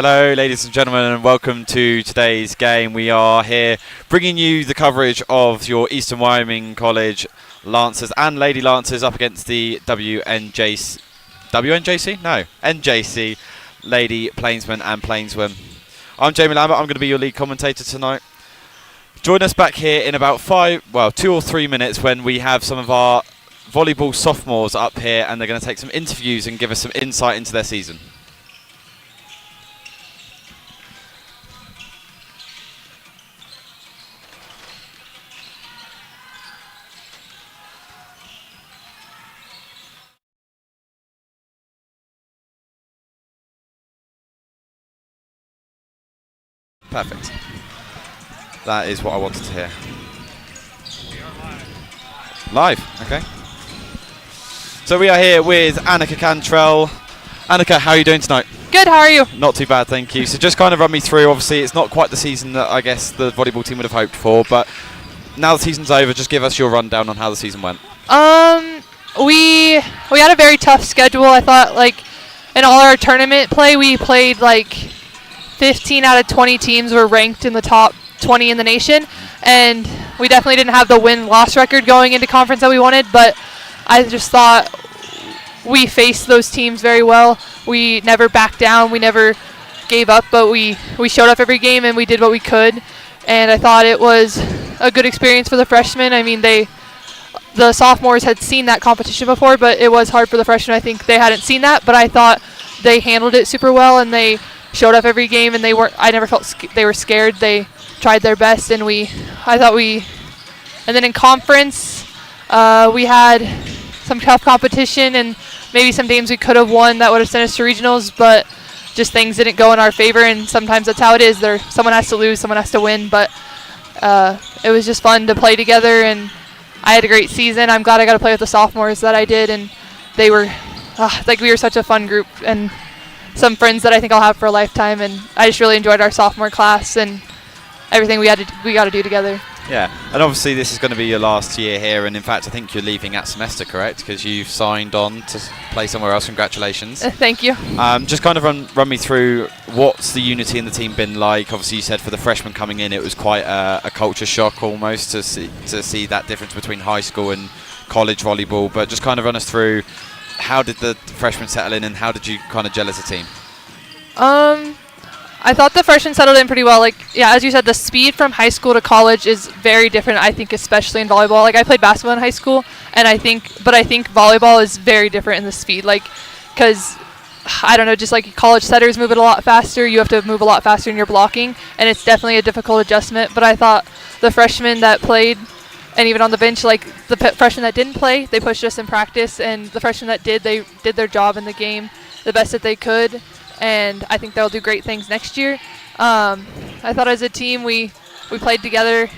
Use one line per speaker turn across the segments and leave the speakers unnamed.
Hello ladies and gentlemen, and welcome to today's game. We are here bringing you the coverage of your Eastern Wyoming College Lancers and Lady Lancers up against the NJC Lady Plainsmen and Plainswomen. I'm Jamie Lambert, I'm going to be your lead commentator tonight. Join us back here in about 2 or 3 minutes when we have some of our volleyball sophomores up here, and they're going to take some interviews and give us some insight into their season. Perfect. That is what I wanted to hear. We are live. Okay. So we are here with Anaka Cantrell. Anaka, how are you doing tonight?
Good, how are you?
Not too bad, thank you. So just kind of run me through, obviously it's not quite the season that I guess the volleyball team would have hoped for, but now the season's over, just give us your rundown on how the season went.
We had a very tough schedule. I thought, like, in all our tournament play, we played like 15 out of 20 teams were ranked in the top 20 in the nation, and we definitely didn't have the win-loss record going into conference that we wanted, but I just thought we faced those teams very well. We never backed down, we never gave up, but we showed up every game and we did what we could, and I thought it was a good experience for the freshmen. I mean, the sophomores had seen that competition before, but it was hard for the freshmen. I think they hadn't seen that, but I thought they handled it super well, and they showed up every game, and I never felt they were scared. They tried their best, and and then in conference, we had some tough competition and maybe some games we could have won that would have sent us to regionals, but just things didn't go in our favor, and sometimes that's how it is. Someone has to lose, someone has to win, but it was just fun to play together, and I had a great season. I'm glad I got to play with the sophomores that I did, and they were we were such a fun group, and some friends that I think I'll have for a lifetime, and I just really enjoyed our sophomore class and everything we got to do together.
Yeah, and obviously this is going to be your last year here, and in fact I think you're leaving at semester, correct? Because you've signed on to play somewhere else. Congratulations.
Thank you.
Just kind of run me through what's the unity in the team been like. Obviously you said for the freshmen coming in it was quite a culture shock almost to see that difference between high school and college volleyball, but just kind of run us through how did the freshmen settle in, and how did you kind of gel as a team?
I thought the freshmen settled in pretty well. Like, yeah, as you said, the speed from high school to college is very different, I think, especially in volleyball. Like, I played basketball in high school, and I think volleyball is very different in the speed. Like, because, I don't know, just like college setters move it a lot faster. You have to move a lot faster in your blocking, and it's definitely a difficult adjustment. But I thought the freshmen that played, and even on the bench, like the freshmen that didn't play, they pushed us in practice, and the freshmen that did, they did their job in the game the best that they could, and I think they'll do great things next year. I thought as a team we played together,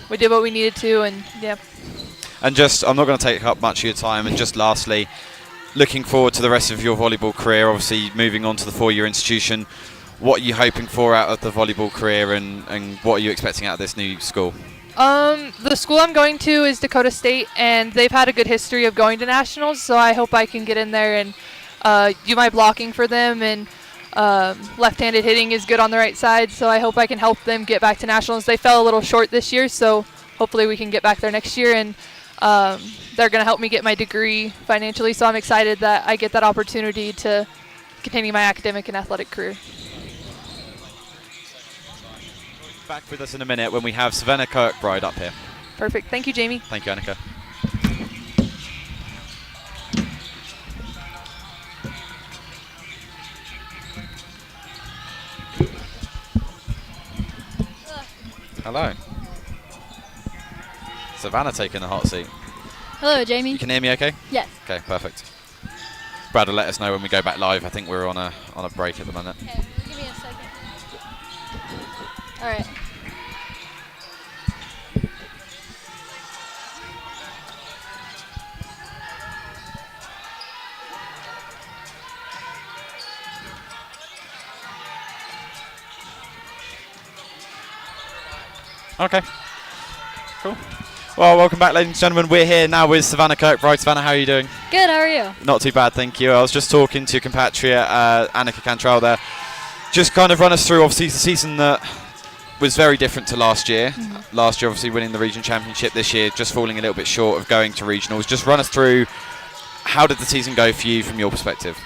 we did what we needed to, and yeah.
And just, I'm not going to take up much of your time, and just lastly, looking forward to the rest of your volleyball career, obviously moving on to the four-year institution, what are you hoping for out of the volleyball career, and what are you expecting out of this new school?
The school I'm going to is Dakota State, and they've had a good history of going to nationals, so I hope I can get in there and do my blocking for them, and left-handed hitting is good on the right side, so I hope I can help them get back to nationals. They fell a little short this year, so hopefully we can get back there next year, and they're going to help me get my degree financially, so I'm excited that I get that opportunity to continue my academic and athletic career.
Back with us in a minute when we have Savannah Kirkbride up here.
Perfect. Thank you, Jamie.
Thank you, Annika. Hello. Savannah taking the hot seat.
Hello, Jamie.
You can hear me okay?
Yes.
Okay, perfect. Brad will let us know when we go back live. I think we're on a break at the moment.
Okay, give me a second. All right.
Okay. Cool. Well, welcome back, ladies and gentlemen. We're here now with Savannah Kirkbride. Savannah, how are you doing?
Good, how are you?
Not too bad, thank you. I was just talking to compatriot Anaka Cantrell there. just kind of run us through, obviously, the season that was very different to last year. Last year, obviously, winning the region championship. This year, just falling a little bit short of going to regionals. Just run us through, how did the season go for you from your perspective?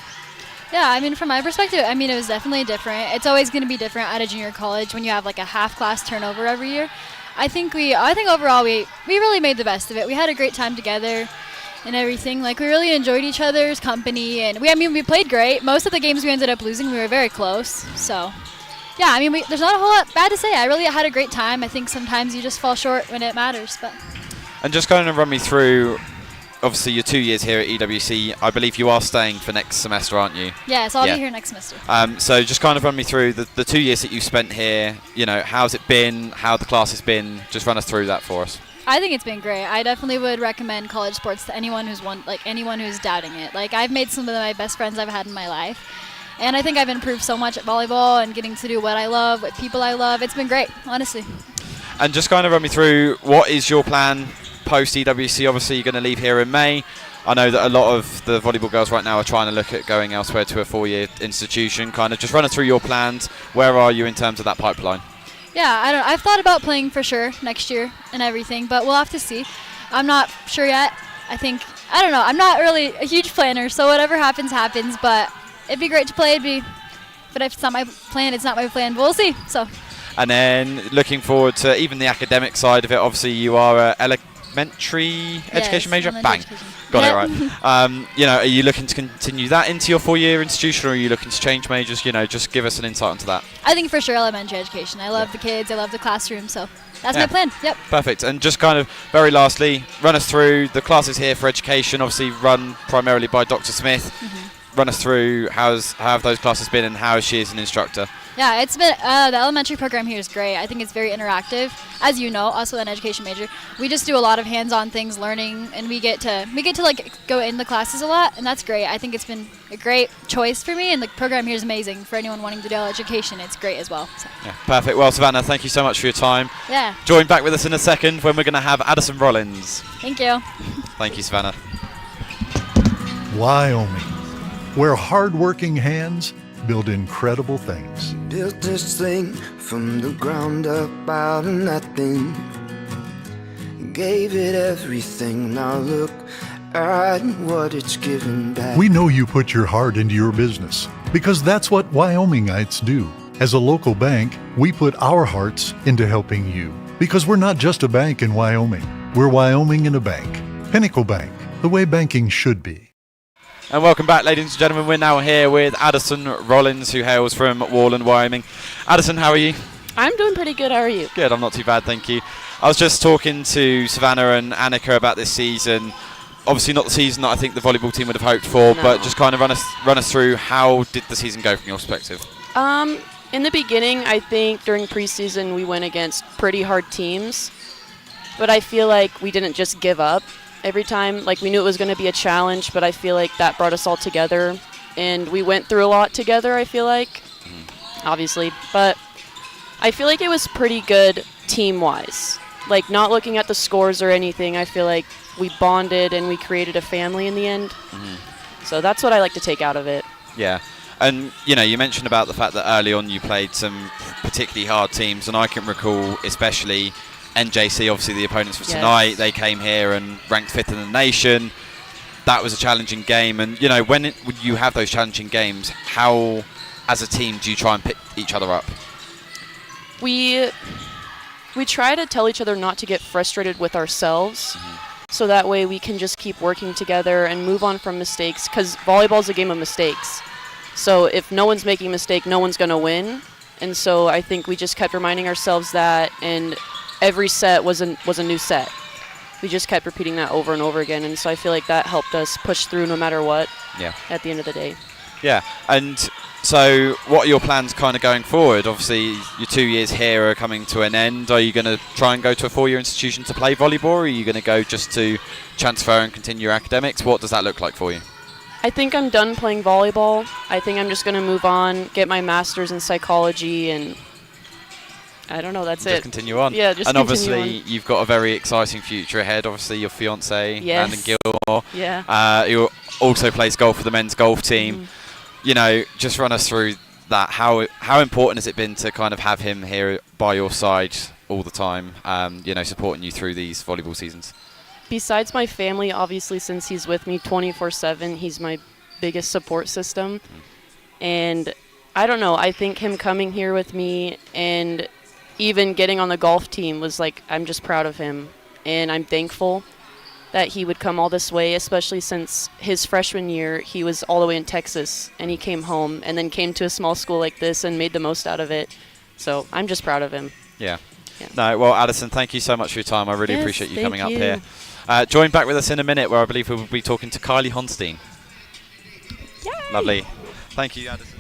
Yeah, I mean, from my perspective, I mean, it was definitely different. It's always going to be different at a junior college when you have like a half class turnover every year. I think overall we really made the best of it. We had a great time together and everything. Like, we really enjoyed each other's company, and we played great. Most of the games we ended up losing, we were very close. So, yeah, I mean, there's not a whole lot bad to say. I really had a great time. I think sometimes you just fall short when it matters. But
And just kind of run me through, obviously, your 2 years here at EWC. I believe you are staying for next semester, aren't you?
yeah, so I'll be here next semester.
So just kind of run me through the 2 years that you've spent here. You know, how's it been? How the class has been? Just run us through that for us.
I think it's been great. I definitely would recommend college sports to anyone who's doubting it. Like, I've made some of my best friends I've had in my life. And I think I've improved so much at volleyball and getting to do what I love, with people I love. It's been great, honestly.
And just kind of run me through, what is your plan post EWC? Obviously, you're going to leave here in May. I know that a lot of the volleyball girls right now are trying to look at going elsewhere to a 4-year institution. Kind of just run us through your plans. Where are you in terms of that pipeline?
Yeah, I've thought about playing for sure next year and everything, but we'll have to see. I'm not sure yet. I don't know. I'm not really a huge planner, so whatever happens, happens. But it'd be great to play. But if it's not my plan, it's not my plan. But we'll see. So.
And then looking forward to even the academic side of it. Obviously, you are an elementary education major. Bang,
education.
got it right. You know, are you looking to continue that into your 4-year institution, or are you looking to change majors? You know, just give us an insight onto that.
I think for sure elementary education. I love the kids. I love the classroom. So that's my plan. Yep.
Perfect. And just kind of very lastly, run us through the classes here for education. Obviously, run primarily by Dr. Smith. Run us through how have those classes been, and how she is an instructor.
Yeah, it's been the elementary program here is great. I think it's very interactive. As you know, also an education major, we just do a lot of hands-on things, learning, and we get to like go in the classes a lot, and that's great. I think it's been a great choice for me, and the program here is amazing for anyone wanting to do education. It's great as well. So.
Yeah, perfect. Well, Savannah, thank you so much for your time.
Yeah.
Join back with us in a second when we're going to have Addison Rollins.
Thank you.
Thank you, Savannah.
Wyoming, where hard-working hands build incredible things.
Built this thing from the ground up out of nothing. Gave it everything. Now look at what it's given back.
We know you put your heart into your business because that's what Wyomingites do. As a local bank, we put our hearts into helping you because we're not just a bank in Wyoming. We're Wyoming in a bank. Pinnacle Bank, the way banking should be.
And welcome back, ladies and gentlemen. We're now here with Addison Rollins, who hails from Warland, Wyoming. Addison, how are you?
I'm doing pretty good. How are you?
Good, I'm not too bad, thank you. I was just talking to Savannah and Anaka about this season. Obviously not the season that I think the volleyball team would have hoped for, but just kind of run us through, how did the season go from your perspective?
In the beginning, I think during preseason we went against pretty hard teams, but I feel like we didn't just give up. Every time, like, we knew it was going to be a challenge, but I feel like that brought us all together, and we went through a lot together, I feel like, obviously, but I feel like it was pretty good team-wise. Like, not looking at the scores or anything, I feel like we bonded and we created a family in the end. So that's what I like to take out of it.
Yeah. And, you know, you mentioned about the fact that early on you played some particularly hard teams, and I can recall especially NJC, obviously the opponents for tonight. They came here and ranked 5th in the nation. That was a challenging game. And, you know, when you have those challenging games, how, as a team, do you try and pick each other up?
We try to tell each other not to get frustrated with ourselves, so that way we can just keep working together and move on from mistakes, because volleyball is a game of mistakes. So if no one's making a mistake, no one's going to win. And so I think we just kept reminding ourselves that, and every set was a new set. We just kept repeating that over and over again, and so I feel like that helped us push through no matter what. Yeah. At the end of the day.
Yeah, and so what are your plans kind of going forward? Obviously, your 2 years here are coming to an end. Are you going to try and go to a 4-year institution to play volleyball, or are you going to go just to transfer and continue your academics? What does that look like for you?
I think I'm done playing volleyball. I think I'm just going to move on, get my master's in psychology, and I don't know, that's it.
Just continue on.
Yeah, just
continue on.
And
obviously, you've got a very exciting future ahead. Obviously, your fiancé, Landon Gilmore.
Yeah.
Who also plays golf for the men's golf team. You know, just run us through that, how important has it been to kind of have him here by your side all the time, supporting you through these volleyball seasons?
Besides my family, obviously, since he's with me 24/7, he's my biggest support system. And I don't know, I think him coming here with me and even getting on the golf team was like, I'm just proud of him. And I'm thankful that he would come all this way, especially since his freshman year, he was all the way in Texas, and he came home and then came to a small school like this and made the most out of it. So I'm just proud of him.
Yeah. No, well, Addison, thank you so much for your time. I really appreciate you coming up here. Join back with us in a minute, where I believe we will be talking to Kylie Honstein.
Yay!
Lovely. Thank you, Addison.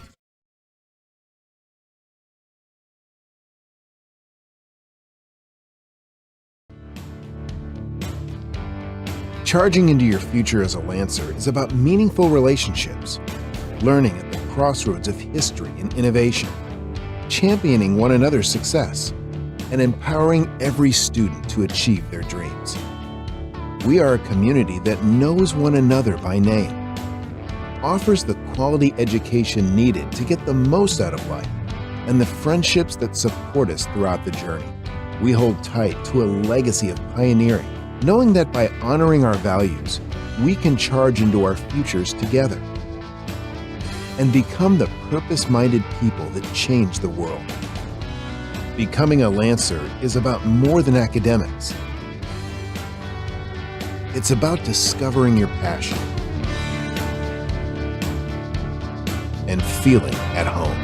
Charging into your future as a Lancer is about meaningful relationships, learning at the crossroads of history and innovation, championing one another's success, and empowering every student to achieve their dreams. We are a community that knows one another by name, offers the quality education needed to get the most out of life, and the friendships that support us throughout the journey. We hold tight to a legacy of pioneering, knowing that by honoring our values, we can charge into our futures together and become the purpose-minded people that change the world. Becoming a Lancer is about more than academics. It's about discovering your passion and feeling at home.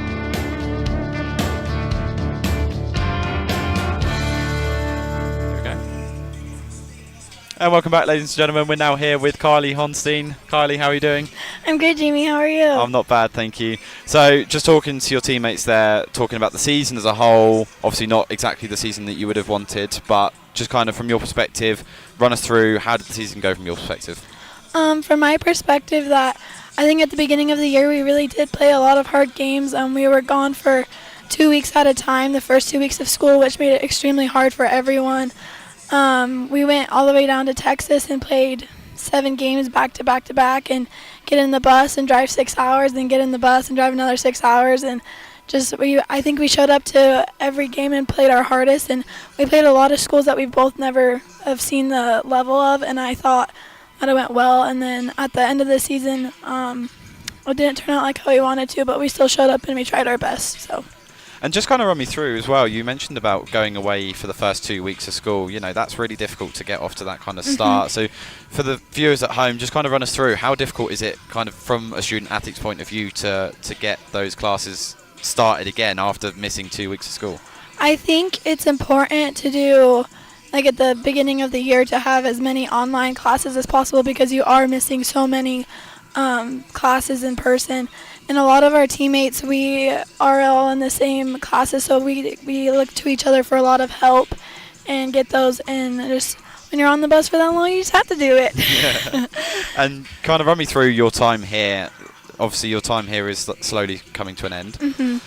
And welcome back, ladies and gentlemen. We're now here with Kylie Honstein. Kylie, how are you doing?
I'm good, Jamie. How are you?
I'm not bad, thank you. So, just talking to your teammates there, talking about the season as a whole, obviously not exactly the season that you would have wanted, but just kind of from your perspective, run us through, how did the season go from your perspective?
From my perspective, that I think at the beginning of the year we really did play a lot of hard games. We were gone for 2 weeks at a time, the first 2 weeks of school, which made it extremely hard for everyone. We went all the way down to Texas and played 7 games back to back to back, and get in the bus and drive 6 hours, then get in the bus and drive another 6 hours, and I think we showed up to every game and played our hardest, and we played a lot of schools that we both never have seen the level of, and I thought that it went well. And then at the end of the season, it didn't turn out like how we wanted to, but we still showed up and we tried our best. So.
And just kind of run me through as well, you mentioned about going away for the first 2 weeks of school. You know, that's really difficult to get off to that kind of start. So for the viewers at home, just kind of run us through, how difficult is it kind of from a student athlete's point of view to get those classes started again after missing 2 weeks of school?
I think it's important to do, like at the beginning of the year, to have as many online classes as possible, because you are missing so many classes in person. And a lot of our teammates, we are all in the same classes, so we look to each other for a lot of help and get those. And just when you're on the bus for that long, you just have to do it.
Yeah. And kind of run me through your time here. Obviously, your time here is slowly coming to an end.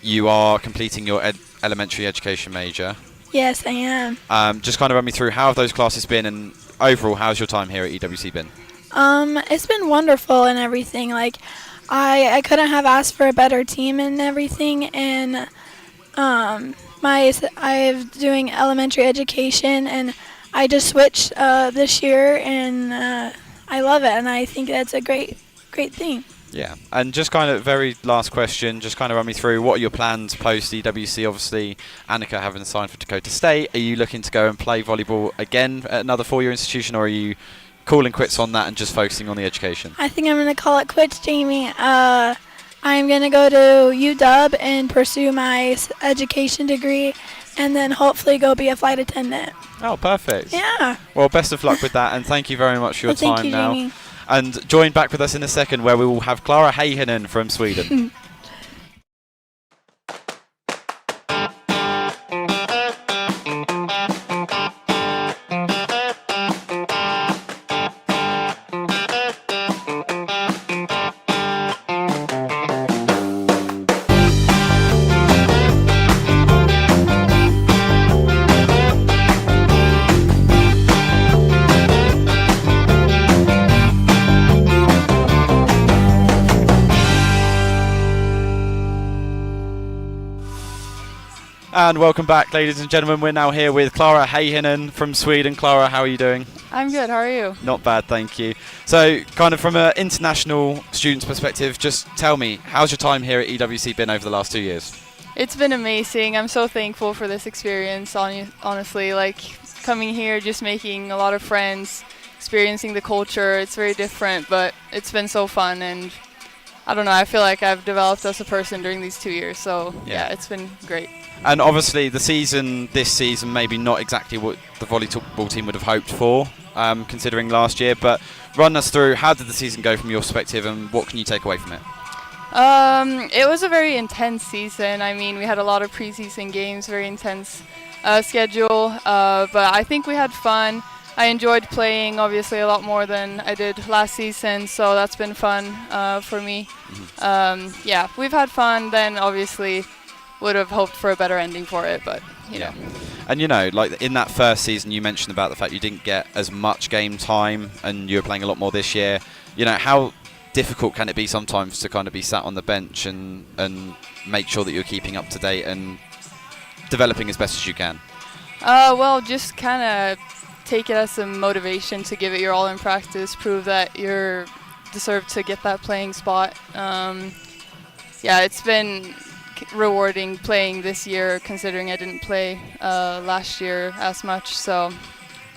You are completing your elementary education major.
Yes, I am.
Just kind of run me through, how have those classes been, and overall, how's your time here at EWC been?
It's been wonderful and everything. Like, I couldn't have asked for a better team and everything, and I'm doing elementary education, and I just switched this year, and I love it, and I think that's a great thing.
Yeah, and just kind of very last question, just kind of run me through, what are your plans post EWC? Obviously, Anaka having signed for Dakota State. Are you looking to go and play volleyball again at another 4-year institution, or are you calling quits on that and just focusing on the education?
I think I'm going to call it quits, Jamie. I'm going to go to UW and pursue my education degree, and then hopefully go be a flight attendant.
Oh, perfect.
Yeah.
Well, best of luck with that, and thank you very much for your time.
Thank you,
now.
Jamie.
And join back with us in a second, where we will have Claraara Hi Hinnan from Sweden. And welcome back, ladies and gentlemen. We're now here with Claraara Hi Hinnan from Sweden. Claraara, how are you doing?
I'm good. How are you?
Not bad, thank you. So, kind of from an international student's perspective, just tell me, how's your time here at EWC been over the last 2 years?
It's been amazing. I'm so thankful for this experience, honestly. Like, coming here, just making a lot of friends, experiencing the culture. It's very different, but it's been so fun, and I don't know, I feel like I've developed as a person during these 2 years, so yeah, it's been great.
And obviously this season, maybe not exactly what the volleyball team would have hoped for, considering last year, but run us through, how did the season go from your perspective, and what can you take away from it?
It was a very intense season. I mean, we had a lot of preseason games, very intense schedule, but I think we had fun. I enjoyed playing, obviously, a lot more than I did last season, so that's been fun for me. Yeah, we've had fun, then obviously would have hoped for a better ending for it, but you know.
And you know, like in that first season, you mentioned about the fact you didn't get as much game time, and you were playing a lot more this year. You know, how difficult can it be sometimes to kind of be sat on the bench and make sure that you're keeping up to date and developing as best as you can?
Well, just kind of take it as some motivation to give it your all in practice, prove that you're deserve to get that playing spot. Yeah, it's been rewarding playing this year, considering I didn't play last year as much. So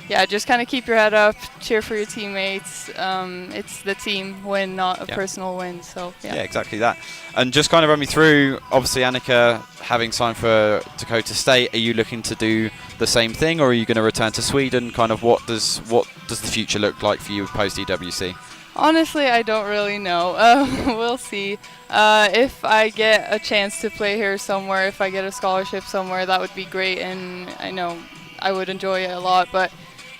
yeah, just kind of keep your head up, cheer for your teammates. It's the team win, not a personal win. So yeah,
exactly that. And just kind of run me through, obviously Annika having signed for Dakota State, are you looking to do the same thing, or are you going to return to Sweden? Kind of what does the future look like for you post EWC?
Honestly, I don't really know. We'll see. If I get a chance to play here somewhere, if I get a scholarship somewhere, that would be great, and I know I would enjoy it a lot. But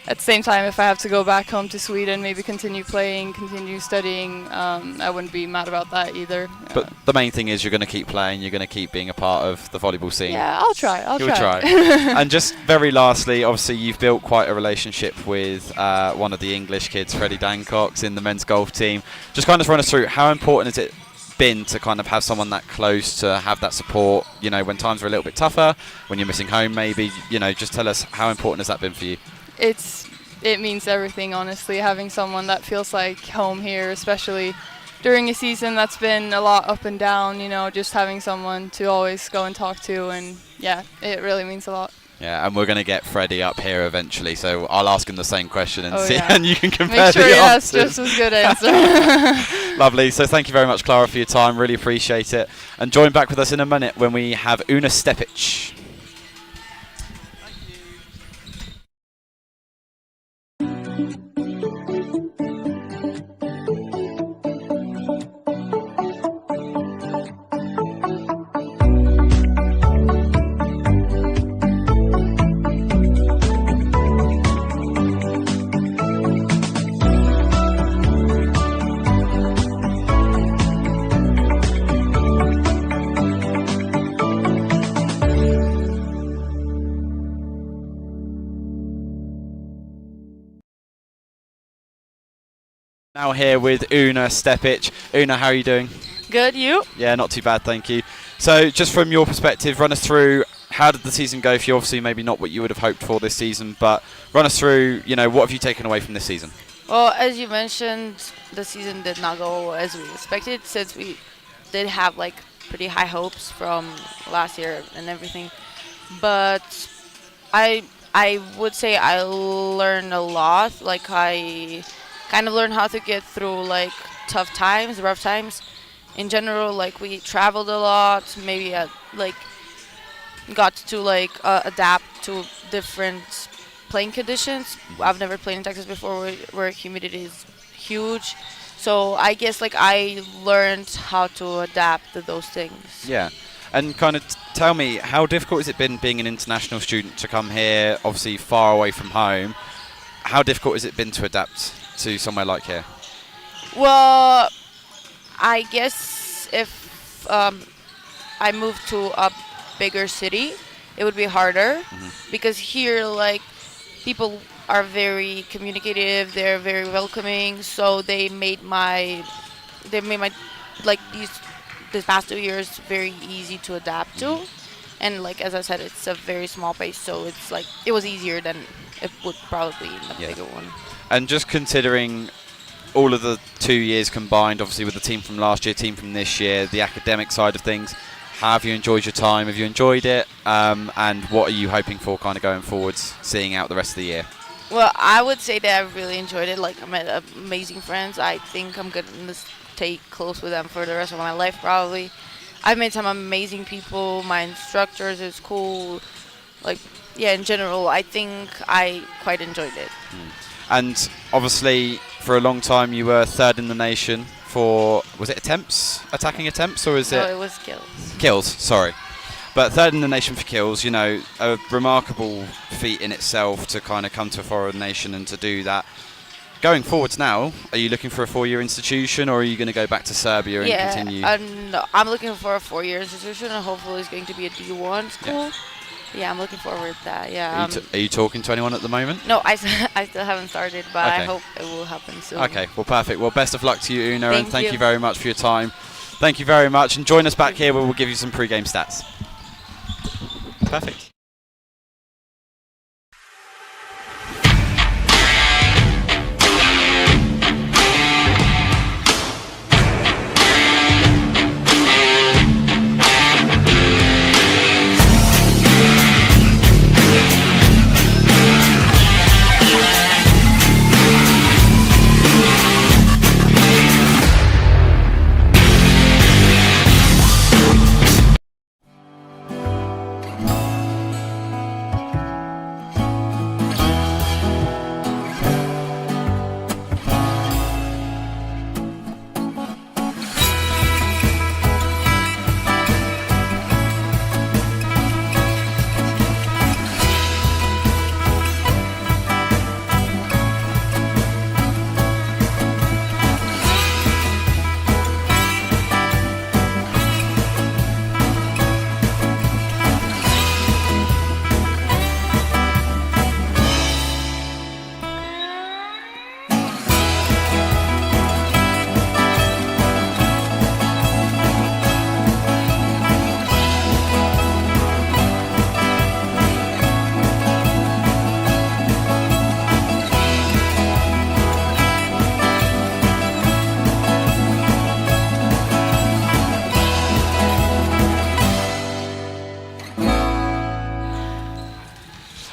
at the same time, if I have to go back home to Sweden, maybe continue playing, continue studying, I wouldn't be mad about that either.
But the main thing is you're going to keep playing, you're going to keep being a part of the volleyball scene.
Yeah, I'll try.
You'll try. And just very lastly, obviously you've built quite a relationship with one of the English kids, Freddie Dancox, in the men's golf team. Just kind of run us through, how important has it been to kind of have someone that close, to have that support, you know, when times are a little bit tougher, when you're missing home maybe, you know, just tell us, how important has that been for you?
It means everything, honestly, having someone that feels like home here, especially during a season that's been a lot up and down, you know, just having someone to always go and talk to, and yeah, it really means a lot.
Yeah, and we're going to get Freddie up here eventually, so I'll ask him the same question and see,
yeah.
and you can compare
Make sure
the
he has
answers.
just as good answer.
Lovely, so thank you very much, Claraara, for your time, really appreciate it. And join back with us in a minute when we have Una Stepic. Now here with Una Stepic. Una, how are you doing?
Good, you?
Yeah, not too bad, thank you. So just from your perspective, run us through, how did the season go for you? Obviously maybe not what you would have hoped for this season, but run us through, you know, what have you taken away from this season?
Well, as you mentioned, the season did not go as we expected, since we did have like pretty high hopes from last year and everything. But I would say I learned a lot. Like, I kind of learned how to get through like tough times, rough times. In general, like, we traveled a lot, maybe like got to like adapt to different playing conditions. I've never played in Texas before, where humidity is huge. So I guess like I learned how to adapt to those things.
Yeah. And kind of tell me, how difficult has it been being an international student to come here, obviously far away from home? How difficult has it been to adapt to somewhere like here?
Well, I guess if I moved to a bigger city, it would be harder, because here, like, people are very communicative, they're very welcoming, so they made my like this past 2 years very easy to adapt to. And like as I said, it's a very small base, so it's like it was easier than it would probably in the bigger one.
And just considering all of the 2 years combined, obviously with the team from last year, team from this year, the academic side of things, how have you enjoyed your time? Have you enjoyed it? And what are you hoping for kind of going forwards, seeing out the rest of the year?
Well, I would say that I really enjoyed it. Like I met amazing friends. I think I'm going to stay close with them for the rest of my life probably. I've met some amazing people. My instructors is cool. Like, yeah, in general, I think I quite enjoyed it.
And obviously, for a long time, you were third in the nation for, was it attacking attempts, or is it?
No, it was kills.
Kills, sorry. But third in the nation for kills, you know, a remarkable feat in itself to kind of come to a foreign nation and to do that. Going forwards now, are you looking for a 4-year institution, or are you going to go back to Serbia and continue?
Yeah, I'm looking for a 4-year institution, and hopefully it's going to be a D1 school. Yeah, I'm looking forward to that. Yeah.
Are you talking to anyone at the moment?
No, I still haven't started, but I hope it will happen soon.
Okay, well, perfect. Well, best of luck to you, Una, and thank you very much for your time. Thank you very much, and join us back here where we'll give you some pre-game stats. Perfect.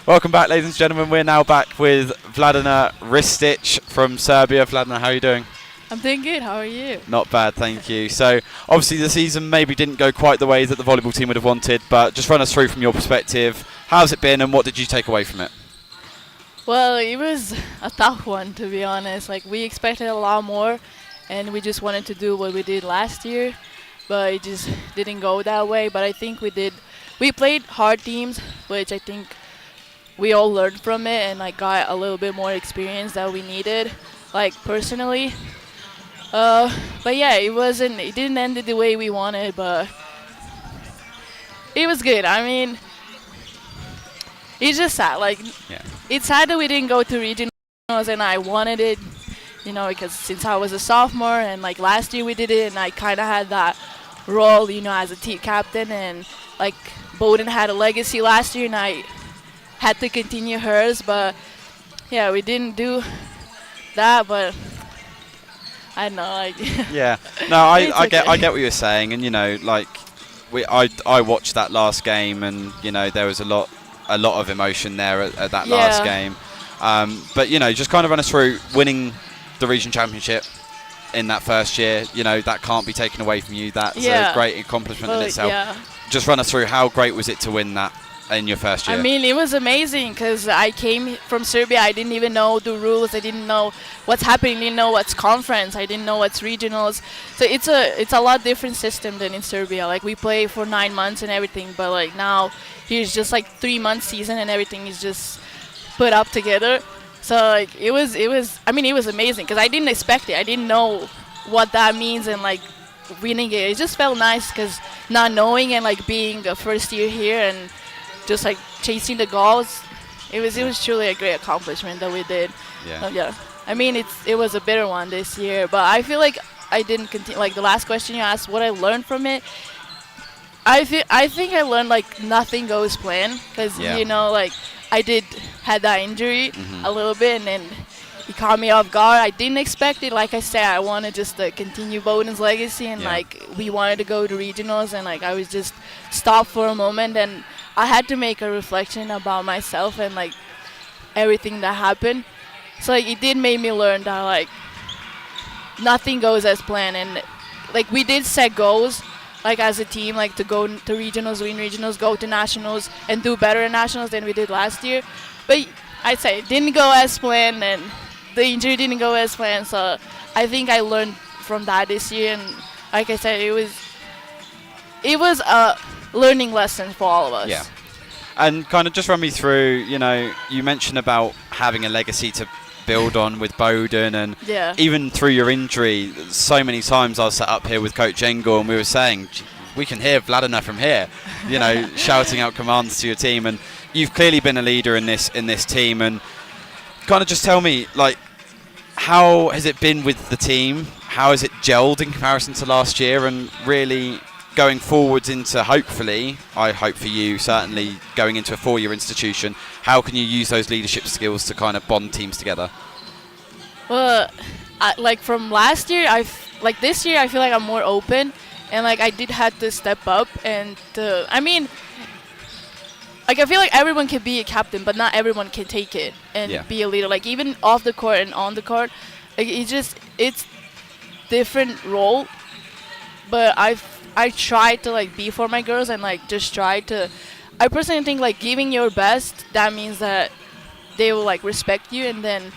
Welcome back, ladies and gentlemen. We're now back with Vladimir Rristitch from Serbia. Vladimir, how are you doing?
I'm doing good. How are you?
Not bad, thank you. So, obviously the season maybe didn't go quite the way that the volleyball team would have wanted, but just run us through from your perspective. How's it been, and what did you take away from it?
Well, it was a tough one, to be honest. Like, we expected a lot more, and we just wanted to do what we did last year, but it just didn't go that way. But I think we played hard teams, which I think we all learned from it, and like got a little bit more experience that we needed, like personally. But yeah, it didn't end the way we wanted, but it was good. I mean, it's just sad. Like, it's sad that we didn't go to regionals, and I wanted it, you know, because since I was a sophomore, and like last year we did it, and I kind of had that role, you know, as a team captain, and like Bowden had a legacy last year, and I had to continue hers. But yeah, we didn't do that, but I don't know, like
yeah, no, I get what you're saying, and you know, like I watched that last game, and you know, there was a lot of emotion there at that last game. But you know, just kind of run us through winning the region championship in that first year. You know, that can't be taken away from you. That's a great accomplishment in itself. Just run us through, how great was it to win that in your first year?
I mean, it was amazing, because I came from Serbia. I didn't even know the rules. I didn't know what's happening. I didn't know what's conference. I didn't know what's regionals. So it's a lot different system than in Serbia. Like, we play for 9 months and everything, but like now here's just like 3 months season, and everything is just put up together. So like it was I mean, it was amazing, because I didn't expect it. I didn't know what that means, and like winning it just felt nice, because not knowing and like being a first year here and just like chasing the goals, it was truly a great accomplishment that we did. I mean, it was a bitter one this year, but I feel like I didn't continue. Like, the last question you asked, what I learned from it, I think I learned like nothing goes planned because like I did had that injury a little bit, and then he caught me off guard. I didn't expect it. Like I said, I wanted just to continue Bowden's legacy, and like we wanted to go to regionals, and like I was just stopped for a moment, and I had to make a reflection about myself and like everything that happened. So like it did make me learn that like nothing goes as planned, and like we did set goals like as a team, like to go to regionals, win regionals, go to nationals, and do better in nationals than we did last year. But I'd say it didn't go as planned, and the injury didn't go as planned. So I think I learned from that this year, and like I said, it was a learning lesson for all of us.
Yeah. And kind of just run me through, you mentioned about having a legacy to build on with Bowden, and even through your injury, so many times I was sat up here with Coach Engel and we were saying, we can hear Vladimir from here, shouting out commands to your team. And you've clearly been a leader in this team. And kind of just tell me, like, how has it been with the team? How has it gelled in comparison to last year? And really going forwards into, hopefully, I hope for you, certainly going into a 4-year institution, how can you use those leadership skills to kind of bond teams together?
Well, like from last year, this year I feel like I'm more open, and like I did have to step up, and like I feel like everyone can be a captain, but not everyone can take it and be a leader. Like even off the court and on the court, like it's different role. But I try to like be for my girls, and like just try to. I personally think like giving your best, that means that they will like respect you, and then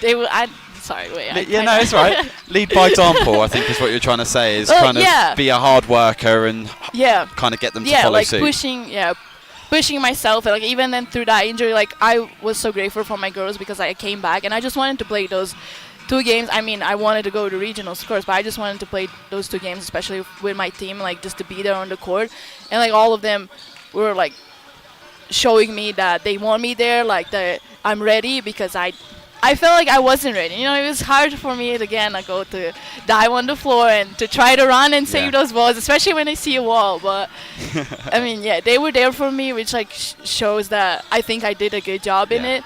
they will. No, it's right.
Lead by example, I think is what you're trying to say. Is kind of be a hard worker and kind of get them to follow
like
suit.
pushing myself. And, like even then through that injury, like I was so grateful for my girls because I came back and I just wanted to play those 2 games. I mean, I wanted to go to regionals, of course, but I just wanted to play those 2 games, especially with my team, like just to be there on the court. And like all of them were like showing me that they want me there, like that I'm ready, because I felt like I wasn't ready. It was hard for me to go to dive on the floor and to try to run and save those balls, especially when I see a wall. But I mean, they were there for me, which like shows that I think I did a good job in it.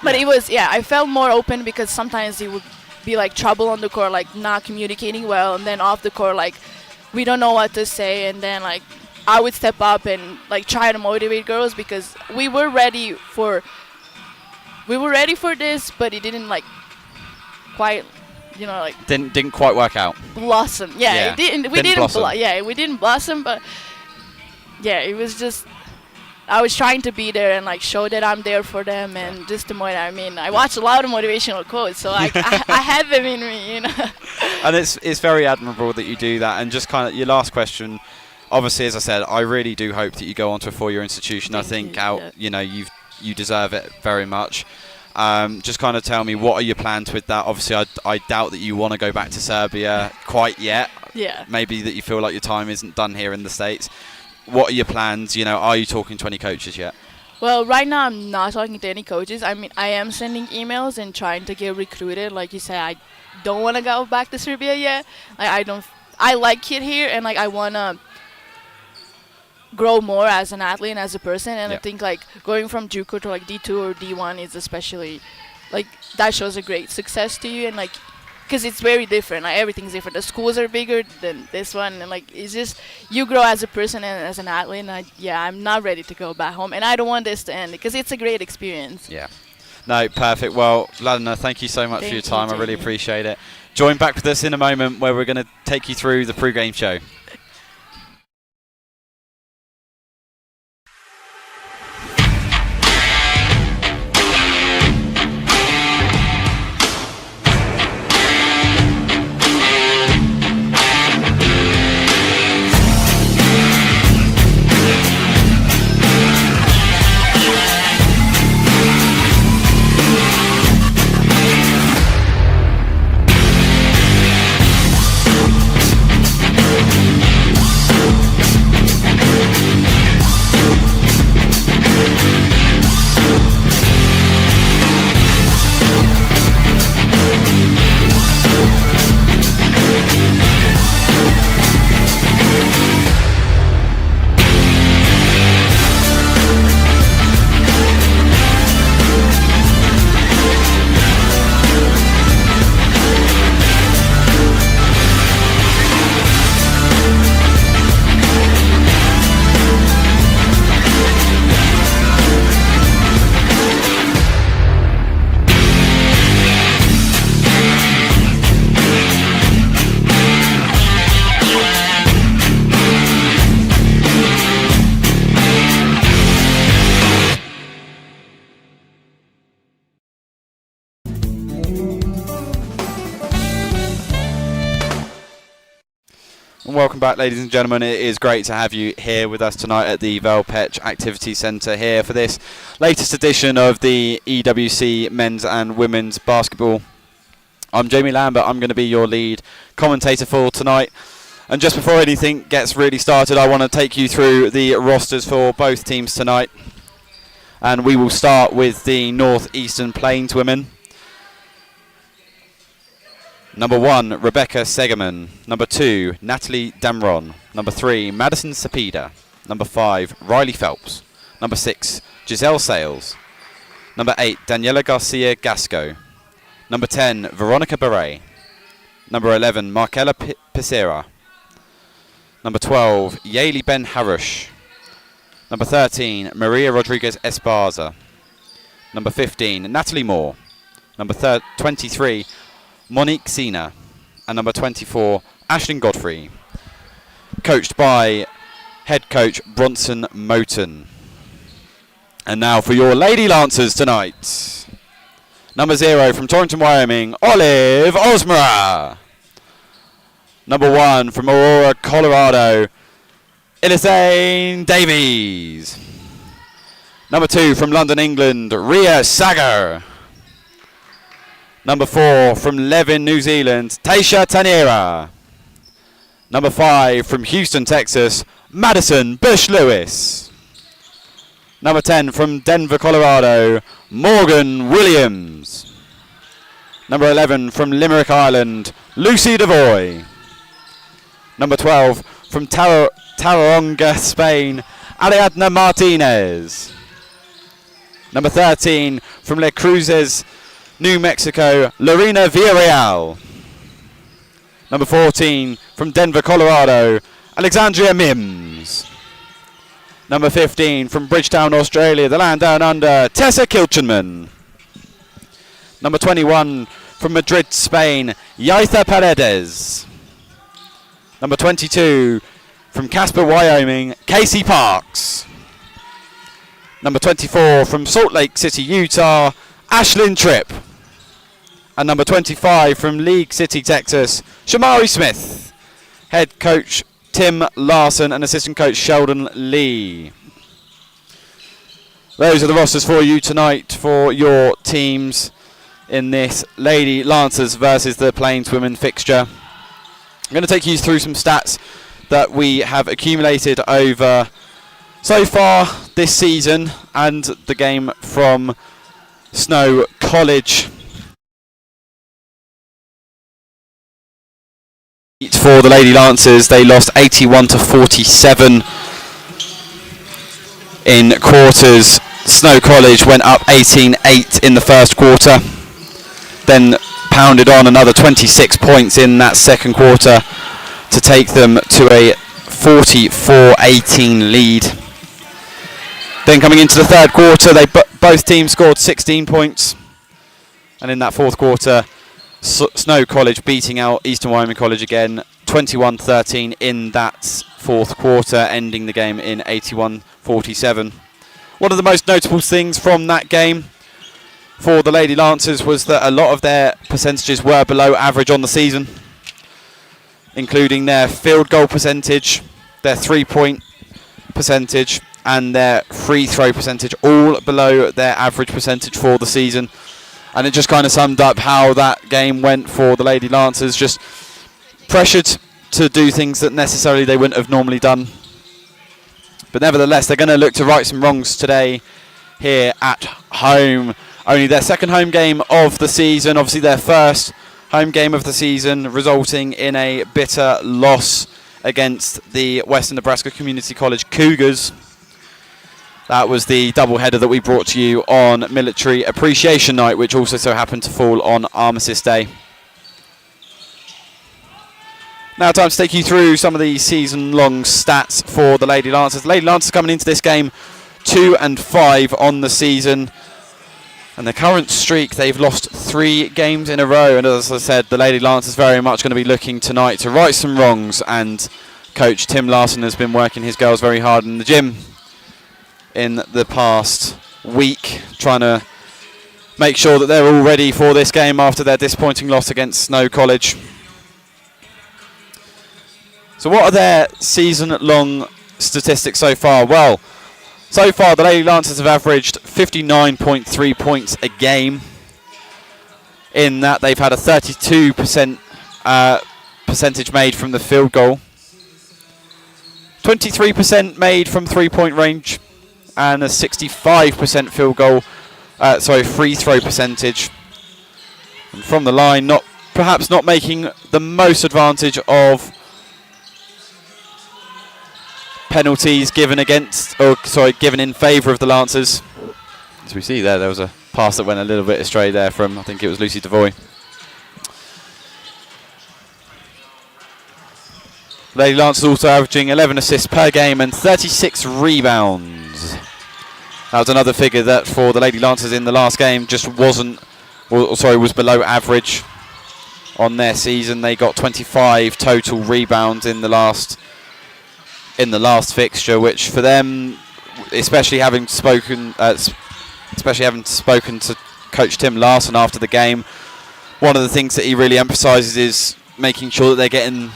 But it was, I felt more open because sometimes it would be like trouble on the court, like not communicating well, and then off the court, like we don't know what to say, and then like I would step up and like try to motivate girls because we were ready for this, but it didn't like quite,
didn't quite work out.
Blossom, it didn't. We didn't blossom, but it was just. I was trying to be there and like show that I'm there for them, and just to motivate. I mean, I watch a lot of motivational quotes, so I had them in me,
And it's very admirable that you do that. And just kind of your last question, obviously, as I said, I really do hope that you go on to a 4-year institution. I think you deserve it very much. Just kind of tell me, what are your plans with that? Obviously, I doubt that you want to go back to Serbia quite yet.
Yeah.
Maybe that you feel like your time isn't done here in the States. What are your plans? Are you talking to any coaches yet?
Well, right now I'm not talking to any coaches. I mean, I am sending emails and trying to get recruited. Like you said, I don't want to go back to Serbia yet. Like I like it here, and like I want to grow more as an athlete and as a person. And I think like going from JUCO to like D2 or D1 is especially like that shows a great success to you, and like because it's very different. Like everything's different. The schools are bigger than this one, and like it's just you grow as a person and as an athlete. And I'm not ready to go back home, and I don't want this to end because it's a great experience.
Yeah. No, perfect. Well, Vladimir, thank you so much for your time. I really appreciate it. Join back with us in a moment where we're going to take you through the pre-game show. Welcome back, ladies and gentlemen. It is great to have you here with us tonight at the Velpech Activity Centre here for this latest edition of the EWC Men's and Women's Basketball. I'm Jamie Lambert. I'm going to be your lead commentator for tonight. And just before anything gets really started, I want to take you through the rosters for both teams tonight. And we will start with the Northeastern Plains women. Number 1, Rebecca Segerman. Number 2, Natalie Damron. Number 3, Madison Sapida. Number 5, Riley Phelps. Number 6, Giselle Sales. Number 8, Daniela Garcia Gasco. Number 10, Veronica Beret. Number 11, Markella Pissera. Number 12, Yaeli Ben Harush. Number 13, Maria Rodriguez Esparza. Number 15, Natalie Moore. Number 23, Monique Sina. And number 24, Ashlyn Godfrey. Coached by head coach Bronson Moten. And now for your Lady Lancers tonight. Number 0 from Torrington, Wyoming, Olive Osmara. Number 1 from Aurora, Colorado, Elisane Davies. Number 2 from London, England, Ria Sagar. Number 4 from Levin, New Zealand, Taisha Taniera. Number 5 from Houston, Texas, Madison Bush-Lewis. Number 10 from Denver, Colorado, Morgan Williams. Number 11 from Limerick, Ireland, Lucy Devoy. Number 12 from Taronga, Spain, Ariadna Martinez. Number 13 from Le Cruces, New Mexico, Lorena Villarreal. Number 14 from Denver, Colorado, Alexandria Mims. Number 15 from Bridgetown, Australia, the land down under, Tessa Kilchenman. Number 21 from Madrid, Spain, Yaitha Paredes. Number 22 from Casper, Wyoming, Casey Parks. Number 24 from Salt Lake City, Utah, Ashlyn Tripp. And number 25 from League City, Texas, Shamari Smith. Head coach Tim Larson and assistant coach Sheldon Lee. Those are the rosters for you tonight for your teams in this Lady Lancers versus the Plains Women fixture. I'm going to take you through some stats that we have accumulated over so far this season and the game from Snow College. For the Lady Lancers, they lost 81-47 in quarters. Snow College went up 18-8 in the first quarter, then pounded on another 26 points in that second quarter to take them to a 44-18 lead. Then coming into the third quarter, both teams scored 16 points, and in that fourth quarter, Snow College beating out Eastern Wyoming College again, 21-13 in that fourth quarter, ending the game in 81-47. One of the most notable things from that game for the Lady Lancers was that a lot of their percentages were below average on the season, including their field goal percentage, their 3-point percentage, and their free throw percentage, all below their average percentage for the season. And it just kind of summed up how that game went for the Lady Lancers, just pressured to do things that necessarily they wouldn't have normally done. But nevertheless, they're going to look to right some wrongs today here at home. Only their second home game of the season, obviously their first home game of the season, resulting in a bitter loss against the Western Nebraska Community College Cougars. That was the doubleheader that we brought to you on Military Appreciation Night, which also so happened to fall on Armistice Day. Now time to take you through some of the season-long stats for the Lady Lancers. The Lady Lancers coming into this game 2-5 on the season. And the current streak, they've lost 3 games in a row. And as I said, the Lady Lancers very much going to be looking tonight to right some wrongs. And coach Tim Larson has been working his girls very hard in the gym in the past week, trying to make sure that they're all ready for this game after their disappointing loss against Snow College. So what are their season-long statistics so far? Well, so far the Lady Lancers have averaged 59.3 points a game. In that they've had a 32% percentage made from the field goal, 23% made from three-point range, and a 65% free throw percentage. And from the line, perhaps not making the most advantage of penalties given in favour of the Lancers. As we see there was a pass that went a little bit astray there from, I think it was Lucy Devoy. Lady Lancers also averaging 11 assists per game and 36 rebounds. That was another figure that for the Lady Lancers in the last game just was below average on their season. They got 25 total rebounds in the last fixture, which for them, especially having spoken to Coach Tim Larson after the game, one of the things that he really emphasises is making sure that they're getting,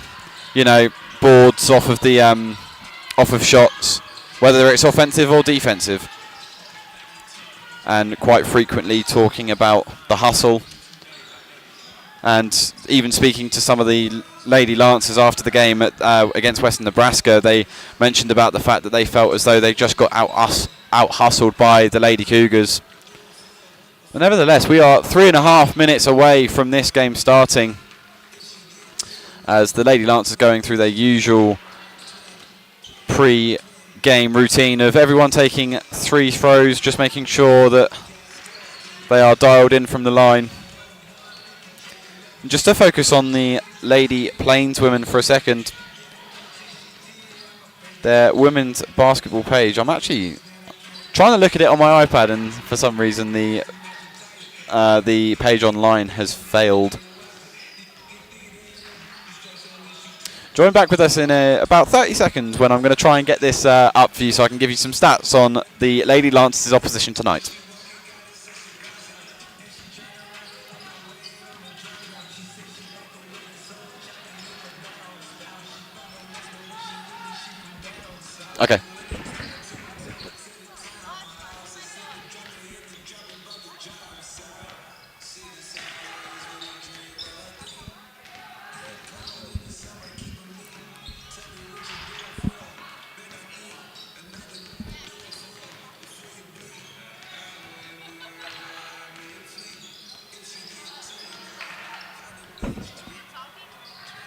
boards off of shots, whether it's offensive or defensive, and quite frequently talking about the hustle. And even speaking to some of the Lady Lancers after the game against Western Nebraska, they mentioned about the fact that they felt as though they just got out-hustled by the Lady Cougars. But nevertheless, we are 3.5 minutes away from this game starting, as the Lady Lancers going through their usual pre-game routine of everyone taking 3 throws, just making sure that they are dialed in from the line. And just to focus on the Lady Plains women for a second, their women's basketball page, I'm actually trying to look at it on my iPad, and for some reason the page online has failed. Join back with us in about 30 seconds when I'm going to try and get this up for you so I can give you some stats on the Lady Lancers' opposition tonight. Okay.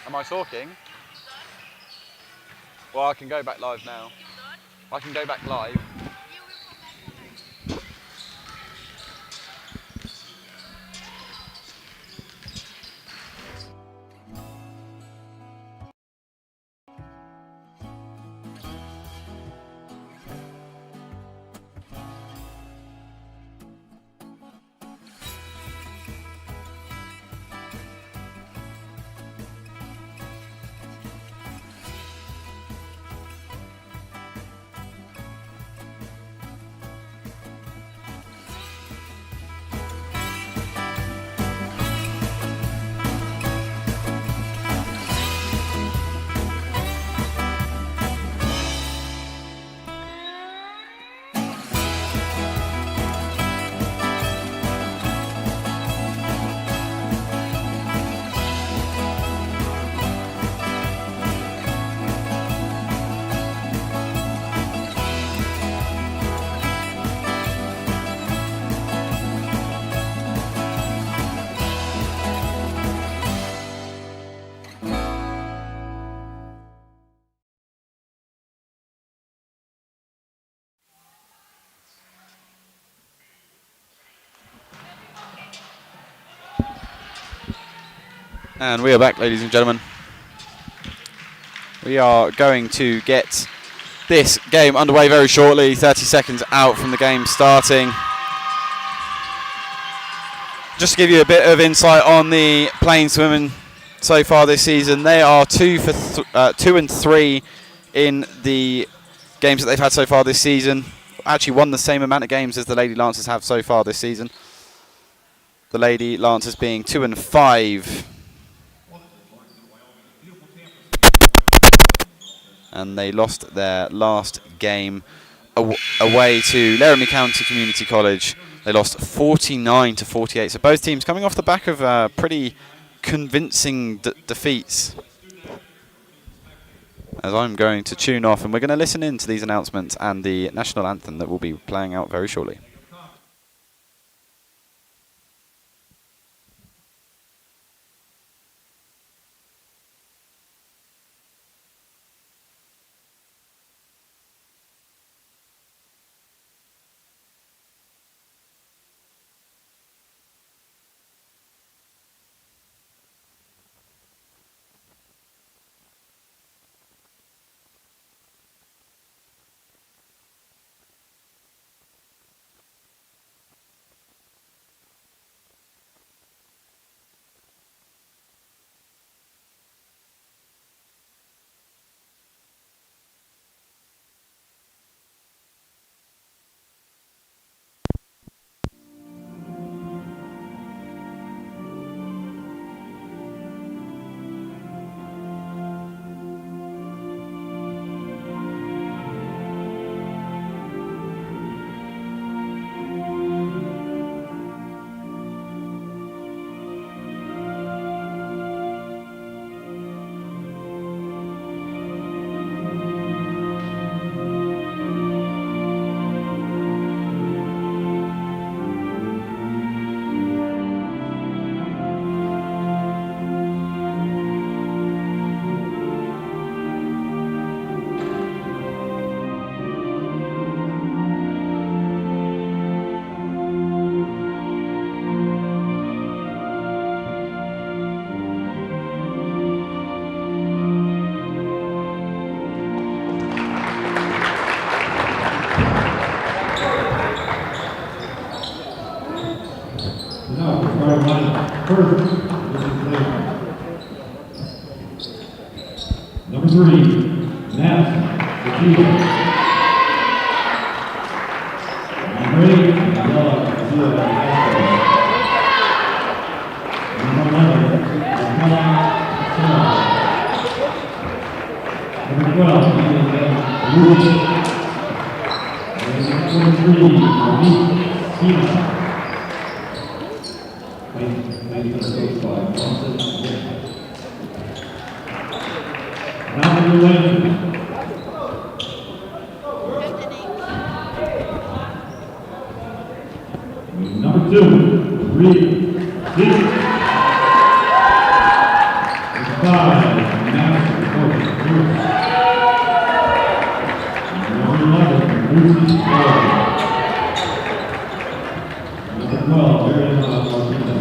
Am I talking? Well, I can go back live now. I can go back live. And we are back, ladies and gentlemen. We are going to get this game underway very shortly, 30 seconds out from the game starting. Just to give you a bit of insight on the Plains women so far this season, they are 2-3 in the games that they've had so far this season. Actually won the same amount of games as the Lady Lancers have so far this season. The Lady Lancers being 2-5. and they lost their last game away to Laramie County Community College. They lost 49-48. So both teams coming off the back of pretty convincing defeats. As I'm going to tune off, and we're going to listen in to these announcements and the national anthem that will be playing out very shortly.
Number 3, Madison Tequila. Number 8, Anaka Cantrell. Number 11, Number 12, Rristitch. Number 23, Anaka Number 2, Rristitch. Number 5, Anaka Cantrell. Number 11, Rristitch. Number 12, Addison Rollins.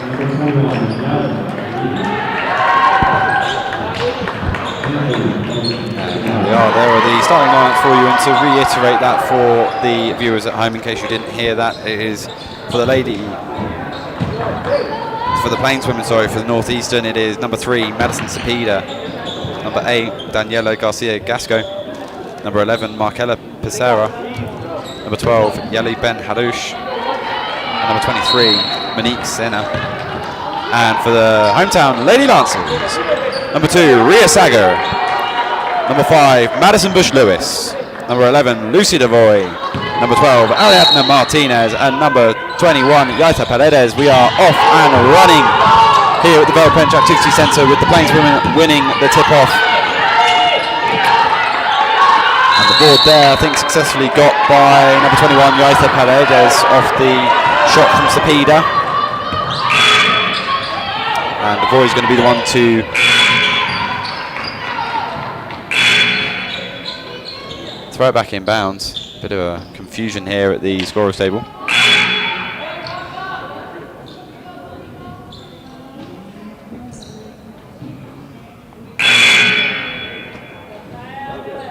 Number 21, Vladimir
There are the starting lineups for you, and to reiterate that for the viewers at home in case you didn't hear that, it is for the plainswomen, for the Northeastern, it is number 3, Madison Cepeda, number 8, Daniela Garcia Gasco, number 11, Markella Pissarra, number 12, Yali Ben Harouche, and number 23, Monique Senna. And for the hometown Lady Lancers, number 2, Ria Sager, number 5, Madison Bush-Lewis, number 11, Lucy Devoy, number 12, Ariadna Martinez, and number 21, Yaita Paredes. We are off and running here at the Bell Pench Activity Centre with the plainswomen winning the tip-off. And the board there, I think, successfully got by number 21, Yaita Paredes, off the shot from Cepeda. And Devoy is going to be the one to throw it back in bounds. Bit of a confusion here at the scorer's table.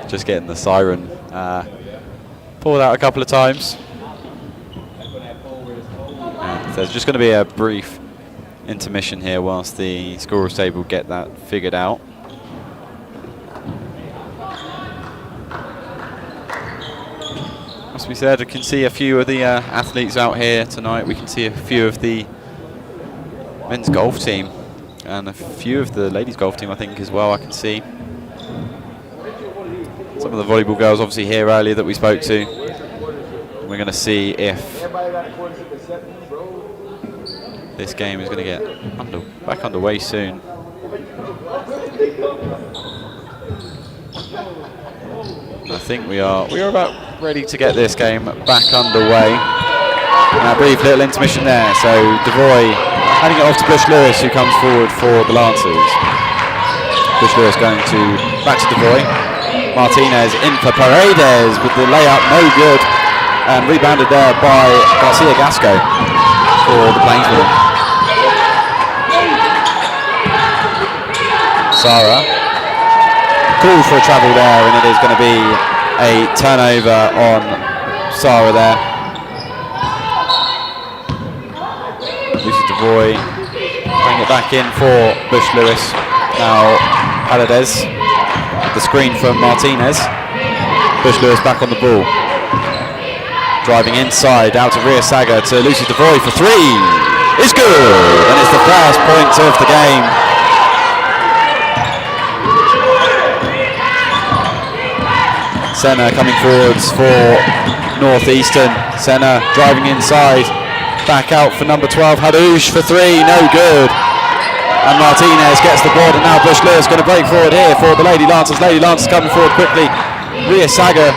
Just getting the siren pulled out a couple of times. And there's just going to be a brief intermission here whilst the scorer's table get that figured out. As we said, I can see a few of the athletes out here tonight. We can see a few of the men's golf team And a few of the ladies golf team, I think, as well, I can see. Some of the volleyball girls obviously here earlier that we spoke to. We're going to see if this game is going to get back underway soon. I think we are about ready to get this game back underway. And a brief little intermission there. So Devoy handing it off to Bush Lewis, who comes forward for the Lancers. Bush Lewis going back to Devoy. Martinez in for Paredes with the layup, no good. And rebounded there by Garcia Gasco for the Plainswomen. Sarah calls for a travel there, and it is going to be a turnover on Sarah there. Lucy Devoy bring it back in for Bush Lewis. Now Paredes, the screen from Martinez. Bush Lewis back on the ball. Driving inside, out to Ria Saga to Lucy Devoy for three. It's good, and it's the first point of the game. Senna coming forwards for Northeastern. Senna driving inside, back out for number 12, Hadouche for three, no good. And Martinez gets the board, and now Bush Lewis going to break forward here for the Lady Lancers. Lady Lancers coming forward quickly. Ria Saga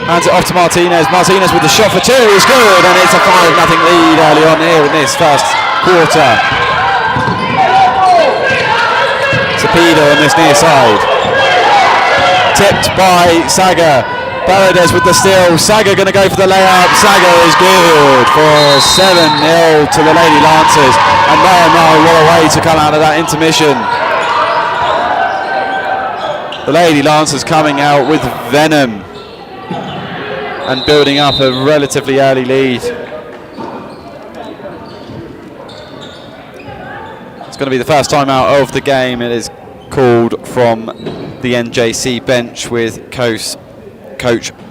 hands it off to Martinez. Martinez with the shot for two is good, and it's a 5-0 lead early on here in this first quarter. Cepeda on this near side. Tipped by Saga. Paredes with the steal. Saga going to go for the layup. Saga is good for 7-0 to the Lady Lancers. And what a way to come out of that intermission. The Lady Lancers coming out with venom and building up a relatively early lead. It's going to be the first time out of the game. It is called from the NJC bench with Coach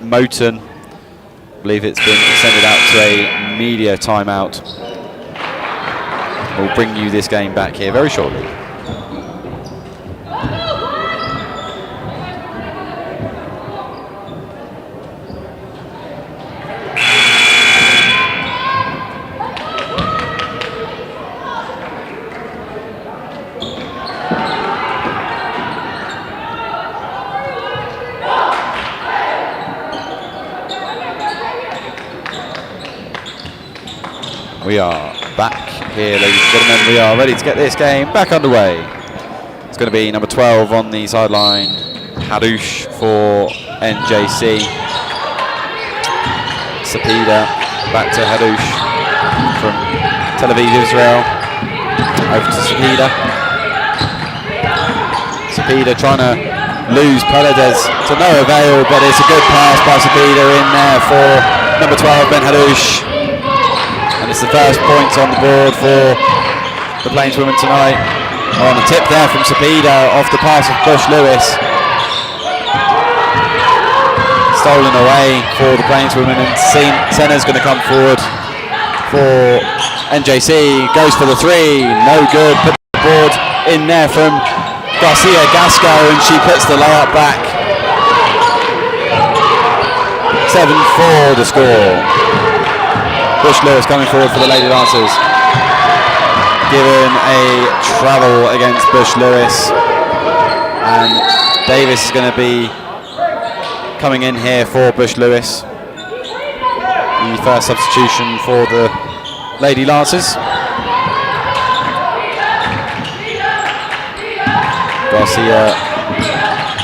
Moten. I believe it's been extended out to a media timeout. We'll bring you this game back here very shortly. We are back here, ladies and gentlemen. We are ready to get this game back underway. It's going to be number 12 on the sideline, Hadouche for NJC. Cepeda back to Hadouche from Tel Aviv, Israel. Over to Cepeda. Cepeda trying to lose Paredes to no avail, but it's a good pass by Cepeda in there for number 12, Ben Hadouche. And it's the first points on the board for the Plainswomen tonight. On a tip there from Cepeda off the pass of Bush Lewis. Stolen away for the Plainswomen, and Senna's going to come forward for NJC. Goes for the three, no good. Put the board in there from Garcia Gasco, and she puts the layup back. 7-4 the score. Bush Lewis coming forward for the Lady Lancers. Given a travel against Bush Lewis. And Davis is going to be coming in here for Bush Lewis. The first substitution for the Lady Lancers.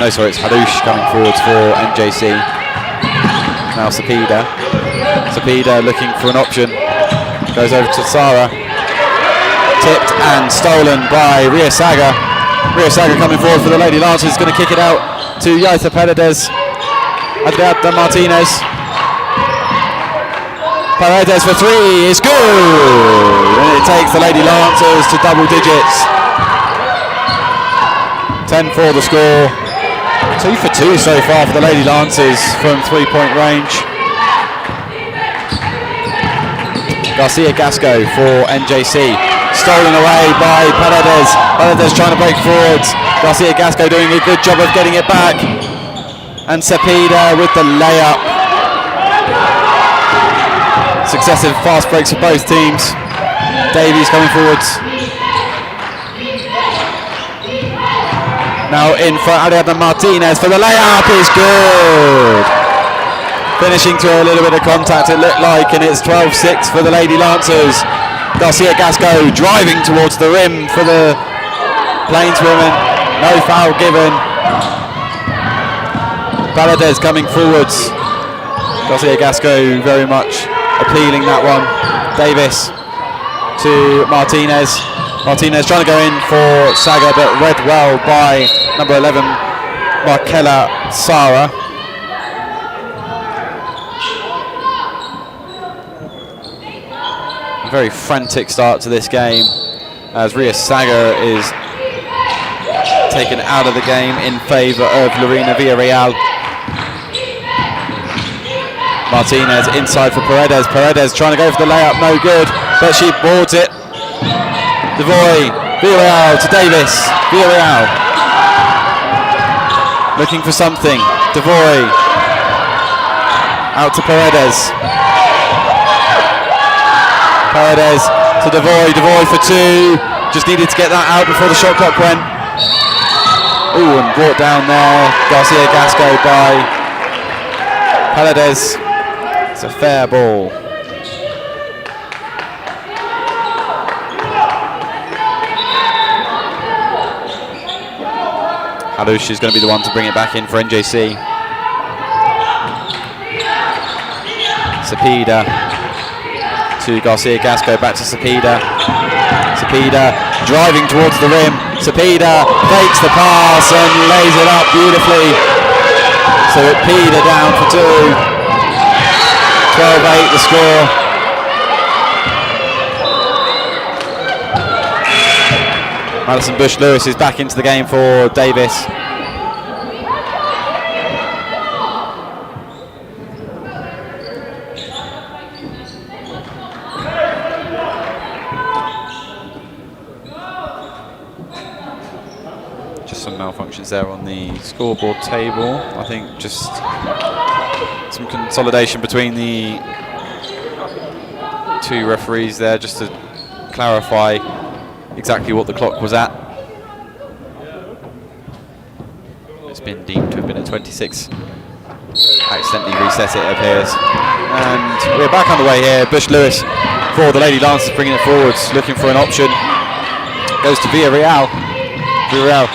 It's Hadouche coming forwards for NJC. Now Cepeda looking for an option. Goes over to Sarah. Tipped and stolen by Ria Saga. Ria Saga coming forward for the Lady Lancers. Going to kick it out to Yaitha Paredes. Adriana Martinez. Paredes for three is good. And it takes the Lady Lancers to double digits. 10-4 the score. 2 for 2 so far for the Lady Lancers from 3-point range. Garcia Gasco for NJC. stolen away by Paredes. Paredes trying to break forwards. Garcia Gasco doing a good job of getting it back. And Cepeda with the layup. Successive fast breaks for both teams. Davies coming forwards. Now in for Ariadna Martinez for the layup is good. Finishing to a little bit of contact it looked like, and it's 12-6 for the Lady Lancers. Garcia Gasco driving towards the rim for the Plainswomen. No foul given. Paredes coming forwards. Garcia Gasco very much appealing that one. Davis to Martinez. Martinez trying to go in for Saga, but read well by number 11, Markella Sara. A very frantic start to this game as Ria Saga is taken out of the game in favour of Lorena Villarreal. Martinez inside for Paredes. Paredes trying to go for the layup, no good, but she boards it. Devoy, Villarreal to Davis. Villarreal looking for something. Devoy out to Paredes. Paredes to Devoy. Devoy for two. Just needed to get that out before the shot clock went. Ooh, and brought down there. Garcia Gasco by Paredes. It's a fair ball. Halush is going to be the one to bring it back in for NJC. Cepeda to Garcia Gasco, back to Cepeda. Cepeda driving towards the rim. Cepeda fakes the pass and lays it up beautifully. So Cepeda down for two. 12-8 the score. Madison Bush-Lewis is back into the game for Davis. Just some malfunctions there on the scoreboard table. I think just some consolidation between the two referees there just to clarify exactly what the clock was at. It's been deemed to have been a 26. Accidentally reset it, appears. And we're back underway here. Bush-Lewis for the Lady Lancers, bringing it forwards, looking for an option. Goes to Villarreal. Villarreal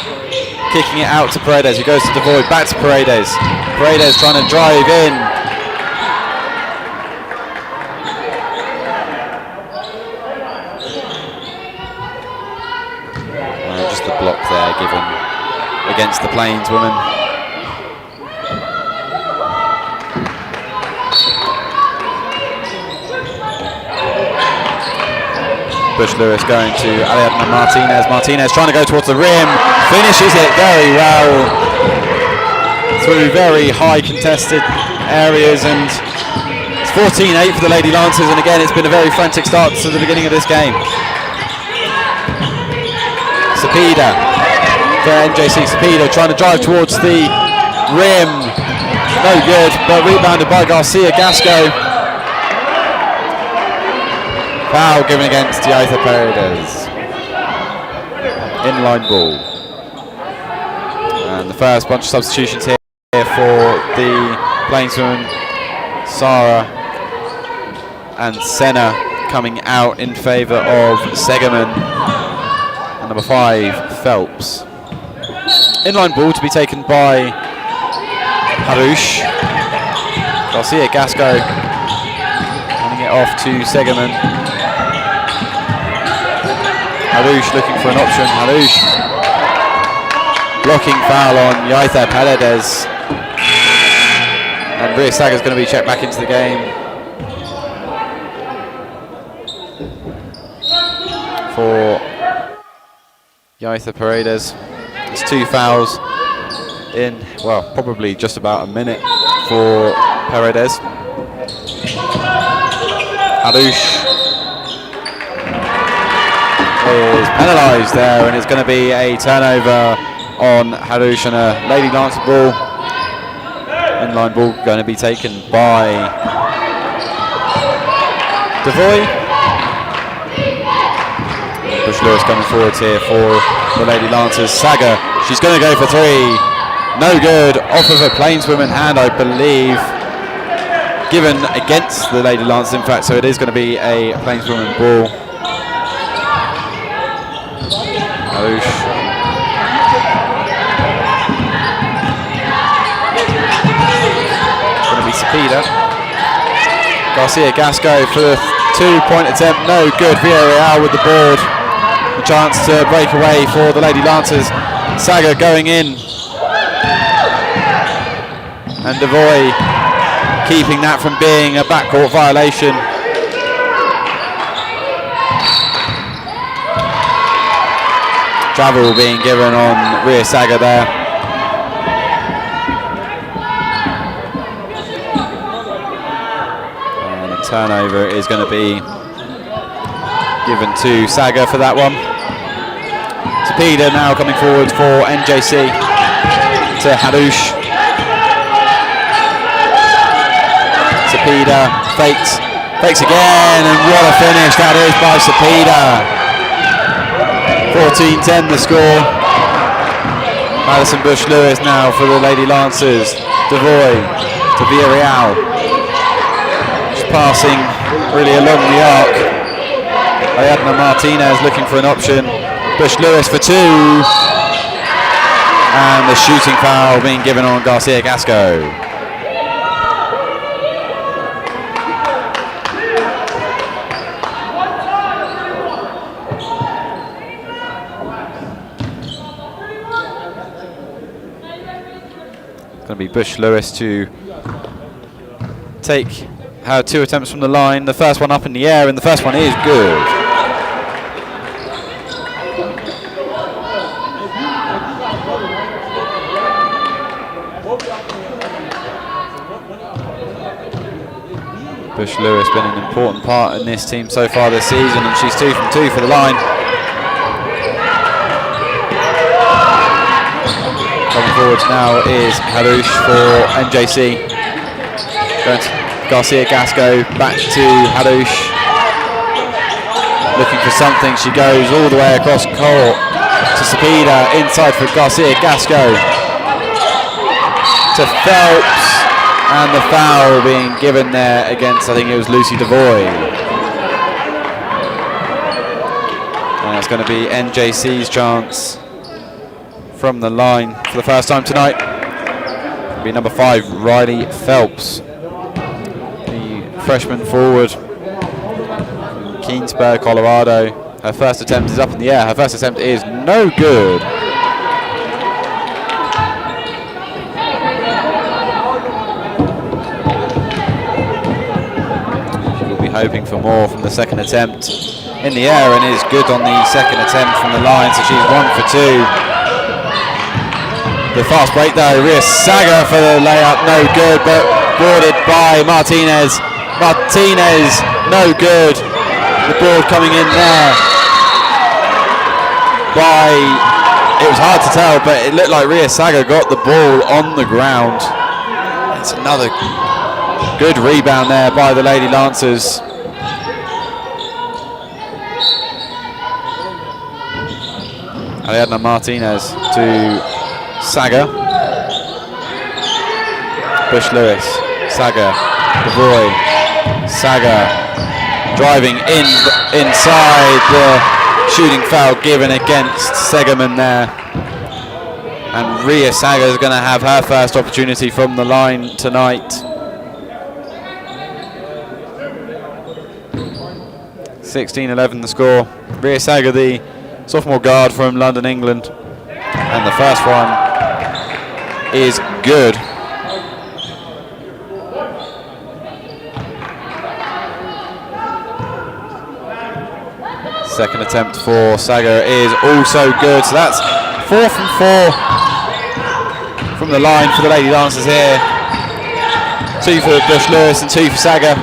kicking it out to Paredes, who goes to Devoy, back to Paredes. Paredes trying to drive in. Block there given against the Plainswomen. Bush-Lewis going to Ariadna Martinez. Martinez trying to go towards the rim, finishes it very well through very high contested areas, and it's 14-8 for the Lady Lancers, and again it's been a very frantic start to the beginning of this game. Cepeda for NJC. Cepeda trying to drive towards the rim. No good, but rebounded by Garcia Gasco. Foul given against Yaitha Paredes. Inline ball. And the first bunch of substitutions here for the Plainswomen. Sara and Senna coming out in favour of Segerman. Number 5, Phelps. Inline ball to be taken by Harush. Garcia Gasco handing it off to Segerman. Harush looking for an option. Harush blocking foul on Yaitha Paredes. And Ria Saga is going to be checked back into the game for Yaitha Paredes. It's 2 fouls in, well, probably just about a minute for Paredes. Harush is penalised there, and it's going to be a turnover on Harush, and a Lady Lancer ball. Inline ball going to be taken by Devoy. Bush Lewis coming forward here for the Lady Lancers. Saga, she's going to go for three. No good. Off of a plainswoman hand, I believe. Given against the Lady Lancers, in fact, so it is going to be a plainswoman ball. Harush. It's going to be Cepeda. Garcia Gasco for the 2-point attempt. No good. Villarreal with the board. A chance to break away for the Lady Lancers. Saga going in. And Devoy keeping that from being a backcourt violation. Travel being given on Ria Saga there. And a turnover is going to be given to Saga for that one. Cepeda now coming forward for NJC to Harush. Cepeda fakes again, and what a finish that is by Cepeda. 14-10 the score. Madison Bush Lewis now for the Lady Lancers. Devoy to Villarreal. Just passing really along the arc. Ariadna Martinez looking for an option. Bush Lewis for two. And the shooting foul being given on Garcia Gasco. Going to be Bush Lewis to take her 2 attempts from the line. The first one up in the air, and the first one is good. Bush Lewis been an important part in this team so far this season, and she's 2 from 2 for the line. Coming forward now is Harush for NJC. Going to Garcia Gasco, back to Harush. Looking for something, she goes all the way across court to Cepeda, inside for Garcia Gasco. To Phelps, and the foul being given there against, I think it was Lucy Devoy. And it's going to be NJC's chance from the line for the first time tonight. It'll be number 5, Riley Phelps, the freshman forward from Keensburg, Colorado. Her first attempt is up in the air. Her first attempt is no good. She will be hoping for more from the second attempt in the air, and is good on the second attempt from the line, so she's 1 for 2. The fast break though, Ria Saga for the layup, no good, but boarded by Martinez. Martinez, no good. The board coming in there by, it was hard to tell, but it looked like Ria Saga got the ball on the ground. It's another good rebound there by the Lady Lancers. Ariadna Martinez to Saga. Bush Lewis, Saga, Devoy, Saga driving inside, the shooting foul given against Segerman there. And Ria Saga is going to have her first opportunity from the line tonight. 16-11 the score. Ria Saga, the sophomore guard from London, England. And the first one is good. Second attempt for Saga is also good. So that's 4 from 4 from the line for the Lady Lancers here. 2 for Bush Lewis and 2 for Saga.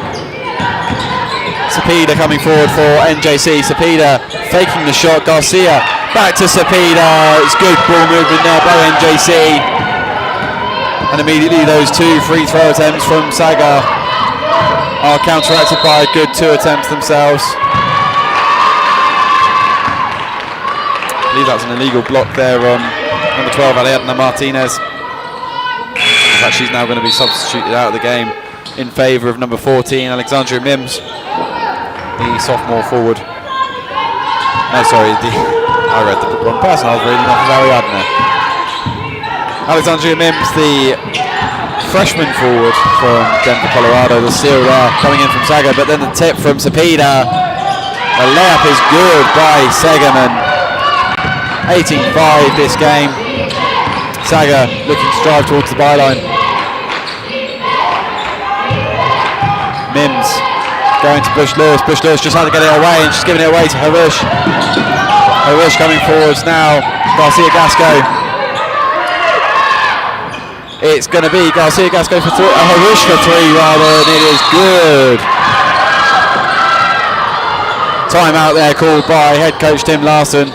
Cepeda coming forward for NJC. Cepeda faking the shot. Garcia back to Cepeda. It's good ball movement there by NJC. And immediately those 2 free throw attempts from Saga are counteracted by a good 2 attempts themselves. I believe that's an illegal block there on number 12, Ariadna Martinez. In fact, she's now going to be substituted out of the game in favour of number 14, Alexandria Mims, the sophomore forward. No, sorry, I read the wrong person. I was reading off of Ariadna. Alexandria Mims, the freshman forward from Denver, Colorado. The steal there coming in from Saga, but then the tip from Cepeda. The layup is good by Segerman. 18-5 this game. Saga looking to drive towards the byline. Mims going to Bush Lewis. Bush Lewis just had to get it away, and she's giving it away to Harush. Harush coming forwards now. Garcia Gasco. It's going to be Garcia Gasco for 3. Harush for 3 rather, and it is good. Timeout there called by head coach Tim Larson.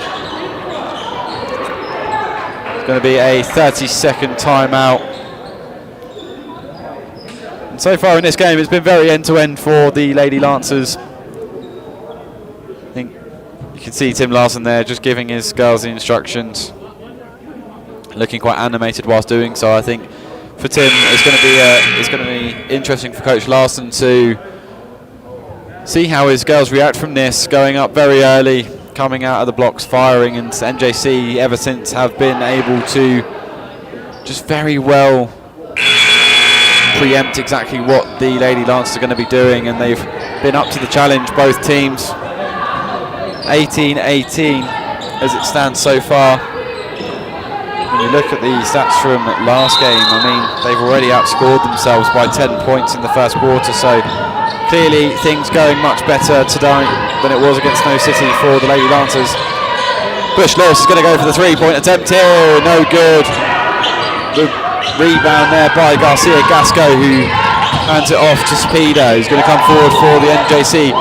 It's going to be a 30-second timeout. And so far in this game, it's been very end-to-end for the Lady Lancers. I think you can see Tim Larson there just giving his girls the instructions, looking quite animated whilst doing so. I think for Tim, it's going to be interesting for Coach Larson to see how his girls react from this, going up very early, coming out of the blocks, firing, and NJC ever since have been able to just very well preempt exactly what the Lady Lancers are going to be doing, and they've been up to the challenge, both teams. 18-18 as it stands so far. When you look at the stats from last game, I mean, they've already outscored themselves by 10 points in the first quarter, so clearly things going much better tonight than it was against Snow City for the Lady Lancers. Bush Lewis is going to go for the 3-point attempt here, no good. The rebound there by Garcia Gasco, who hands it off to Cepeda, who's going to come forward for the NJC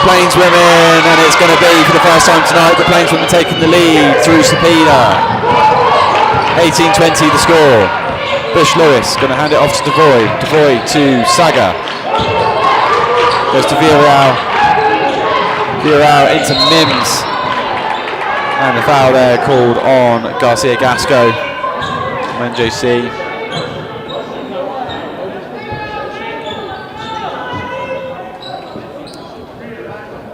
Plains women, and it's going to be for the first time tonight the Plains women taking the lead through Cepeda. 18-20 the score. Bush Lewis going to hand it off to Devoy. Devoy to Saga. Goes to Villarreal. Villarreal into Mims. And the foul there called on Garcia Gasco from NJC.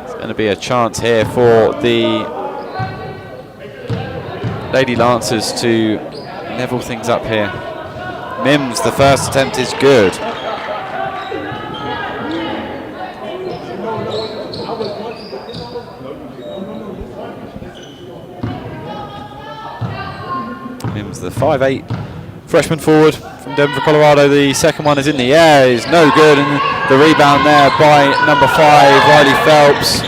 It's going to be a chance here for the Lady Lancers to level things up here. Mims, the first attempt is good. Mims, the 5'8" freshman forward from Denver, Colorado. The second one is in the air, is no good, and the rebound there by number 5, Riley Phelps.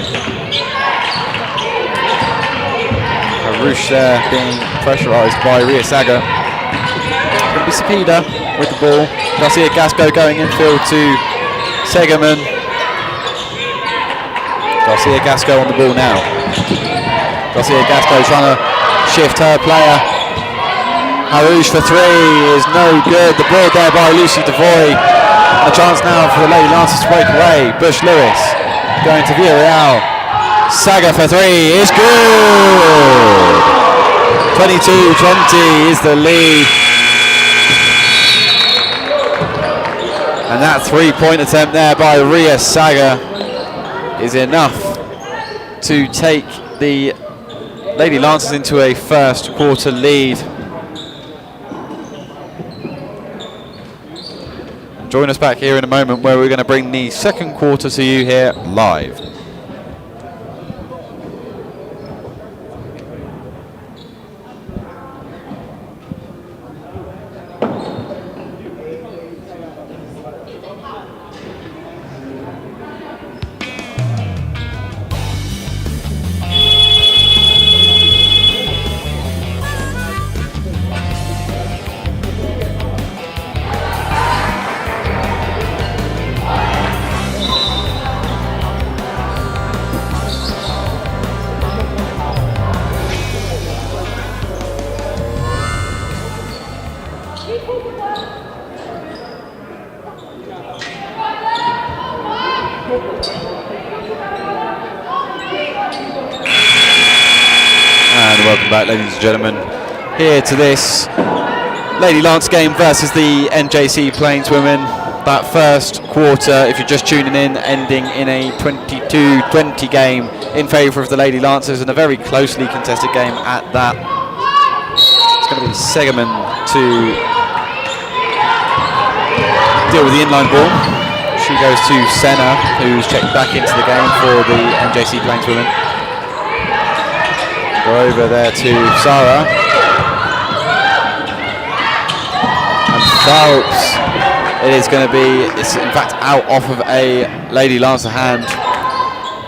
Roosh there being pressurised by Ria Saga. Going to be Cepeda with the ball. Garcia Gasco going infield to Segerman. Garcia Gasco on the ball now. Garcia Gasco trying to shift her player. Harouche for 3 is no good. The ball there by Lucy Devoy. A chance now for the Lady Lancers to break away. Bush Lewis going to Villarreal. Saga for 3 is good. 22-20 is the lead. And that 3-point attempt there by Ria Saga is enough to take the Lady Lancers into a first quarter lead. Join us back here in a moment where we're going to bring the second quarter to you here live. And welcome back, ladies and gentlemen, here to this Lady Lance game versus the NJC Plainswomen. That first quarter, if you're just tuning in, ending in a 22-20 game in favour of the Lady Lancers, and a very closely contested game at that. It's going to be Segerman to deal with the inline ball. She goes to Senna, who's checked back into the game for the NJC Plainswomen. Go over there to Sarah. And Phelps. It is going to be, it's in fact out off of a Lady Lancer hand.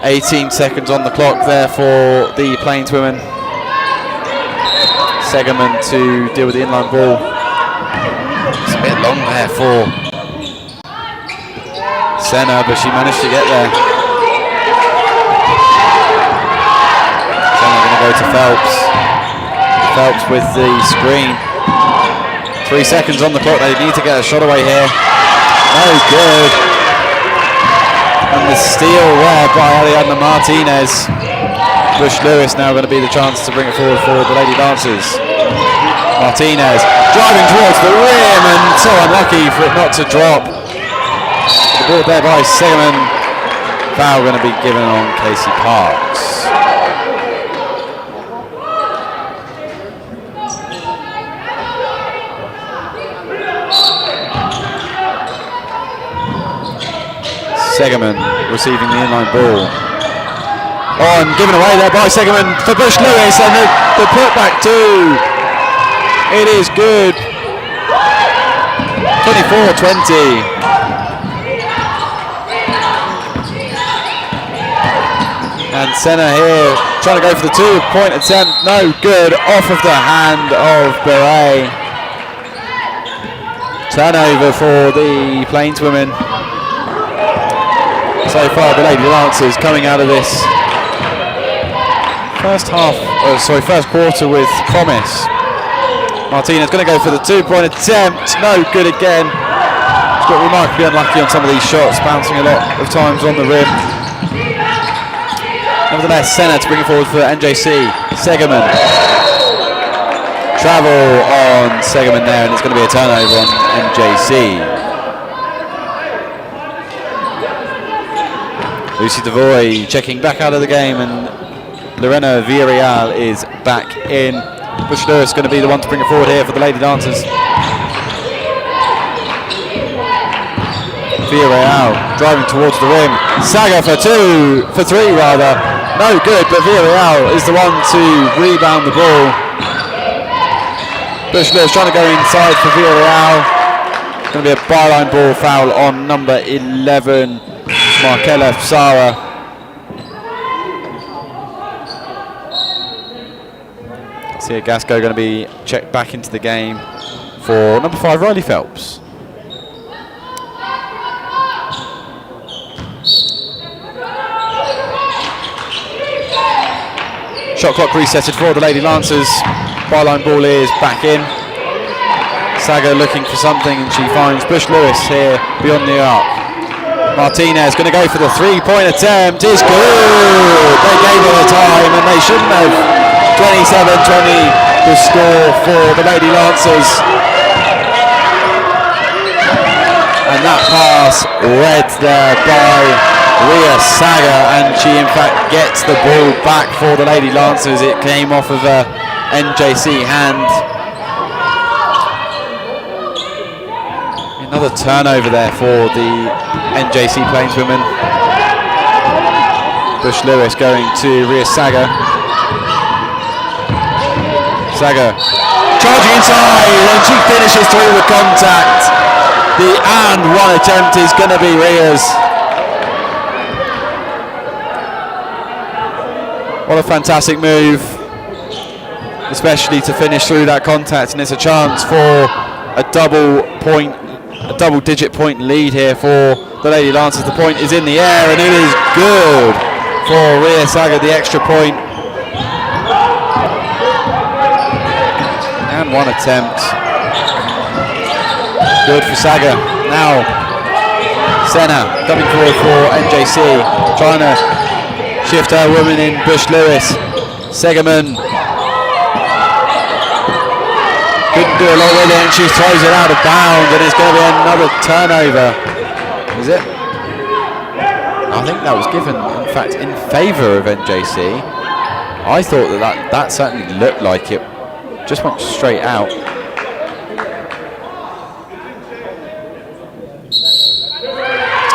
18 seconds on the clock there for the Plainswomen. Segerman to deal with the inline ball. It's a bit long there for Senna, but she managed to get there. Senna going to go to Phelps. Phelps with the screen. 3 seconds on the clock. They need to get a shot away here. No good. And the steal there by Ariadna Martinez. Bush Lewis now going to be the chance to bring it forward for the Lady Lancers. Martinez driving towards the rim and so unlucky for it not to drop. The ball there by Segerman. Foul going to be given on Casey Parks. Segerman receiving the inline ball. Oh, and given away there by Segerman for Bush Lewis, and the putback too. It is good. 24-20. And Senna here trying to go for the 2-point attempt. No good. Off of the hand of Beret. Turnover for the Plainswomen. So far, the Lady Lancers coming out of this first quarter with promise. Martinez going to go for the 2-point attempt. No good again. Got remarkably unlucky on some of these shots, bouncing a lot of times on the rim. Nevertheless, Senna to bring it forward for NJC. Segerman. Travel on Segerman there, and it's going to be a turnover on NJC. Lucy Devoy checking back out of the game, and Lorena Villarreal is back in. Bush Lewis going to be the one to bring it forward here for the Lady Dancers. Villarreal driving towards the rim. Saga for three rather. No good, but Villarreal is the one to rebound the ball. Bush Lewis trying to go inside for Villarreal. It's going to be a byline ball foul on number 11. Markella Sara. See Gasco going to be checked back into the game for number 5, Riley Phelps. Shot clock resetted for the Lady Lancers. Byline ball is back in. Saga looking for something, and she finds Bush Lewis here beyond the arc. Martinez going to go for the 3-point attempt. Is good. They gave her the time, and they shouldn't have. 27-20 the score for the Lady Lancers. And that pass read there by Ria Saga, and she in fact gets the ball back for the Lady Lancers. It came off of a NJC hand. Another turnover there for the NJC Plainswomen. Bush Lewis going to Ria Saga. Saga charging inside, and she finishes through the contact. The and one attempt is going to be Ria's. What a fantastic move, especially to finish through that contact, and it's a chance for a double-digit point lead here for the Lady Lancers. The point is in the air, and it is good for Ria Saga, the extra point. And one attempt. Good for Saga. Now Senna coming forward for NJC, trying to shift her woman in. Bush Lewis. Segerman couldn't do a lot with it, and she throws it out of bounds, and it's going to be another turnover. Is it? I think that was given, in fact, in favour of NJC. I thought that certainly looked like it just went straight out.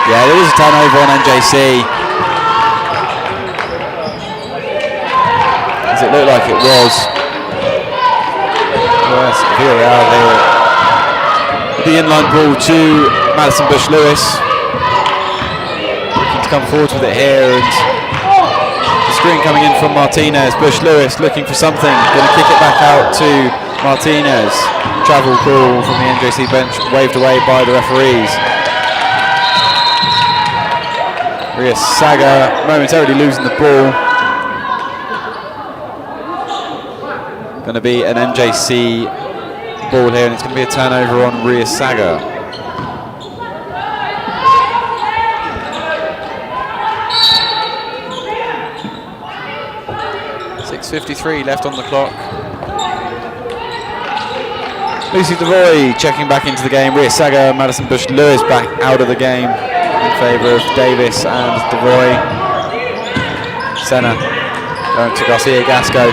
Yeah, there is a turnover on NJC. Does it look like it was? Yes, Villarreal here. The inline ball to Madison Bush Lewis. Looking to come forward with it here, and the screen coming in from Martinez. Bush Lewis looking for something, going to kick it back out to Martinez. Travel call from the NJC bench, waved away by the referees. Ria Saga momentarily losing the ball. Going to be an NJC ball here, and it's going to be a turnover on Ria Saga. .6:53 left on the clock. Lucy Devoy checking back into the game. Ria Saga, Madison Bush Lewis back out of the game in favour of Davis and Devoy. Senna going to Garcia Gasco.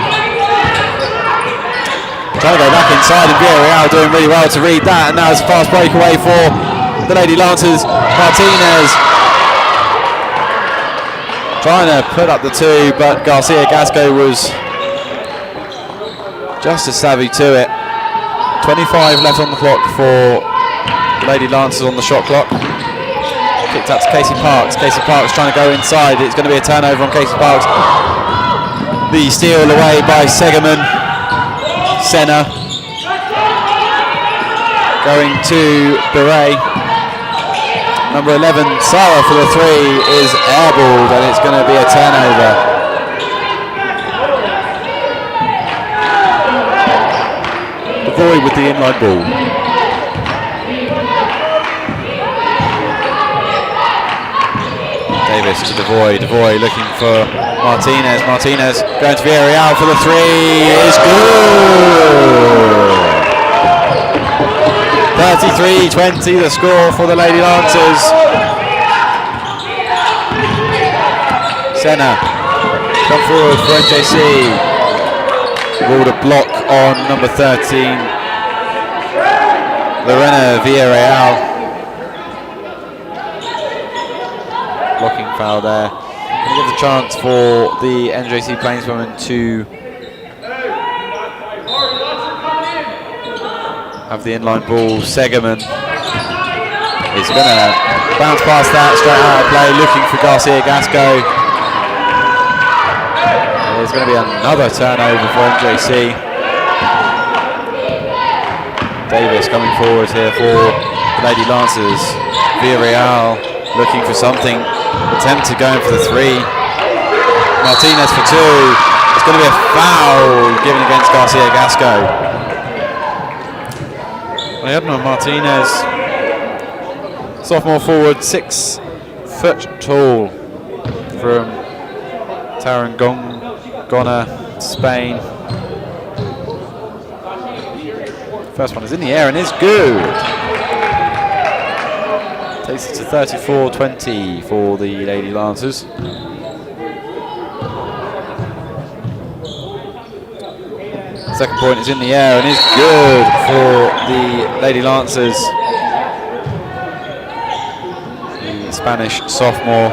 Trying to go back inside, and Villarreal doing really well to read that, and now it's a fast breakaway for the Lady Lancers. Martinez trying to put up the two, but Garcia Gasco was just as savvy to it. 25 left on the clock for the Lady Lancers on the shot clock. Kicked out to Casey Parks. Casey Parks trying to go inside. It's going to be a turnover on Casey Parks. The steal away by Segerman. Senna going to Beret. Number 11, Sarah for the three is airballed, and it's going to be a turnover. Devoy with the inline ball. Davis to Devoy. Devoy looking for Martinez. Martinez going to Villarreal for the three is good. 33-20 the score for the Lady Lancers. Senna come forward for NJC. Ruled a block on number 13, Lorena Villarreal. Blocking foul there. Going to give the chance for the NJC Plainswomen to have the inline ball. Segerman is going to bounce past that, straight out of play, looking for Garcia Gasco. There's going to be another turnover for NJC. Davis coming forward here for the Lady Lancers. Villarreal looking for something. Attempted going for the three. Martinez for two. It's going to be a foul given against Garcia Gasco. Ariadna Martinez, sophomore forward, 6 foot tall, from Tarragona, Spain. First one is in the air and is good. Takes it to 34-20 for the Lady Lancers. Second point is in the air and is good for the Lady Lancers. The Spanish sophomore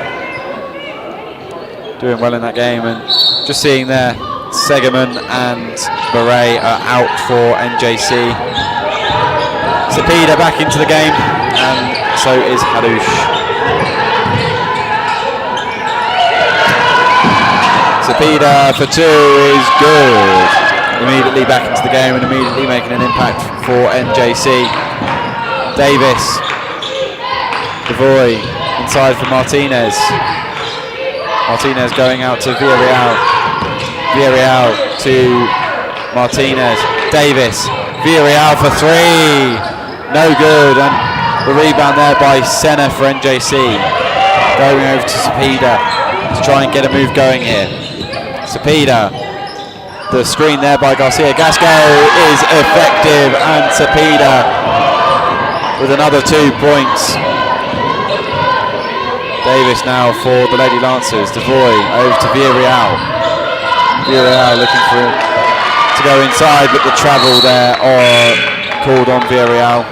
doing well in that game, and just seeing there, Segerman and Beret are out for NJC. Cepeda back into the game, and so is Halouche. Cepeda for two is good. Immediately back into the game and immediately making an impact for NJC. Davis, Devoy inside for Martinez. Martinez going out to Villarreal. Villarreal to Martinez. Davis, Villarreal for three. No good, and the rebound there by Senna for NJC. Going over to Cepeda to try and get a move going here. Cepeda, the screen there by Garcia Gasco is effective, and Cepeda with another 2 points. Davis now for the Lady Lancers. Devoy over to Villarreal. Villarreal looking for him to go inside, but the travel there called on Villarreal.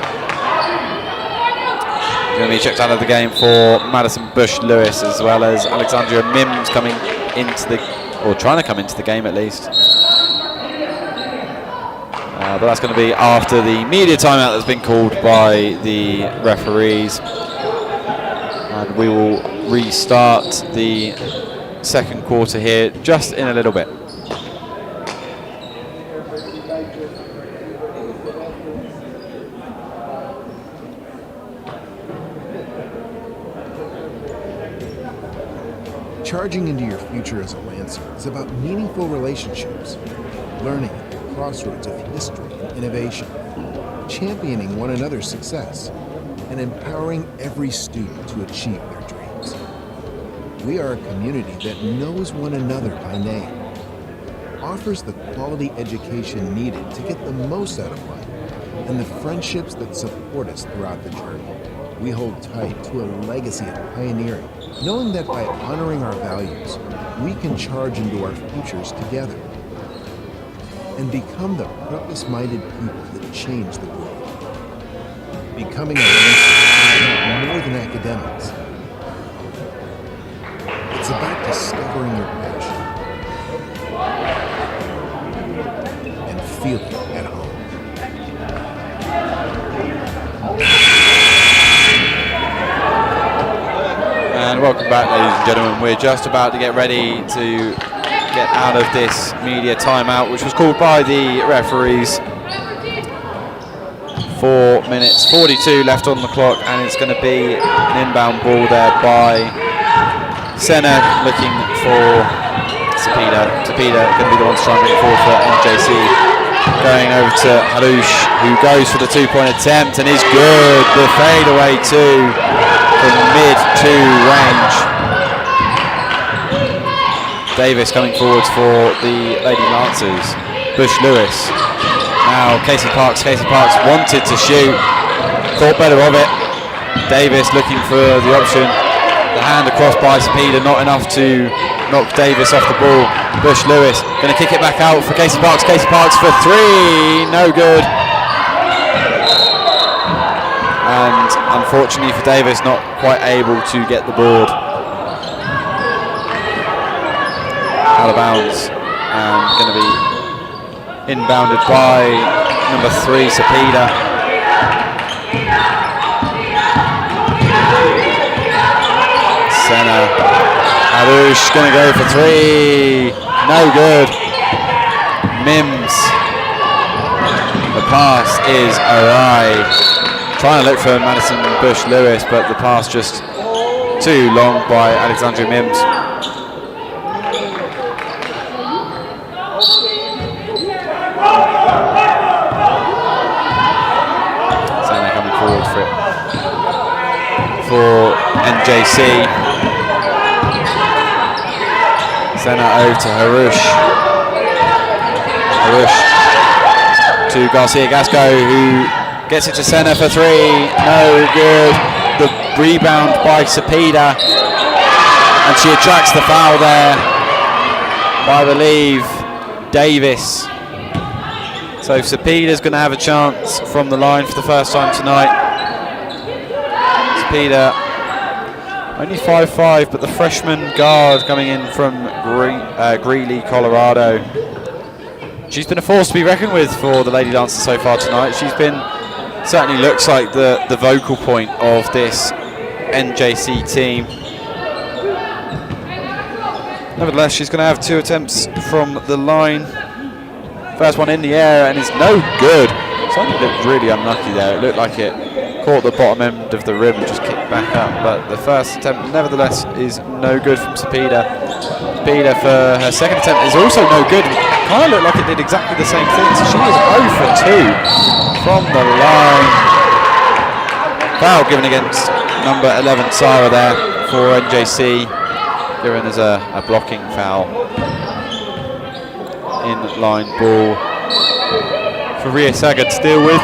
Going to be checked out of the game for Madison Bush-Lewis, as well as Alexandria Mims coming into the, or trying to come into the game at least. But that's going to be after the media timeout that's been called by the referees. And we will restart the second quarter here just in a little bit.
Charging into your future as a Lancer is about meaningful relationships, learning at the crossroads of history and innovation, championing one another's success, and empowering every student to achieve their dreams. We are a community that knows one another by name, offers the quality education needed to get the most out of life, and the friendships that support us throughout the journey. We hold tight to a legacy of pioneering, knowing that by honoring our values, we can charge into our futures together and become the purpose-minded people that change the world. Becoming a Lancer is about more than academics. It's about discovering your passion and feeling at home.
And welcome back, ladies and gentlemen. We're just about to get ready to get out of this media timeout, which was called by the referees. 4 minutes 42 left on the clock, and it's going to be an inbound ball there by Senna, looking for Cepeda. Cepeda going to be the one to try and bring it forward for NJC. Going over to Harouche, who goes for the 2-point attempt and is good. The fadeaway two from mid-2 range. Davis coming forwards for the Lady Lancers. Bush-Lewis. Now Casey Parks wanted to shoot, thought better of it. Davis looking for the option. The hand across by Cepeda, not enough to knock Davis off the ball. Bush-Lewis going to kick it back out for Casey Parks. Casey Parks for 3, no good. And unfortunately for Davis, not quite able to get the board. Out of bounds, and going to be inbounded by number 3, Cepeda. Senna. Harouche going to go for 3. No good. Mims. The pass is awry. Trying to look for Madison Bush-Lewis, but the pass just too long by Alexandria Mims. Senna coming forward for NJC. Senna over to Harouche. Harouche to Garcia Gasco, who gets it to Senna for 3. No good. The rebound by Cepeda, and she attracts the foul there by, I believe, Davis. So Cepeda's going to have a chance from the line for the first time tonight. Cepeda, only 5'5", but the freshman guard coming in from Greeley, Colorado. She's been a force to be reckoned with for the Lady Lancers so far tonight. She's been, certainly looks like the vocal point of this NJC team. Nevertheless, she's going to have 2 attempts from the line. First one in the air and is no good. Something looked really unlucky there. It looked like it caught the bottom end of the rim and just kicked back up. But the first attempt, nevertheless, is no good from Cepeda. Cepeda for her second attempt is also no good. Kind of looked like it did exactly the same thing. So she is 0 for 2 from the line. Foul given against number 11 Sarah there for NJC, given as a blocking foul. In-line ball for Ria Saga to deal with.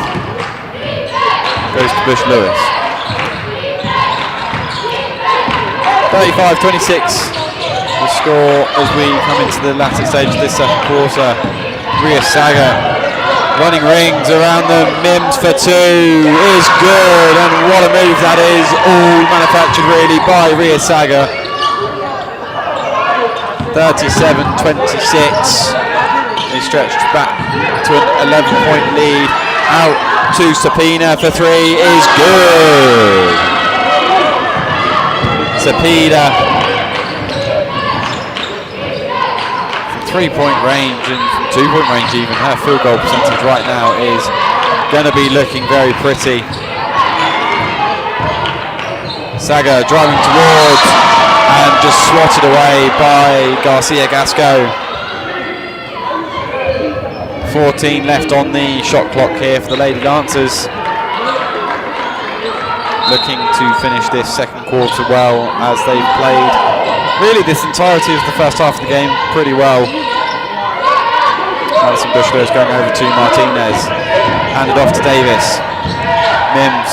Goes to Bush Lewis. 35-26 the score as we come into the latter stage of this second quarter. Ria Saga running rings around them. Mims for two is good, and what a move that is, all manufactured really by Ria Saga. 37-26. He stretched back to an 11-point lead. Out to Sapina for three is good. Sapina from 3-point range and from 2-point range even. Her field goal percentage right now is going to be looking very pretty. Saga driving towards and just swatted away by Garcia Gasco. 14 left on the shot clock here for the Lady Lancers. Looking to finish this second quarter well, as they've played really this entirety of the first half of the game pretty well. Addison Bush-Lewis going over to Martinez. Handed off to Davis. Mims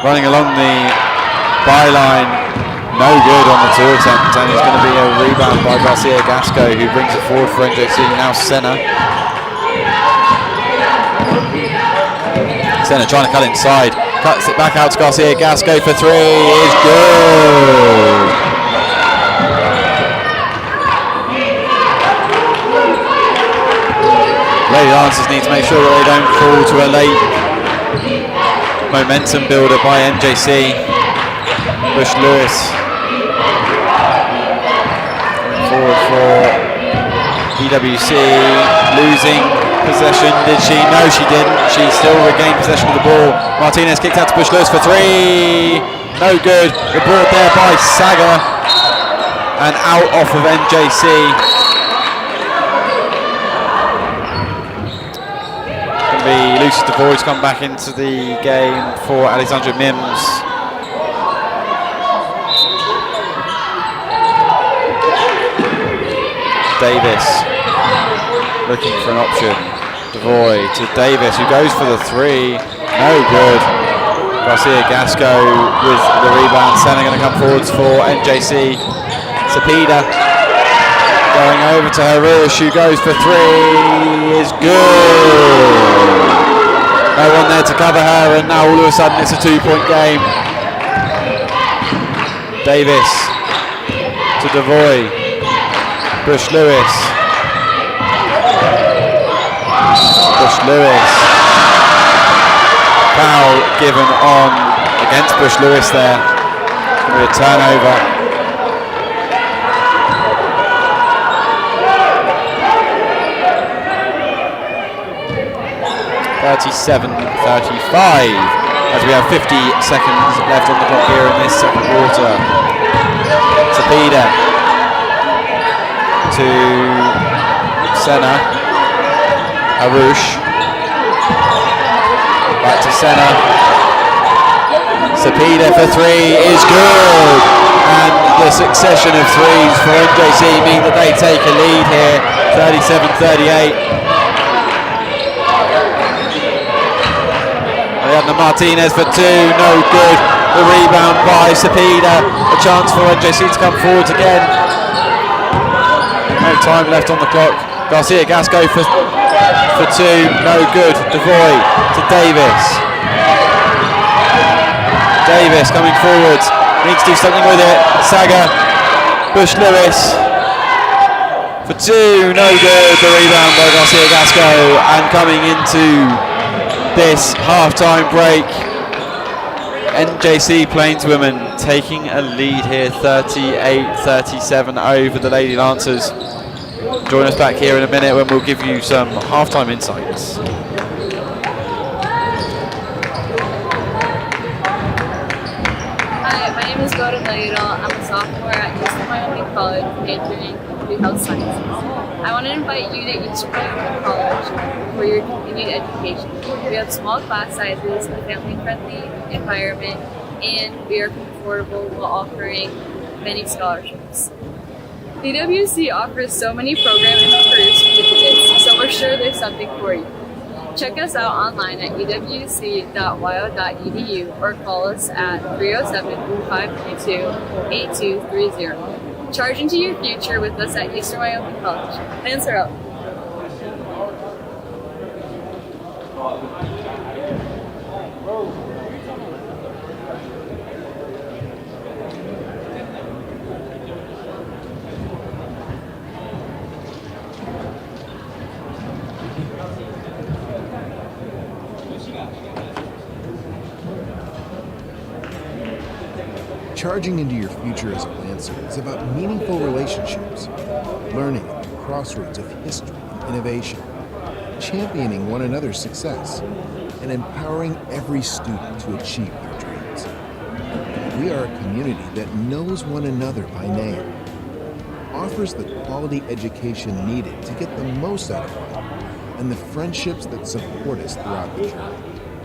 running along the byline. No good on the two attempt, and it's going to be a rebound by Garcia Gasco, who brings it forward for NJC. Now Senna. Senna trying to cut inside, cuts it back out to Garcia Gasco for three is good. Lady Lancers need to make sure that they don't fall to a late momentum builder by NJC. Bush Lewis going forward for EWC, losing possession. Did she? No, she didn't. She still regained possession of the ball. Martinez kicked out to Bush Lewis for three. No good. The ball there by Saga and out off of NJC. Going to be Lucy DeVoy to come back into the game for Alexandra Mims. Davis looking for an option. Devoy to Davis, who goes for the three. No good. Garcia Gasco with the rebound. Senna going to come forwards for NJC. Sapida going over to Harush, who goes for three is good. No one there to cover her, and now all of a sudden it's a 2-point game. Davis to Devoy. Bush Lewis. Bush Lewis. Foul given on against Bush Lewis there. It's going to be a turnover. (37-35) as we have 50 seconds left on the clock here in this second quarter. Sapida to Senna. Harush. Back to Senna. Sapida for three is good. And the succession of threes for NJC mean that they take a lead here, 37-38. Ariadna Martinez for two, no good. The rebound by Sapida. A chance for NJC to come forward again. No time left on the clock. Garcia Gasco for two, no good. Devoy to Davis. Davis coming forward, needs to do something with it. Saga, Bush Lewis for two, no good. The rebound by Garcia Gasco, and coming into this half-time break, NJC Plainswomen taking a lead here, 38-37 over the Lady Lancers. Join us back here in a minute when we'll give you some half-time insights.
Hi, my name is Gordon Nairo. I'm a sophomore at East Miami College, majoring degree health sciences. I want to invite you to Eastern Wyoming College for your continued education. We have small class sizes, a family-friendly environment, and we are affordable while offering many scholarships. The EWC offers so many programs and career certificates, so we're sure there's something for you. Check us out online at ewc.wyo.edu or call us at 307-532-8230. Charge into your future with us at Eastern Wyoming College. Hands are up.
Charging into your future as a Lancer is about meaningful relationships, learning at the crossroads of history and innovation, championing one another's success, and empowering every student to achieve their dreams. We are a community that knows one another by name, offers the quality education needed to get the most out of life, and the friendships that support us throughout the journey.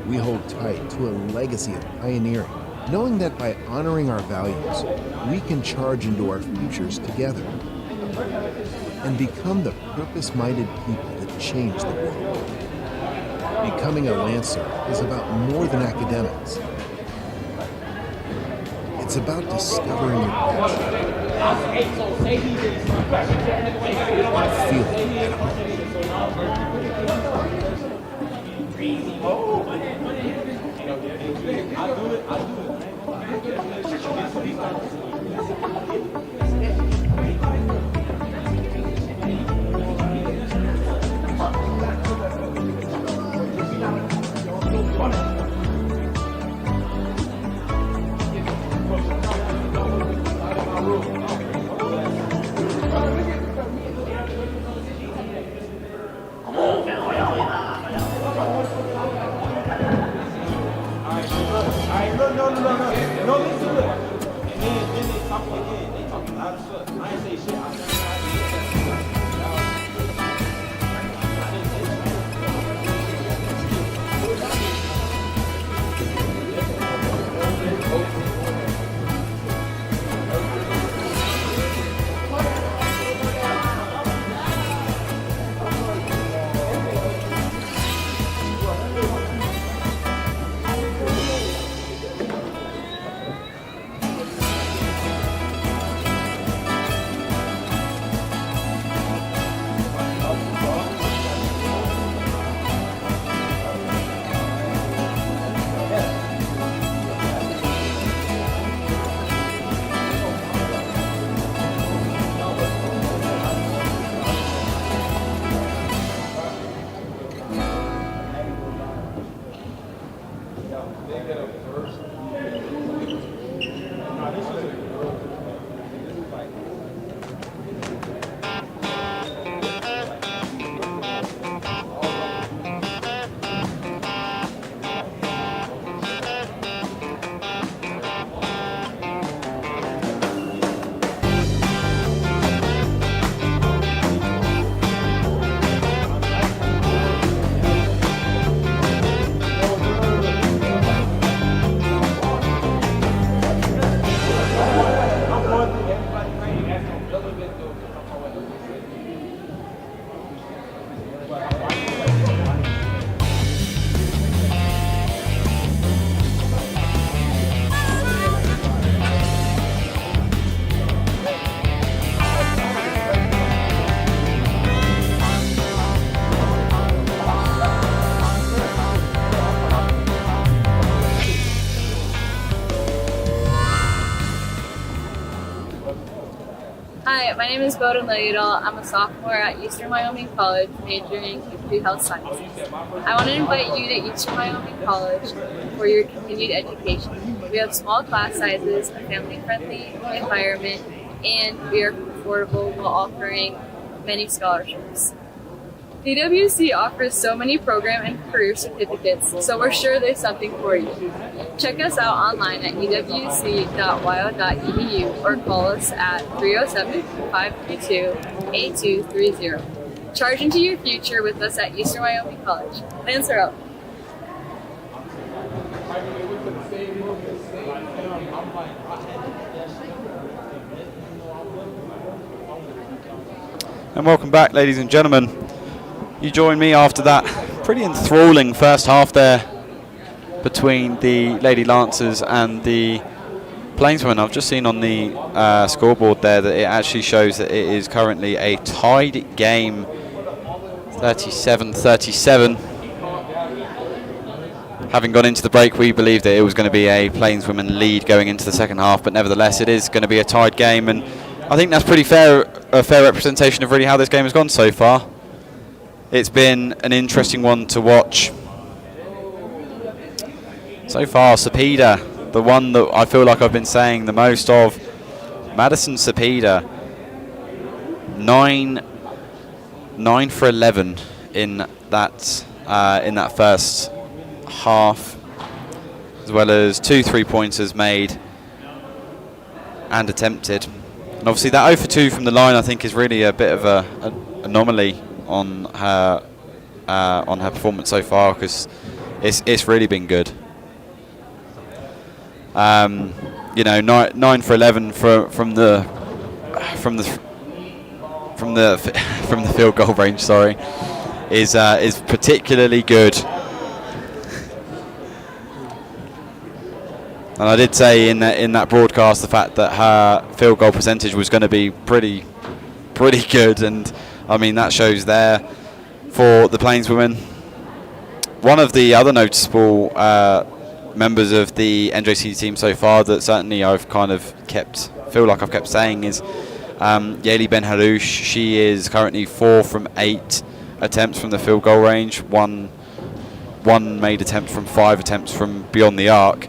We hold tight to a legacy of pioneering, knowing that by honoring our values, we can charge into our futures together and become the purpose-minded people that change the world. Becoming a Lancer is about more than academics. It's about discovering your passion and feeling at home.
No, listen to it. And then they talk again. They talk loud as fuck. I ain't say shit.
Hi, my name is Bowden Leydal. I'm a sophomore at Eastern Wyoming College, majoring in community health sciences. I want to invite you to Eastern Wyoming College for your continued education. We have small class sizes, a family-friendly environment, and we are affordable while offering many scholarships. EWC offers so many program and career certificates, so we're sure there's something for you. Check us out online at ewc.wyo.edu or call us at 307-532-8230. Charge into your future with us at Eastern Wyoming College. Lands are up.
And welcome back, ladies and gentlemen. You join me after that pretty enthralling first half there between the Lady Lancers and the Plainswomen. I've just seen on the scoreboard there that it actually shows that it is currently a tied game, 37-37. Having gone into the break, we believed that it was going to be a Plainswomen lead going into the second half, but nevertheless it is going to be a tied game, and I think that's pretty fair, a fair representation of really how this game has gone so far. It's been an interesting one to watch. So far, Sapeda, the one that I feel like I've been saying the most of, Madison Sapeda, 9 for 11 in that first half, as well as 2 3-pointers made and attempted. And obviously that 0 for 2 from the line I think is really a bit of an anomaly on her performance so far, because it's really been good. 9 for 11 from the field goal range, sorry, is particularly good. And I did say in that broadcast the fact that her field goal percentage was going to be pretty good, and I mean that shows there for the Plainswomen. One of the other noticeable members of the NJC team so far that certainly I've kind of feel like I've kept saying is Yaeli Ben Harouche. She is currently 4 from 8 attempts from the field goal range, one made attempt from 5 attempts from beyond the arc.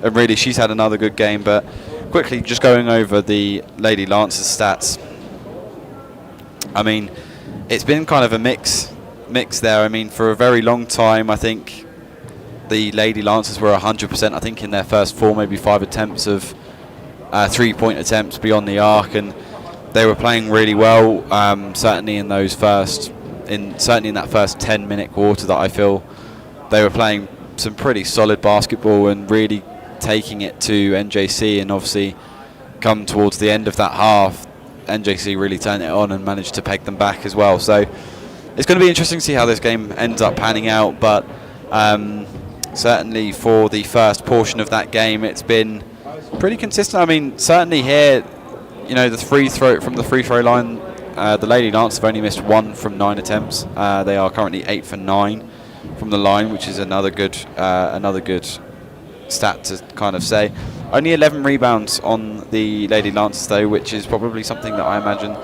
And really, she's had another good game. But quickly, just going over the Lady Lancers stats. I mean, it's been kind of a mix there. I mean, for a very long time, I think the Lady Lancers were 100%. I think in their first 4, maybe 5 attempts of 3-point attempts beyond the arc, and they were playing really well. Certainly in that first 10-minute quarter, that I feel they were playing some pretty solid basketball and really taking it to NJC, and obviously come towards the end of that half, NJC really turned it on and managed to peg them back as well. So it's going to be interesting to see how this game ends up panning out, but certainly for the first portion of that game it's been pretty consistent. I mean, certainly here, the free throw line, the Lady Lancers have only missed 1 from 9 attempts. They are currently 8 for 9 from the line, which is another good stat to kind of say. Only 11 rebounds on the Lady Lancers though, which is probably something that I imagine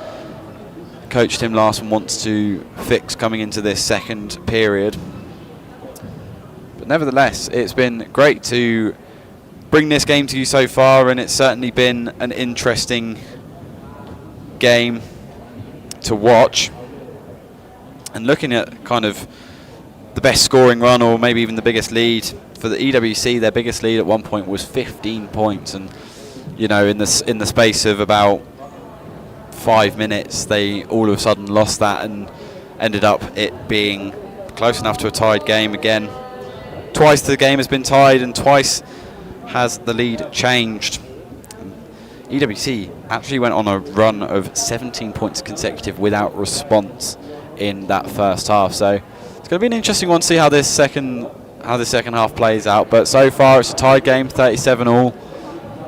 Coach Tim Larson wants to fix coming into this second period. But nevertheless, it's been great to bring this game to you so far, and it's certainly been an interesting game to watch. And looking at kind of the best scoring run, or maybe even the biggest lead for the EWC, their biggest lead at one point was 15 points, and in the space of about 5 minutes they all of a sudden lost that and ended up it being close enough to a tied game again. Twice the game has been tied, and twice has the lead changed. EWC actually went on a run of 17 points consecutive without response in that first half, so it's going to be an interesting one to see how this second half plays out. But so far it's a tied game, 37 all,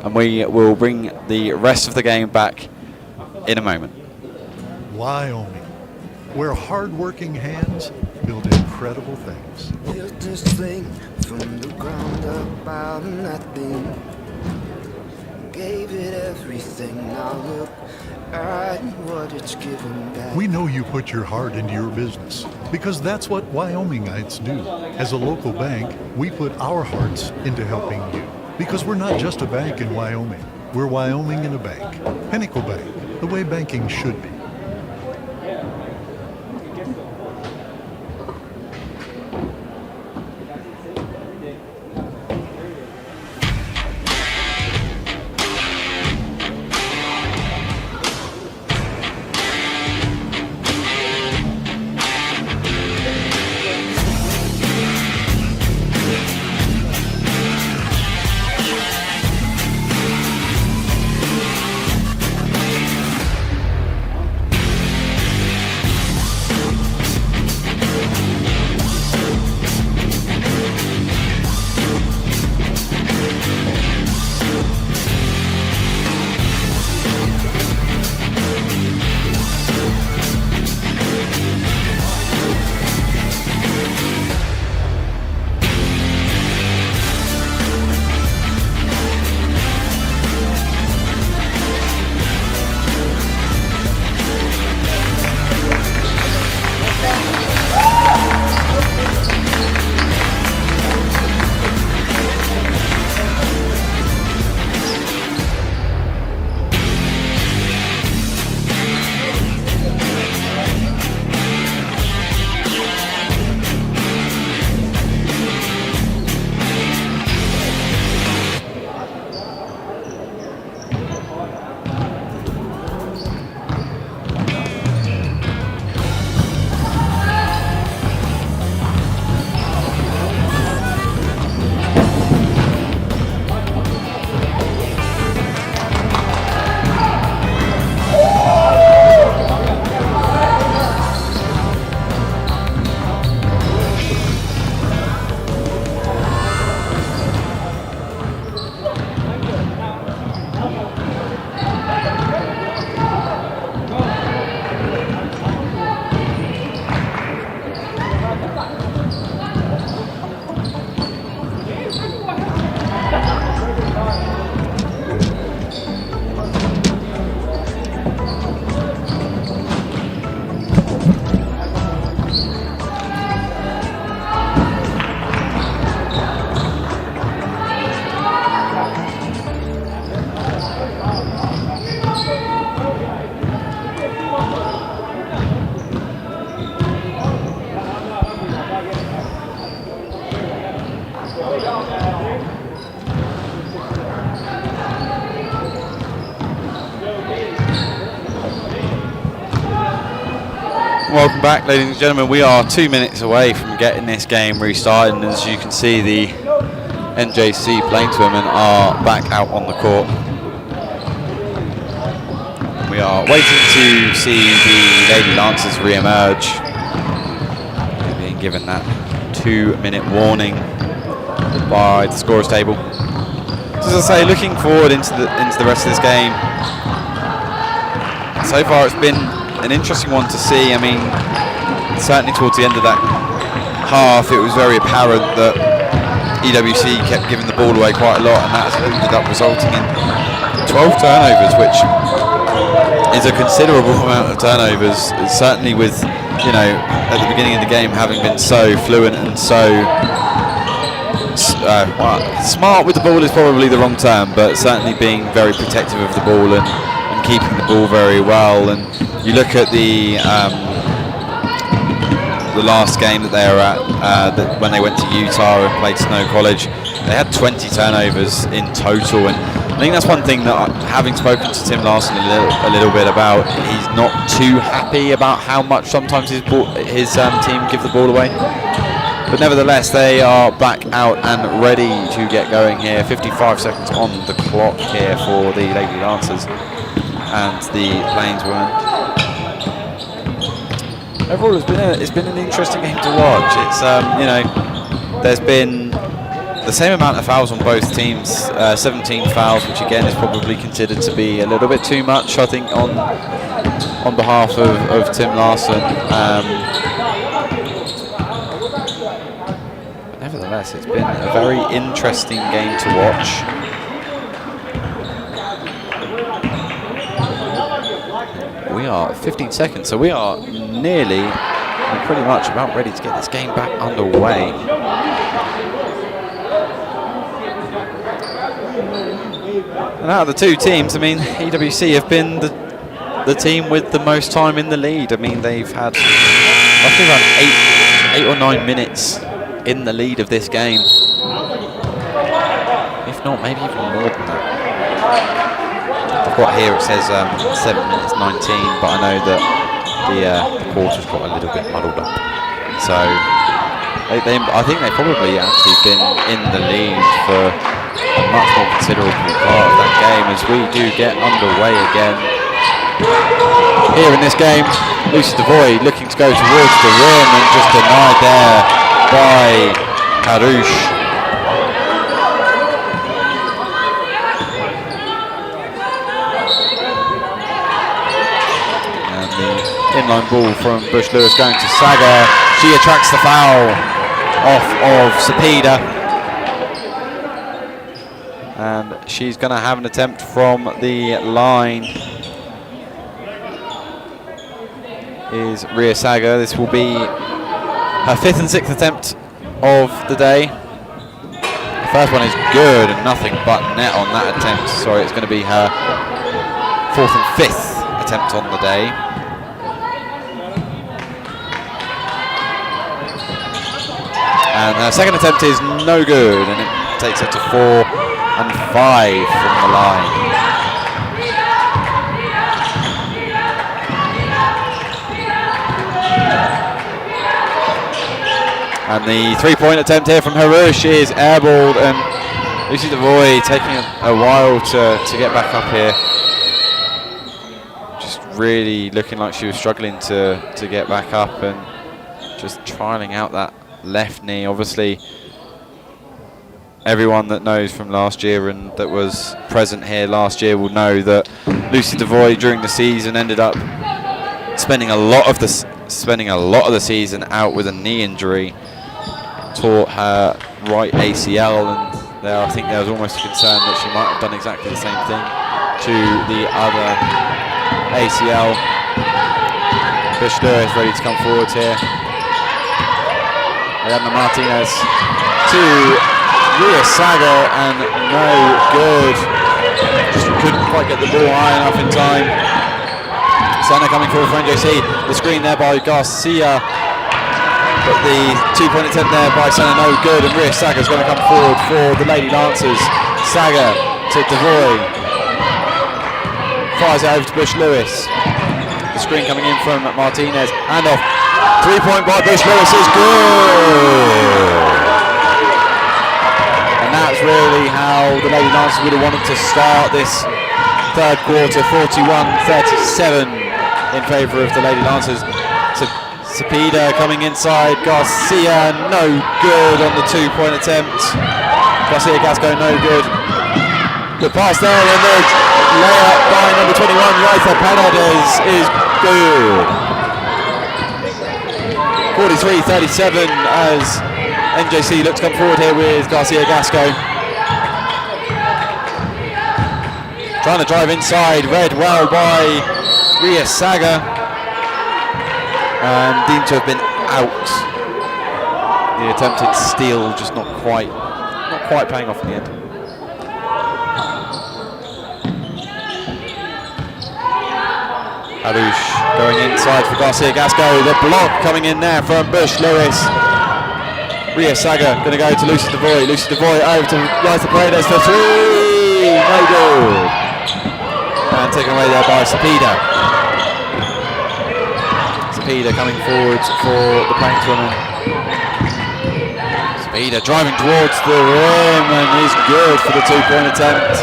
and we will bring the rest of the game back in a moment.
Wyoming, where hard-working hands build incredible things.
Built this thing from the ground up out of nothing. Gave it everything. Now look at what it's given back.
We know you put your heart into your business, because that's what Wyomingites do. As a local bank, we put our hearts into helping you, because we're not just a bank in Wyoming. We're Wyoming in a bank. Pinnacle Bank, the way banking should be.
Welcome back, ladies and gentlemen. We are 2 minutes away from getting this game restarted, and as you can see, the NJC Plainswomen are back out on the court. We are waiting to see the Lady Lancers re-emerge. They're being given that 2-minute warning by the scorers table. So as I say, looking forward into the rest of this game. So far, it's been an interesting one to see. I mean, certainly towards the end of that half, it was very apparent that EWC kept giving the ball away quite a lot, and that has ended up resulting in 12 turnovers, which is a considerable amount of turnovers. Certainly with, you know, at the beginning of the game having been so fluent and so smart with the ball is probably the wrong term, but certainly being very protective of the ball and keeping the ball very well. And you look at the last game that they were at, when they went to Utah and played Snow College, they had 20 turnovers in total. And I think that's one thing that, having spoken to Tim Larson a little bit about, he's not too happy about how much sometimes his team give the ball away. But nevertheless, they are back out and ready to get going here. 55 seconds on the clock here for the Lady Lancers and the Plainswomen. Overall, it's been an interesting game to watch. It's you know, there's been the same amount of fouls on both teams, 17 fouls, which again is probably considered to be a little bit too much, I think, on behalf of Tim Larson. But nevertheless, it's been a very interesting game to watch. We are 15 seconds, so we are nearly, pretty much about ready to get this game back underway. And out of the two teams, I mean, EWC have been the team with the most time in the lead. I mean, they've had roughly around 8 or 9 minutes in the lead of this game. If not, maybe even more than that. I've got here, it says 7 minutes 19, but I know that the quarter's got a little bit muddled up. So I think they've probably actually been in the lead for a much more considerable part of that game as we do get underway again. Here in this game, Lucy Devoy looking to go towards the rim and just denied there by Harouche. Inline ball from Bush Lewis going to Saga. She attracts the foul off of Sapeda. And she's going to have an attempt from the line. Is Ria Saga. This will be her 5th and 6th attempt of the day. The first one is good and nothing but net on that attempt. Sorry, it's going to be her 4th and 5th attempt on the day. And her second attempt is no good, and it takes her to 4 and 5 from the line. And the 3-point attempt here from Harouche is airballed, and Lucy Devoy taking a while to get back up here. Just really looking like she was struggling to get back up and just trialing out that left knee. Obviously, everyone that knows from last year and that was present here last year will know that Lucy Devoy during the season ended up spending a lot of the season out with a knee injury. Tore her right ACL, and I think there was almost a concern that she might have done exactly the same thing to the other ACL. Bush Lewis ready to come forward here. Ariadna Martinez to Ria Saga, and no good. Just couldn't quite get the ball high enough in time. Sana coming forward for NJC. The screen there by Garcia. But the 2-point attempt there by Sana, no good. And Ria Saga's going to come forward for the Lady Lancers. Saga to Devoy. Fires it over to Bush Lewis. The the screen coming in from Martinez. Handoff. 3-point by Bush Lewis is good. And that's really how the Lady Lancers would have wanted to start this third quarter. 41-37 in favour of the Lady Lancers. Cepeda coming inside. Garcia, no good on the 2-point attempt. Garcia Gasco, no good. The pass there and the layup by number 21, Yaitha Paredes, is good. 43-37 as NJC looks to come forward here with Garcia Gasco. Trying to drive inside, read well by Rristitch. And deemed to have been out. The attempted steal just not quite paying off in the end. Alush going inside for Garcia Gasco. The block coming in there from Bush Lewis. Rristitch going to go to Lucy Devoy. Lucy Devoy over to Yaitha Paredes for 3. No good. And taken away there by Cepeda. Cepeda coming forward for the Plainswoman. Cepeda driving towards the rim and is good for the 2-point attempt.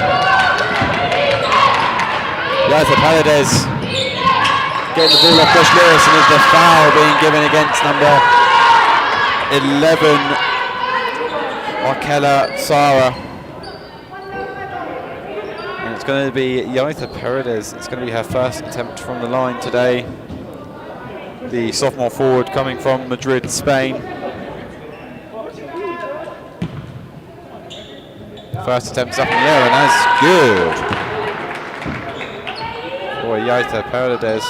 Yaitha Paredes getting the ball off Bush Lewis, and there's the foul being given against number 11, Markella Sara. And it's going to be Yaitha Paredes. It's going to be her first attempt from the line today. The sophomore forward coming from Madrid, Spain. First attempt is up in the air, and that's good. For Yaitha Paredes.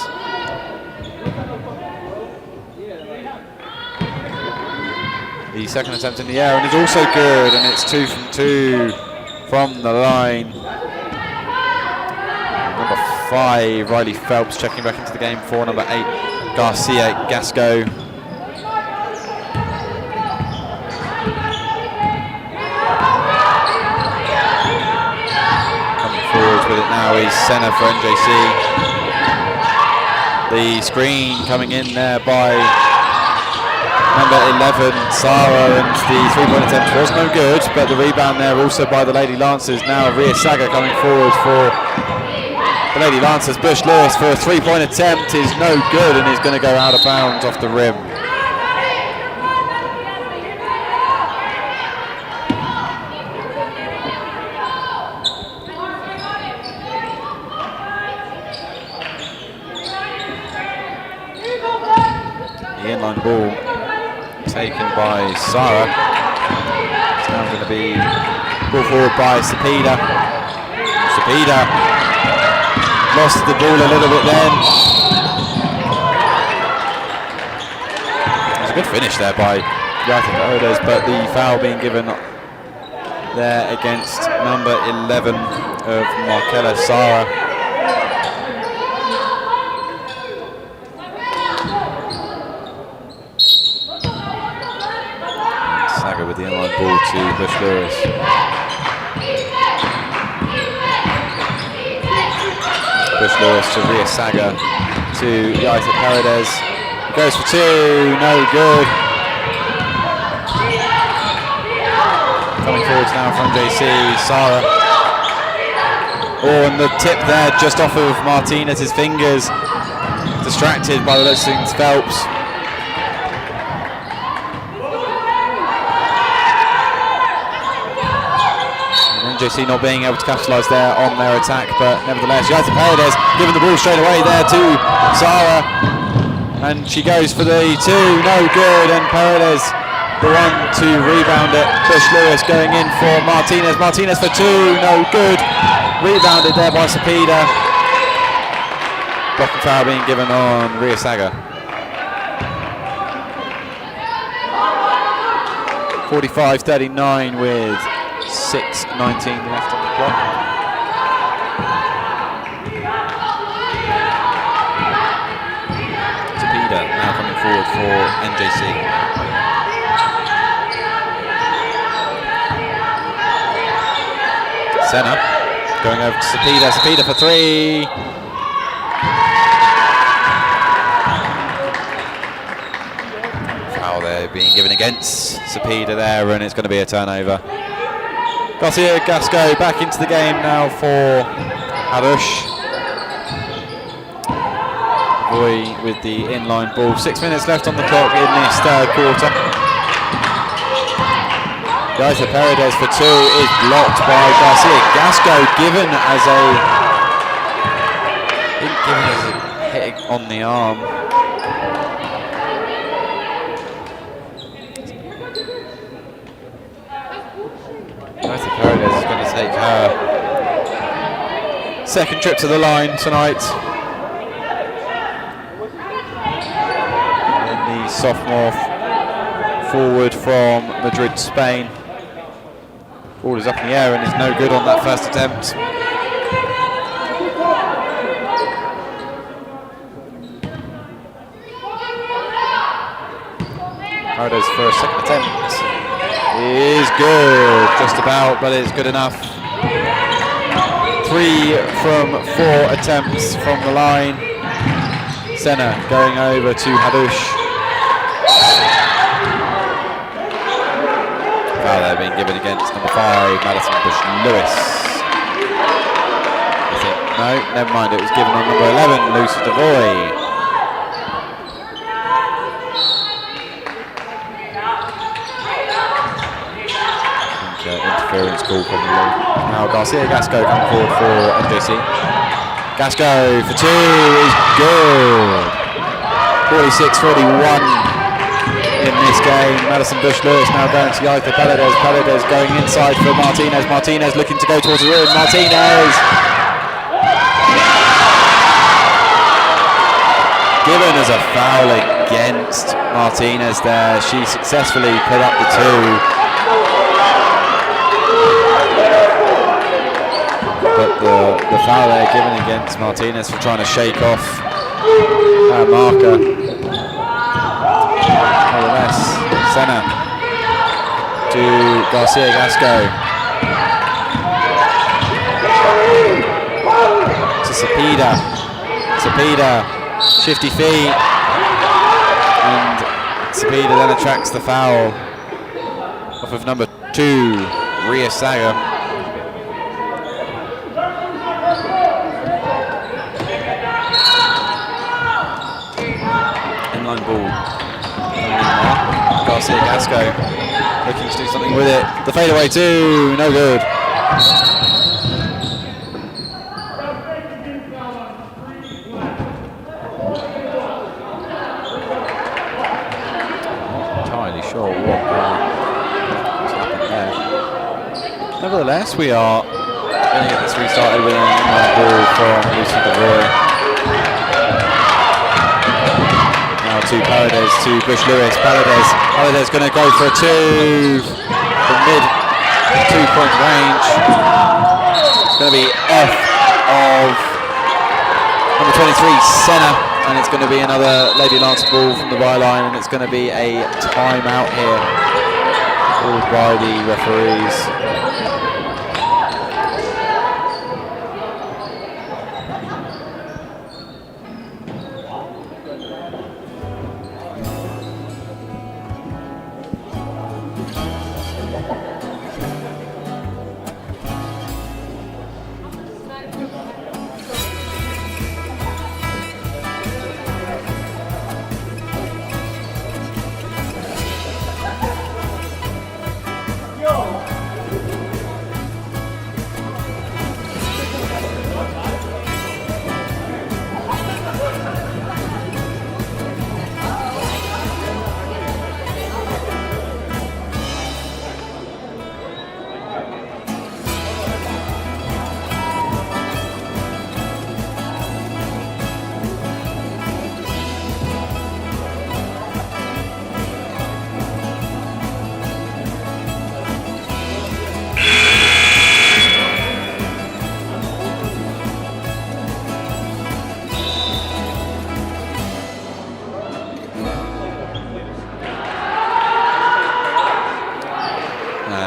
The second attempt in the air, and it's also good, and it's 2 from 2 from the line. Number 5, Riley Phelps checking back into the game for number 8. Garcia Gasco. Coming forward with it now is Senna for NJC. The screen coming in there by number 11, Sara, and the 3-point attempt was no good, but the rebound there also by the Lady Lancers. Now Rristitch coming forward for the Lady Lancers. Bush Lewis for a 3-point attempt is no good and is going to go out of bounds off the rim. The inline ball taken by Sara. It's now going to be ball forward by Cepeda. Cepeda lost the ball a little bit then. It was a good finish there by Yaitha Paredes, but the foul being given there against number 11 of Markella Sara. Saga with the inline ball to Bush Lewis. Bush Lewis to Rristitch to Yaitha Paredes. Goes for 2, no good. Coming forwards now from JC, Sara. Oh, and the tip there just off of Martinez's fingers. Distracted by the listings, Phelps. NJC not being able to capitalise there on their attack, but nevertheless, Yaitha Paredes giving the ball straight away there to Sara, and she goes for the 2, no good, and Paredes the one to rebound it. Bush Lewis going in for Martinez. Martinez for 2, no good. Rebounded there by Cepeda. Blocking foul being given on Rristitch. 45-39 with 6:19 left on the clock. Cepeda now coming forward for NJC. Senna going over to Cepeda. Cepeda for 3. Foul there being given against Cepeda there, and it's going to be a turnover. Garcia Gasco back into the game now for Harush. Boy with the inline ball. 6 minutes left on the clock in this third quarter. Gaisa Paredes for 2 is blocked by Garcia Gasco, given as a hit on the arm. Gaisa Paredes is going to take her second trip to the line tonight. And the sophomore forward from Madrid, Spain. Ball is up in the air and is no good on that first attempt. Paredes for a second attempt is good, just about, but it's good enough. 3 from 4 attempts from the line. Senna going over to Harush. Foul there being given against number 5, Madison Bush-Lewis. I think, no, never mind, it was given on number 11, Lucy Devoy. Interference call probably. Now Garcia Gasco coming forward for NJC. Gasco for 2 is good. 46-41 in this game. Madison Bush-Lewis now going to Yaita Paredes. Paredes going inside for Martinez. Martinez looking to go towards the rim. Martinez given as a foul against Martinez there. She successfully put up the 2. But the foul there given against Martinez for trying to shake off her marker. Nevertheless, Senna to Garcia Gasco. To Cepeda. Cepeda, 50 feet. And Cepeda then attracts the foul off of number 2, Ria Saga. Inline ball. Garcia Gasco looking to do something with it. The fadeaway 2, no good. Entirely sure what happened there. Nevertheless, we are going to get this restarted with an inline ball from Lucy Devoy. Now to Paredes, to Bush-Lewis. Paredes going to go for a 2 from mid 2-point range. It's going to be off of number 23, Senna, and it's going to be another Lady Lancer ball from the byline, and it's going to be a timeout here called by the referees.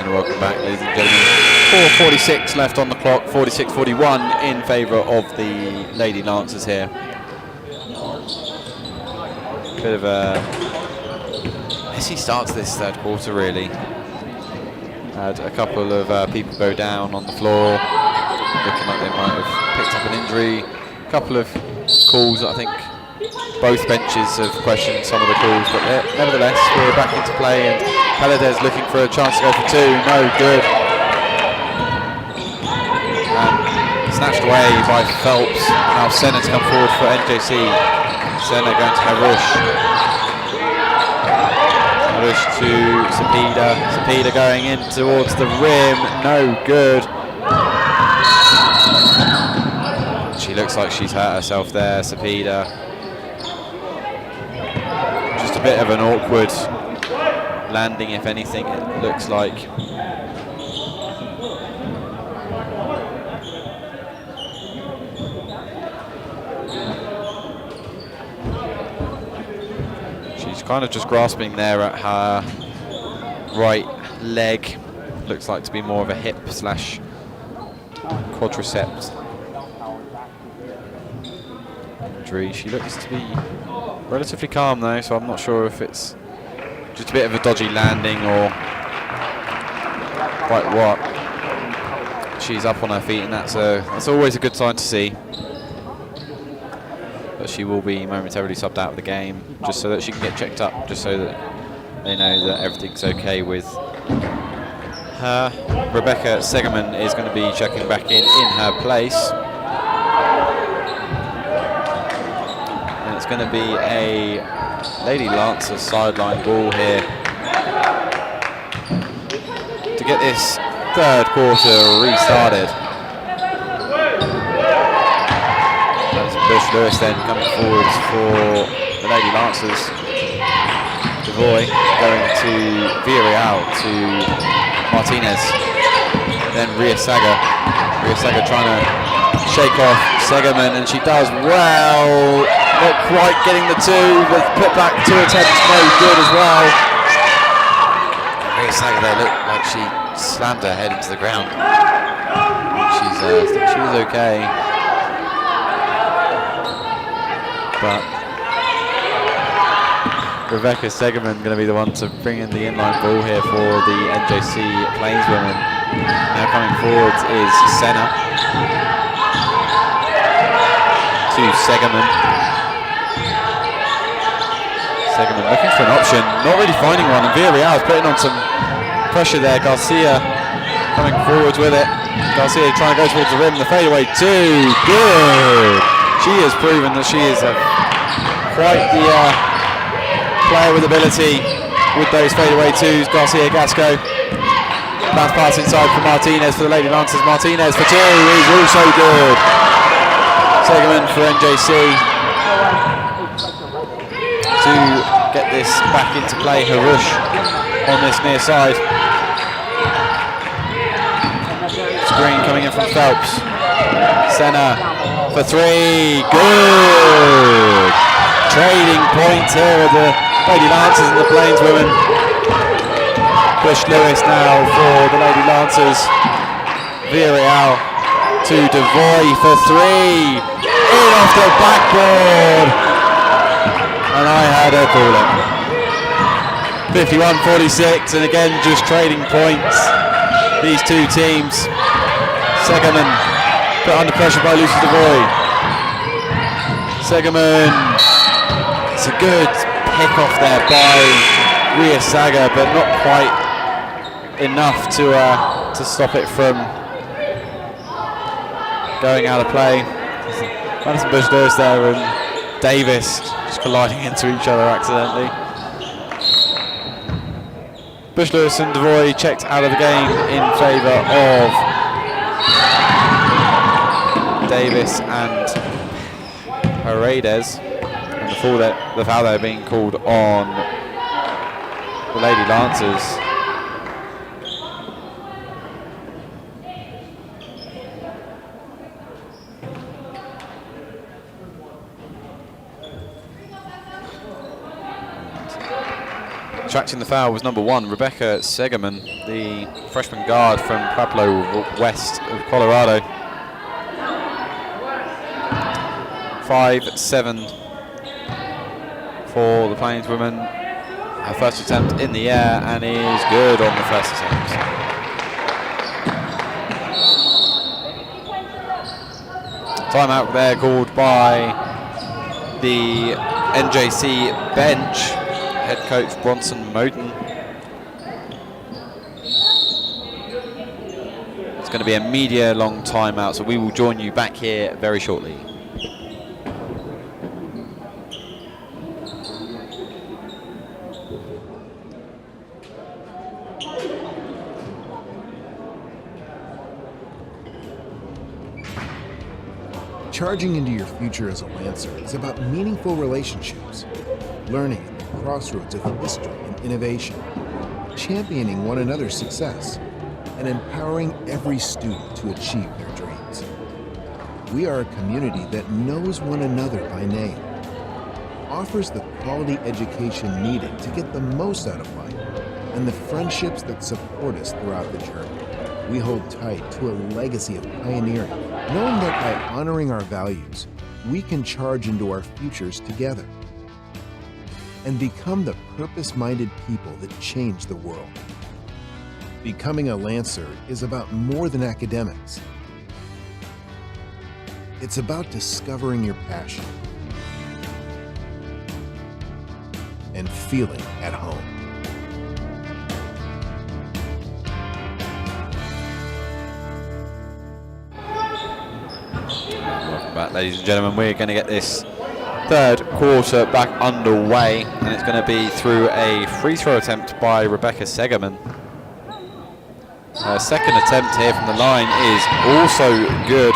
Welcome back, ladies and gentlemen. 4:46 left on the clock, 46-41 in favour of the Lady Lancers here. Bit of a messy start to this third quarter, really. Had a couple of people go down on the floor, looking like they might have picked up an injury. A couple of calls, I think both benches have questioned some of the calls, but nevertheless, we're back into play, and Paladez looking for a chance to go for two. No good. Snatched away by Phelps. Now Senna to come forward for NJC. Senna going to Harush. Harush to Sapida. Sapida going in towards the rim. No good. She looks like she's hurt herself there, Sapida. Just a bit of an awkward landing, if anything, it looks like. She's kind of just grasping there at her right leg. Looks like to be more of a hip slash quadriceps injury. She looks to be relatively calm though, so I'm not sure if it's just a bit of a dodgy landing or quite what. She's up on her feet, and that's always a good sign to see. But she will be momentarily subbed out of the game just so that she can get checked up, just so that they know that everything's okay with her. Rebecca Segerman is going to be checking back in her place. And it's going to be a Lady Lancers sideline ball here to get this third quarter restarted. Bush Lewis then coming forwards for the Lady Lancers. Devoy going to Villarreal to Martinez. Then Ria Saga. Ria Saga trying to shake off Segerman, and she does well. Not quite getting the two, but put back 2 attempts, no good as well. Ria Saga there looked like she slammed her head into the ground. She was okay. But Rebecca Segerman going to be the one to bring in the inline ball here for the NJC Plainswomen. Now coming forwards is Senna to Segerman. Segerman looking for an option, not really finding one, and Villarreal is putting on some pressure there. Garcia coming forwards with it. Garcia trying to go towards the rim, the fadeaway two, good! She has proven that she is quite the player with ability with those fadeaway twos. Garcia Gasco. Bounce pass inside for Martinez for the Lady Lancers. Martinez for two is also good. Segerman for NJC to get this back into play. Harush on this near side. Screen coming in from Phelps. Senna for three, good! Trading points here with the Lady Lancers and the Plainswomen. Bush Lewis now for the Lady Lancers. Villarreal to Devoy for three, in off the backboard, and I had her call it. 51-46, and again just trading points, these two teams. Segerman put under pressure by Lucy Devoy. Segerman, it's a good pick off there by Ria Saga, but not quite enough to stop it from going out of play. Madison Bush Lewis there and Davis just colliding into each other accidentally. Bush Lewis and Devoy checked out of the game in favour of Davis and Paredes, and the foul there being called on the Lady Lancers. Attracting the foul was number 1, Rebecca Segerman, the freshman guard from Pueblo West of Colorado. 5-7 for the Plainswomen. Her first attempt in the air and is good on the first attempt. Timeout there called by the NJC bench, head coach Bronson Moden. It's going to be a media long timeout, so we will join you back here very shortly.
Charging into your future as a Lancer is about meaningful relationships, learning at the crossroads of history and innovation, championing one another's success, and empowering every student to achieve their dreams. We are a community that knows one another by name, offers the quality education needed to get the most out of life, and the friendships that support us throughout the journey. We hold tight to a legacy of pioneering, knowing that by honoring our values, we can charge into our futures together and become the purpose-minded people that change the world. Becoming a Lancer is about more than academics. It's about discovering your passion and feeling at home.
Welcome back, ladies and gentlemen. We're going to get this third quarter back underway, and it's going to be through a free throw attempt by Rebecca Segerman. Her second attempt here from the line is also good. 2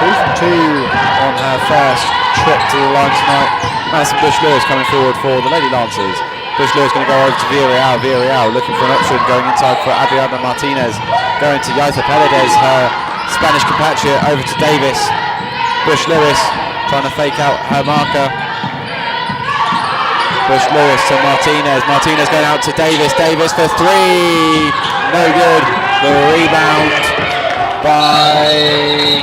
from 2 on her first trip to the line tonight. Madison Bush-Lewis coming forward for the Lady Lancers. Bush-Lewis going to go over to Villarreal. Villarreal looking for an option, going inside for Adriana Martinez. Going to Yaisa Paredes, her Spanish compatriot, over to Davis. Bush-Lewis trying to fake out her marker. Bush-Lewis to Martinez. Martinez going out to Davis. Davis for three. No good. The rebound by...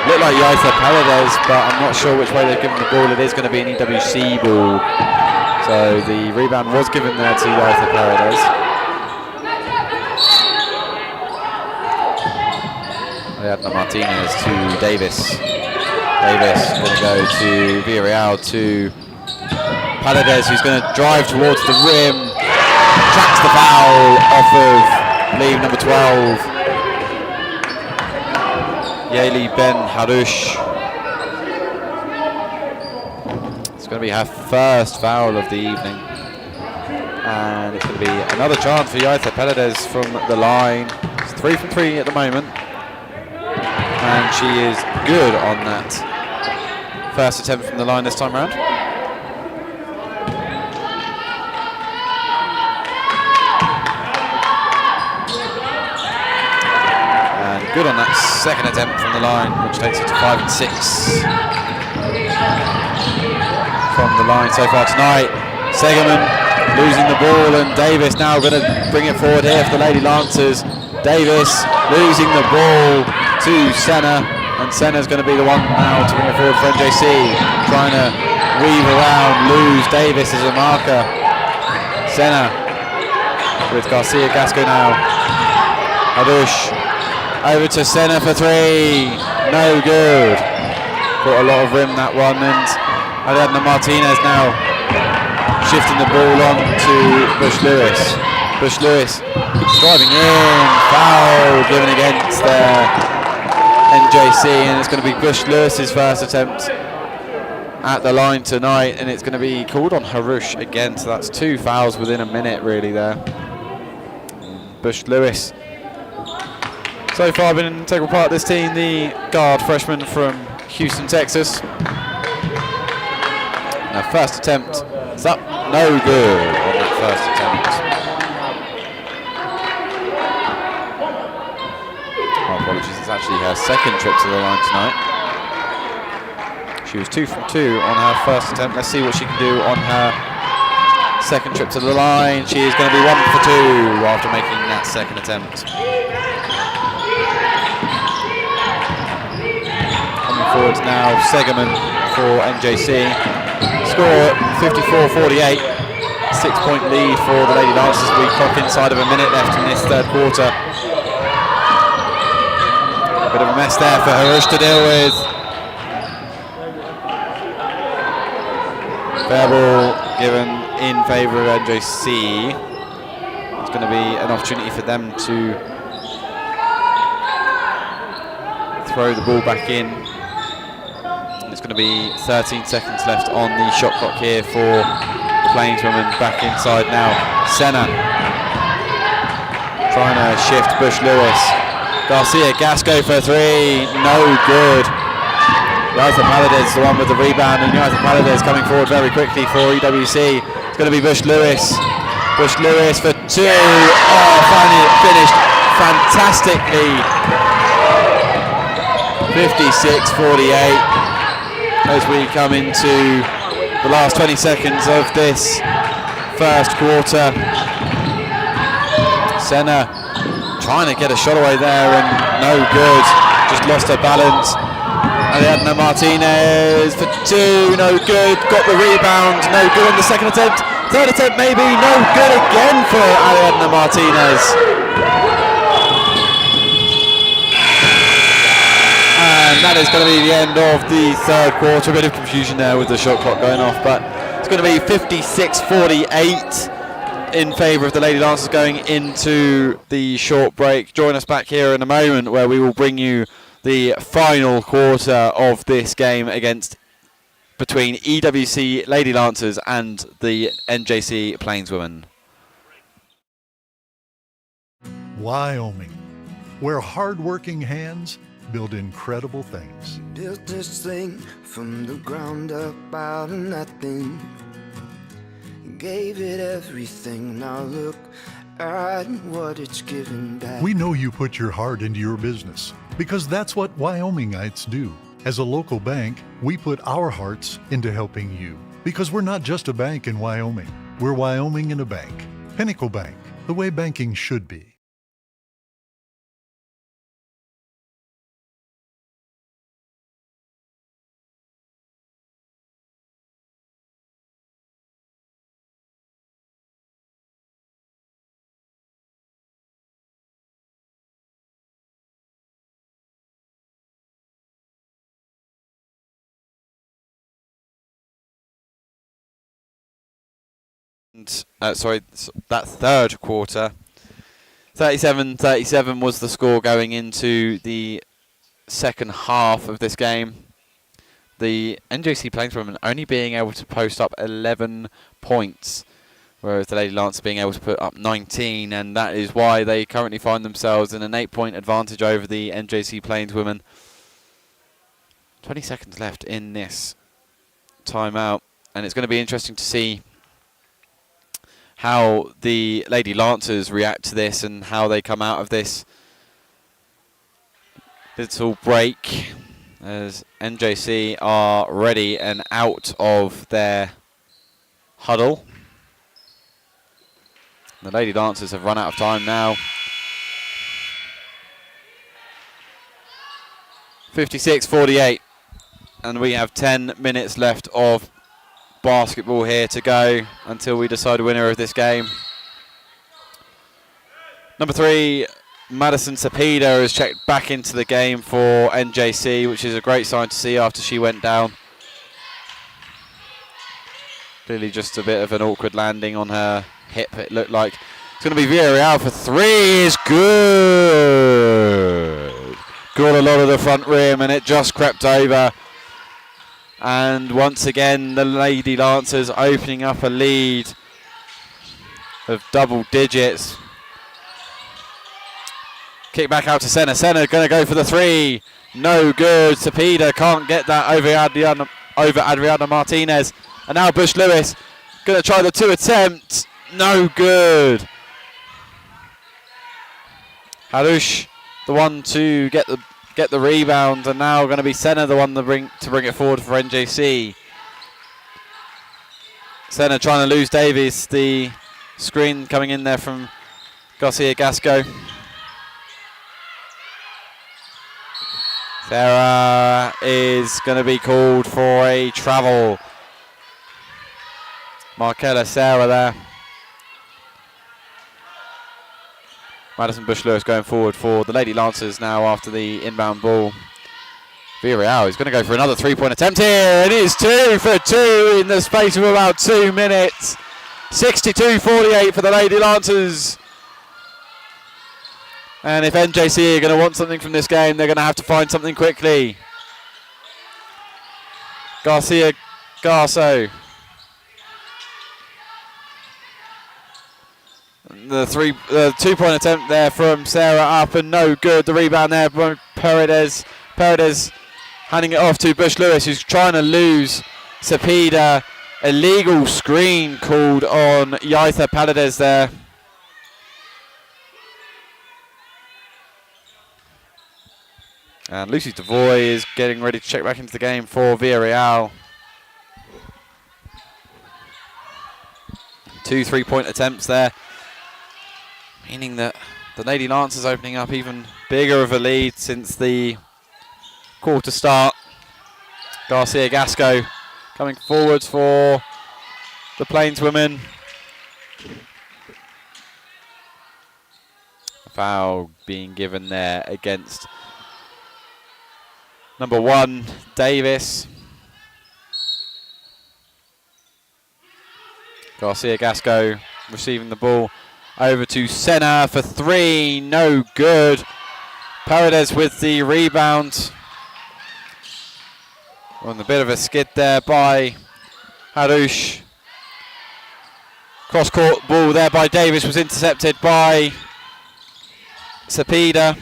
looked like Yaisa Paredes, but I'm not sure which way they've given the ball. It is going to be an EWC ball. So the rebound was given there to Yaisa Paredes. Ariadna Martinez to Davis. Davis going to go to Villarreal to Paredes, who's going to drive towards the rim. Tracks the foul off of lead number 12. Yaeli Ben Harouche. It's going to be her first foul of the evening. And it's going to be another chance for Yaisa Paredes from the line. It's 3 from 3 at the moment. And she is good on that first attempt from the line this time round. And good on that second attempt from the line, which takes it to 5 and 6 from the line so far tonight. Segerman losing the ball, and Davis now going to bring it forward here for the Lady Lancers. Davis losing the ball to Senna, and Senna's going to be the one now to bring it forward for NJC, trying to weave around, lose Davis as a marker. Senna with Garcia Gasco now. Harouche over to Senna for three, no good. Caught a lot of rim that one, and Ariadna Martinez now shifting the ball on to Bush-Lewis. Bush-Lewis driving in, foul given against NJC, and it's going to be Bush-Lewis's first attempt at the line tonight, and it's going to be called on Harouche again, so that's 2 fouls within a minute really there. Bush-Lewis so far been an integral part of this team, the guard freshman from Houston, Texas. Now first attempt is up, no good on that first attempt. Oh, apologies, it's actually her second trip to the line tonight. She was 2 from 2 on her first attempt. Let's see what she can do on her second trip to the line. She is going to be 1 for 2 after making that second attempt. Coming forwards now, Segerman for NJC. score 54-48. 6-point lead for the Lady Lancers. We clock inside of a minute left in this third quarter. A bit of a mess there for Harush to deal with. Fair ball given in favour of NJC. It's going to be an opportunity for them to throw the ball back in. It's going to be 13 seconds left on the shot clock here for the Plainswomen. Back inside now. Senna trying to shift Bush Lewis. Garcia Gasco for three. No good. United Paladins, the one with the rebound, and United Paladins coming forward very quickly for EWC. It's going to be Bush Lewis. Bush Lewis for two. Oh, finally finished fantastically. 56-48 as we come into the last 20 seconds of this first quarter. Senna trying to get a shot away there and no good. Just lost her balance. Ariadna Martinez for two, no good. Got the rebound, no good on the second attempt. Third attempt maybe, no good again for Ariadna Martinez. And that is going to be the end of the third quarter. A bit of confusion there with the shot clock going off, but it's going to be 56-48 in favour of the Lady Lancers going into the short break. Join us back here in a moment where we will bring you the final quarter of this game between EWC Lady Lancers and the NJC Plainswomen.
Wyoming, where hard-working hands build incredible things.
Built this thing from the ground up out of nothing. Gave it everything. Now look at what it's given back.
We know you put your heart into your business because that's what Wyomingites do. As a local bank, we put our hearts into helping you because we're not just a bank in Wyoming. We're Wyoming in a bank. Pinnacle Bank, the way banking should be.
That third quarter, 37-37 was the score going into the second half of this game. The NJC Plainswomen only being able to post up 11 points, whereas the Lady Lancers being able to put up 19, and that is why they currently find themselves in an 8-point advantage over the NJC Plainswomen. 20 seconds left in this timeout, and it's going to be interesting to see how the Lady Lancers react to this and how they come out of this little break, as NJC are ready and out of their huddle. The Lady Lancers have run out of time now. 56-48, and we have 10 minutes left of basketball here to go until we decide a winner of this game. Number 3, Madison Cepeda, has checked back into the game for NJC, which is a great sign to see after she went down. Clearly just a bit of an awkward landing on her hip, it looked like. It's going to be Villarreal for three, is good. Got a lot of the front rim and it just crept over. And once again, the Lady Lancers opening up a lead of double digits. Kick back out to Senna. Senna going to go for the three. No good. Cepeda can't get that over Adriana Martinez. And now Bush Lewis going to try the 2 attempts. No good. Harush, the one to get the rebound, and now going to be Senna the one to bring it forward for NJC. Senna trying to lose Davies. The screen coming in there from Garcia Gasco. Sarah is going to be called for a travel. Markella Sarah there. Madison Bush Lewis going forward for the Lady Lancers now after the inbound ball. Villarreal is going to go for another 3-point attempt here. It is 2 for 2 in the space of about 2 minutes. 62-48 for the Lady Lancers. And if NJC are going to want something from this game, they're going to have to find something quickly. Garcia Garso. The 2-point attempt there from Sarah up and no good. The rebound there from Paredes. Paredes handing it off to Bush Lewis, who's trying to lose Cepeda. Illegal screen called on Yaitha Paredes there. And Lucy Devoy is getting ready to check back into the game for Villarreal. 2 3-point attempts there, meaning that the Lady Lancers opening up even bigger of a lead since the quarter start. Garcia Gasco coming forwards for the Plainswomen. A foul being given there against number 1, Davis. Garcia Gasco receiving the ball over to Senna for 3, no good. Paredes with the rebound. On a bit of a skid there by Harouche. Cross-court ball there by Davis was intercepted by Cepeda.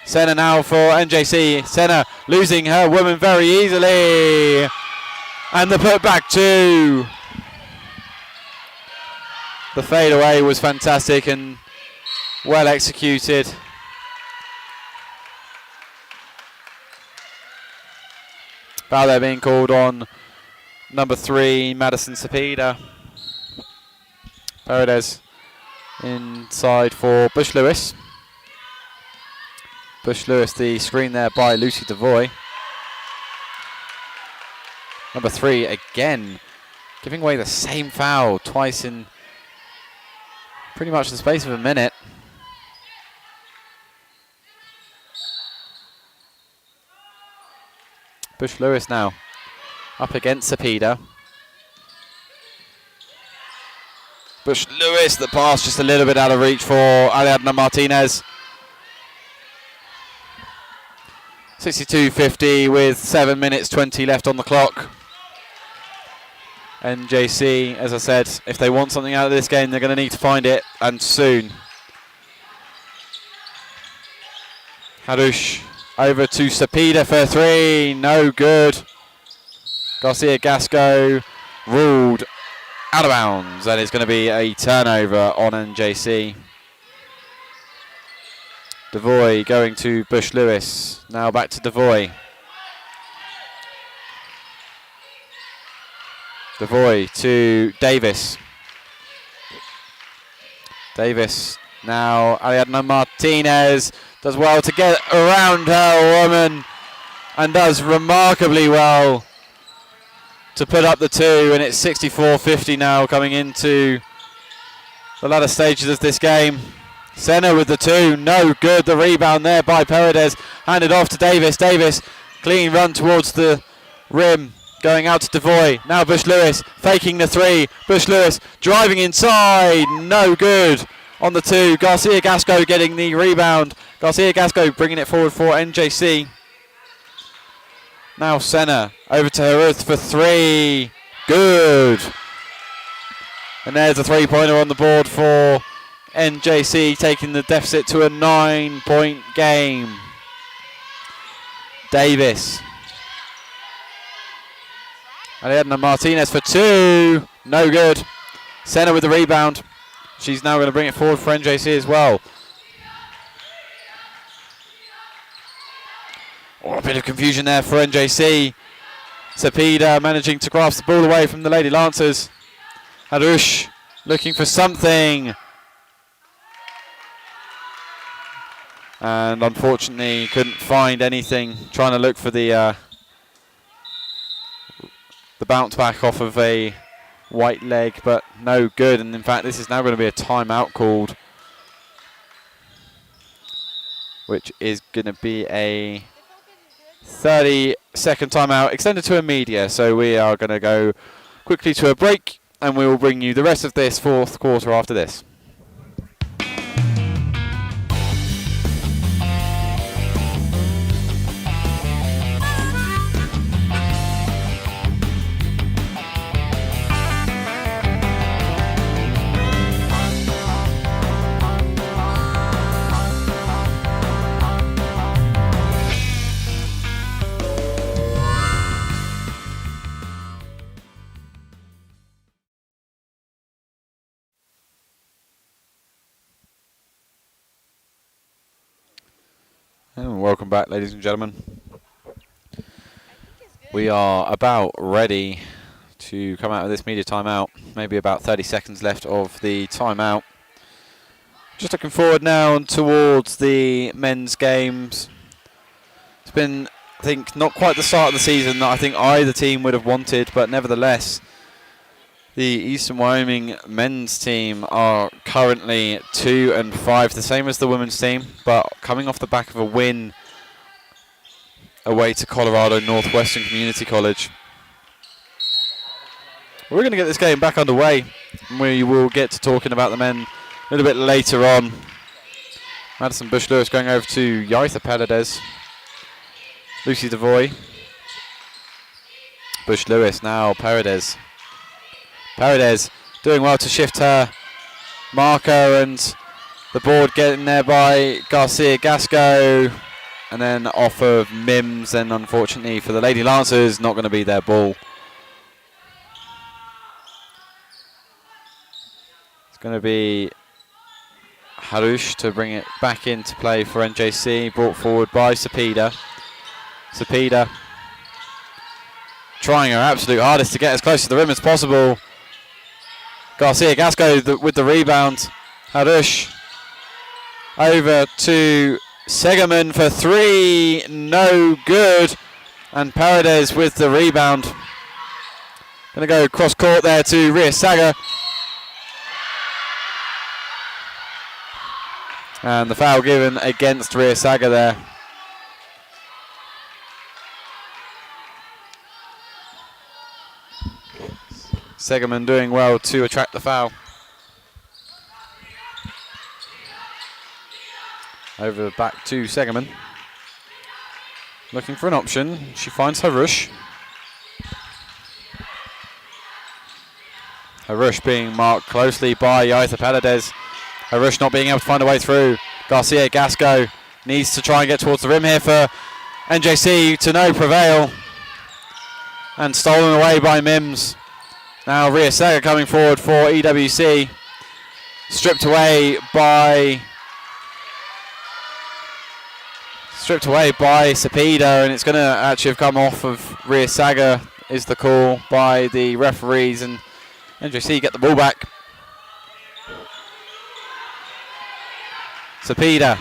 Senna now for NJC. Senna losing her woman very easily. And the putback 2. The fadeaway was fantastic and well executed. Foul there being called on number 3, Madison Cepeda. Paredes inside for Bush Lewis. Bush Lewis, the screen there by Lucy Devoy. Number 3 again, giving away the same foul twice in pretty much the space of a minute. Bush Lewis now up against Cepeda. Bush Lewis, the pass just a little bit out of reach for Ariadna Martinez. 62-50 with 7 minutes 20 left on the clock. NJC, as I said, if they want something out of this game, they're going to need to find it, and soon. Harouche over to Cepeda for 3, no good. Garcia Gasco ruled out of bounds, and it's going to be a turnover on NJC. Devoy going to Bush Lewis, now back to Devoy. Devoy to Davis. Davis now, Ariadna Martinez does well to get around her woman and does remarkably well to put up the 2, and it's 64-50 now coming into the latter stages of this game. Senna with the 2, no good. The rebound there by Paredes, handed off to Davis. Davis, clean run towards the rim, going out to Devoy. Now Bush Lewis faking the 3. Bush Lewis driving inside, no good on the 2. Garcia Gasco getting the rebound. Garcia Gasco bringing it forward for NJC. Now Senna over to Haruth for 3, good. And there's a 3-pointer on the board for NJC, taking the deficit to a 9-point game. Davis. Ariadna Martinez for 2, no good. Senna with the rebound. She's now going to bring it forward for NJC as well. Oh, a bit of confusion there for NJC. Cepeda managing to grasp the ball away from the Lady Lancers. Harouche looking for something. And unfortunately couldn't find anything. Trying to look for the bounce back off of a White leg, but no good. And in fact, this is now going to be a timeout called, which is going to be a 30-second timeout extended to a media. So we are going to go quickly to a break, and we will bring you the rest of this fourth quarter after this. And welcome back, ladies and gentlemen. We are about ready to come out of this media timeout. Maybe about 30 seconds left of the timeout. Just looking forward now towards the men's games. It's been, I think, not quite the start of the season that I think either team would have wanted, but nevertheless, the Eastern Wyoming men's team are currently 2-5, the same as the women's team, but coming off the back of a win away to Colorado Northwestern Community College. We're going to get this game back underway, and we will get to talking about the men a little bit later on. Madison Bush-Lewis going over to Yaitha Paredes. Lucy Devoy. Bush-Lewis now, Paredes. Paredes doing well to shift her marker, and the board getting there by Garcia Gasco, and then off of Mims, and unfortunately for the Lady Lancers, not going to be their ball. It's going to be Harush to bring it back into play for NJC, brought forward by Cepeda. Cepeda trying her absolute hardest to get as close to the rim as possible. Garcia Gasco with the rebound. Harush over to Segerman for three, no good. And Paredes with the rebound. Going to go cross court there to Rristitch. And the foul given against Rristitch there. Segerman doing well to attract the foul. Over back to Segerman. Looking for an option. She finds Harush. Harush being marked closely by Yaitha Paredes. Harush not being able to find a way through. Garcia Gasco needs to try and get towards the rim here for NJC to no prevail. And stolen away by Mims. Now Rristitch coming forward for EWC. Stripped away by Cepeda, and it's going to actually have come off of Rristitch is the call by the referees, and NJC get the ball back. Cepeda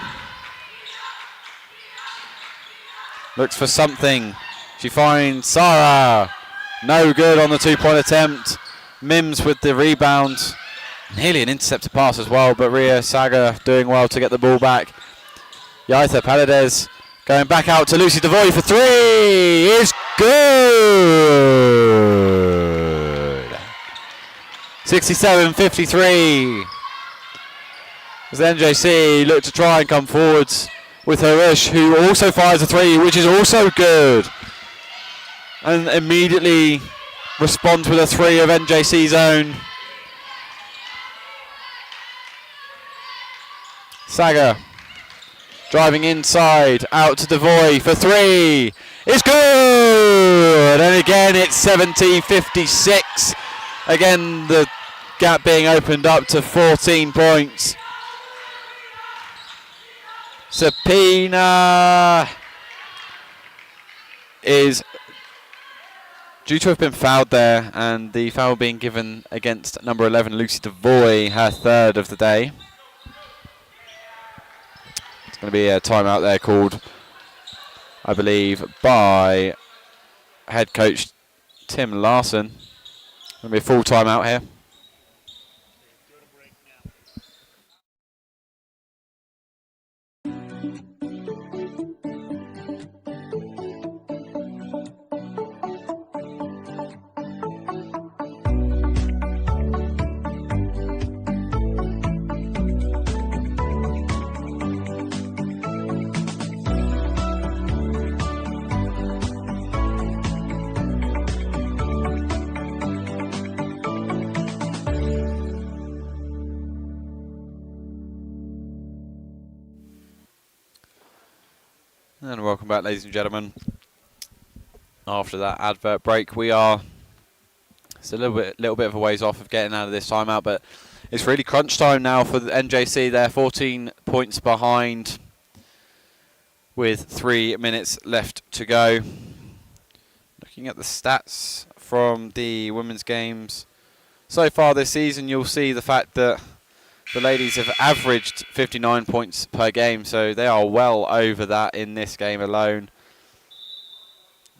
looks for something. She finds Sarah. No good on the two-point attempt. Mims with the rebound. Nearly an intercepted pass as well, but Rristitch doing well to get the ball back. Yaitha Paredes going back out to Lucy Devoy for three. Is good. 67-53. As the NJC look to try and come forwards with Harush, who also fires a three, which is also good. And immediately responds with a three of NJC's own. Saga driving inside, out to Devoy for three. It's good! And again, it's 70-56. Again, the gap being opened up to 14 points. Cepeda is due to have been fouled there, and the foul being given against number 11, Lucy Devoy, her third of the day. It's going to be a timeout there called, I believe, by head coach Tim Larson. Going to be a full time out here. And welcome back, ladies and gentlemen. After that advert break, it's a little bit of a ways off of getting out of this timeout, but it's really crunch time now for the NJC. They're 14 points behind with 3 minutes left to go. Looking at the stats from the women's games so far this season, you'll see the fact that the ladies have averaged 59 points per game, so they are well over that in this game alone.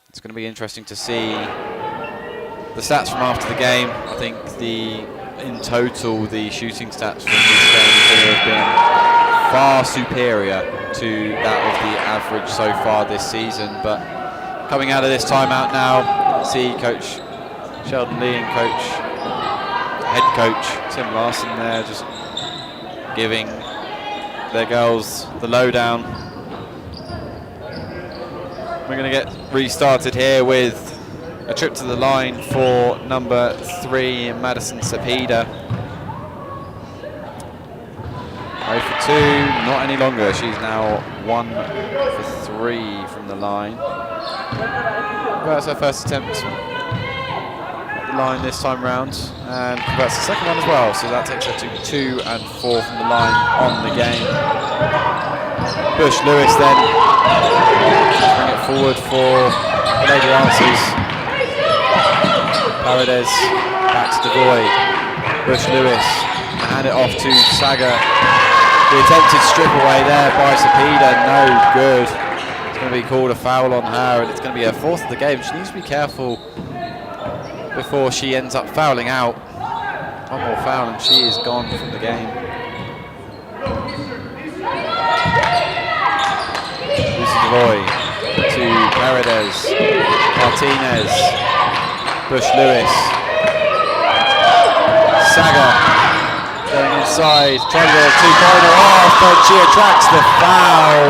It's going to be interesting to see the stats from after the game. I think in total the shooting stats from this game have been far superior to that of the average so far this season. But coming out of this timeout now, see Coach Sheldon Lee and head coach Tim Larson there just giving their girls the lowdown. We're going to get restarted here with a trip to the line for number 3, Madison Cepeda. 0 for 2, not any longer. She's now 1 for 3 from the line. That's her first attempt at the line this time round, and that's the second one as well, so that takes her to 2 and 4 from the line on the game. Bush Lewis then bring it forward for the Lady Lancers. Paredes back to Devoy. Bush Lewis, hand it off to Saga. The attempted strip away there by Cepeda, no good. It's going to be called a foul on her, and it's going to be her 4th of the game. She needs to be careful before she ends up fouling out. One more foul and she is gone from the game. Lucy Devoy to Paredes, Martinez, Bush Lewis, Saga going inside, trying to get a 2-pointer off, but she attracts the foul.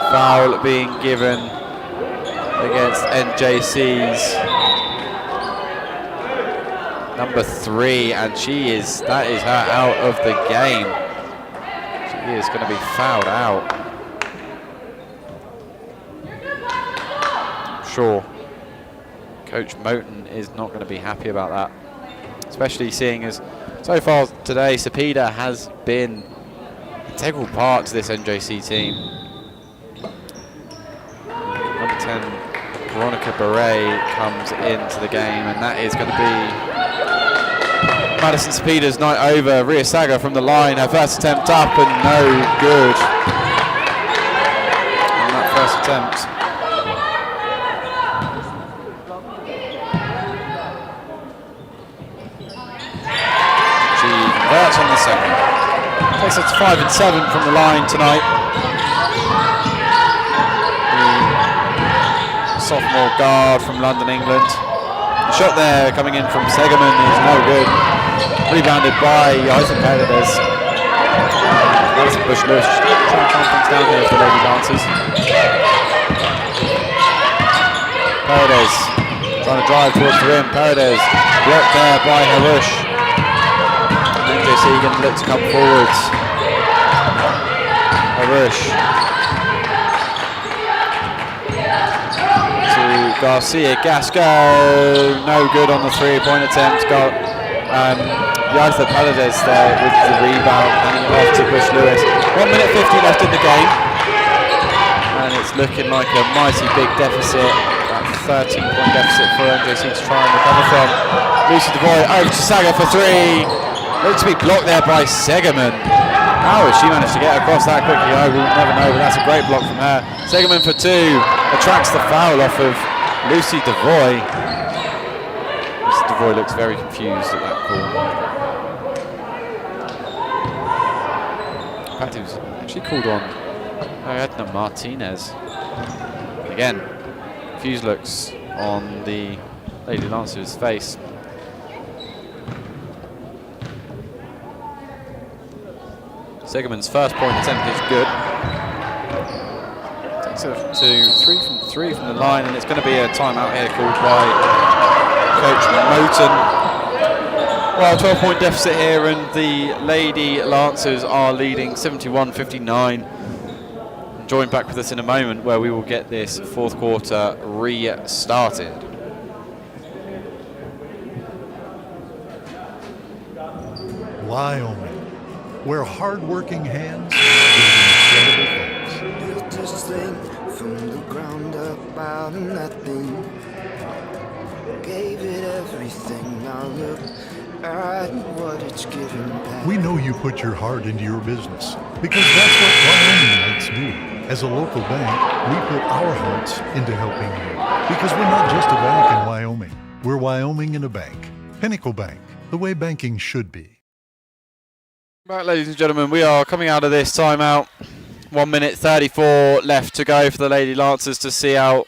Foul being given against NJC's number 3, and that is her out of the game. She is going to be fouled out. I'm sure Coach Moten is not going to be happy about that, especially seeing as so far today Cepeda has been an integral part to this NJC team. Number 10 Veronica Beret comes into the game, and that is going to be Madison Cepeda's night over. Rhea Saga from the line, her first attempt up and no good on that first attempt. She converts on the second. Takes it to 5 and 7 from the line tonight. Sophomore guard from London, England. The shot there coming in from Segerman is no good. Rebounded by Isaac Paredes. Madison Bush Lewis trying to calm things down here for the Lady Lancers. Paredes trying to drive towards the rim. Paredes blocked there by Harush. NJC going to look to come forwards. Harush. Garcia Gasco, no good on the 3-point attempt. Got Yartha Paredes there with the rebound, handing it off to Bush Lewis. 1 minute 50 left in the game, and it's looking like a mighty big deficit, about 13-point deficit for NJC to try and recover from. Lucy Devoy over to Saga for 3. Looks to be blocked there by Segerman. How has she managed to get across that quickly? Oh, we'll never know, but that's a great block from her. Segerman for 2, attracts the foul off of Lucy Devoy. Lucy Devoy looks very confused at that call. In fact, it was actually called on Ariadna Martinez. Again, confused looks on the Lady Lancer's face. Segerman's first point attempt is good. Takes her to 3 from the line, and it's going to be a timeout here called by Coach Moten. Well, 12-point deficit here, and the Lady Lancers are leading 71-59. Join back with us in a moment where we will get this fourth quarter restarted.
Wyoming, where hard-working hands do incredible things.
Built this thing from the ground up out of nothing. Gave it everything. Now look at what it's given back.
We know you put your heart into your business because that's what Wyomingites do. As a local bank, we put our hearts into helping you because we're not just a bank in Wyoming. We're Wyoming in a bank. Pinnacle Bank, the way banking should be.
Right, ladies and gentlemen, we are coming out of this timeout. 1 minute 34 left to go for the Lady Lancers to see out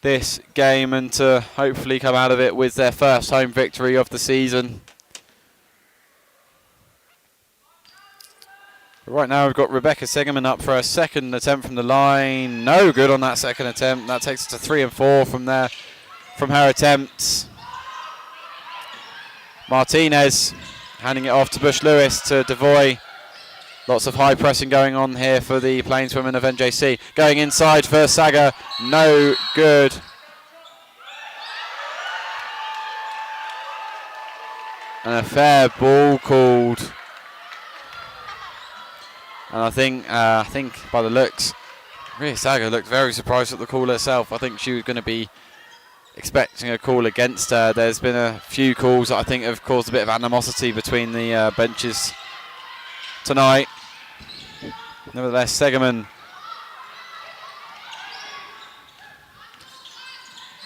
this game and to hopefully come out of it with their first home victory of the season. Right now we've got Rebecca Segerman up for a second attempt from the line. No good on that second attempt. That takes us to 3 and 4 from there, from her attempts. Martinez handing it off to Bush Lewis to Devoy. Lots of high pressing going on here for the Plainswomen of NJC. Going inside for Saga. No good. And a fair ball called. And I think by the looks, really Saga looked very surprised at the call herself. I think she was going to be expecting a call against her. There's been a few calls that I think have caused a bit of animosity between the benches tonight. Nevertheless, Segerman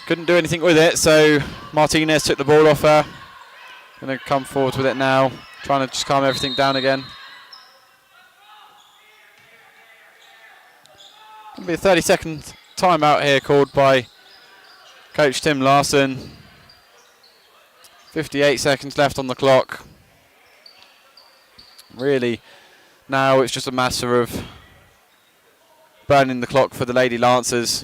couldn't do anything with it, so Martinez took the ball off her. Going to come forward with it now, trying to just calm everything down again. Going to be a 30-second timeout here called by Coach Tim Larson. 58 seconds left on the clock. Really, now it's just a matter of burning the clock for the Lady Lancers.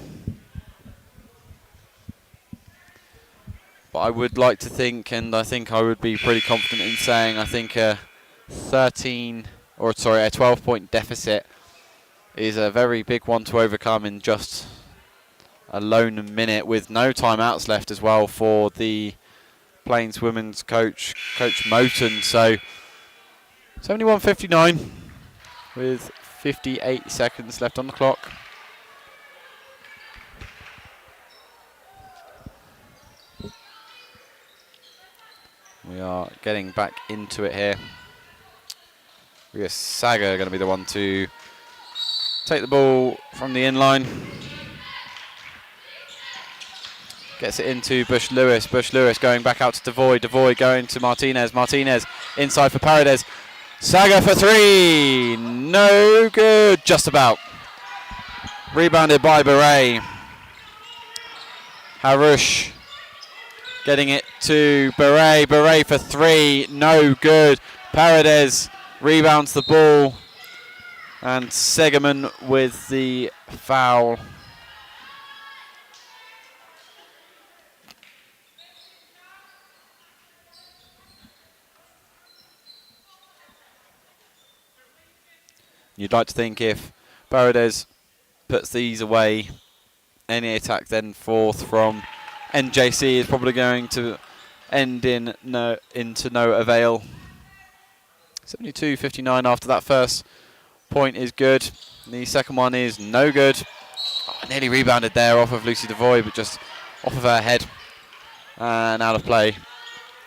But I would like to think, and I think I would be pretty confident in saying, I think a 12-point deficit is a very big one to overcome in just a lone minute, with no timeouts left as well for the Plains women's coach, Coach Moten. So 71-59 with 58 seconds left on the clock. We are getting back into it here. Ria Saga going to be the one to take the ball from the in-line. Gets it into Bush Lewis. Bush Lewis going back out to Devoy. Devoy going to Martinez. Martinez inside for Paredes. Saga for 3. No good. Just about. Rebounded by Beret. Harush getting it to Beret. Beret for 3. No good. Paredes rebounds the ball. And Segerman with the foul. You'd like to think if Paredes puts these away, any attack then forth from NJC is probably going to end into no avail. 72-59 after that first point is good. The second one is no good. Oh, nearly rebounded there off of Lucy Devoy, but just off of her head and out of play.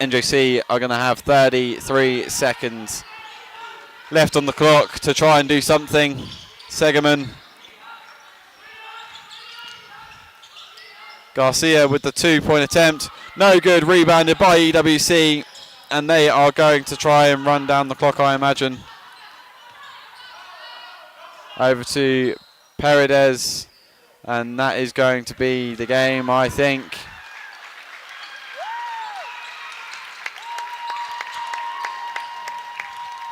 NJC are going to have 33 seconds left on the clock to try and do something. Segerman Garcia with the 2-point attempt. No good. Rebounded by EWC. And they are going to try and run down the clock, I imagine. Over to Paredes. And that is going to be the game, I think.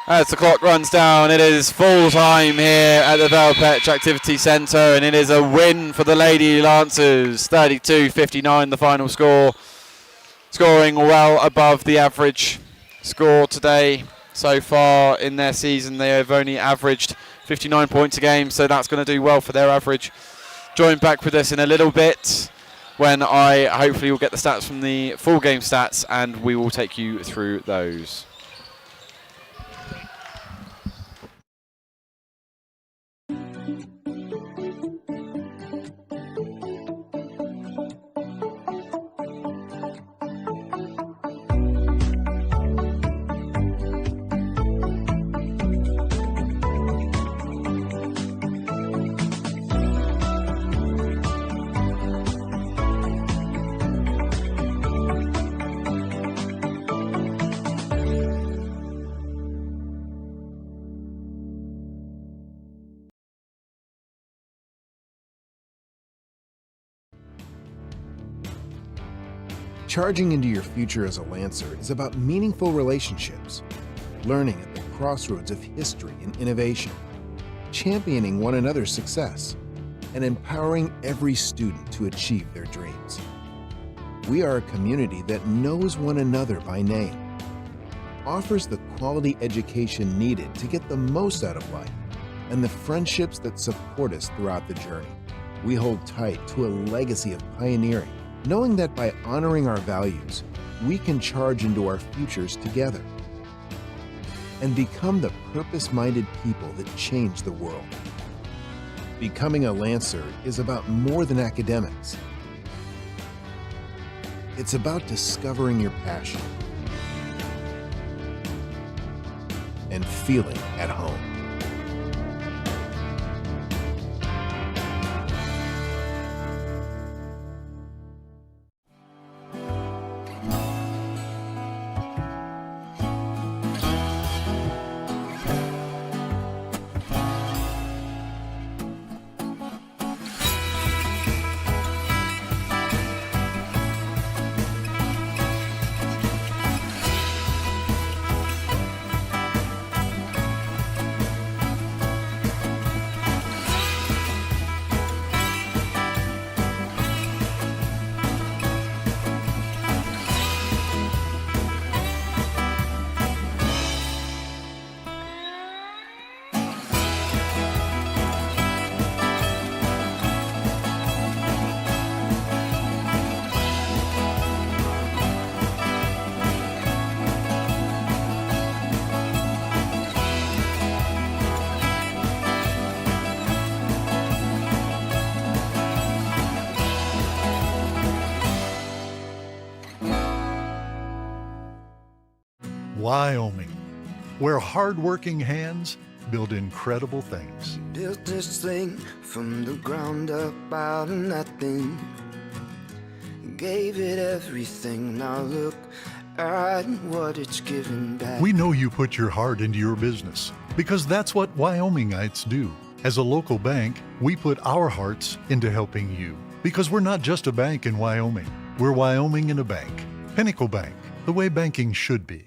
As the clock runs down, it is full time here at the Velpech Activity Centre, and it is a win for the Lady Lancers. 32-59 the final score. Scoring well above the average score today. So far in their season, they have only averaged 59 points a game, so that's going to do well for their average. Join back with us in a little bit when I hopefully will get the stats from the full game stats, and we will take you through those.
Charging into your future as a Lancer is about meaningful relationships, learning at the crossroads of history and innovation, championing one another's success, and empowering every student to achieve their dreams. We are a community that knows one another by name, offers the quality education needed to get the most out of life, and the friendships that support us throughout the journey. We hold tight to a legacy of pioneering, knowing that by honoring our values, we can charge into our futures together and become the purpose-minded people that change the world. Becoming a Lancer is about more than academics. It's about discovering your passion and feeling at home.
Wyoming, where hard-working hands build incredible things.
Built this thing from the ground up out of nothing. Gave it everything. Now look at what it's given back.
We know you put your heart into your business because that's what Wyomingites do. As a local bank, we put our hearts into helping you because we're not just a bank in Wyoming. We're Wyoming in a bank. Pinnacle Bank, the way banking should be.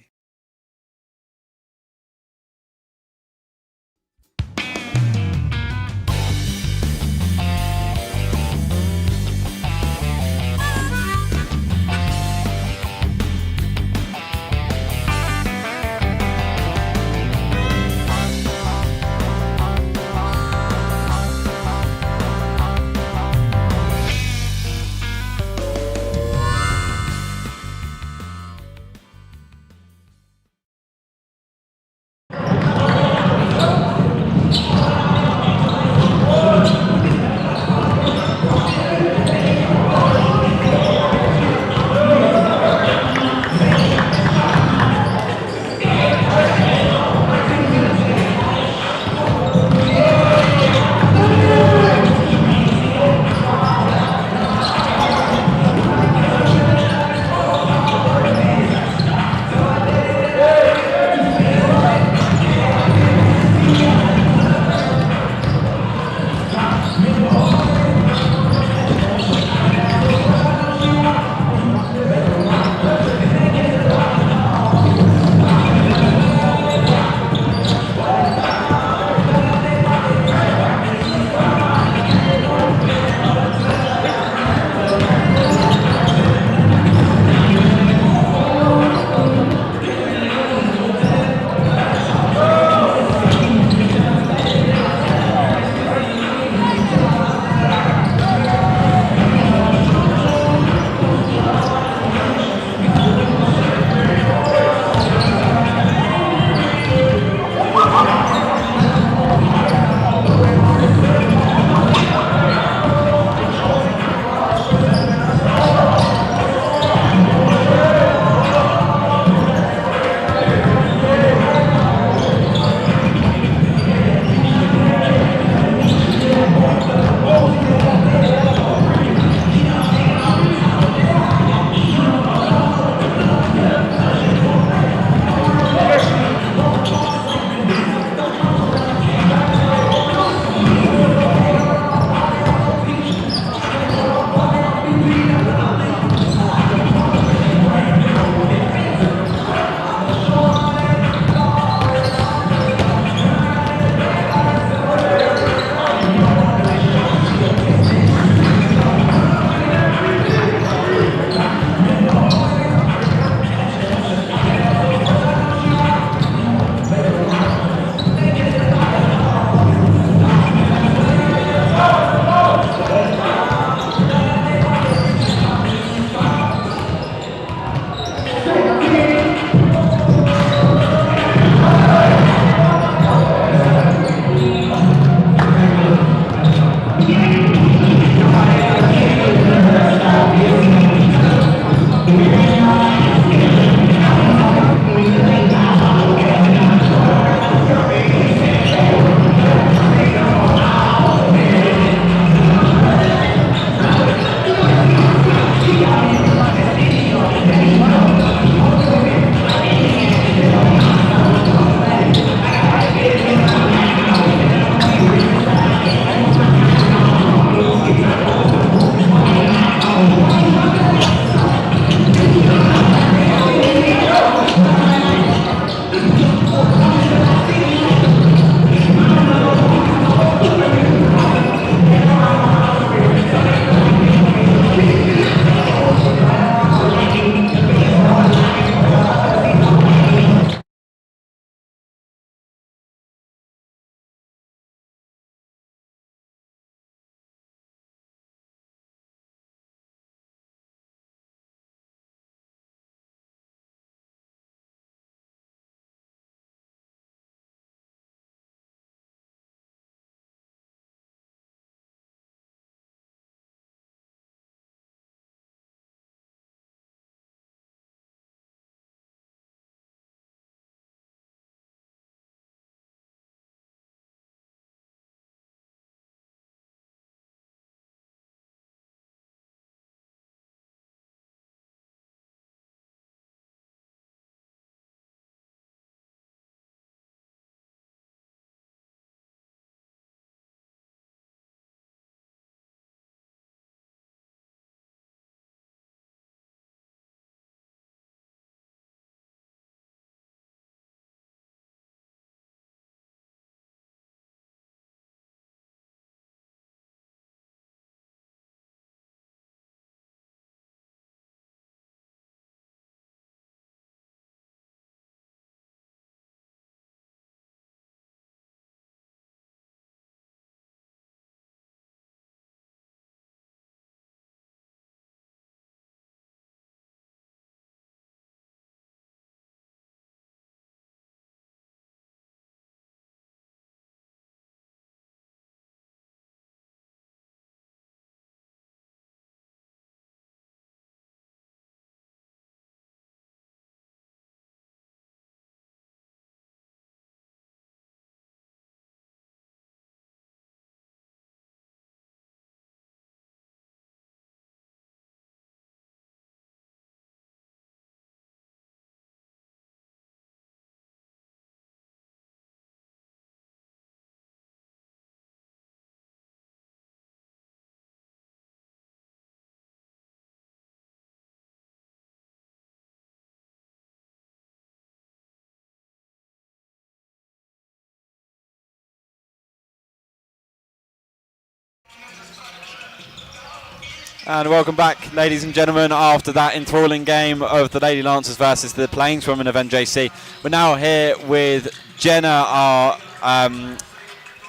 And welcome back, ladies and gentlemen, after that enthralling game of the Lady Lancers versus the Plainswomen of NJC. We're now here with Jenna, our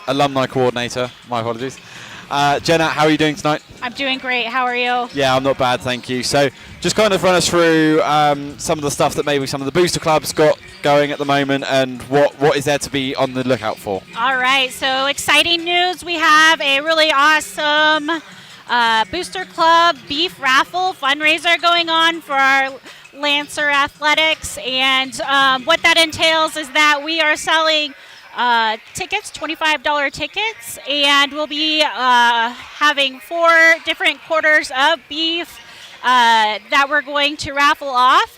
alumni coordinator. My apologies. Jenna, how are you doing tonight?
I'm doing great. How are you?
Yeah, I'm not bad, thank you. So just kind of run us through some of the stuff that maybe some of the booster clubs got going at the moment and what is there to be on the lookout for.
All right, so exciting news. We have a really awesome Booster Club beef raffle fundraiser going on for our Lancer Athletics, and what that entails is that we are selling tickets, $25 tickets, and we'll be having 4 different quarters of beef that we're going to raffle off.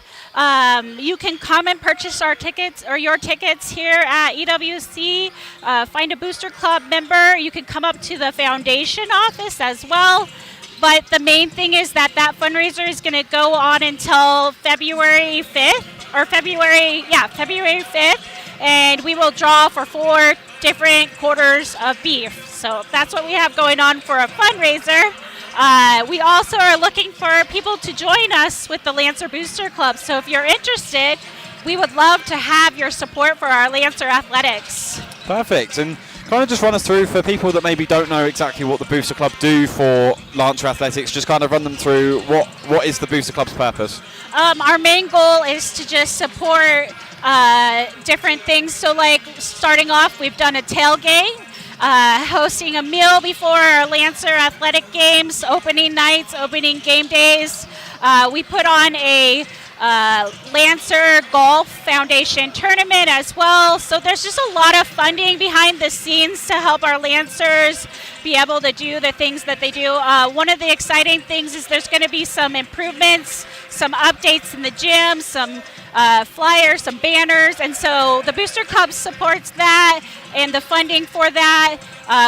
You can come and purchase our tickets or your tickets here at EWC. Find a Booster Club member. You can come up to the foundation office as well. But the main thing is that fundraiser is going to go on until February 5th, February 5th, and we will draw for 4 different quarters of beef. So that's what we have going on for a fundraiser. We also are looking for people to join us with the Lancer Booster Club. So if you're interested, we would love to have your support for our Lancer Athletics.
Perfect. And kind of just run us through, for people that maybe don't know exactly what the Booster Club do for Lancer Athletics, just kind of run them through what is the Booster Club's purpose?
Our main goal is to just support different things. So like starting off, we've done a tailgate. Hosting a meal before our Lancer athletic games, opening nights, opening game days. We put on a Lancer Golf Foundation tournament as well. So there's just a lot of funding behind the scenes to help our Lancers be able to do the things that they do. One of the exciting things is there's going to be some improvements, some updates in the gym, some flyers, some banners, and so the Booster Club supports that and the funding for that.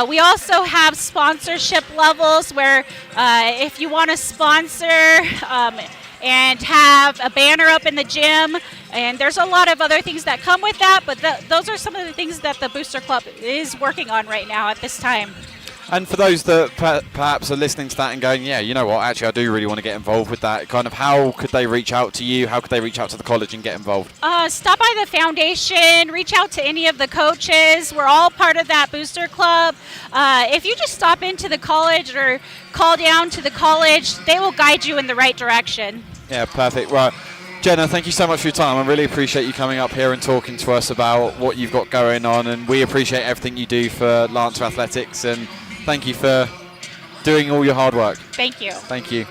We also have sponsorship levels where if you want to sponsor and have a banner up in the gym, and there's a lot of other things that come with that, but those are some of the things that the Booster Club is working on right now at this time.
And for those that perhaps are listening to that and going, yeah, you know what, actually I do really want to get involved with that, kind of how could they reach out to you? How could they reach out to the college and get involved?
Stop by the foundation, reach out to any of the coaches. We're all part of that Booster Club. If you just stop into the college or call down to the college, they will guide you in the right direction.
Yeah, perfect. Right. Jenna, thank you so much for your time. I really appreciate you coming up here and talking to us about what you've got going on, and we appreciate everything you do for Lancer Athletics, and thank you for doing all your hard work.
Thank you.
Thank you.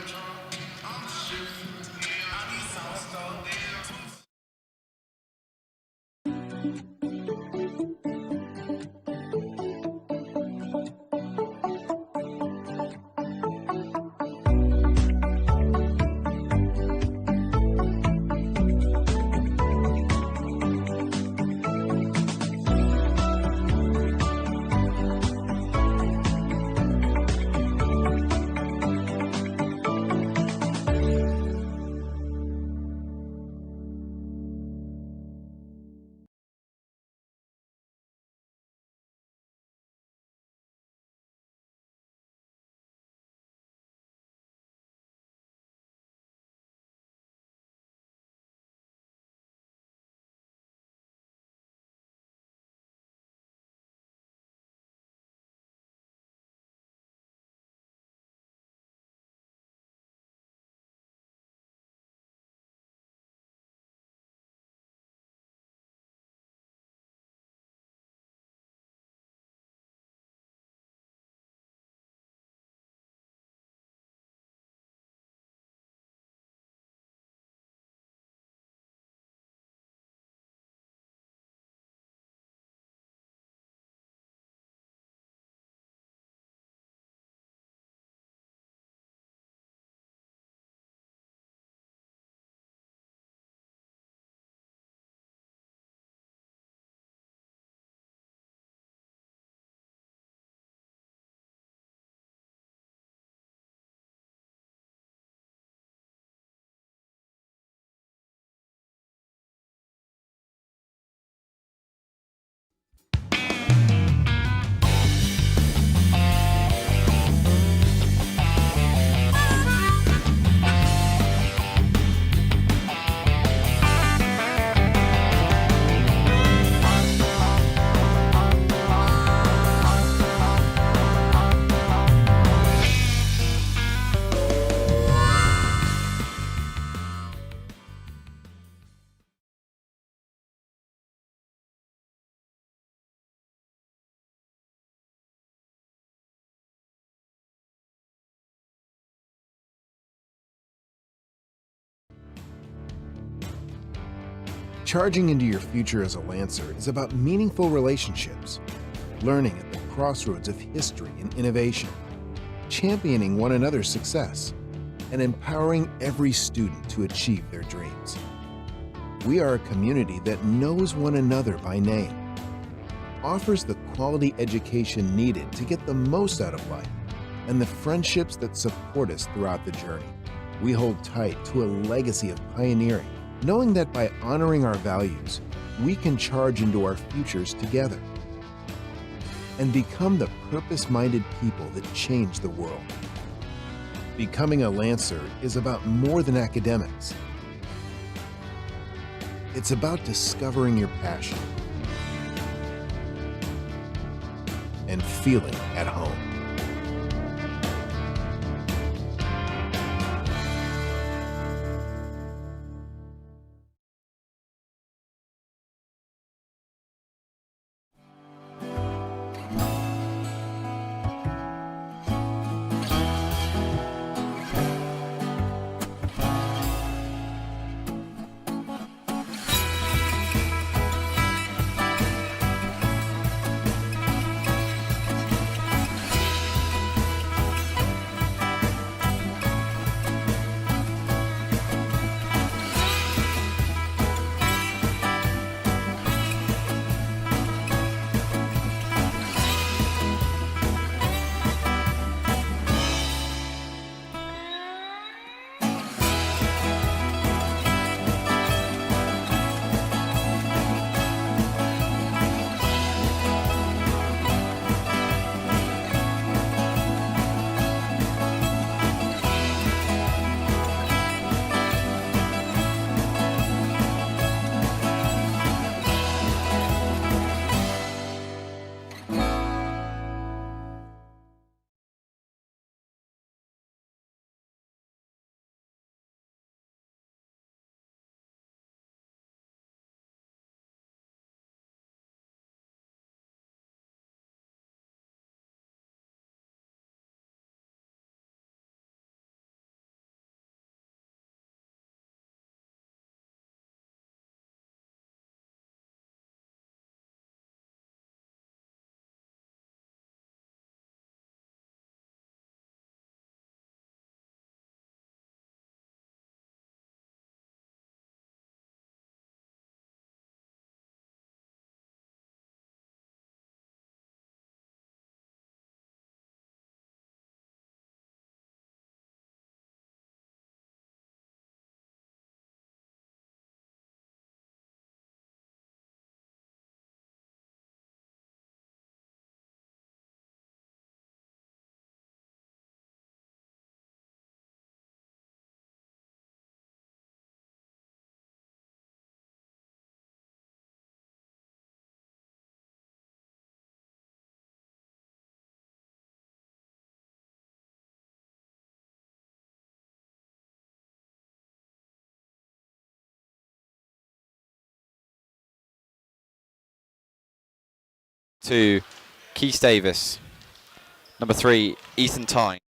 Charging into your future as a Lancer is about meaningful relationships, learning at the crossroads of history and innovation, championing one another's success, and empowering every student to achieve their dreams. We are a community that knows one another by name, offers the quality education needed to get the most out of life, and the friendships that support us throughout the journey. We hold tight to a legacy of pioneering, knowing that by honoring our values, we can charge into our futures together and become the purpose-minded people that change the world. Becoming a Lancer is about more than academics. It's about discovering your passion and feeling at home.
To Keith Davis. Number 3, Ethan Tyne.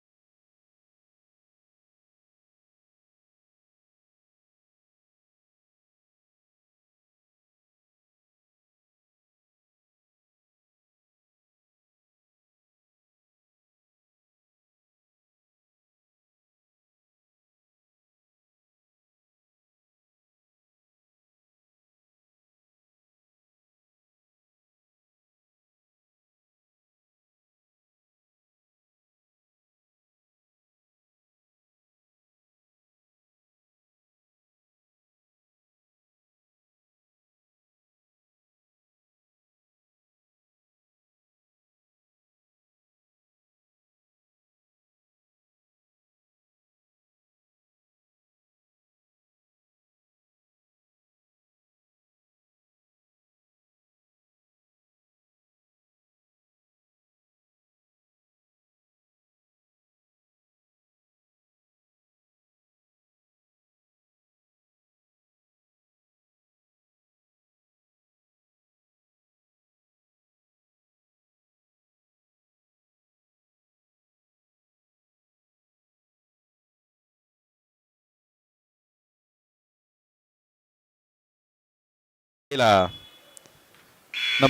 Number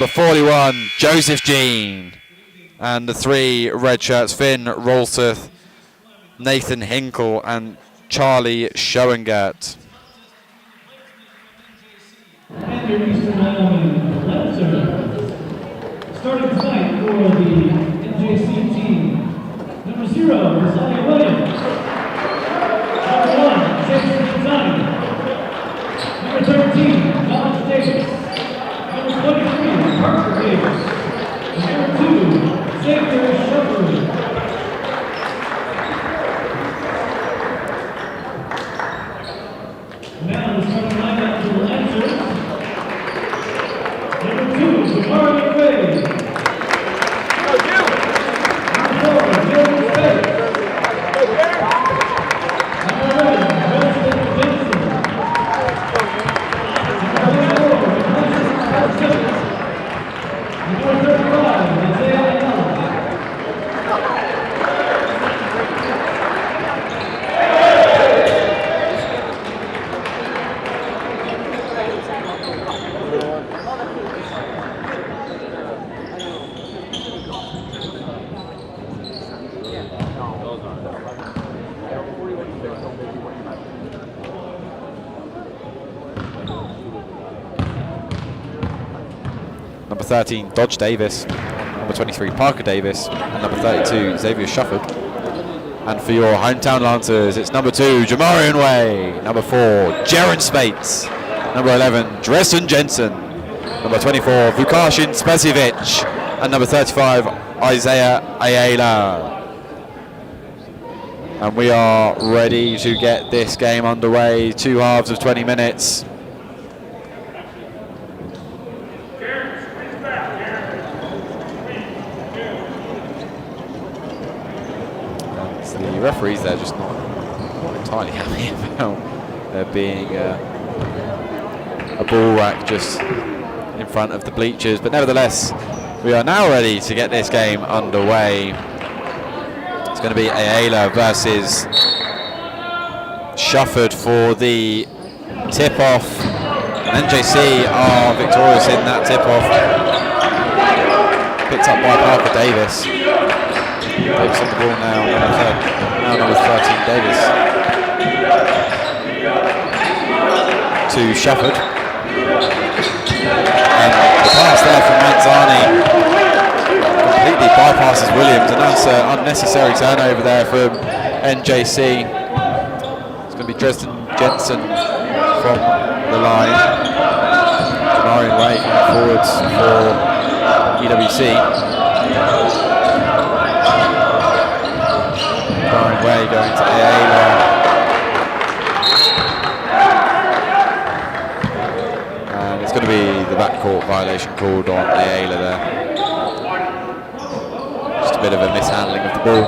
41, Joseph Jean. And the 3 red shirts, Finn Rolseth, Nathan Hinkle, and Charlie Schoengert.
And your Eastern Wyoming Lancers. Starting tonight for the NJC team. Number 0, Rosalia Williams. Number 1, Jason Zani. Number 13, College Davis. Number 23, Parker Davis. And number 2, Xavier Shepherd. Now the starting lineup for the Lancers. Number 2, Jamari McVeigh. Number 4, Jordan Spade. Number 11, Preston Jensen. Number 24, Nicholas Simmons. Number 35, Isaiah Allen.
Number 13, Dodge Davis. Number 23, Parker Davis. And number 32, Xavier Shufford. And for your hometown Lancers, it's number 2, Jamarian Way. Number 4, Jaron Spates. Number 11, Dresden Jensen. Number 24, Vukashin Spasievich. And number 35, Isaiah Ayala. And we are ready to get this game underway. 2 halves of 20 minutes. The referees there just not entirely happy about there being a ball rack just in front of the bleachers, but nevertheless we are now ready to get this game underway. It's going to be Ayala versus Shufford for the tip-off. NJC are victorious in that tip-off. Picked up by Parker Davis. Davis on the ball now, number 13, Davis. To Shufford. And the pass there from Manzani completely bypasses Williams, and that's an unnecessary turnover there from NJC. It's going to be Dresden Jensen from the line. Jamarian Way coming forwards for EWC. Way going to Ayala. And it's going to be the backcourt violation called on Ayala there. Just a bit of a mishandling of the ball.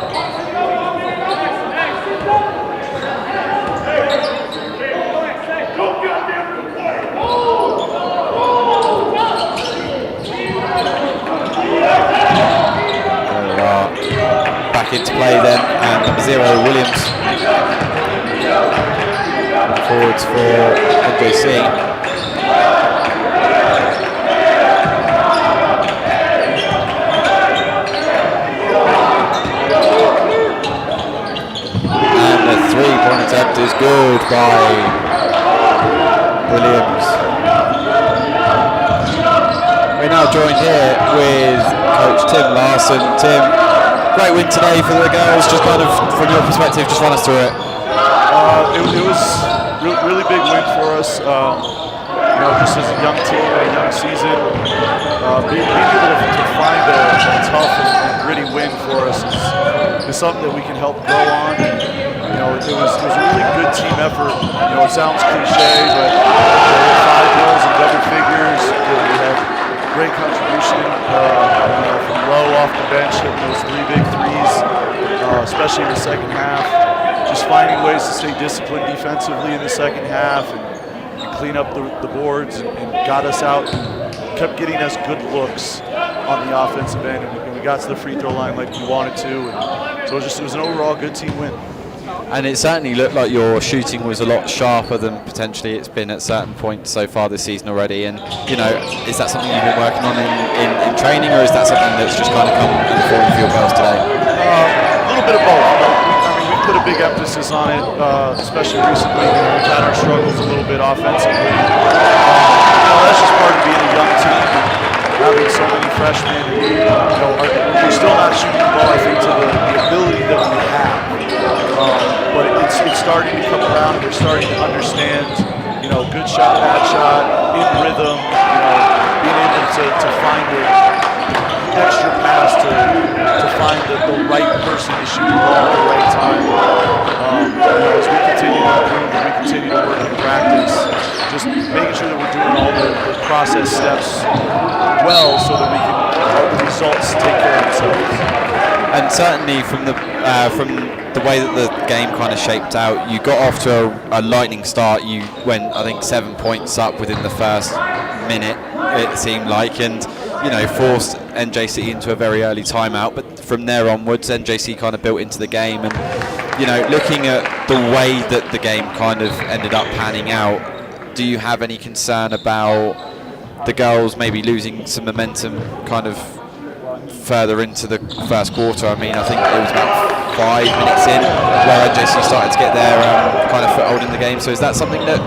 Into play then, and number 0, Williams forwards for NJC. And the 3-point attempt is good by Williams. We're now joined here with Coach Tim Larson. Tim, great win today for the girls. Just kind of from your perspective, just run us through it.
It was really big win for us. Just as a young team, a young season, being able to find a tough and gritty win for us is something that we can help grow on. It was a really good team effort. It sounds cliche, but 5 goals in double figures. We had great contribution from low off the bench, hitting those 3 big threes, especially in the second half. Just finding ways to stay disciplined defensively in the second half and clean up the boards and got us out and kept getting us good looks on the offensive end. And we got to the free throw line like we wanted to. And so it was an overall good team win.
And it certainly looked like your shooting was a lot sharper than potentially it's been at certain points so far this season already. And, you know, is that something you've been working on in training, or is that something that's just kind of come and fallen for your girls today?
A little bit of both. I mean, we've put a big emphasis on it, especially recently. We've had our struggles a little bit offensively. That's just part of being a young team, having so many freshmen. We're still not shooting the ball, I think, to the ability that we have. But it's starting to come around. We're starting to understand, good shot, bad shot, in rhythm, being able to find the extra pass to find the right person to shoot the ball at the right time. As we continue to improve and we continue to work in practice, just making sure that we're doing all the process steps well so that we can let the results take care of themselves.
And certainly from the way that the game kind of shaped out, you got off to a lightning start. You went, I think, 7 points up within the first minute, it seemed like, and forced NJC into a very early timeout. But from there onwards, NJC kind of built into the game. And looking at the way that the game kind of ended up panning out, do you have any concern about the girls maybe losing some momentum kind of further into the first quarter? I mean, I think it was about 5 minutes in where NJC started to get their kind of foothold in the game. So is that something that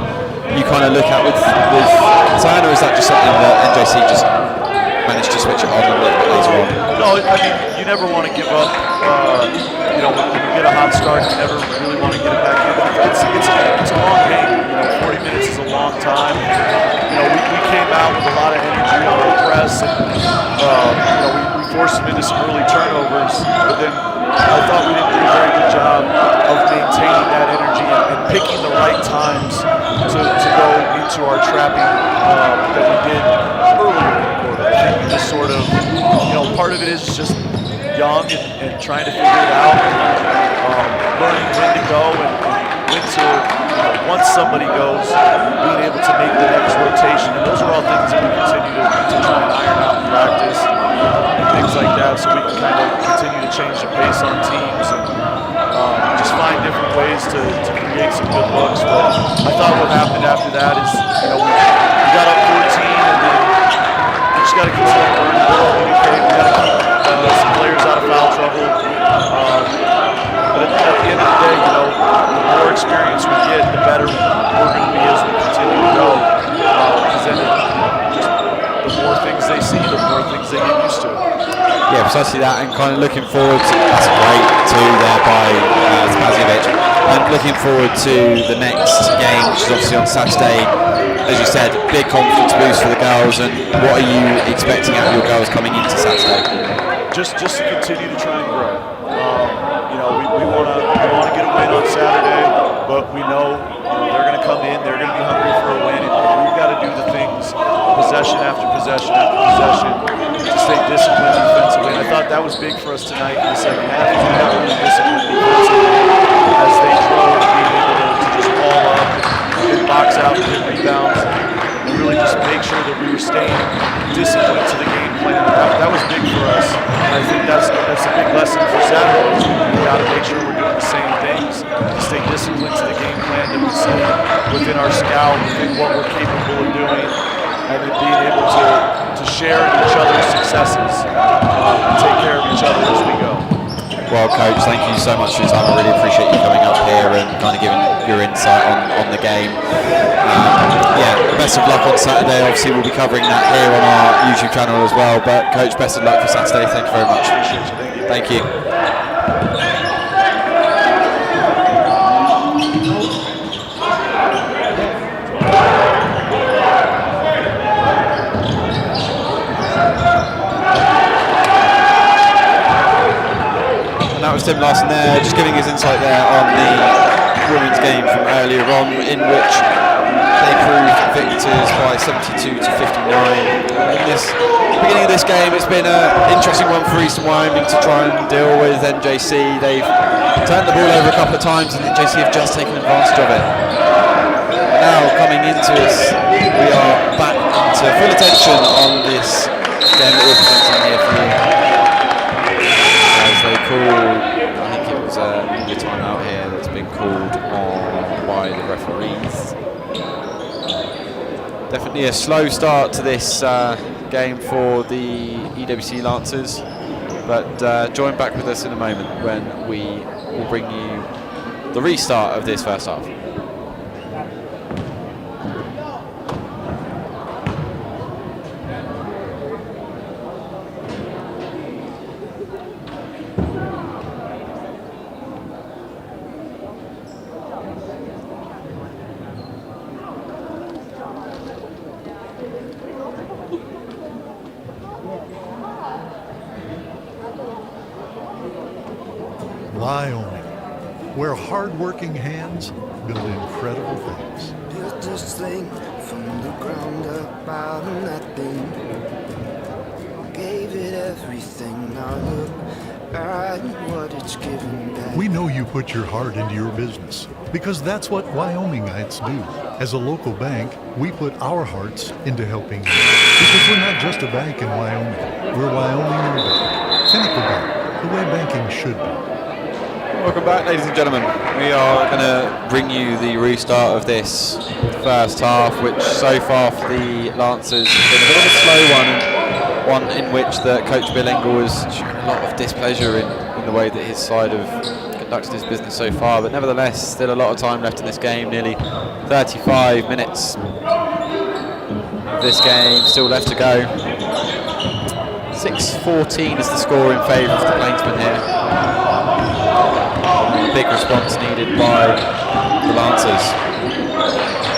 you kind of look at with concern, or is that just something that NJC just managed to switch it on a little bit later on?
No, I mean, you never want to give up. When you get a hot start, you never really want to get it back in. It's a long game. 40 minutes is a long time. We came out with a lot of energy on the press, and we forced them into some early turnovers. But then I thought we didn't do a very good job of maintaining that energy and picking the right times to go into our trapping that we did earlier in the quarter. I think we just sort of, part of it is just young and trying to figure it out, learning when to go and when to, once somebody goes, being able to make the next rotation. And those are all things that we continue to try and iron out in practice and things like that, so we can kind of continue to change the pace on teams and just find different ways to create some good looks. But I thought what happened after that is, we got up 14 and then we just got to continue to learn how to communicate. We got to keep some players out of foul trouble. But at the end of the day, the more experience we get, the better we're going to be as we continue to go. Because then the more things they see, the more things they get used to.
Yeah, precisely that, and kind of looking forward to, that's a great two there by Spaziovic, and looking forward to the next game, which is obviously on Saturday. As you said, big confidence boost for the girls, and what are you expecting out of your girls coming into Saturday?
Just to continue to try and grow. We want to get a win on Saturday, but we know they're going to come in, they're going to be hungry for a win, and we've got to do the things possession after possession after possession to stay disciplined defensively. And I thought that was big for us tonight in the second half. We got really disciplined defensively as they drove, being able to just ball up and box out and get rebounds, and really just make sure that we were staying disciplined to the game plan. That was big for us. And I think that's a big lesson for Saturday. We got to make sure we're doing the same things, stay disciplined to the game plan that we see within our scout, within what we're capable of doing, and then being able to share in each other's successes and take care of each other as we go.
Well, Coach, thank you so much for your time. I really appreciate you coming up here and kind of giving your insight on the game. Best of luck on Saturday. Obviously, we'll be covering that here on our YouTube channel as well. But, Coach, best of luck for Saturday. Thank you very much. Thank you. That was Tim Larson there, just giving his insight there on the women's game from earlier on, in which they proved victors by 72 to 59. In this beginning of this game, it's been an interesting one for Eastern Wyoming to try and deal with NJC. They've turned the ball over a couple of times, and NJC have just taken advantage of it. Now coming into us, we are back to full attention on this game that we're presenting here for you. As they call, I think it was a timeout here that's been called. Definitely a slow start to this game for the EWC Lancers, but join back with us in a moment when we will bring you the restart of this first half.
Wyoming, where hard-working hands build incredible things.
Built this thing from the ground up out of nothing. Gave it everything. Now look at what it's given back.
We know you put your heart into your business because that's what Wyomingites do. As a local bank, we put our hearts into helping you. Because we're not just a bank in Wyoming. We're Wyoming Bank, Pinnacle Bank, the way banking should be.
Welcome back, ladies and gentlemen. We are going to bring you the restart of this first half, which so far for the Lancers has been a bit of a slow one in which the coach Bill Engel has shown a lot of displeasure in the way that his side have conducted his business so far, but nevertheless still a lot of time left in this game, nearly 35 minutes of this game still left to go. 6-14 is the score in favour of the Plainsmen here. Big response needed by the Lancers.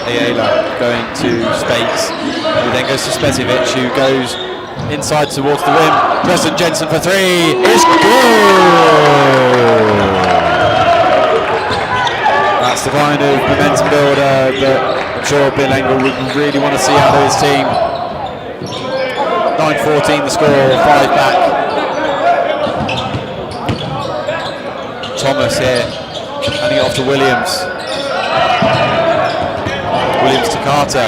Ayala going to Spates, who then goes to Spesivic, who goes inside towards the rim. Dresden Jensen for three is good! That's the kind of momentum builder that I'm sure Bill Engel would really want to see out of his team. 9-14 the score, 5 back. Thomas here, handing it off to Williams. Williams to Carter.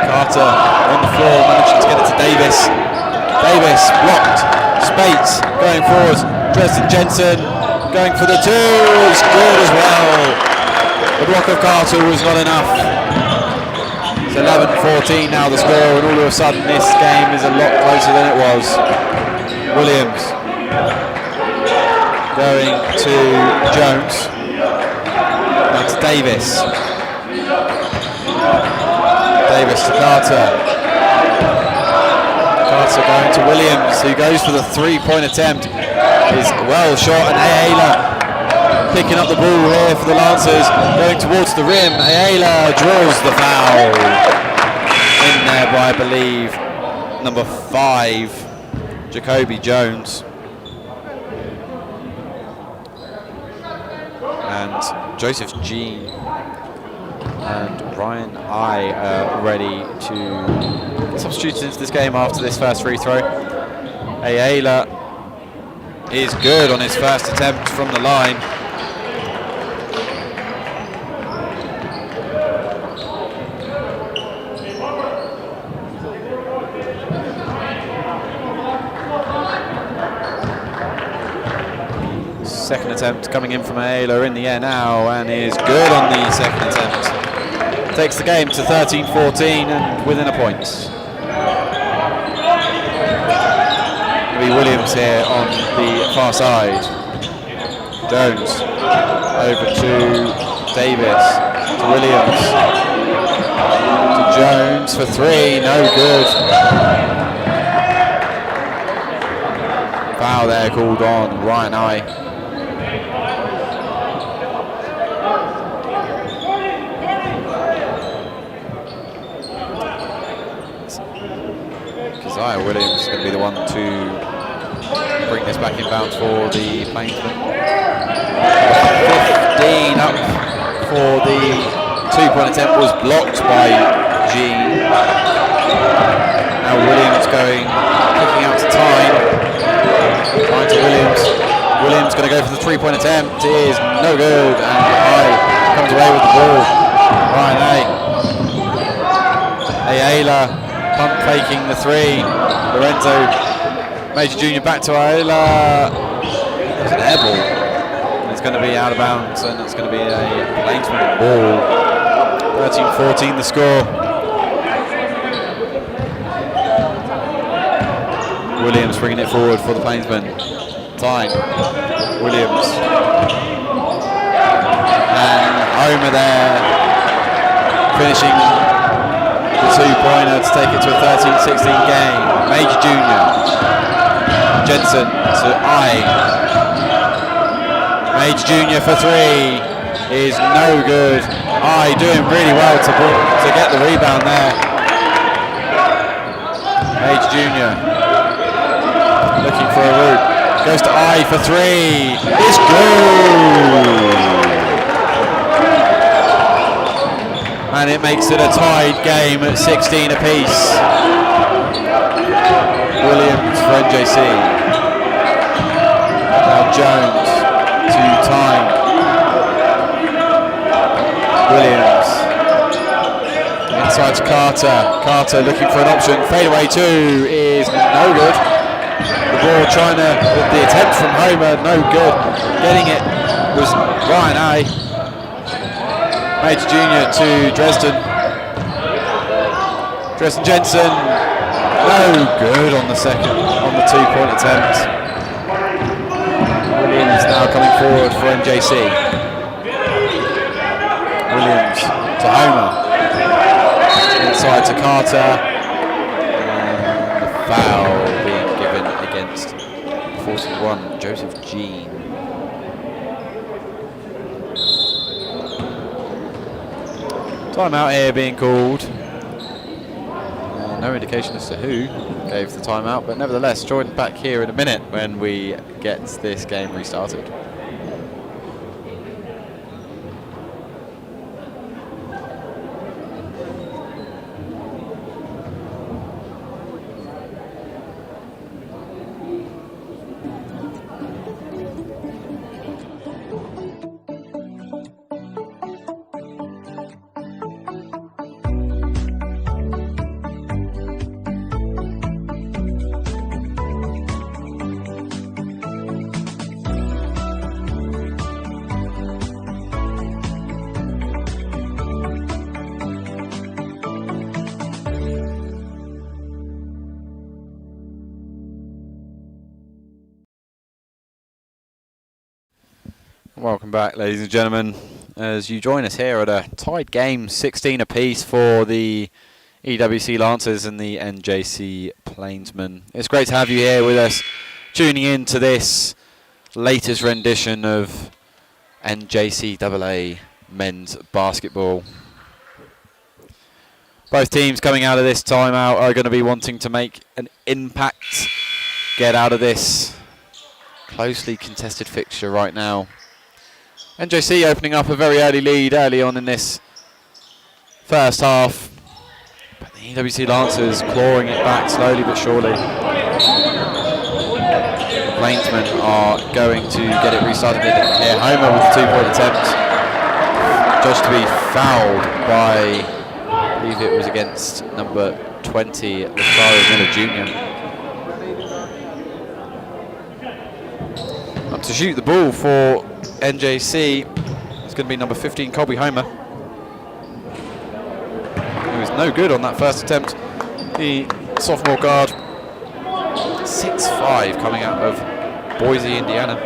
Carter on the floor, managing to get it to Davis. Davis blocked. Spates going forward. Dresden Jensen going for the two. It's good as well. The block of Carter was not enough. It's 11-14 now the score, and all of a sudden this game is a lot closer than it was. Williams going to Jones. Now to Davis. Davis to Carter. Carter going to Williams, who goes for the three-point attempt. Is well shot, and Ayala picking up the ball here for the Lancers, going towards the rim. Ayala draws the foul. In there by, I believe, number 5, Jacoby Jones. And Joseph Jean and Ryan I are ready to substitute into this game after this first free throw. Ayala is good on his first attempt from the line. Second attempt coming in from Ayala in the air now, and is good on the second attempt. Takes the game to 13-14 and within a point. It'll be Williams here on the far side. Jones over to Davis, to Williams, to Jones for three, no good. Foul there called on Ryan I. Keziah Williams is going to be the one to bring this back in bounds for the Plainsmen. 15 up for the two-point attempt, was blocked by Jean. Now Williams kicking out to time. Time to Williams. Williams going to go for the three-point attempt. Is no good, and I comes away with the ball. Ryan Ayala pump faking the three. Lorenzo Major Jr. back to Ayala. It's an air ball. It's going to be out of bounds, and it's going to be a Plainsman ball. 13-14 the score. Williams bringing it forward for the Plainsmen. Time. Williams. And Homer there, finishing the two-pointer to take it to a 13-16 game. Major Jr. Jensen to Major Jr. for three is no good. Doing really well to get the rebound there. Major Jr. looking for a route. Goes to for three. It's good. And it makes it a tied game at 16 apiece. Williams for NJC. Now Jones to time. Williams. Inside to Carter. Carter looking for an option. Fadeaway two is no good. The ball trying to, the attempt from Homer, no good. Getting it was Ryan Major Jr. to Dresden. Dresden Jensen, no good on the two-point attempt. Williams now coming forward for NJC. Williams to Homer. Inside to Carter. And the foul being given against 41, Joseph Jean. Timeout here being called. No indication as to who gave the timeout, but nevertheless, join back here in a minute when we get this game restarted. Welcome back, ladies and gentlemen, as you join us here at a tied game, 16 apiece for the EWC Lancers and the NJC Plainsmen. It's great to have you here with us, tuning in to this latest rendition of NJCAA men's basketball. Both teams coming out of this timeout are going to be wanting to make an impact, get out of this closely contested fixture right now. NJC opening up a very early lead early on in this first half, but the EWC Lancers clawing it back slowly but surely. The Plainsmen are going to get it restarted here. Homer with the two-point attempt, just to be fouled by, I believe it was against number 20, Vladimir Rristitch. Up to shoot the ball for NJC, it's going to be number 15, Colby Homer. He was no good on that first attempt. The sophomore guard, 6'5", coming out of Boise, Indiana.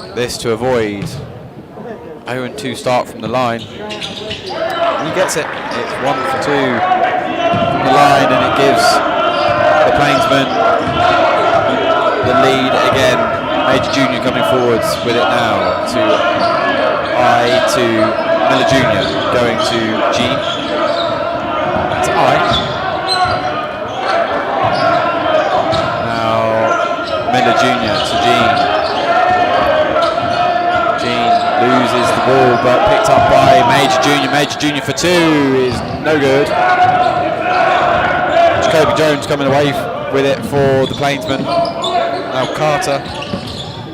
And this to avoid 0-2 start from the line. And he gets it. It's 1 for 2 from the line, and it gives the Plainsmen the lead again. Major Jr. coming forwards with it now to Miller Jr. going to Jean. That's Now Miller Jr. to Jean. Jean loses the ball but picked up by Major Jr. Major Jr. for two is no good. Jacoby Jones coming away with it for the Plainsmen. Now Carter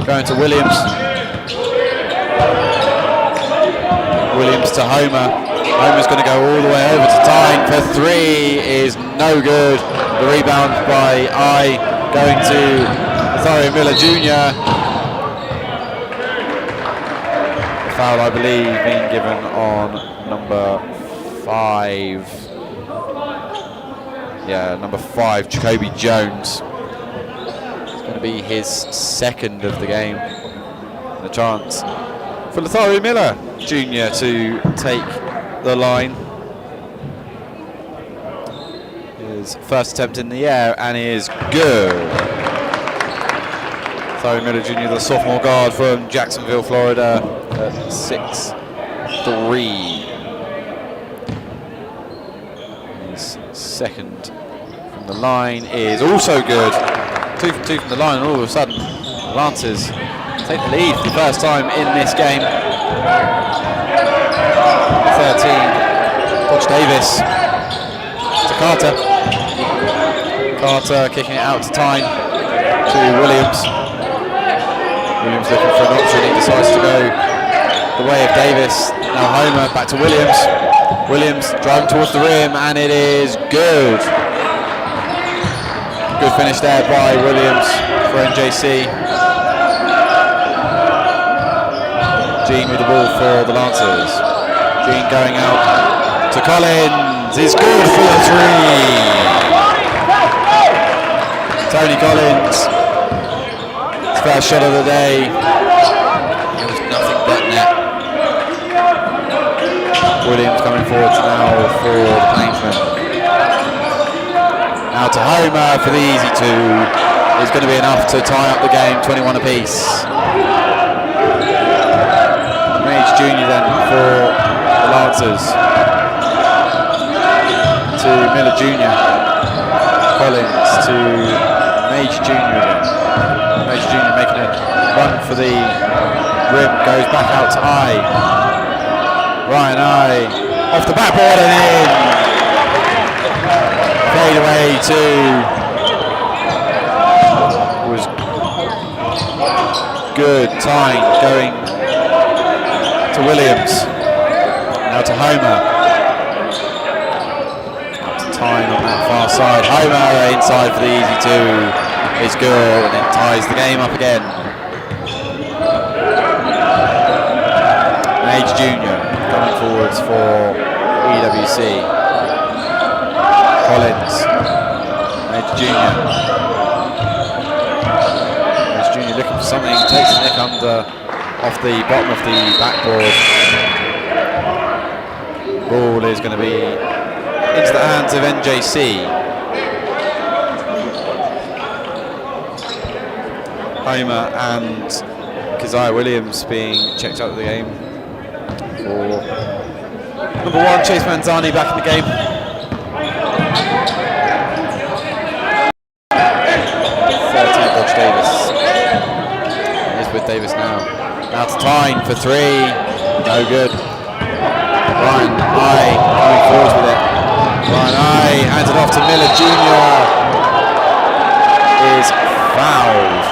going to Williams. Williams to Homer. Homer's going to go all the way over to Tyne for three is no good. The rebound by going to Miller Jr. foul, I believe, being given on number 5. Yeah, number 5, Jacoby Jones. It's going to be his second of the game. And a chance for Lothario Miller Jr. to take the line. His first attempt in the air, and he is good. Lothario Miller Jr., the sophomore guard from Jacksonville, Florida, at 6'3". His second from the line is also good. 2 for 2 from the line, and all of a sudden, the Lancers take the lead for the first time in this game. 13, Dodge Davis to Carter. Carter kicking it out to Tyne to Williams. Williams looking for an option, he decides to go the way of Davis. Now Homer back to Williams. Williams driving towards the rim, and it is good. Good finish there by Williams for NJC. Jean with the ball for the Lancers. Jean going out to Collins, is good for the 3. Tony Collins, his first shot of the day. It was nothing but net. Williams coming forward now for the Plainsmen. Now to Homer for the easy 2. Is going to be enough to tie up the game, 21 apiece. Mage Jr. then for the Lancers. To Miller Jr. Collins to Mage Jr. again. Mage Jr. making a run for the rim, goes back out to I. Ryan I off the backboard and in. Fade away to was good. Tyne going to Williams. Now to Homer. Up to Tyne on that far side. Homer inside for the easy 2 is good, and it ties the game up again. Mage Jr. coming forwards for EWC. Collins, Mage Jr. Mage Jr. looking for something, takes a nick under off the bottom of the backboard. Ball is going to be into the hands of NJC. Homer and Keziah Williams being checked out of the game for number 1, Chase Manzani back in the game. 13, Dodge Davis. He's with Davis now. Now to Tyne for 3. No good. Ryan I coming forward with it. Ryan I hands it off to Miller Jr. Is fouled.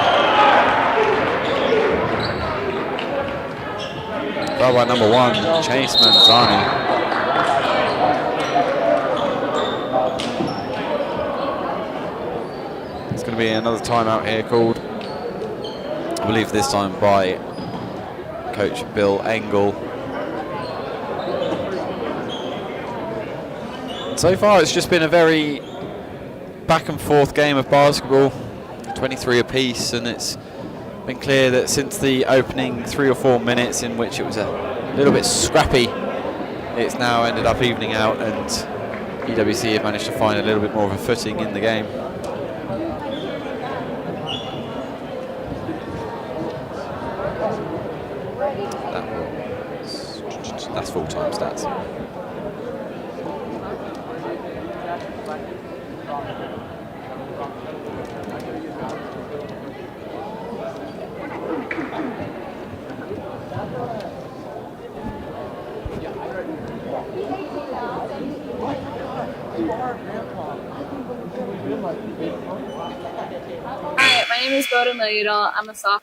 Foul by number 1, Chase Manzani. It's going to be another timeout here called, I believe this time by Coach Bill Engel. So far it's just been a very back and forth game of basketball, 23 apiece, and it's been clear that since the opening 3 or 4 minutes in which it was a little bit scrappy, it's now ended up evening out, and EWC have managed to find a little bit more of a footing in the game. That's full-time stats.
Hi, my name is Bowden Lidl. I'm a sophomore.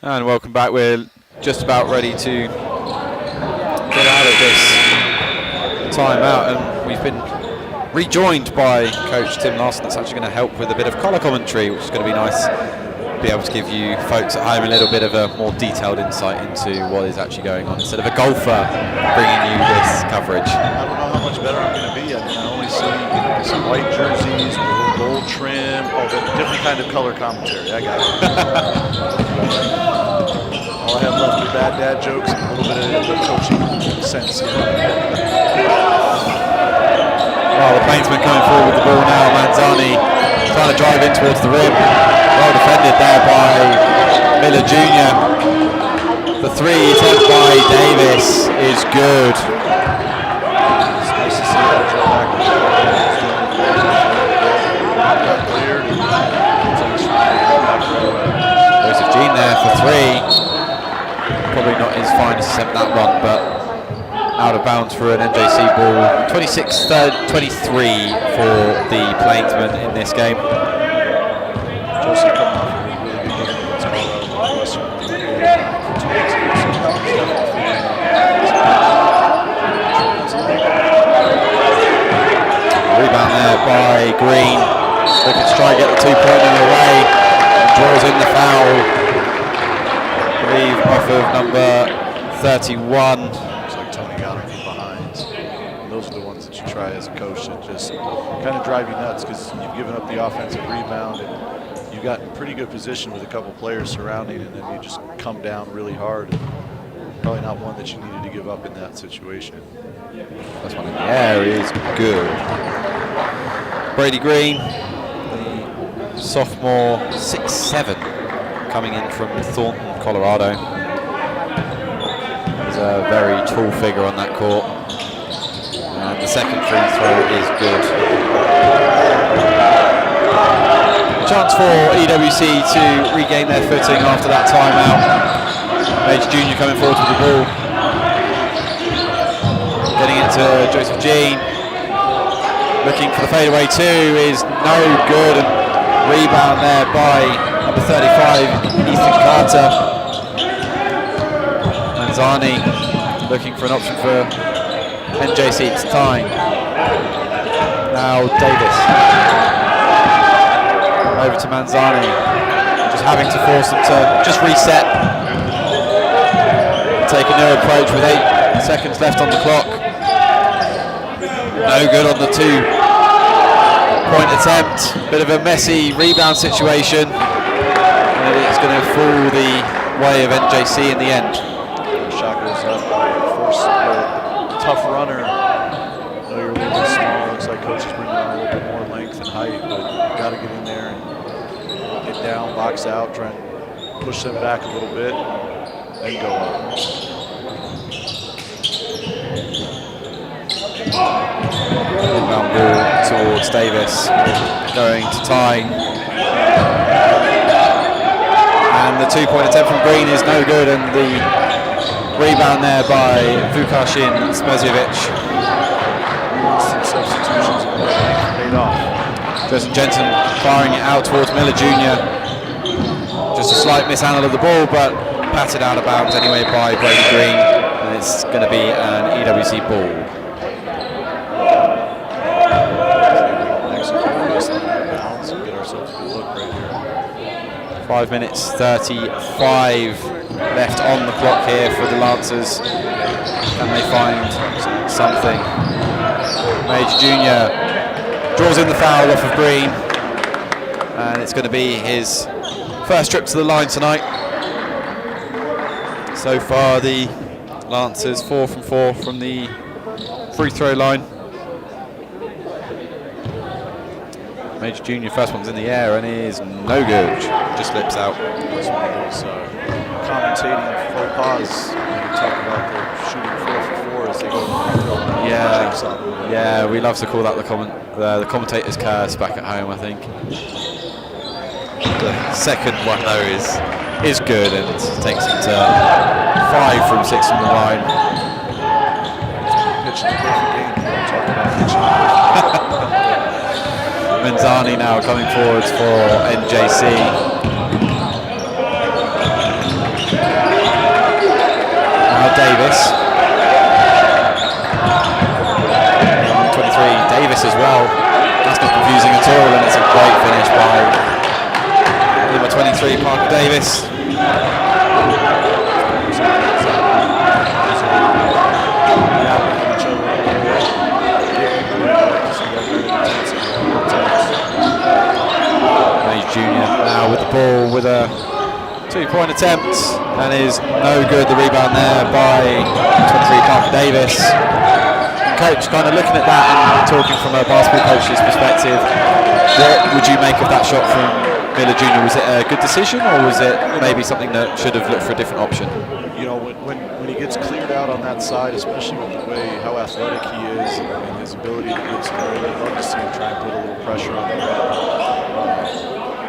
And welcome back. We're just about ready to get out of this timeout, and we've been rejoined by Coach Tim Larson. That's actually going to help with a bit of colour commentary, which is going to be nice. Be able to give you folks at home a little bit of a more detailed insight into what is actually going on instead of a golfer bringing you this coverage.
I don't know how much better I'm going to be. I mean, I only see some white jerseys with a little gold trim. Oh, but a different kind of color commentary. I got it. All I have left are bad dad jokes and a little bit of coaching sense.
Well, the Plainsman coming forward with the ball now. Manzani trying to drive in towards the rim. Well defended there by Miller Jr. The 3 attempt by Davis is good.
It's nice to see that draw back. Got cleared.
Joseph Jean there for 3. Probably not his finest attempt that one, but out of bounds for an NJC ball. 26-23 for the Plainsmen in this game.
Josie coming off a really good game against Colorado Western.
Rebound there by Green. Looking to try and get the 2-pointer away. Draws in the foul. I believe off of number 31.
Looks like Tony got him from behind. And those are the ones that you try as a coach that just kind of drive you nuts because you've given up the offensive rebound and you got in pretty good position with a couple players surrounding, and then you just come down really hard. Probably not one that you needed to give up in that situation.
That's one in the air is good. Brady Green, the sophomore, 6'7", coming in from Thornton, Colorado. He's a very tall figure on that court. And the second free throw is good. Chance for EWC to regain their footing after that timeout. Major Jr. coming forward with the ball. Getting it to Joseph Jean. Looking for the fadeaway 2 is no good. And rebound there by number 35, Ethan Carter. Manzani looking for an option for NJC. It's time. Now Davis. Over to Manzani, just having to force them to just reset, take a new approach with 8 seconds left on the clock. No good on the 2-point attempt, bit of a messy rebound situation, and it's going to fall the way of NJC in the end.
Shot goes up, force a tough runner. I know you're a little bit small, looks like coach is bringing on a little bit more length and height, but you got to get in there and get down, box out, try and push them back a little bit, and go up.
Inbound ball towards Davis, going to Tyne. And the 2-point attempt from Green is no good, and the rebound there by Vukashin Smezjevic.
Substitutions paid off.
Justin Jensen firing it out towards Miller Jr. Just a slight mishandle of the ball, but patted out of bounds anyway by Brady Green, and it's going to be an EWC ball. 5 minutes 35 left on the clock here for the Lancers. Can they find something? Major Jr. draws in the foul off of Green, and it's going to be his first trip to the line tonight. So far the Lancers 4 from 4 from the free throw line. Major Jr. first one's in the air and is no good, just slips out.
That's one of those commentating faux pas. You talk about the shooting 4 for 4 as they go.
Yeah, we love to call that the commentator's curse back at home, I think. The second one though is good and takes it to 5 from 6 from the line.
Pitching the perfect game. Talking about pitching the perfect game.
Manzani now coming forwards for NJC. Now Davis. 23, Davis as well. 3-point attempt and is no good. The rebound there by 23 Parker Davis. Coach, kind of looking at that and talking from a basketball coach's perspective, what would you make of that shot from Miller Jr.? Was it a good decision, or was it maybe something that should have looked for a different option?
You know, when he gets cleared out on that side, especially with the way how athletic he is and his ability to get scored, I'd love to see him try and put a little pressure on the rim.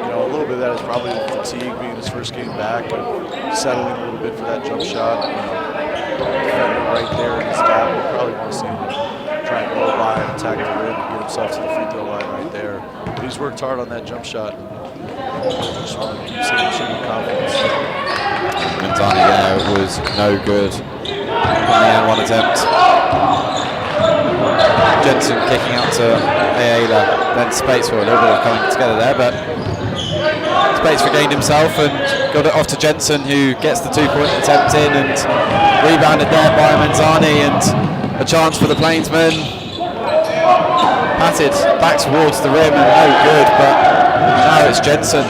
You know, a little bit of that is probably fatigue, being his first game back, and settling a little bit for that jump shot. Right there in his gap, we probably want to see him try and go by and attack the rim and get himself to the free throw line right there. But he's worked hard on that jump shot. Just want to keep seeing shooting confidence.
Manzani there was no good on the N1 attempt. Jensen kicking out to Ayala, then Spates for a little bit of coming together there, but Spates regained himself and got it off to Jensen, who gets the 2-point attempt in and rebounded there by Manzani, and a chance for the Plainsmen. Patted back towards the rim and no good, but now it's Jensen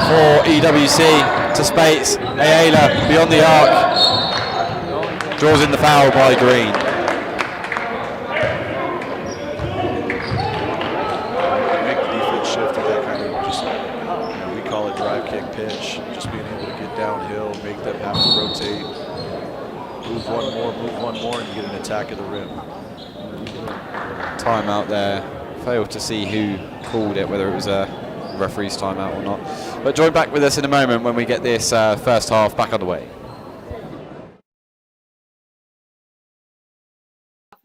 for EWC to Spates. Ayala beyond the arc, draws in the foul by Green.
Make the defense shift at that kind of just, we call it drive, kick, pitch. Just being able to get downhill, make them have to rotate. Move one more, and you get an attack of the rim.
Timeout there. Failed to see who called it, whether it was a referee's timeout or not. But join back with us in a moment when we get this first half back underway.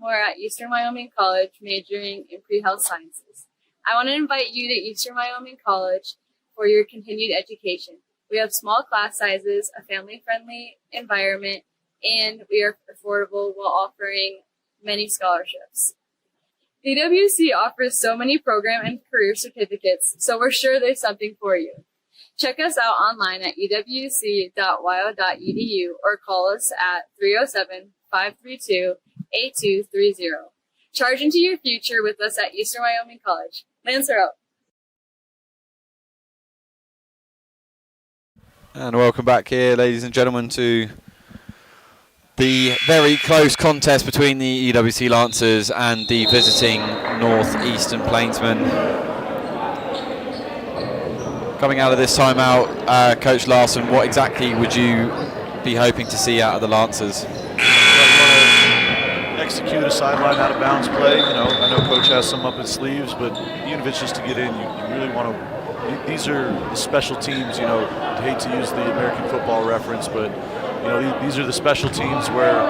More at Eastern Wyoming College, majoring in pre-health sciences. I want to invite you to Eastern Wyoming College for your continued education. We have small class sizes, a family-friendly environment, and we are affordable while offering many scholarships. EWC offers so many program and career certificates, so we're sure there's something for you. Check us out online at ewc.wyo.edu or call us at 307-532-8230. Charge into your future with us at Eastern Wyoming College. Lancer up.
And welcome back here, ladies and gentlemen, to the very close contest between the EWC Lancers and the visiting Northeastern Plainsmen. Coming out of this timeout, Coach Larson, what exactly would you be hoping to see out of the Lancers?
Execute a sideline out of bounds play. You know, I know Coach has some up his sleeves, but even if it's just to get in, you really want to. These are the special teams. You know, I hate to use the American football reference, but you know, these are the special teams where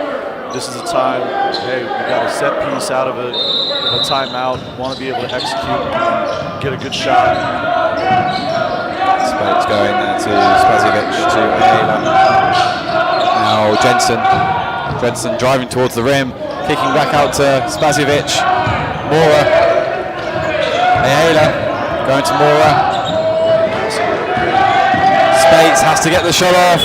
this is a time. Hey, we got a set piece out of a timeout. Want to be able to execute and get a good shot.
Spates going there to Spazievich to Ayala. Now Jensen driving towards the rim. Kicking back out to Spazievich. Mora. Ayala going to Mora. Spates has to get the shot off.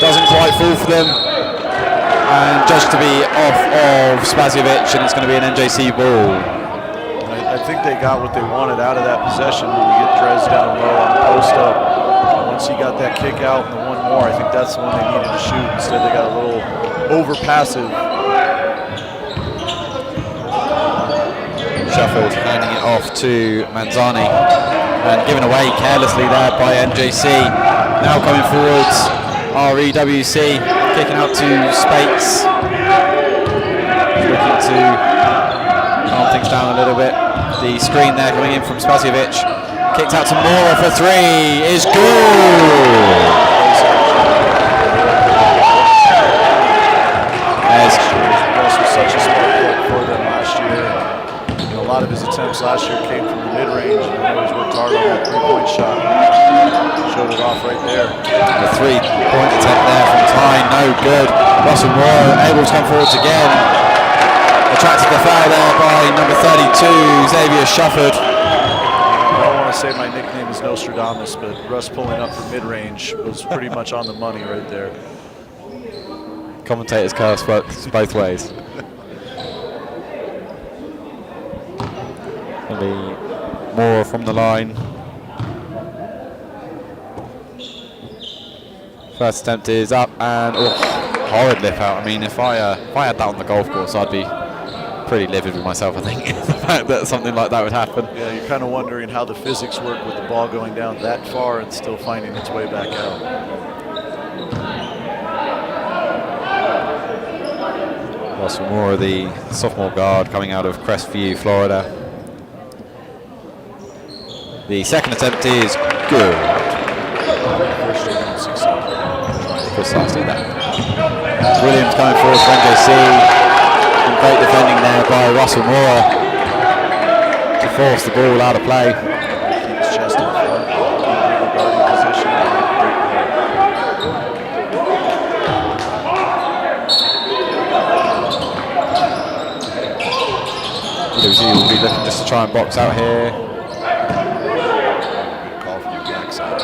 Doesn't quite fall for them. And just to be off of Spazievich, and it's going to be an NJC ball.
I think they got what they wanted out of that possession when you get Drez down low on the post up. Once he got that kick out and the one more, I think that's the one they needed to shoot. Instead, they got a little over passive.
Shuffled, handing it off to Manzani and given away carelessly there by NJC. Now coming forwards, EWC kicking out to Spates. Looking to calm things down a little bit. The screen there coming in from Spazievich. Kicked out to Mora for three is good.
Ross was such a smart pick for them last year. You know, a lot of his attempts last year came from the mid-range, and he always worked hard on that three-point shot. Showed it off right there.
The three-point attempt there from Tyne, no good. Russell Moore able to come forwards again. Attracted the foul there by number 32, Xavier Shufford.
I don't want to say my nickname is Nostradamus, but Russ pulling up from mid-range was pretty much on the money right there.
Commentators curse both ways. It'll be Moore from the line. First attempt is up and horrid lip out. I mean, if I had that on the golf course, I'd be pretty livid with myself, I think, the fact that something like that would happen.
Yeah, you're kind of wondering how the physics work with the ball going down that far and still finding its way back out.
Russell Moore, the sophomore guard coming out of Crestview, Florida. The second attempt is good. Precisely that. Williams coming forward for NJC. And great defending there by Russell Moore to force the ball out of play.
Keep his chest in front, keep the guarding position.
EWC will be looking just to try and box out here.
Good call from the backside.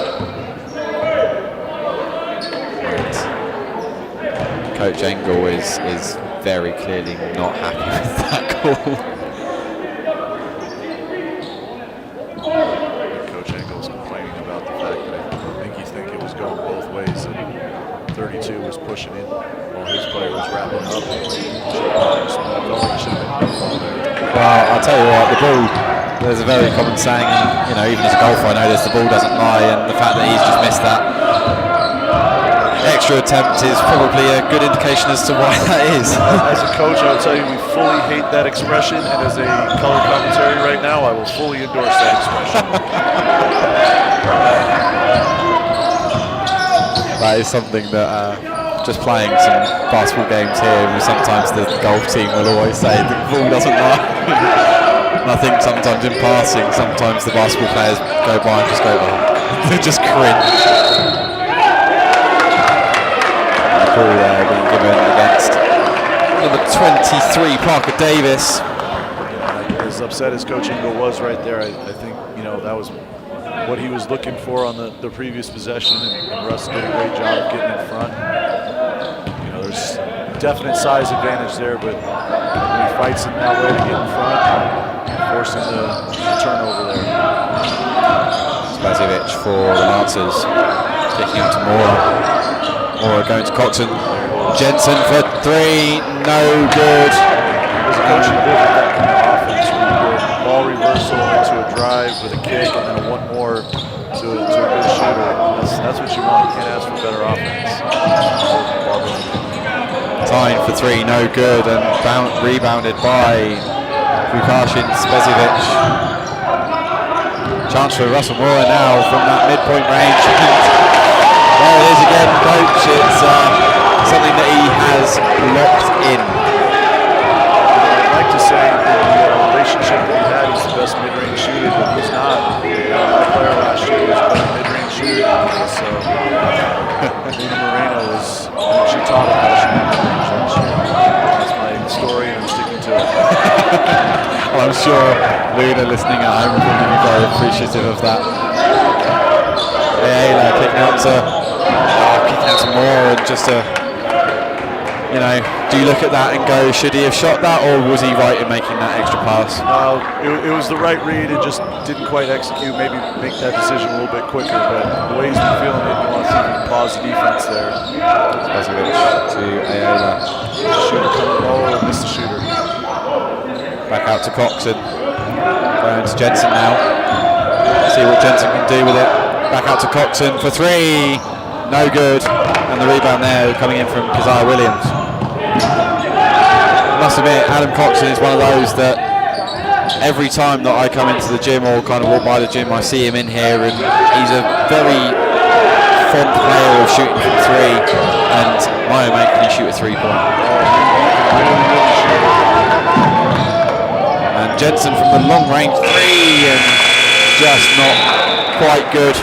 Coach Engel is very clearly not happy with that call.
Coach Engel's complaining about the fact that I think he think it was going both ways, and 32 was pushing in while his player was wrapping up.
Well, I'll tell you what, the ball, there's a very common saying, and, even as a golfer I know this, the ball doesn't lie, and the fact that he's just missed that extra attempt is probably a good indication as to why that is.
As a coach, I will tell you we fully hate that expression, and as a color commentary right now, I will fully endorse that expression.
That is something that just playing some basketball games here, sometimes the golf team will always say the ball doesn't lie. And I think sometimes in passing, sometimes the basketball players go by and just go, they just cringe. Ball there being given against number 23, Parker Davis.
As upset as Coach Engel was right there, I think that was what he was looking for on the previous possession, and Russ did a great job of getting in front. There's definite size advantage there, but when he fights in that way to get in front, forcing the turnover there.
Spazovic for the Lancers, sticking out to Moore. Moore going to Coxon. Jensen for three, no good.
As a coach, you live with that kind of offense where you get ball reversal into a drive with a kick and then one more to a good shooter. That's what you want. You can't ask for better offense.
Tying for three, no good, and rebounded by Vukashin Spazovic. Chance for Russell Moore now from that midpoint range. There it is again, coach. It's something that he has locked in.
I'd like to say the relationship that he had, he's the best mid-range shooter, but he's not. Our player last year was a better mid-range shooter than he is, so Luna Moreno she taught him how to shoot mid-range last year. That's my story, and I'm sticking to it.
Well, I'm sure Luna listening at home will be very appreciative of that. Ayala kicking out to Moore, and just do you look at that and go, should he have shot that, or was he right in making that extra pass?
It was the right read. It just didn't quite execute. Maybe make that decision a little bit quicker. But the way he's been feeling it, you want to see if he can pause the defense there.
Spazovic to Ayala.
Shooter coming low, missed the shooter.
Back out to Coxon. Going to Jensen now. See what Jensen can do with it. Back out to Coxon for three. No good. And the rebound there coming in from Keziah Williams. I must admit, Adam Coxon is one of those that every time that I come into the gym or kind of walk by the gym, I see him in here, and he's a very fond player of shooting from three. And my mate, can he shoot a 3-point? And Jensen from the long range three, and just not quite good.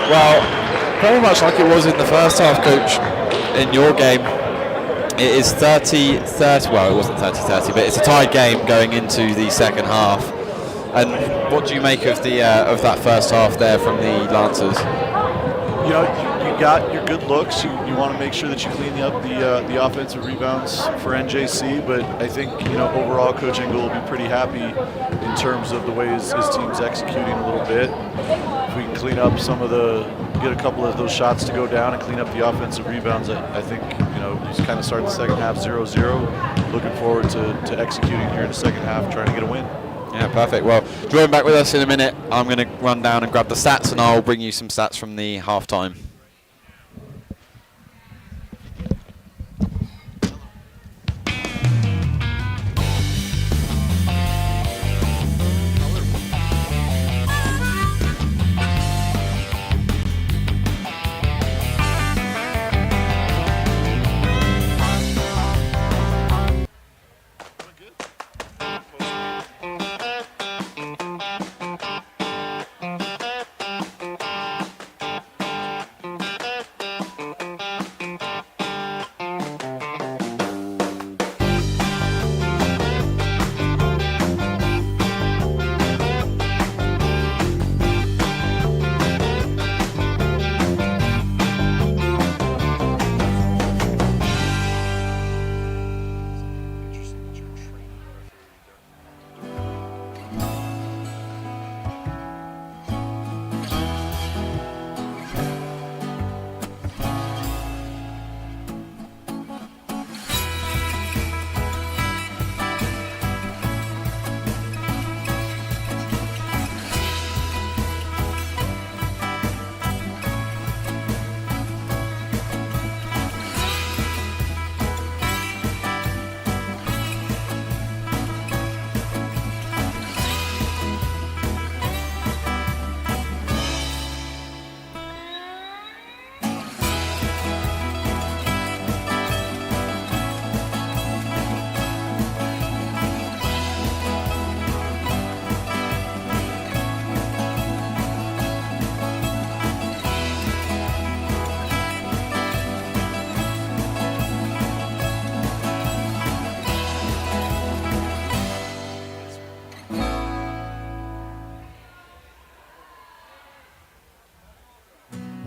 Well, very much like it was in the first half, Coach, in your game. It is 30-30, well, it wasn't 30-30, but it's a tied game going into the second half. And what do you make of that first half there from the Lancers?
You got your good looks. You want to make sure that you clean up the offensive rebounds for NJC, but I think overall Coach Engel will be pretty happy in terms of the way his team's executing a little bit. If we can clean up some of the get a couple of those shots to go down and clean up the offensive rebounds. I think, you just kind of start the second half 0-0. Looking forward to executing here in the second half, trying to get a win.
Yeah, perfect. Well, join back with us in a minute. I'm going to run down and grab the stats, and I'll bring you some stats from the halftime.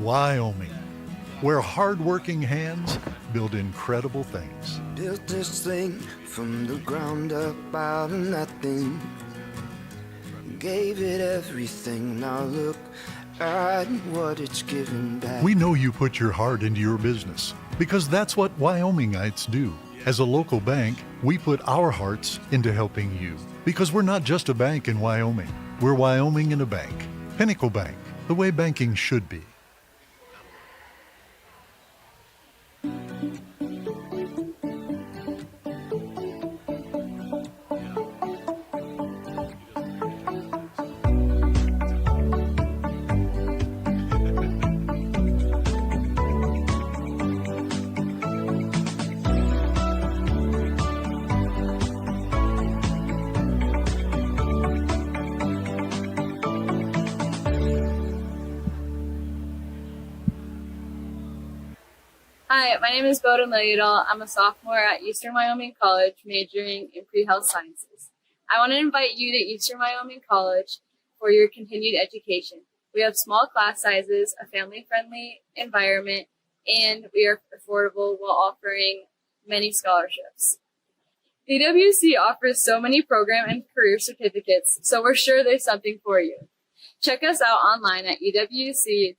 Wyoming, where hard-working hands build incredible things.
Built this thing from the ground up out of nothing. Gave it everything. Now look at what it's given back.
We know you put your heart into your business because that's what Wyomingites do. As a local bank, we put our hearts into helping you because we're not just a bank in Wyoming. We're Wyoming in a bank. Pinnacle Bank, the way banking should be.
Hi, my name is Bowden Leodal. I'm a sophomore at Eastern Wyoming College, majoring in pre-health sciences. I want to invite you to Eastern Wyoming College for your continued education. We have small class sizes, a family-friendly environment, and we are affordable while offering many scholarships. The EWC offers so many program and career certificates, so we're sure there's something for you. Check us out online at ewc.wyo.edu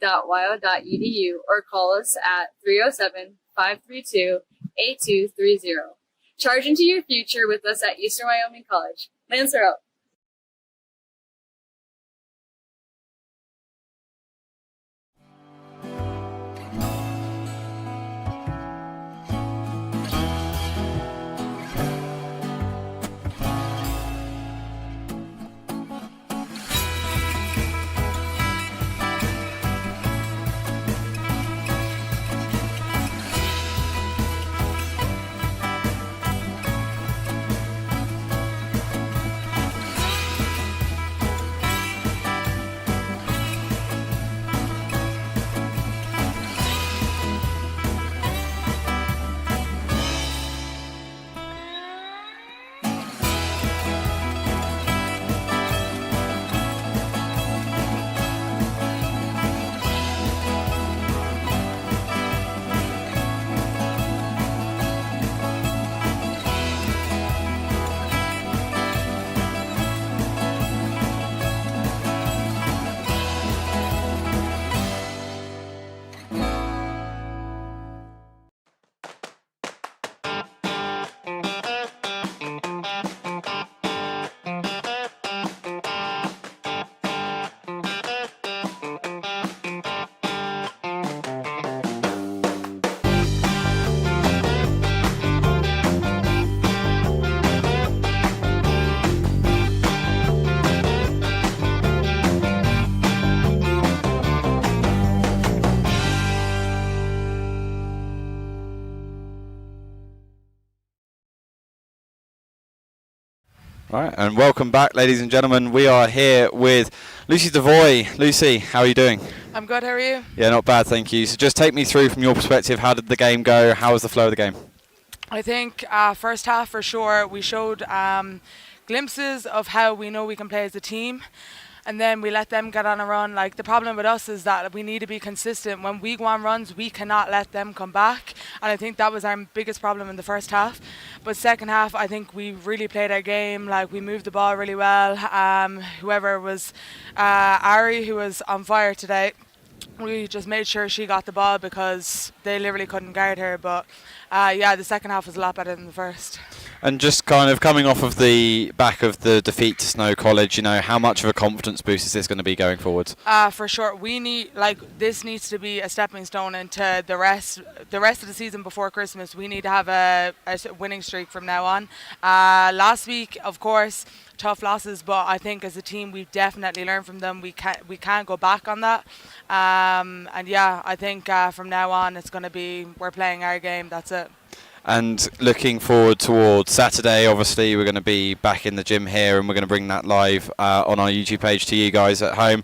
or call us at 307-532-8230. Charge into your future with us at Eastern Wyoming College. Lancer up.
Right, and welcome back, ladies and gentlemen. We are here with Lucy Devoy. Lucy, how are you doing?
I'm good, how are you?
Yeah, not bad, thank you. So just take me through from your perspective, how did the game go? How was the flow of the game?
I think first half for sure, we showed glimpses of how we know we can play as a team. And then we let them get on a run. Like, the problem with us is that we need to be consistent. When we go on runs, we cannot let them come back. And I think that was our biggest problem in the first half. But second half, I think we really played our game. Like, we moved the ball really well. Whoever was Ari, who was on fire today, we just made sure she got the ball because they literally couldn't guard her. But yeah, the second half was a lot better than the first.
And just kind of coming off of the back of the defeat to Snow College, you know, how much of a confidence boost is this going to be going forward?
For sure. We need, like, this needs to be a stepping stone into the rest of the season before Christmas. We need to have a winning streak from now on. Last week, of course, tough losses, but I think as a team we've definitely learned from them. We can't go back on that. And yeah, I think from now on it's going to be we're playing our game. That's it.
And looking forward towards Saturday, obviously we're going to be back in the gym here, and we're going to bring that live on our YouTube page to you guys at home.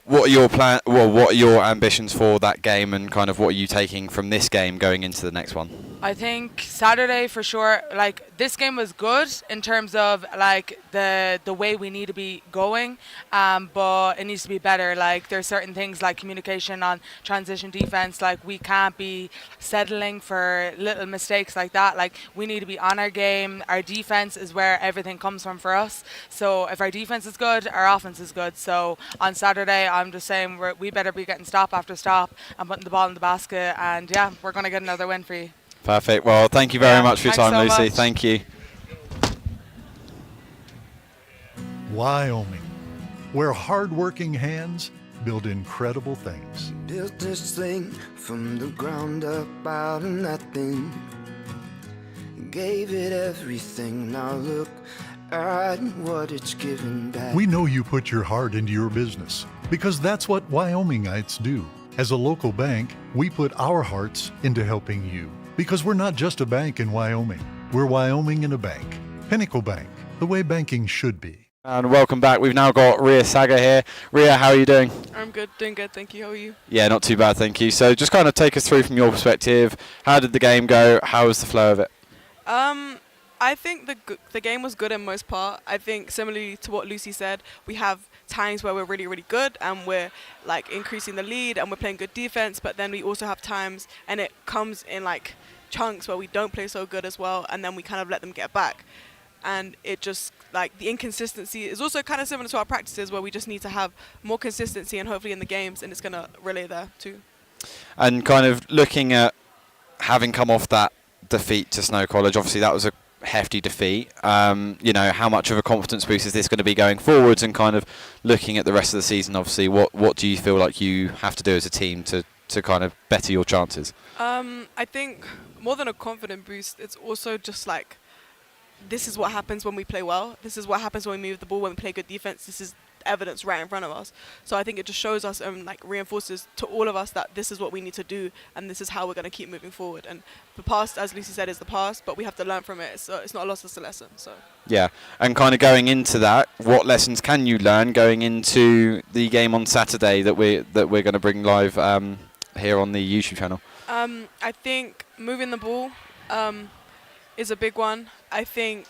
What are your ambitions for that game, and kind of what are you taking from this game going into the next one?
I think Saturday for sure. Like, this game was good in terms of like the way we need to be going, but it needs to be better. Like, there's certain things like communication on transition defense. Like, we can't be settling for little mistakes like that. Like, we need to be on our game. Our defense is where everything comes from for us. So if our defense is good, our offense is good. So on Saturday, I'm just saying we better be getting stop after stop and putting the ball in the basket. And yeah, we're going to get another win for you.
Perfect. Well, thank you very much for your time,
so
Lucy.
much.
Thank you.
Wyoming, where hard-working hands build incredible things.
Built this thing from the ground up out of nothing. Gave it everything. Now look at what it's given back.
We know you put your heart into your business because that's what Wyomingites do. As a local bank, we put our hearts into helping you because we're not just a bank in Wyoming. We're Wyoming in a bank. Pinnacle Bank, the way banking should be.
And welcome back. We've now got Ria Saga here. Ria, how are you doing?
I'm good, doing good, thank you. How are you?
Yeah, not too bad, thank you. So just kind of take us through from your perspective. How did the game go? How was the flow of it?
I think the game was good in most part. I think similarly to what Lucy said, we have times where we're really, really good and we're like increasing the lead and we're playing good defense, but then we also have times, and it comes in like chunks where we don't play so good as well, and then we kind of let them get back. And it just, like, the inconsistency is also kind of similar to our practices where we just need to have more consistency, and hopefully in the games, and it's going to relay there too.
And kind of looking at having come off that defeat to Snow College, obviously that was a hefty defeat. You know, how much of a confidence boost is this going to be going forwards, and kind of looking at the rest of the season, obviously, what do you feel like you have to do as a team to kind of better your chances?
I think more than a confident boost, it's also just like, this is what happens when we play well. This is what happens when we move the ball, when we play good defense. This is evidence right in front of us. So I think it just shows us and like reinforces to all of us that this is what we need to do, and this is how we're going to keep moving forward. And the past, as Lucy said, is the past, but we have to learn from it. So it's not a loss, it's a lesson. So
yeah, and kind of going into that, what lessons can you learn going into the game on Saturday that we're going to bring live here on the YouTube channel?
I think moving the ball is a big one. I think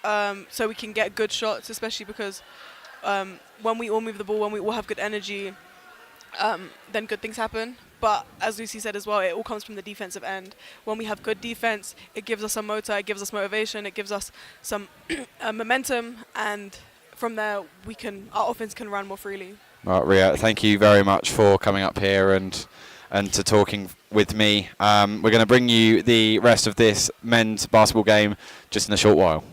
so we can get good shots, especially because when we all move the ball, when we all have good energy, then good things happen. But as Lucy said as well, it all comes from the defensive end. When we have good defense, it gives us some motor, it gives us motivation, it gives us some momentum, and from there our offense can run more freely.
Right, Ria, thank you very much for coming up here and to talking with me. We're going to bring you the rest of this men's basketball game just in a short while.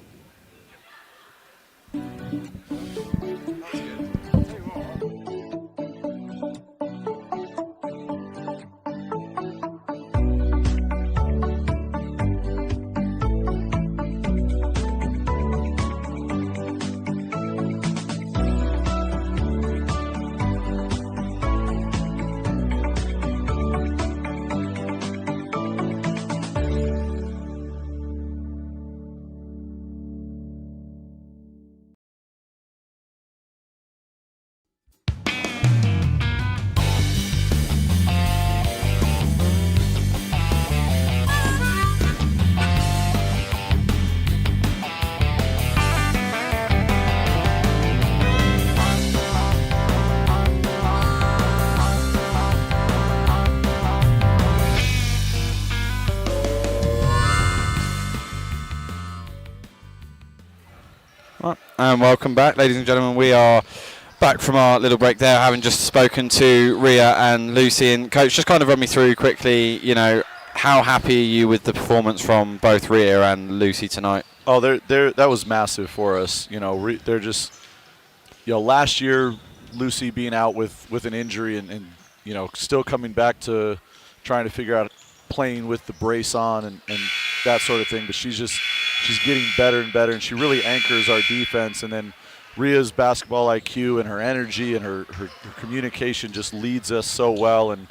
Right. And welcome back, ladies and gentlemen. We are back from our little break there, having just spoken to Ria and Lucy. And Coach, just kind of run me through quickly, how happy are you with the performance from both Ria and Lucy tonight?
Oh, that was massive for us. They're just, last year, Lucy being out with an injury and still coming back to trying to figure out playing with the brace on and that sort of thing. But she's getting better and better, and she really anchors our defense. And then Ria's basketball IQ and her energy and her communication just leads us so well. And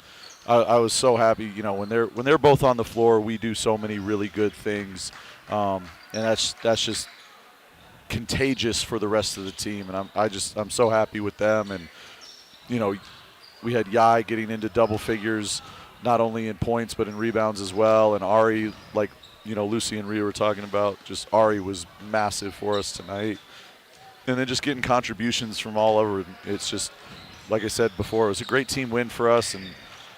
I was so happy, when they're both on the floor, we do so many really good things, and that's just contagious for the rest of the team. And I'm so happy with them. And we had Yai getting into double figures, not only in points but in rebounds as well. And Ari, like Lucy and Ria were talking about, just Ari was massive for us tonight. And then just getting contributions from all over. It's just, like I said before, it was a great team win for us, and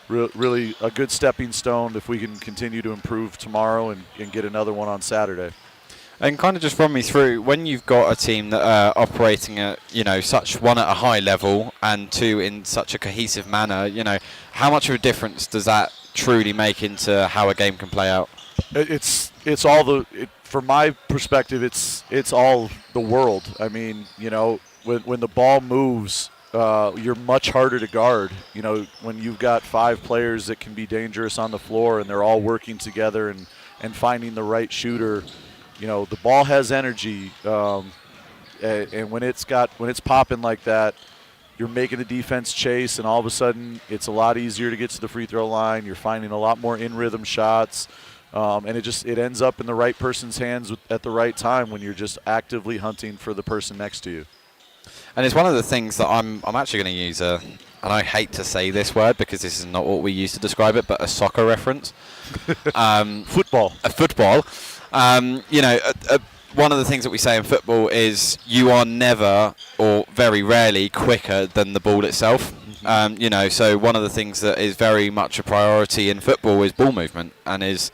really a good stepping stone if we can continue to improve tomorrow and get another one on Saturday.
And kind of just run me through, when you've got a team that are operating at, such one at a high level and two in such a cohesive manner, how much of a difference does that truly make into how a game can play out?
It's all from my perspective, it's all the world. I mean, when the ball moves, you're much harder to guard. When you've got 5 players that can be dangerous on the floor and they're all working together and finding the right shooter. The ball has energy, and when it's popping like that, you're making the defense chase, and all of a sudden it's a lot easier to get to the free throw line. You're finding a lot more in rhythm shots, and it ends up in the right person's hands at the right time when you're just actively hunting for the person next to you.
And it's one of the things that I'm actually going to use and I hate to say this word because this is not what we use to describe it, but a soccer reference.
Football.
A football. One of the things that we say in football is you are never or very rarely quicker than the ball itself. So one of the things that is very much a priority in football is ball movement and is,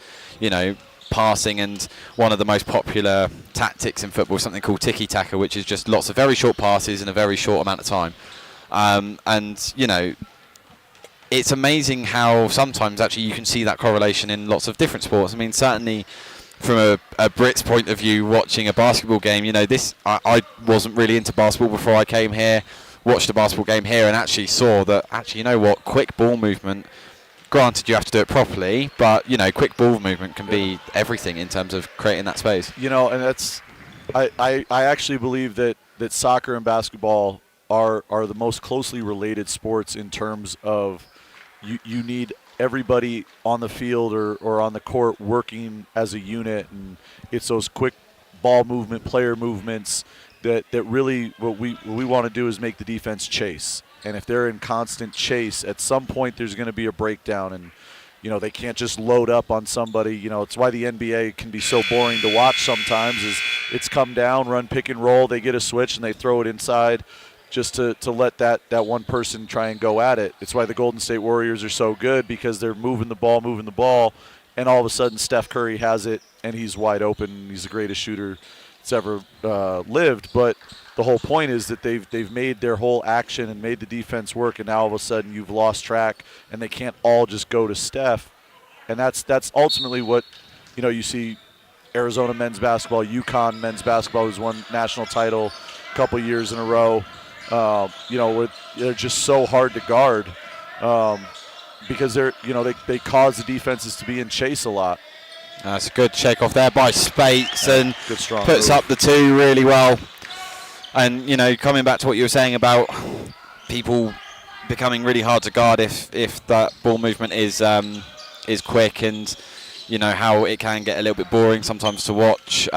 passing. And one of the most popular tactics in football is something called tiki-taka, which is just lots of very short passes in a very short amount of time. It's amazing how sometimes actually you can see that correlation in lots of different sports. I mean, certainly from a Brit's point of view, watching a basketball game, I wasn't really into basketball before I came here, watched a basketball game here and actually saw that, quick ball movement, granted you have to do it properly, but, quick ball movement can be everything in terms of creating that space.
And that's, I actually believe that soccer and basketball are the most closely related sports in terms of you need everybody on the field or on the court working as a unit, and it's those quick ball movement, player movements that really what we want to do is make the defense chase. And if they're in constant chase, at some point there's going to be a breakdown, and they can't just load up on somebody. It's why the NBA can be so boring to watch sometimes, is it's come down, run pick and roll, they get a switch and they throw it inside just to let that one person try and go at it. It's why the Golden State Warriors are so good, because they're moving the ball, and all of a sudden Steph Curry has it and he's wide open. He's the greatest shooter that's ever lived. But the whole point is that they've made their whole action and made the defense work, and now all of a sudden you've lost track and they can't all just go to Steph. And that's ultimately what you see. Arizona men's basketball, UConn men's basketball, who's won national title a couple years in a row. They're just so hard to guard because they cause the defenses to be in chase a lot.
That's a good shake off there by Spates, and
good strong
puts
move.
up the 2 really well. And coming back to what you were saying about people becoming really hard to guard if that ball movement is quick, and how it can get a little bit boring sometimes to watch.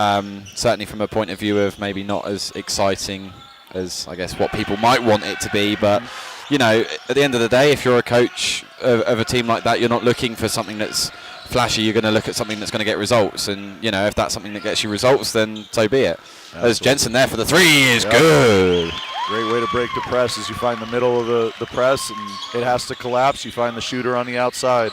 Certainly from a point of view of maybe not as exciting as I guess what people might want it to be, but at the end of the day, if you're a coach of a team like that, you're not looking for something that's flashy. You're going to look at something that's going to get results, and if that's something that gets you results, then so be it. As Jensen there for the 3 is good.
Great way to break the press is you find the middle of the press and it has to collapse. You find the shooter on the outside.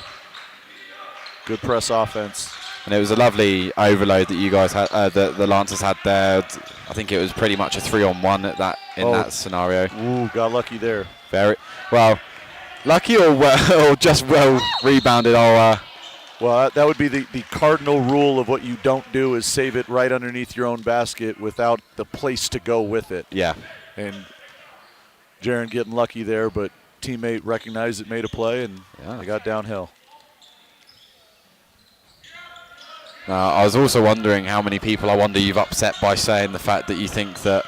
Good press offense.
And it was a lovely overload that you guys had, the Lancers had there. I think it was pretty much a 3-on-1 at that scenario.
Ooh, got lucky there.
Very well, lucky or just well rebounded.
Well, that would be the cardinal rule of what you don't do is save it right underneath your own basket without the place to go with it.
Yeah.
And Jaron getting lucky there, but teammate recognized it, made a play, and they got downhill.
I was also wondering how many people you've upset by saying the fact that you think that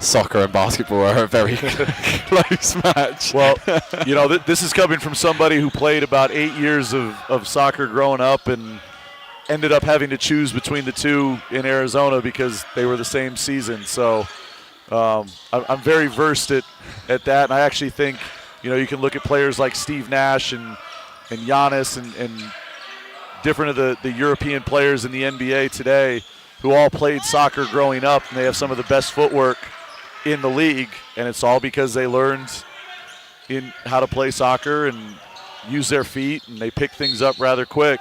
soccer and basketball are a very close match.
Well, this is coming from somebody who played about 8 years of soccer growing up and ended up having to choose between the two in Arizona because they were the same season. So I'm very versed at that, and I actually think you can look at players like Steve Nash and Giannis and different of the European players in the NBA today who all played soccer growing up, and they have some of the best footwork in the league, and it's all because they learned in how to play soccer and use their feet, and they pick things up rather quick.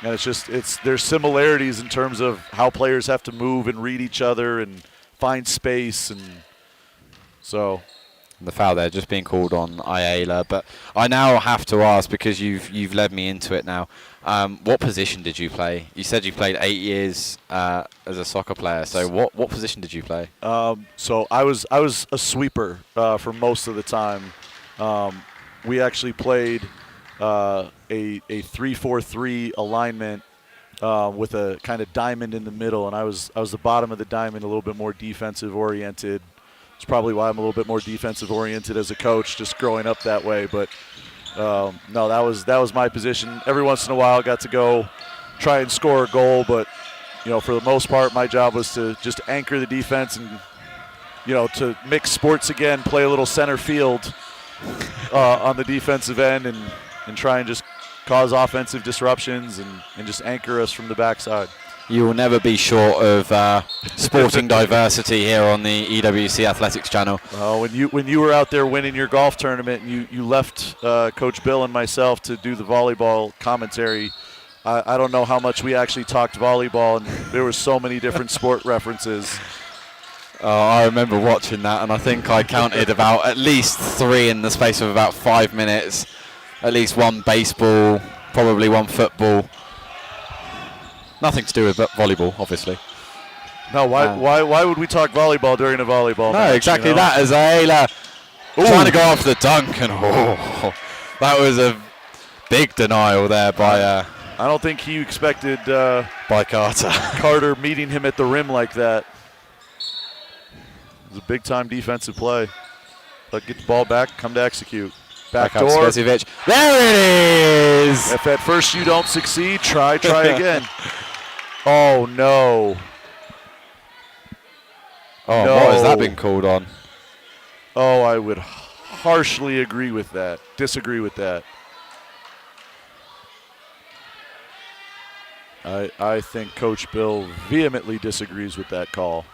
And there's similarities in terms of how players have to move and read each other and find space, and so.
The foul there just being called on Ayala, but I now have to ask, because you've led me into it now. What position did you play? You said you played 8 years as a soccer player. So what position did you play?
So I was a sweeper for most of the time. We actually played a 3-4-3 alignment with a kind of diamond in the middle, and I was the bottom of the diamond, a little bit more defensive oriented. It's probably why I'm a little bit more defensive oriented as a coach, just growing up that way. But no, that was my position. Every once in a while, I got to go try and score a goal, but for the most part, my job was to just anchor the defense and to mix sports again, play a little center field on the defensive end, and try and just cause offensive disruptions and just anchor us from the backside.
You will never be short of sporting diversity here on the EWC Athletics channel.
When you were out there winning your golf tournament and you left Coach Bill and myself to do the volleyball commentary, I don't know how much we actually talked volleyball, and there were so many different sport references.
I remember watching that, and I think I counted about at least 3 in the space of about 5 minutes. At least one baseball, probably one football. Nothing to do with volleyball, obviously.
No, why would we talk volleyball during a volleyball match?
No, exactly that. As Ayla trying to go off the dunk, and that was a big denial there by.
I don't think he expected
by Carter.
Carter meeting him at the rim like that. It was a big time defensive play. But get the ball back, come to execute. Back door.
Spezivich. There it is.
If at first you don't succeed, try again. Oh, no.
Oh,
no.
What has that been called on?
Oh, I would harshly disagree with that. I think Coach Bill vehemently disagrees with that call.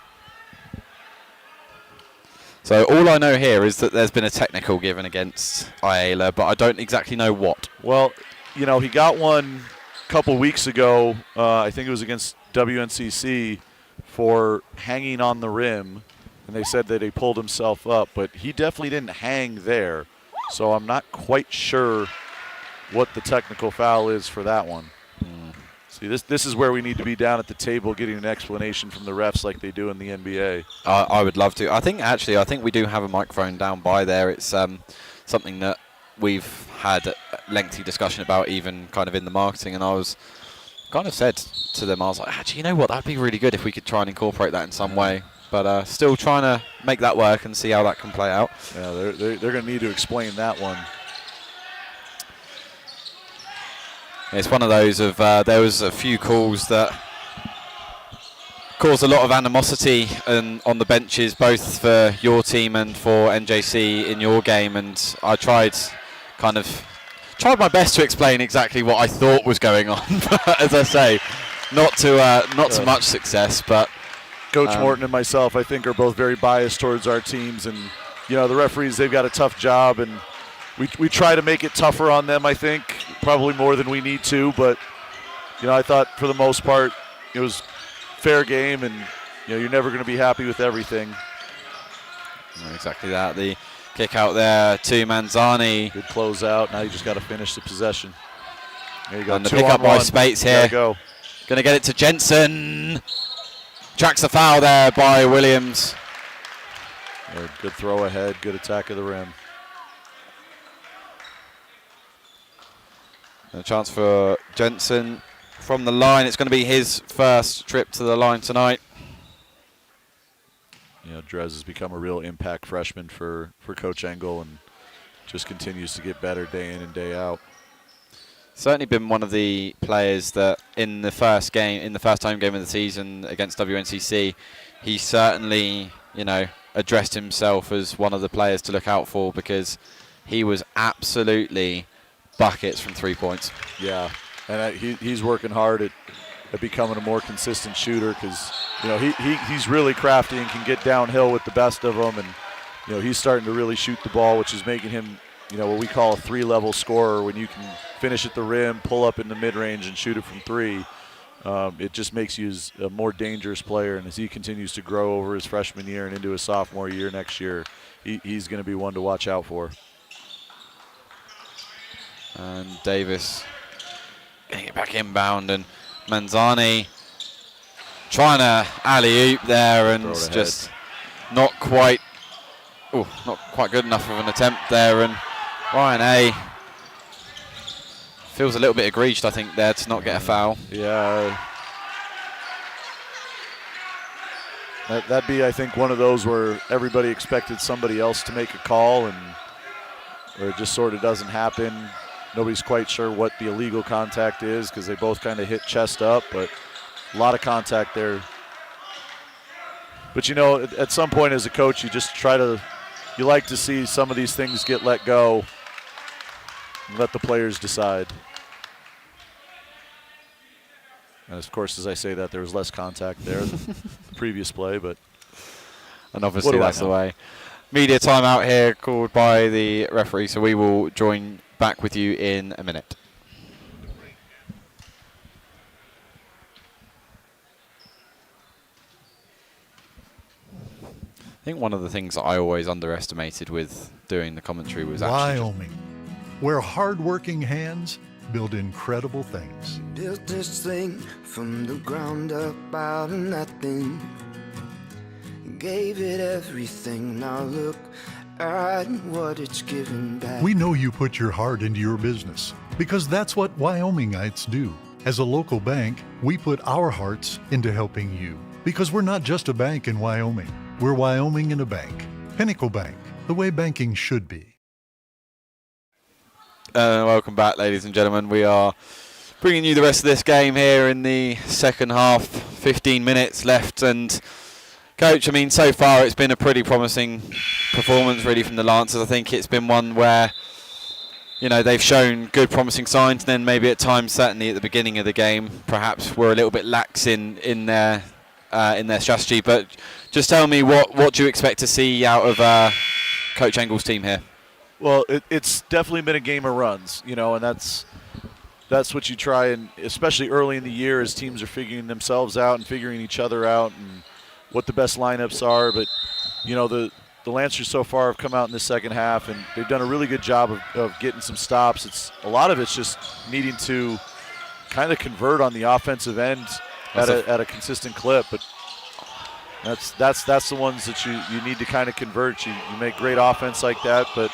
So all I know here is that there's been a technical given against Ayala, but I don't exactly know what.
Well, he got one a couple weeks ago. I think it was against WNCC for hanging on the rim, and they said that he pulled himself up, but he definitely didn't hang there. So I'm not quite sure what the technical foul is for that one. See, this is where we need to be down at the table getting an explanation from the refs like they do in the NBA.
I would love to. I think we do have a microphone down by there. It's something that we've had a lengthy discussion about, even kind of in the marketing, and I was kind of said to them, I was like, actually, you know what, that'd be really good if we could try and incorporate that in some way. But still trying to make that work and see how that can play out.
Yeah, they're going to need to explain that one.
It's one of those of there was a few calls that caused a lot of animosity on the benches, both for your team and for NJC in your game, and I tried my best to explain exactly what I thought was going on. But as I say, not to much success. But
Coach Morton and myself, I think, are both very biased towards our teams, and the referees, they've got a tough job, and we try to make it tougher on them, I think, probably more than we need to, but I thought for the most part it was fair game, and you're never going to be happy with everything.
Exactly that. The kick out there to Manzani.
Good close out. Now you just got to finish the possession. There you go.
And the pick up by Spates here.
Go.
Going to get it to Jensen. Tracks a foul there by Williams.
Good throw ahead. Good attack of the rim.
And a chance for Jensen from the line. It's going to be his first trip to the line tonight.
Drez has become a real impact freshman for Coach Engel and just continues to get better day in and day out.
Certainly been one of the players that in the first home game of the season against WNCC, he certainly, addressed himself as one of the players to look out for, because he was absolutely buckets from 3 points.
Yeah, and he's working hard at becoming a more consistent shooter, because he's really crafty and can get downhill with the best of them, and he's starting to really shoot the ball, which is making him what we call a 3-level scorer. When you can finish at the rim, pull up in the mid-range, and shoot it from 3, it just makes you a more dangerous player. And as he continues to grow over his freshman year and into his sophomore year next year, he's going to be one to watch out for.
And Davis getting it back inbound, and Manzani trying to alley-oop there, and it's just not quite good enough of an attempt there. And Ryan A feels a little bit egregious, I think, there to not get a foul.
Yeah. That'd be, I think, one of those where everybody expected somebody else to make a call, and where it just sort of doesn't happen. Nobody's quite sure what the illegal contact is, because they both kind of hit chest up, but a lot of contact there. But, at some point as a coach, you like to see some of these things get let go and let the players decide. And, of course, as I say that, there was less contact there than the previous play, but
and obviously that's the way. Media timeout here called by the referee, so we will join back with you in a minute. I think one of the things that I always underestimated with doing the commentary was
Wyoming, where hard-working hands build incredible things.
Built this thing from the ground up out of nothing. Gave it everything. Now look at what it's given back.
We know you put your heart into your business, because that's what Wyomingites do. As a local bank, we put our hearts into helping you, because we're not just a bank in Wyoming. We're Wyoming in a bank. Pinnacle Bank, the way banking should be.
Welcome back, ladies and gentlemen. We are bringing you the rest of this game here in the second half. 15 minutes left, and Coach, so far it's been a pretty promising performance really from the Lancers. I think it's been one where, they've shown good promising signs, and then maybe at times, certainly at the beginning of the game, perhaps we're a little bit lax in their strategy. But just tell me, what do you expect to see out of Coach Engel's team here?
Well, it's definitely been a game of runs, and that's what you try, and especially early in the year as teams are figuring themselves out and figuring each other out and what the best lineups are. But, the Lancers so far have come out in the second half, and they've done a really good job of getting some stops. A lot of it's just needing to kind of convert on the offensive end at a consistent clip, but that's the ones that you need to kind of convert. You make great offense like that, but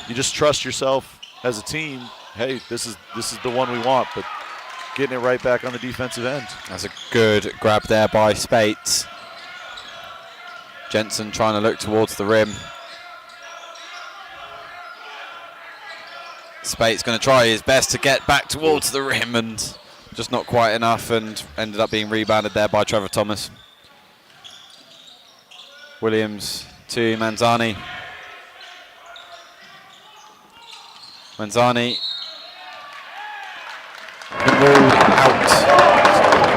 you just trust yourself as a team. Hey, this is the one we want, but getting it right back on the defensive end.
That's a good grab there by Spates. Jensen trying to look towards the rim. Spates going to try his best to get back towards the rim, and just not quite enough, and ended up being rebounded there by Trevor Thomas. Williams to Manzani. Manzani ruled out.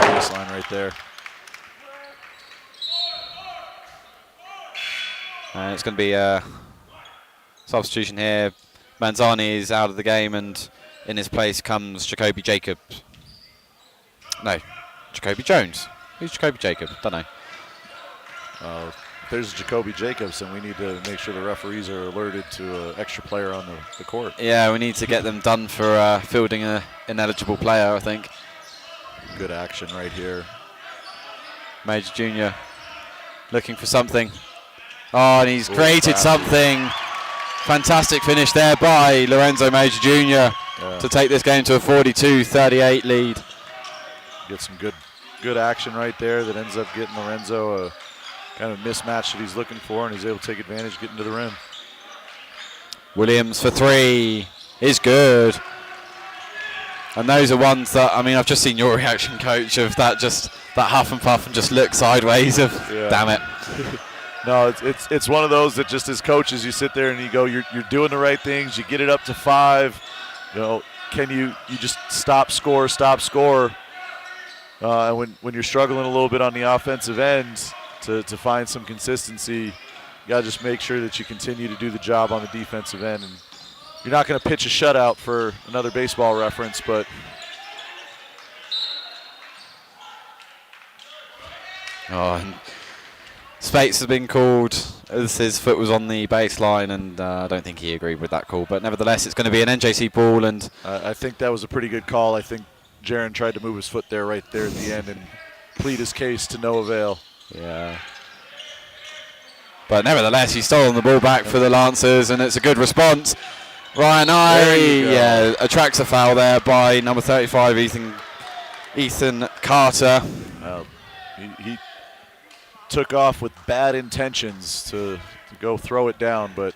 Baseline right there.
And it's going to be a substitution here. Manzani is out of the game, and in his place comes Jacoby Jacobs. No, Jacoby Jones. Who's Jacoby Jacob? Don't know.
If there's Jacoby Jacobs, then we need to make sure the referees are alerted to an extra player on the court.
Yeah, we need to get them done for fielding an ineligible player, I think.
Good action right here.
Major Jr. looking for something. Oh, and he's created something. Fantastic finish there by Lorenzo Major Jr. To take this game to a 42-38 lead.
Get some good action right there that ends up getting Lorenzo a kind of mismatch that he's looking for, and he's able to take advantage getting to the rim.
Williams for three is good. And those are ones that, I mean, I've just seen your reaction, Coach, of that huff and puff and just look sideways of, damn it.
No, it's one of those that just as coaches, you sit there and you go, you're doing the right things, you get it up to 5. You know, can you just stop, score. And when you're struggling a little bit on the offensive end to find some consistency, you got to just make sure that you continue to do the job on the defensive end. And you're not going to pitch a shutout for another baseball reference, but
and Spates has been called as his foot was on the baseline, and I don't think he agreed with that call. But nevertheless, it's going to be an NJC ball, and
I think that was a pretty good call. I think Jaron tried to move his foot there right there at the end and plead his case to no avail.
Yeah. But nevertheless, he's stolen the ball back for the Lancers, and it's a good response. Ryan attracts a foul there by number 35, Ethan Carter.
He took off with bad intentions to go throw it down, but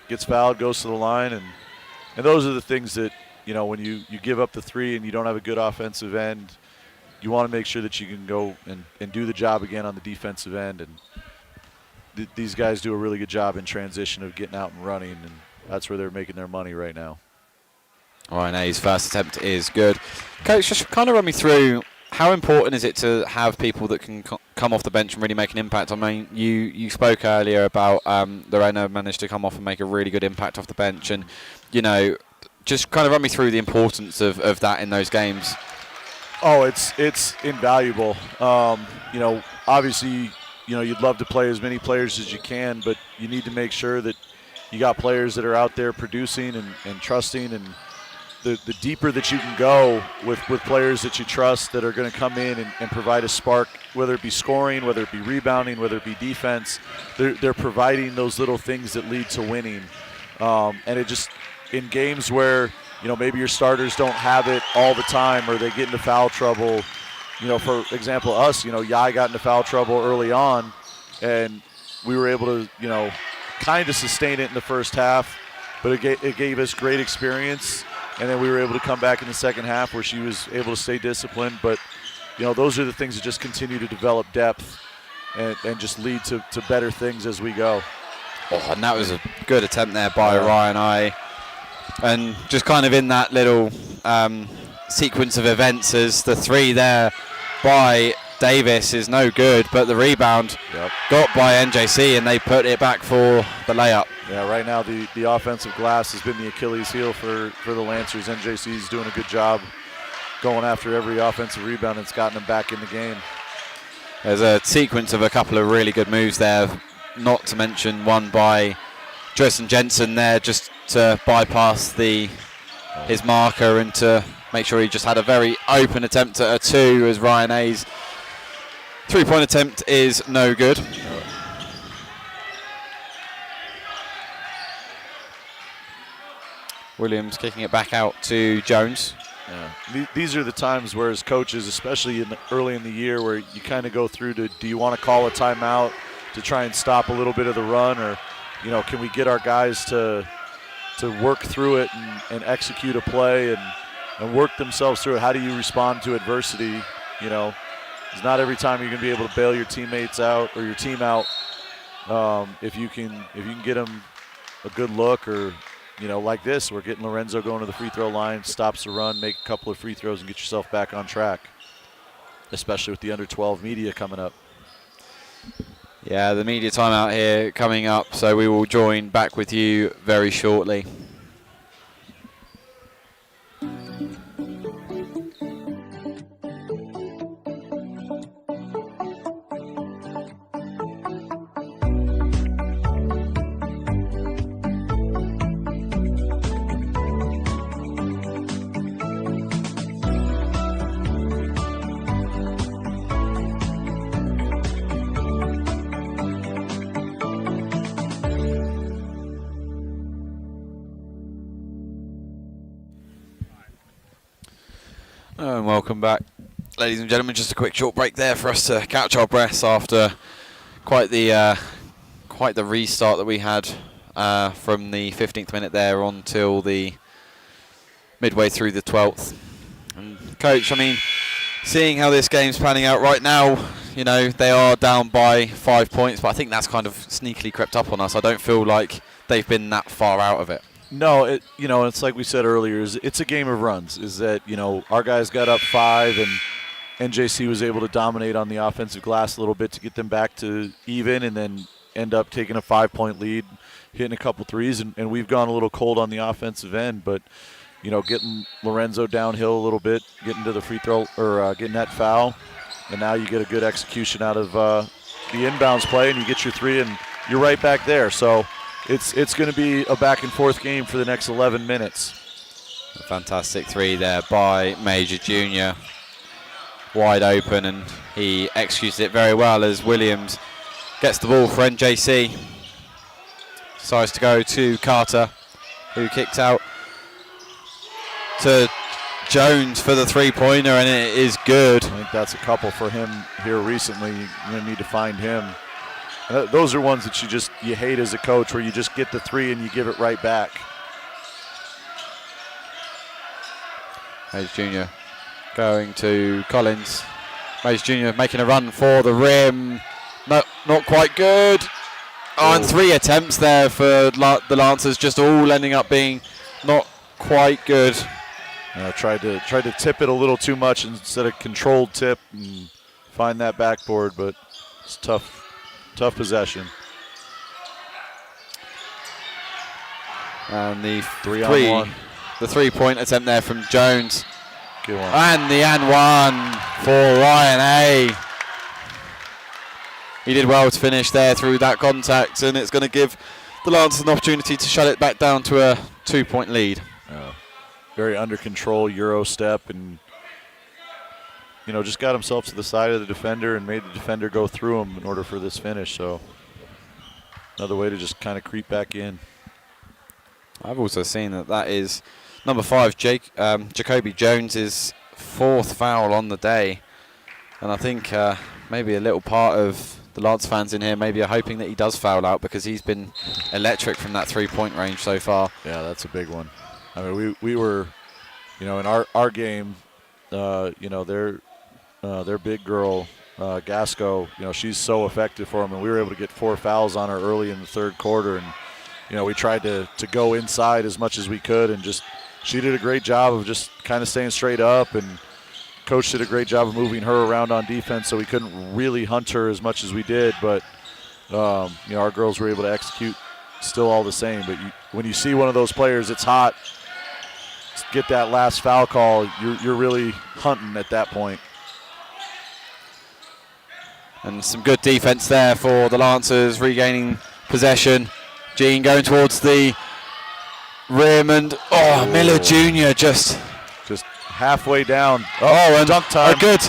gets fouled, goes to the line, and those are the things that, you know, when you give up the 3 and you don't have a good offensive end, you want to make sure that you can go and do the job again on the defensive end. And these guys do a really good job in transition of getting out and running, and that's where they're making their money right now.
Ryan A's first attempt is good. Coach, just kind of run me through, how important is it to have people that can come off the bench and really make an impact? I mean, you spoke earlier about Lorena managed to come off and make a really good impact off the bench, and, you know, just kind of run me through the importance of that in those games.
Oh, it's invaluable. You know, obviously, you know, you'd love to play as many players as you can, but you need to make sure that you got players that are out there producing and trusting, and the deeper that you can go with players that you trust that are going to come in and provide a spark, whether it be scoring, whether it be rebounding, whether it be defense, they're providing those little things that lead to winning. And it just, in games where, you know, maybe your starters don't have it all the time or they get into foul trouble, you know, for example, us, you know, Yai got into foul trouble early on, and we were able to, you know, kind of sustain it in the first half, but it gave us great experience. And then we were able to come back in the second half where she was able to stay disciplined. But, you know, those are the things that just continue to develop depth and just lead to better things as we go.
Oh, and that was a good attempt there by Ryan I. And just kind of in that little sequence of events, as the 3 there by Davis is no good, but the rebound got by NJC, and they put it back for the layup.
Yeah, right now the offensive glass has been the Achilles heel for the Lancers. NJC's doing a good job going after every offensive rebound that's gotten them back in the game.
There's a sequence of a couple of really good moves there, not to mention one by Tristan Jensen there just to bypass his marker and to make sure he just had a very open attempt at a 2, as Ryan A's 3-point attempt is no good. Williams kicking it back out to Jones.
Yeah. These are the times where, as coaches, especially early in the year, where you kind of go through to, do you want to call a timeout to try and stop a little bit of the run, or, you know, can we get our guys to work through it and execute a play and work themselves through it? How do you respond to adversity? You know, it's not every time you're going to be able to bail your teammates out or your team out. If you can get them a good look, or, you know, like this, we're getting Lorenzo going to the free throw line, stops the run, make a couple of free throws, and get yourself back on track, especially with the under-12 media coming up.
Yeah, the media timeout here coming up, so we will join back with you very shortly. And welcome back, ladies and gentlemen. Just a quick short break there for us to catch our breaths after quite the restart that we had from the 15th minute there on till the midway through the 12th. And coach, I mean, seeing how this game's panning out right now, you know, they are down by 5 points, but I think that's kind of sneakily crept up on us. I don't feel like they've been that far out of it.
No, it's like we said earlier, it's a game of runs. Is that, our guys got up 5 and NJC was able to dominate on the offensive glass a little bit to get them back to even and then end up taking a 5-point lead, hitting a couple threes, and we've gone a little cold on the offensive end, but getting Lorenzo downhill a little bit, getting to the free throw or getting that foul, and now you get a good execution out of the inbounds play and you get your 3 and you're right back there. So it's going to be a back-and-forth game for the next 11 minutes.
A fantastic 3 there by Major Jr. Wide open, and he executes it very well as Williams gets the ball for NJC. Decides to go to Carter, who kicks out to Jones for the 3-pointer, and it is good.
I think that's a couple for him here recently. You're going to need to find him. Those are ones that you hate as a coach, where you just get the 3 and you give it right back.
Mays Jr. going to Collins. Mays Jr. making a run for the rim. No, not quite good. Oh, and 3 attempts there for the Lancers, just all ending up being not quite good.
Tried to tip it a little too much instead of controlled tip and find that backboard, but it's tough possession.
And the 3-point attempt there from Jones.
Good one.
And the and one for Ryan A. He did well to finish there through that contact, and it's going to give the Lancers an opportunity to shut it back down to a 2-point lead.
Very under control Euro step, and just got himself to the side of the defender and made the defender go through him in order for this finish. So another way to just kind of creep back in.
I've also seen that is number 5, Jacoby Jones' 4th foul on the day, and I think maybe a little part of the Lance fans in here maybe are hoping that he does foul out, because he's been electric from that 3-point range so far.
Yeah, that's a big one. I mean, we were, in our game, their big girl, Gasco, she's so effective for him, and we were able to get 4 fouls on her early in the 3rd quarter, and we tried to go inside as much as we could, and she did a great job of just kind of staying straight up, and Coach did a great job of moving her around on defense, so we couldn't really hunt her as much as we did, but our girls were able to execute still all the same. But when you see one of those players, it's hot, get that last foul call, you're really hunting at that point.
And some good defense there for the Lancers, regaining possession. Jean going towards the rim, and Miller Jr. just
halfway down.
And
dunk time.
A good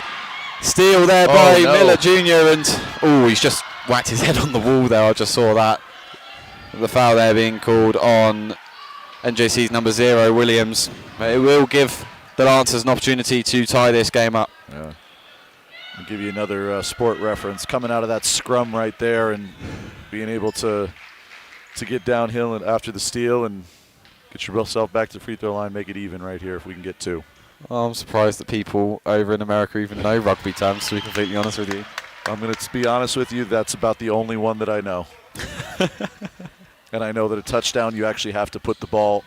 steal there by Miller Jr. And he's just whacked his head on the wall there. I just saw that. The foul there being called on NJC's number 0, Williams. But it will give the Lancers an opportunity to tie this game up.
Yeah. I'll give you another sport reference. Coming out of that scrum right there and being able to get downhill after the steal and get yourself back to the free throw line, make it even right here if we can get 2.
I'm surprised that people over in America even know rugby terms, to be completely honest with you.
I'm going to be honest with you, that's about the only one that I know. And I know that a touchdown, you actually have to put the ball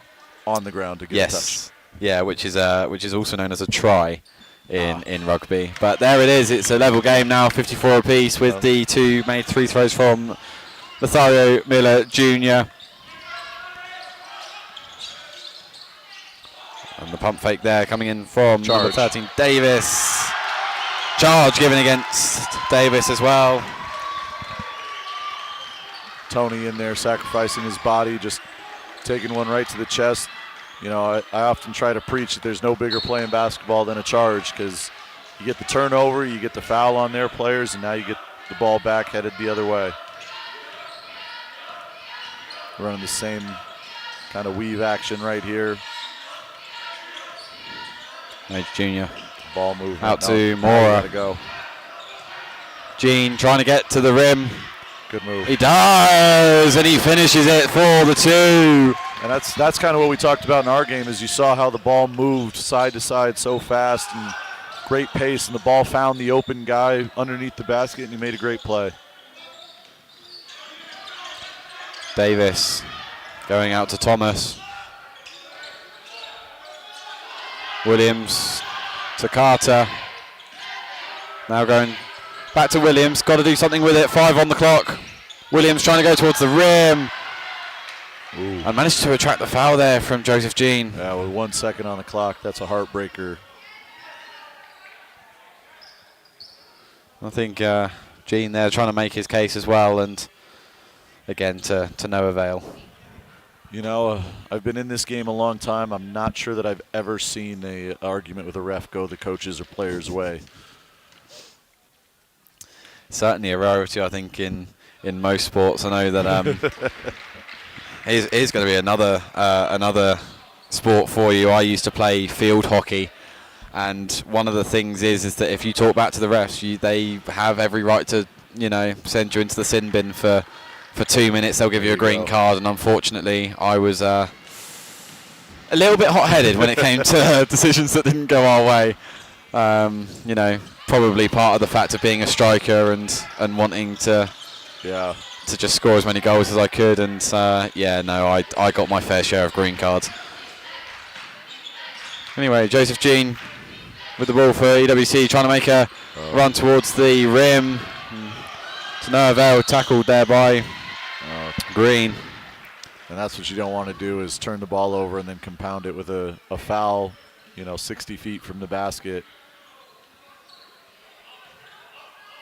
on the ground to get a touch.
Yeah, which is also known as a try in rugby. But there it is. It's a level game now, 54 apiece, with the 2 made 3 throws from Lothario Miller Jr. And the pump fake there coming in from number 13, Davis. Charge given against Davis as well.
Tony in there sacrificing his body, just taking one right to the chest. I often try to preach that there's no bigger play in basketball than a charge, because you get the turnover, you get the foul on their players, and now you get the ball back headed the other way. Running the same kind of weave action right here.
Mage Jr.
ball movement.
Out to
Now
Mora.
gotta go.
Gene trying to get to the rim.
Good move.
He does, and he finishes it for the 2.
And that's kind of what we talked about in our game, is you saw how the ball moved side to side so fast and great pace, and the ball found the open guy underneath the basket, and he made a great play.
Davis going out to Thomas. Williams to Carter. Now going back to Williams. Got to do something with it. 5 on the clock. Williams trying to go towards the rim.
Ooh.
And managed to attract the foul there from Joseph Jean.
Yeah, with 1 second on the clock, that's a heartbreaker.
I think Jean there trying to make his case as well, and again to no avail.
You know, I've been in this game a long time. I'm not sure that I've ever seen an argument with a ref go the coach's or player's way.
Certainly a rarity, I think, in most sports. I know that here's going to be another sport for you. I used to play field hockey, and one of the things is that if you talk back to the refs, they have every right to, send you into the sin bin for 2 minutes. They'll give you a green card, and unfortunately I was a little bit hot-headed when it came to decisions that didn't go our way. Probably part of the fact of being a striker and wanting to just score as many goals as I could, and I got my fair share of green cards. Anyway, Joseph Jean with the ball for EWC, trying to make a run towards the rim. To no avail, tackled there by Green.
And that's what you don't want to do, is turn the ball over and then compound it with a foul, 60 feet from the basket.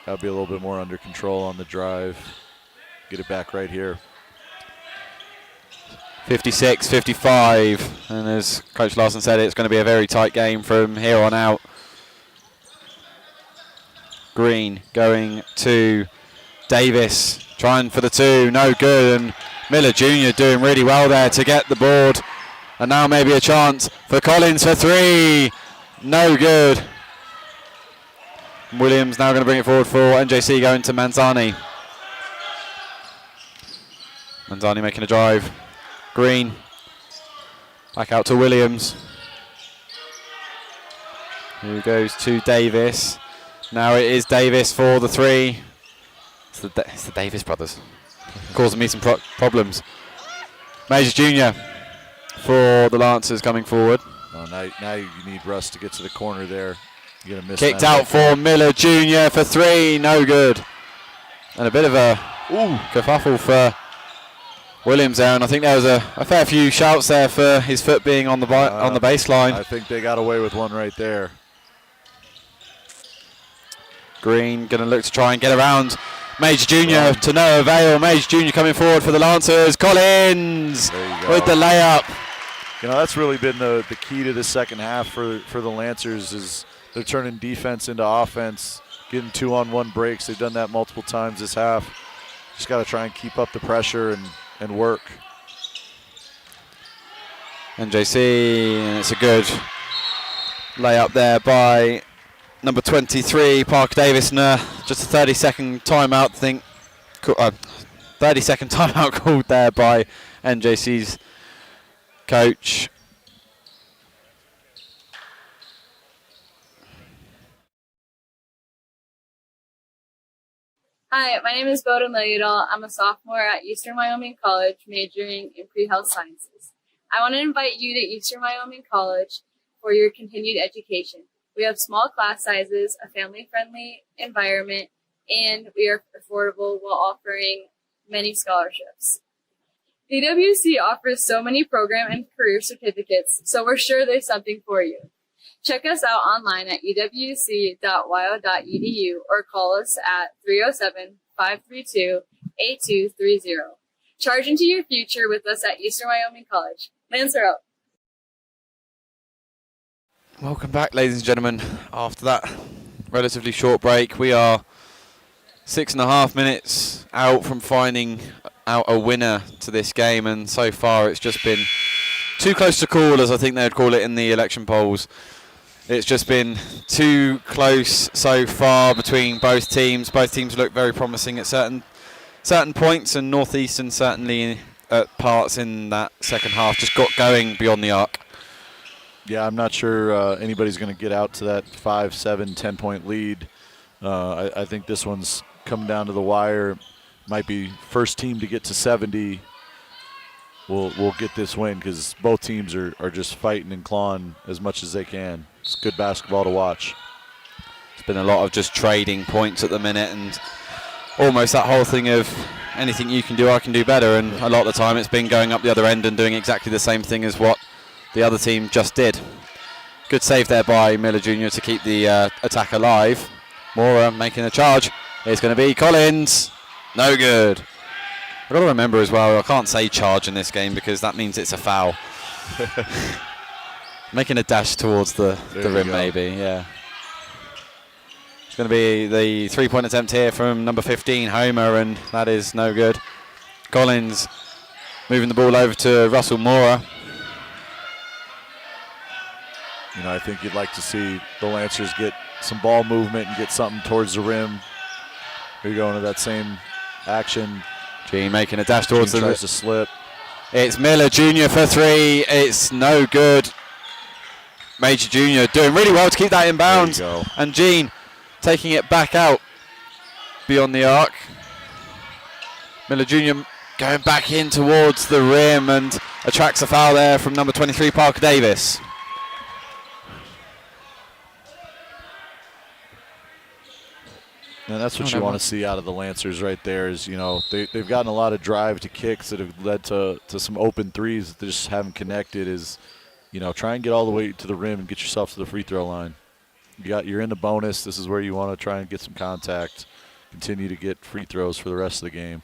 Got to be a little bit more under control on the drive. Get it back right here.
56-55, and as Coach Larson said, it's going to be a very tight game from here on out. Green going to Davis, trying for the 2, no good, and Miller Jr. doing really well there to get the board. And now maybe a chance for Collins for 3, no good. Williams now going to bring it forward for NJC, going to Manzani. Manzani making a drive. Green back out to Williams, who goes to Davis. Now it is Davis for the 3. It's the Davis brothers causing me some problems. Majors Jr. for the Lancers coming forward.
Oh, now you need Russ to get to the corner there. You're gonna miss.
Kicked out for Miller Jr. for 3, no good. And a bit of a kerfuffle for Williams there, and I think there was a fair few shouts there for his foot being on the baseline.
I think they got away with one right there.
Green going to look to try and get around Major Jr. to no avail. Major Jr. coming forward for the Lancers. Collins with the layup.
That's really been the key to the second half for the Lancers, is they're turning defense into offense, getting 2-on-1 breaks. They've done that multiple times this half. Just got to try and keep up the pressure and work.
NJC, and it's a good layup there by number 23, Parker Davis. Just a 30-second timeout, 30-second timeout called there by NJC's coach.
Hi, my name is Bowden Leudal. I'm a sophomore at Eastern Wyoming College, majoring in pre-health sciences. I want to invite you to Eastern Wyoming College for your continued education. We have small class sizes, a family-friendly environment, and we are affordable while offering many scholarships. The EWC offers so many program and career certificates, so we're sure there's something for you. Check us out online at ewc.wyo.edu or call us at 307-532-8230. Charge into your future with us at Eastern Wyoming College. Lancer up.
Welcome back, ladies and gentlemen. After that relatively short break, we are 6.5 minutes out from finding out a winner to this game, and so far it's just been too close to call, as I think they would call it in the election polls. It's just been too close so far between both teams. Both teams look very promising at certain points, and Northeastern certainly at parts in that second half just got going beyond the arc.
Yeah, I'm not sure anybody's going to get out to that 5, 7, 10-point lead. I think this one's coming down to the wire. Might be first team to get to 70 will get this win, because both teams are just fighting and clawing as much as they can. It's good basketball to watch.
It's been a lot of just trading points at the minute, and almost that whole thing of anything you can do, I can do better. And a lot of the time it's been going up the other end and doing exactly the same thing as what the other team just did. Good save there by Miller Jr. to keep the attack alive. Mora making a charge. It's going to be Collins. No good. I've got to remember as well, I can't say charge in this game because that means it's a foul. Making a dash towards the rim maybe, yeah. It's going to be the three-point attempt here from number 15, Homer, and that is no good. Collins moving the ball over to Russell Mora.
You know, I think you'd like to see the Lancers get some ball movement and get something towards the rim. Here you go into that same action.
G making a dash towards the rim.
Tries to slip.
It's Miller Jr. for three. It's no good. Major Jr. doing really well to keep that in bounds. And Gene taking it back out beyond the arc. Miller Jr. going back in towards the rim and attracts a foul there from number 23, Parker Davis.
And that's what you want to see out of the Lancers right there is, you know, they've gotten a lot of drive to kicks that have led to some open threes that they just haven't connected. Is, you know, try and get all the way to the rim and get yourself to the free throw line. You're in the bonus. This is where you want to try and get some contact, continue to get free throws for the rest of the game.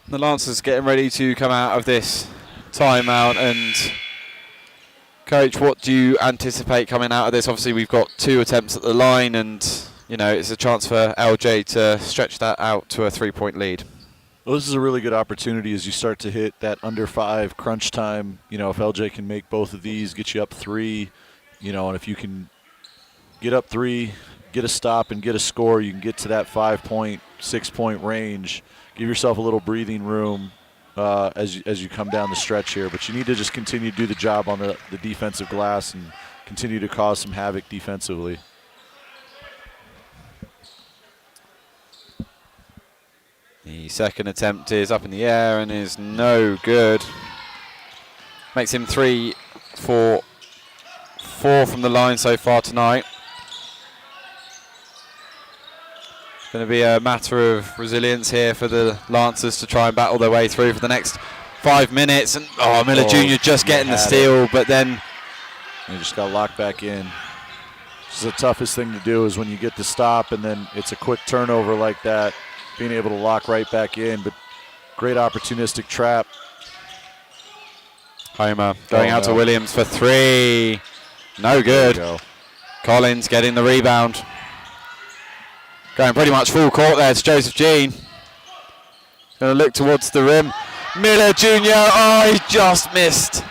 The Lancers getting ready to come out of this timeout. And Coach, what do you anticipate coming out of this? Obviously we've got 2 attempts at the line, and you know it's a chance for LJ to stretch that out to a 3-point lead.
Well, this is a really good opportunity as you start to hit that under 5 crunch time. You know, if LJ can make both of these, get you up 3, you know, and if you can get up 3, get a stop and get a score, you can get to that 5-point, 6-point range. Give yourself a little breathing room as you come down the stretch here. But you need to just continue to do the job on the defensive glass and continue to cause some havoc defensively.
The second attempt is up in the air and is no good. Makes him 3 for 4 from the line so far tonight. Going to be a matter of resilience here for the Lancers to try and battle their way through for the next 5 minutes. And Miller Jr. just getting the steal, but then
you just got locked back in. This is the toughest thing to do is when you get the stop and then it's a quick turnover like that, being able to lock right back in. But great opportunistic trap.
Homer going out to Williams for 3. No good. Collins getting the rebound. Going pretty much full court there. It's Joseph Jean. Going to look towards the rim. Miller Jr. Oh, he just missed.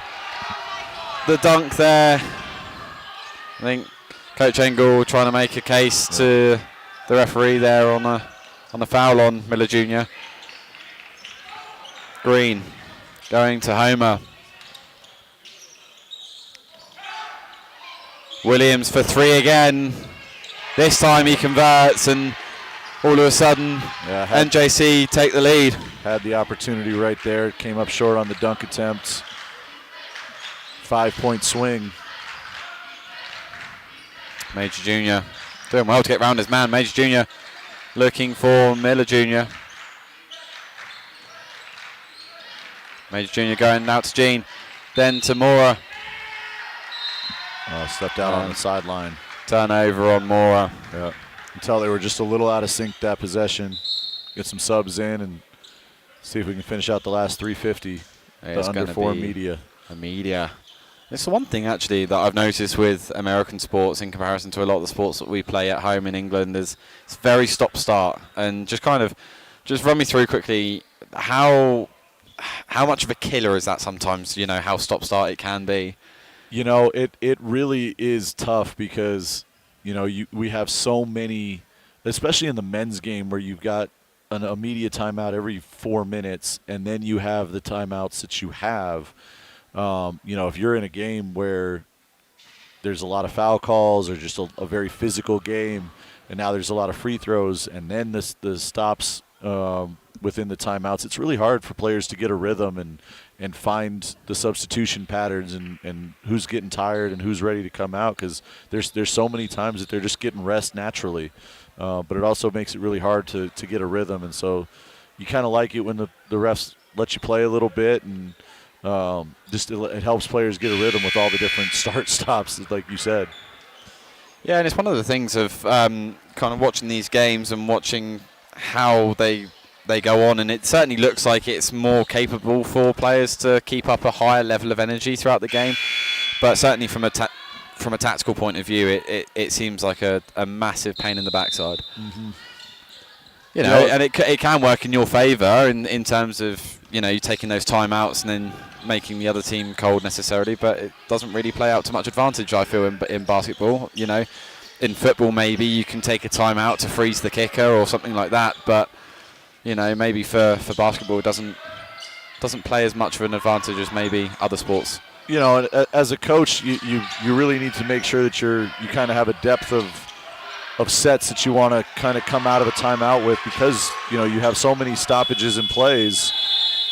the dunk there. I think Coach Engel trying to make a case to the referee there on the foul on Miller Jr. Green going to Homer. Williams for 3 again. This time he converts, and all of a sudden NJC take the lead.
Had the opportunity right there. Came up short on the dunk attempt. 5-point swing.
Major Jr. doing well to get round his man. Major Jr. looking for Miller Jr. Major Jr. going out to Jean. Then to Mora.
Stepped out on the sideline.
Turnover on Mora.
Yeah. Until they were just a little out of sync that possession. Get some subs in and see if we can finish out the last 350.
It's
under 4 media.
Media. It's the one thing actually that I've noticed with American sports in comparison to a lot of the sports that we play at home in England is it's very stop-start. And just run me through quickly how much of a killer is that sometimes, how stop-start it can be?
It really is tough because, we have so many, especially in the men's game where you've got a media timeout every 4 minutes, and then you have the timeouts that you have. If you're in a game where there's a lot of foul calls or just a very physical game, and now there's a lot of free throws, and then the stops within the timeouts, it's really hard for players to get a rhythm and find the substitution patterns and who's getting tired and who's ready to come out, because there's so many times that they're just getting rest naturally. But it also makes it really hard to get a rhythm, and so you kind of like it when the refs let you play a little bit, and it helps players get a rhythm with all the different start-stops, like you said.
Yeah, and it's one of the things of kind of watching these games and watching how they go on, and it certainly looks like it's more capable for players to keep up a higher level of energy throughout the game. But certainly from a tactical point of view, it seems like a massive pain in the backside.
Mm-hmm.
And it can work in your favour in terms of you taking those timeouts and then making the other team cold necessarily, but it doesn't really play out to much advantage, I feel, in basketball. In football maybe you can take a timeout to freeze the kicker or something like that, but maybe for basketball it doesn't play as much of an advantage as maybe other sports.
As a coach, you really need to make sure that you kind of have a depth of sets that you want to kind of come out of a timeout with, because you have so many stoppages and plays.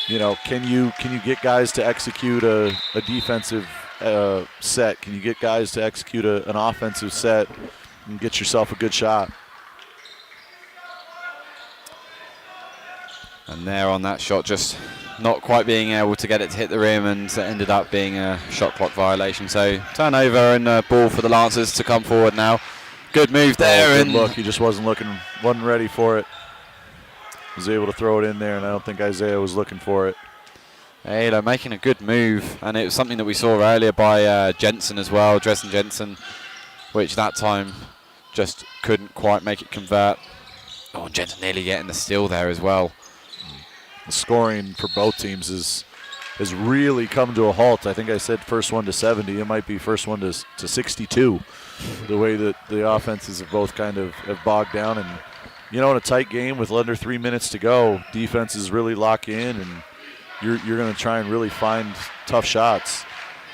Can you get guys to execute a defensive set? Can you get guys to execute an offensive set and get yourself a good shot?
And there on that shot, just not quite being able to get it to hit the rim, and it ended up being a shot clock violation. So turnover and a ball for the Lancers to come forward now. Good move there.
Good look. He just wasn't ready for it. Was able to throw it in there, and I don't think Isaiah was looking for it.
Ayla making a good move, and it was something that we saw earlier by Jensen as well, Dresden Jensen, which that time just couldn't quite make it convert. Oh, and Jensen nearly getting the steal there as well.
The scoring for both teams has really come to a halt. I think I said first one to 70. It might be first one to 62. The way that the offenses have both kind of have bogged down, and in a tight game with under 3 minutes to go, defenses really lock in, and you're going to try and really find tough shots.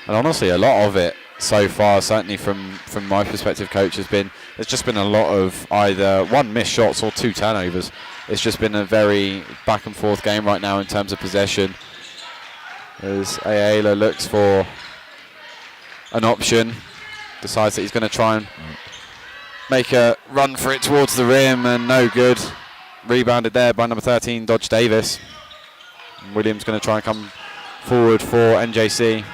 And honestly, a lot of it so far, certainly from my perspective, coach, there's just been a lot of either one missed shots or 2 turnovers. It's just been a very back and forth game right now in terms of possession. As Ayala looks for an option, decides that he's going to try and make a run for it towards the rim, and no good. Rebounded there by number 13, Dodge Davis. And Williams going to try and come forward for NJC.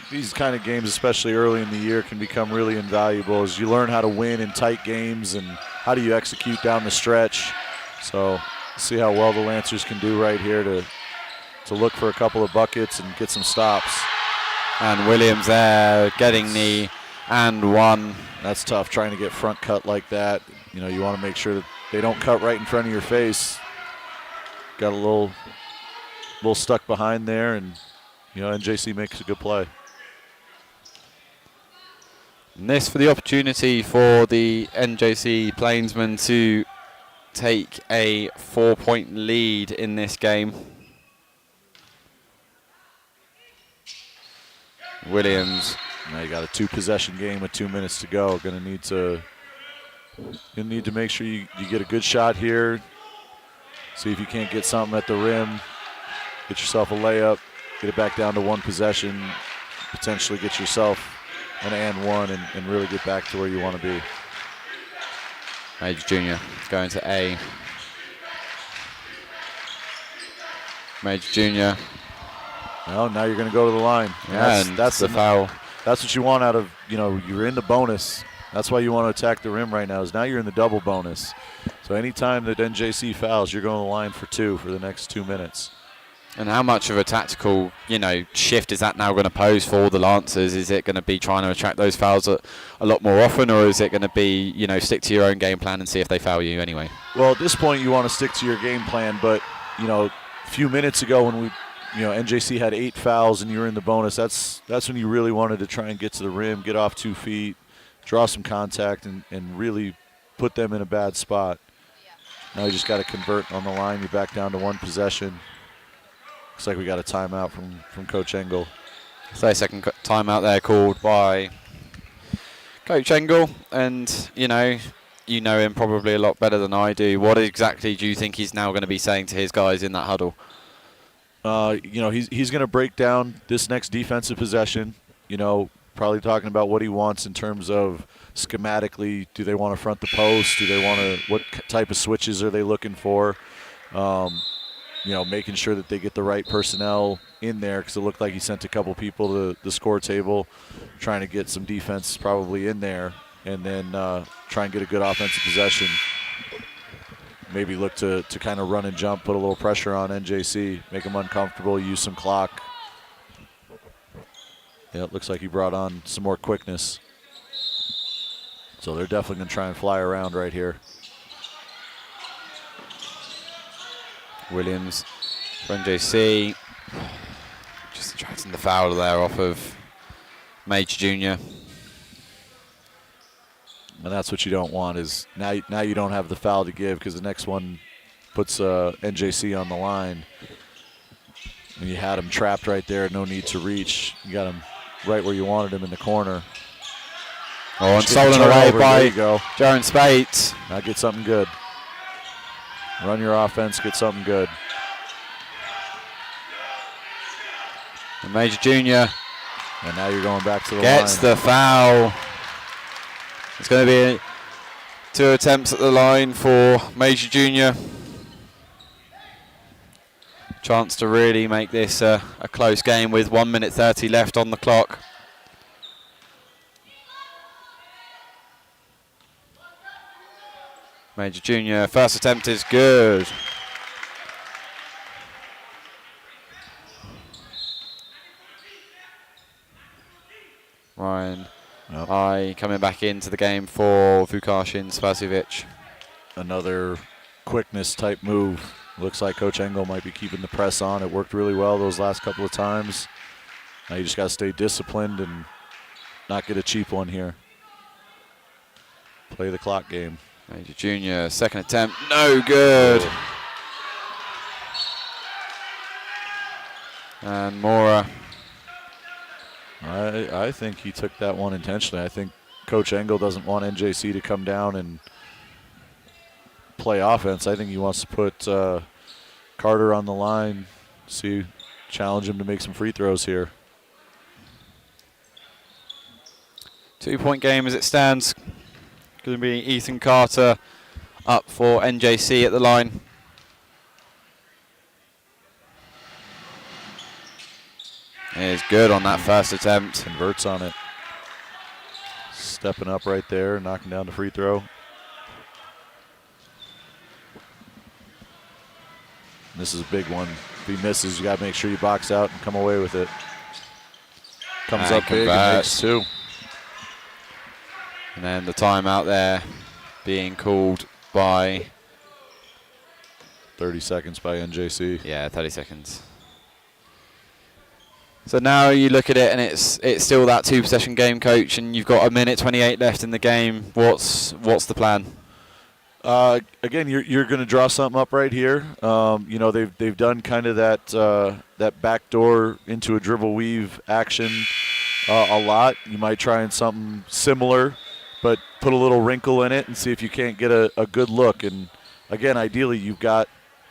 These kind of games, especially early in the year, can become really invaluable as you learn how to win in tight games and how do you execute down the stretch. So see how well the Lancers can do right here to look for a couple of buckets and get some stops.
And Williams there getting the and one.
That's tough, trying to get front cut like that. You want to make sure that they don't cut right in front of your face. Got a little little stuck behind there, and NJC makes a good play.
And this for the opportunity for the NJC Plainsmen to take a 4-point lead in this game. Williams.
Now you got a 2-possession game with 2 minutes to go. Gonna need to make sure you get a good shot here. See if you can't get something at the rim. Get yourself a layup. Get it back down to 1 possession. Potentially get yourself an and 1 and really get back to where you want to be.
Major Junior going to A. Major Junior.
Well, now you're going to go to the line.
And that's the foul.
That's what you want out of, you're in the bonus. That's why you want to attack the rim right now, is now you're in the double bonus. So anytime that NJC fouls, you're going to the line for 2 for the next 2 minutes.
And how much of a tactical, shift is that now going to pose for the Lancers? Is it going to be trying to attract those fouls a lot more often, or is it going to be, stick to your own game plan and see if they foul you anyway?
Well, at this point, you want to stick to your game plan, but, a few minutes ago when NJC had 8 fouls and you were in the bonus, that's when you really wanted to try and get to the rim, get off 2 feet, draw some contact, and really put them in a bad spot. Now you just got to convert on the line. You're back down to 1 possession. Looks like we got a timeout from Coach Engel.
30-second timeout there called by Coach Engel, and you know him probably a lot better than I do. What exactly do you think he's now going to be saying to his guys in that huddle?
He's going to break down this next defensive possession. Probably talking about what he wants in terms of schematically. Do they want to front the post? Do they want to? What type of switches are they looking for? Making sure that they get the right personnel in there, because it looked like he sent a couple people to the score table, trying to get some defense probably in there, and then try and get a good offensive possession. Maybe look to kind of run and jump, put a little pressure on NJC, make them uncomfortable, use some clock. Yeah, it looks like he brought on some more quickness. So they're definitely going to try and fly around right here.
Williams for NJC. Just attracting the foul there off of Major Junior.
And that's what you don't want, is now you don't have the foul to give, because the next one puts NJC on the line. And you had him trapped right there, no need to reach. You got him right where you wanted him in the corner.
Oh, and stolen away by Jaron Spates.
Now get something good. Run your offense, get something good.
And Major Junior.
And now you're going back to the
line. Gets the foul. It's going to be 2 attempts at the line for Major Junior. Chance to really make this a close game with 1 minute 30 left on the clock. Major Junior, first attempt is good. Ryan Hi coming back into the game for Vukashin Spasivic.
Another quickness type move. Looks like Coach Engel might be keeping the press on. It worked really well those last couple of times. Now you just got to stay disciplined and not get a cheap one here. Play the clock game.
Major Junior, second attempt, no good. And Mora.
I think he took that one intentionally. I think Coach Engel doesn't want NJC to come down and play offense. I think he wants to put Carter on the line, challenge him to make some free throws here.
2-point game as it stands. Going to be Ethan Carter up for NJC at the line. Is good on that first attempt.
Converts on it. Stepping up right there, knocking down the free throw. And this is a big one. If he misses, you got to make sure you box out and come away with it. Comes up big and makes 2.
And then the timeout there being called by
30 seconds by NJC.
Yeah, 30 seconds. So now you look at it, and it's still that 2-possession game, Coach, and you've got 1:28 left in the game. What's the plan?
Again, you're going to draw something up right here. They've done kind of that backdoor into a dribble weave action a lot. You might try in something similar, but put a little wrinkle in it and see if you can't get a good look. And again, ideally,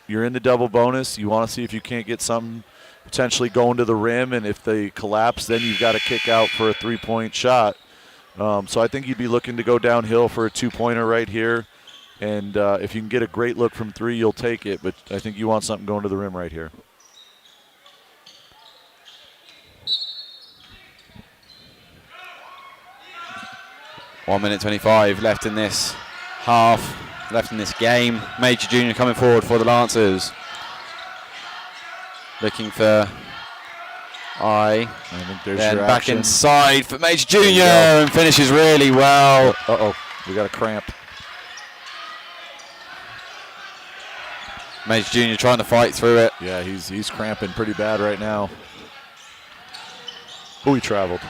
you're in the double bonus. You want to see if you can't get something potentially going to the rim, and if they collapse, then you've got to kick out for a 3-point shot. So I think you'd be looking to go downhill for a 2-pointer right here. And if you can get a great look from 3, you'll take it. But I think you want something going to the rim right here.
One minute 25 left in this half, left in this game. Major Junior coming forward for the Lancers. Looking for I
think there's
then
your
back
action.
inside for Major Junior and finishes really well.
We got a cramp.
Major Junior trying to fight through it.
Yeah, he's cramping pretty bad right now. Oh, he traveled.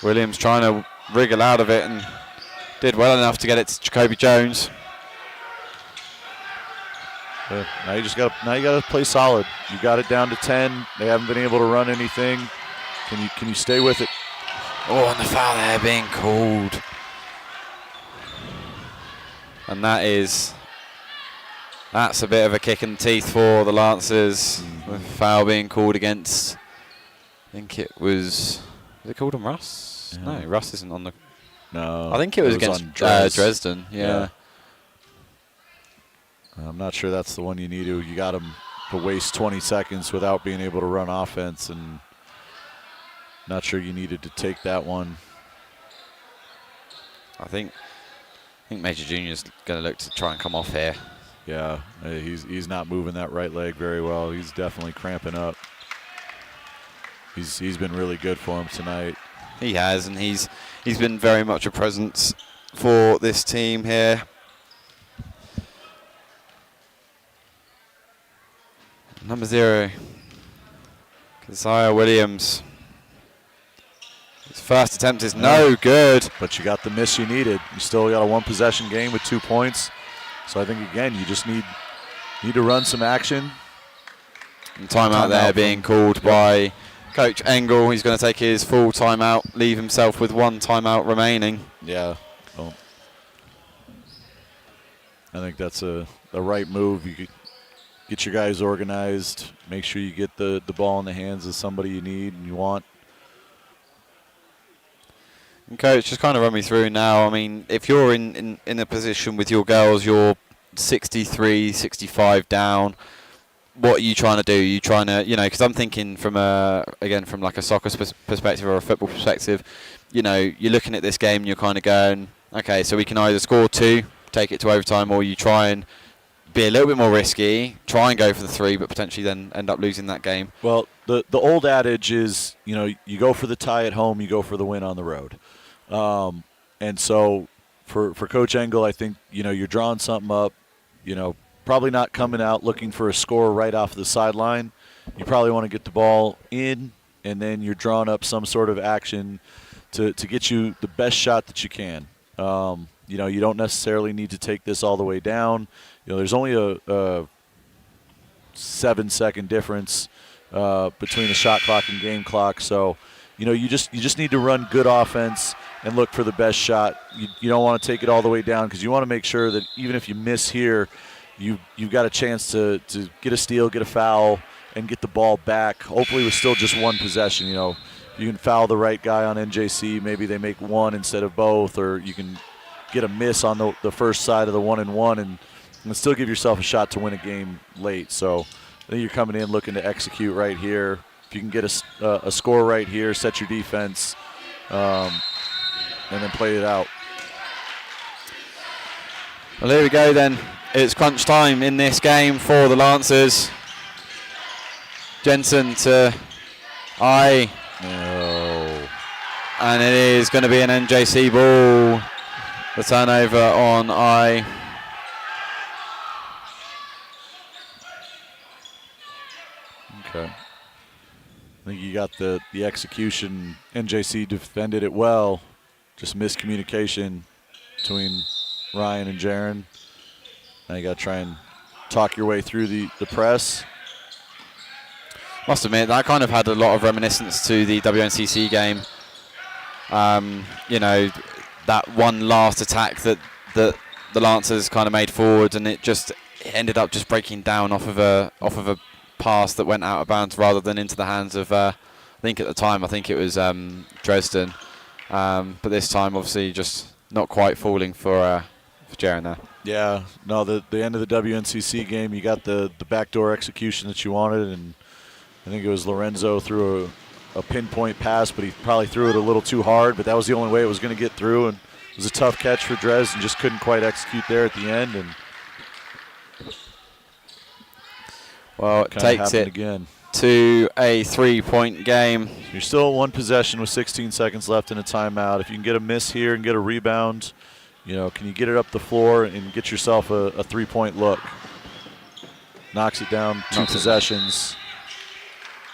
Williams trying to wriggle out of it and did well enough to get it to Jacoby Jones.
Yeah, now you got to play solid. You got it down to 10. They haven't been able to run anything. Can you stay with it?
Oh, and the foul there being called. And that's a bit of a kick in the teeth for the Lancers. The foul being called against, I think it was it called on Russ?
Yeah.
No, Russ isn't on the.
No.
I think it was against Dresden. Yeah.
I'm not sure that's the one you need to. You got him to waste 20 seconds without being able to run offense, and not sure you needed to take that one.
I think Major Junior's going to look to try and come off here.
Yeah, he's not moving that right leg very well. He's definitely cramping up. He's been really good for him tonight.
He has, and he's been very much a presence for this team here. Number 0, Keziah Williams. His first attempt is no good.
But you got the miss you needed. You still got a 1-possession game with 2 points. So I think, again, you just need to run some action.
And timeout there being called by Coach Engel. He's going to take his full timeout, leave himself with 1 timeout remaining.
Yeah. Well, I think that's a right move. You could get your guys organized, make sure you get the ball in the hands of somebody you need and you want.
And Coach, just kind of run me through now. I mean, if you're in a position with your girls, you're 63, 65 down, what are you trying to do? Are you trying to, because I'm thinking from like a soccer perspective or a football perspective, you're looking at this game and you're kind of going, okay, so we can either score 2, take it to overtime, or you try and be a little bit more risky, try and go for the 3, but potentially then end up losing that game.
Well, the old adage is, you go for the tie at home, you go for the win on the road. And so for Coach Engel, I think, you're drawing something up, probably not coming out looking for a score right off the sideline. You probably want to get the ball in, and then you're drawing up some sort of action to get you the best shot that you can. You don't necessarily need to take this all the way down. There's only a 7-second difference between the shot clock and game clock. So, you just need to run good offense and look for the best shot. You don't want to take it all the way down because you want to make sure that even if you miss here, you've got a chance to get a steal, get a foul, and get the ball back. Hopefully with still just 1 possession. You can foul the right guy on NJC. Maybe they make 1 instead of both, or you can get a miss on the first side of the 1-and-1 and still give yourself a shot to win a game late. So I think you're coming in looking to execute right here. If you can get a score right here, set your defense, and then play it out.
Well, here we go then. It's crunch time in this game for the Lancers. Jensen to I.
No.
And it is going to be an NJC ball. The turnover on I.
Okay. I think you got the execution. NJC defended it well. Just miscommunication between Ryan and Jaron. Now you got to try and talk your way through the press.
Must admit, that kind of had a lot of reminiscence to the WNCC game. You know, that one last attack that the Lancers kind of made forward, and it ended up just breaking down off of a pass that went out of bounds rather than into the hands of, I think at the time, it was Dresden. But this time, obviously, just not quite falling for Jaron there.
Yeah, no, the end of the WNCC game, you got the backdoor execution that you wanted, and I think it was Lorenzo threw a pinpoint pass, but he probably threw it a little too hard, but that was the only way it was going to get through, and it was a tough catch for Dres and just couldn't quite execute there at the end. And
well, it takes it again to a 3-point game.
You're still one possession with 16 seconds left in a timeout. If you can get a miss here and get a rebound, you know, can you get it up the floor and get yourself a 3-point look? Knocks it down, two possessions.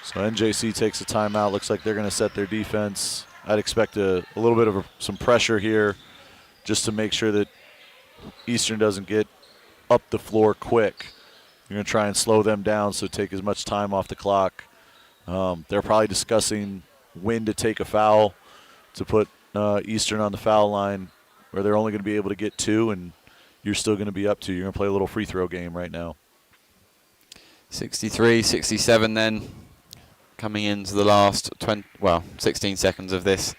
So NJC takes a timeout. Looks like they're going to set their defense. I'd expect a little bit of some pressure here just to make sure that Eastern doesn't get up the floor quick. You're going to try and slow them down, so take as much time off the clock. They're probably discussing when to take a foul to put Eastern on the foul line, where they're only going to be able to get 2, and you're still going to be up 2. You're going to play a little free throw game right now.
63-67 then, coming into the last 16 seconds of this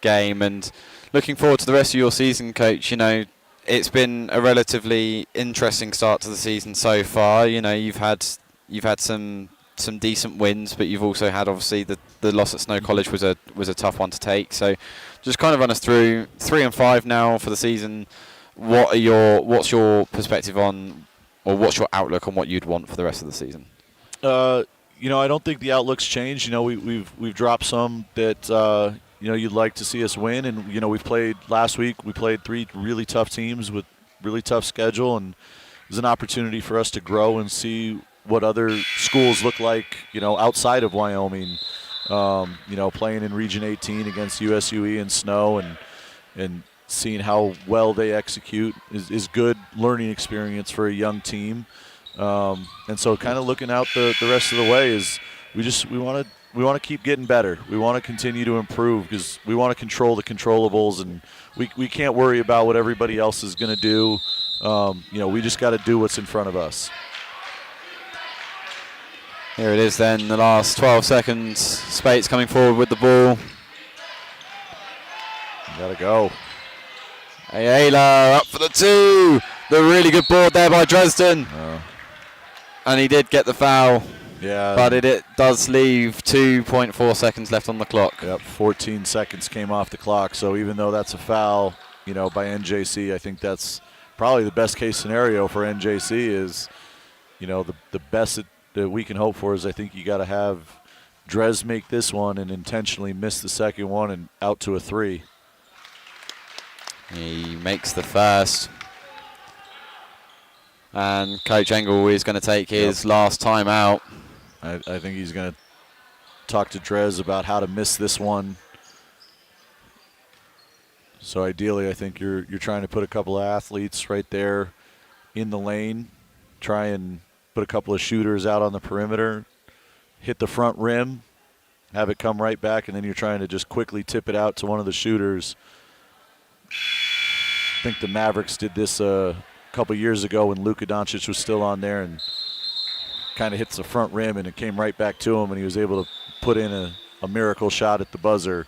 game. And looking forward to the rest of your season, Coach. You know, it's been a relatively interesting start to the season so far. You know, you've had some decent wins, but you've also had obviously the loss at Snow College was a tough one to take. So just kind of run us through 3 and 5 now for the season. What's your perspective on, or what's your outlook on what you'd want for the rest of the season?
You know, I don't think the outlook's changed. You know, we've dropped some that you know, you'd like to see us win, and you know, last week we played 3 really tough teams with really tough schedule, and it was an opportunity for us to grow and see what other schools look like, you know, outside of Wyoming. You know, playing in Region 18 against USUE and Snow, and seeing how well they execute is good learning experience for a young team. And so kind of looking out the rest of the way is we want to keep getting better. We want to continue to improve because we want to control the controllables, and we can't worry about what everybody else is going to do. You know, we just got to do what's in front of us.
Here it is then, the last 12 seconds. Spates coming forward with the ball.
Gotta go.
Ayala up for the 2. The really good board there by Dresden. And he did get the foul.
Yeah.
But it does leave 2.4 seconds left on the clock.
Yep, 14 seconds came off the clock. So even though that's a foul, you know, by NJC, I think that's probably the best case scenario for NJC is, you know, the best that we can hope for is I think you got to have Dres make this one and intentionally miss the second one and out to a 3.
He makes the first. And Coach Engel is going to take his last time out.
I think he's going to talk to Dres about how to miss this one. So ideally, I think you're trying to put a couple of athletes right there in the lane, try and put a couple of shooters out on the perimeter, hit the front rim, have it come right back, and then you're trying to just quickly tip it out to one of the shooters. I think the Mavericks did this a couple years ago when Luka Doncic was still on there, and kind of hits the front rim, and it came right back to him, and he was able to put in a miracle shot at the buzzer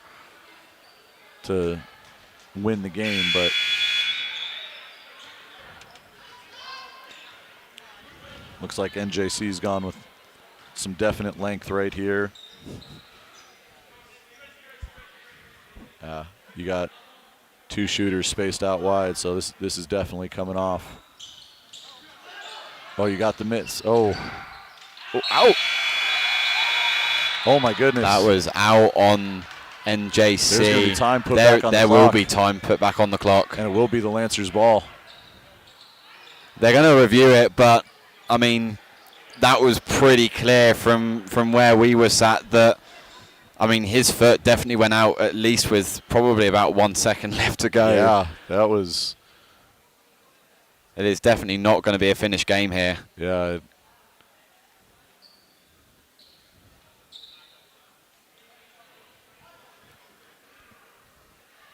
to win the game. But looks like NJC's gone with some definite length right here. You got 2 shooters spaced out wide, so this is definitely coming off. Oh, you got the miss. Oh, out. Oh, my goodness.
That was out on NJC.
There's going to be time put back on the clock.
There will be time put back on the clock.
And it will be the Lancers' ball.
They're going to review it, but, I mean, that was pretty clear from where we were sat that, I mean, his foot definitely went out at least with probably about 1 second left to go.
Yeah, that was...
It is definitely not going to be a finished game here.
Yeah.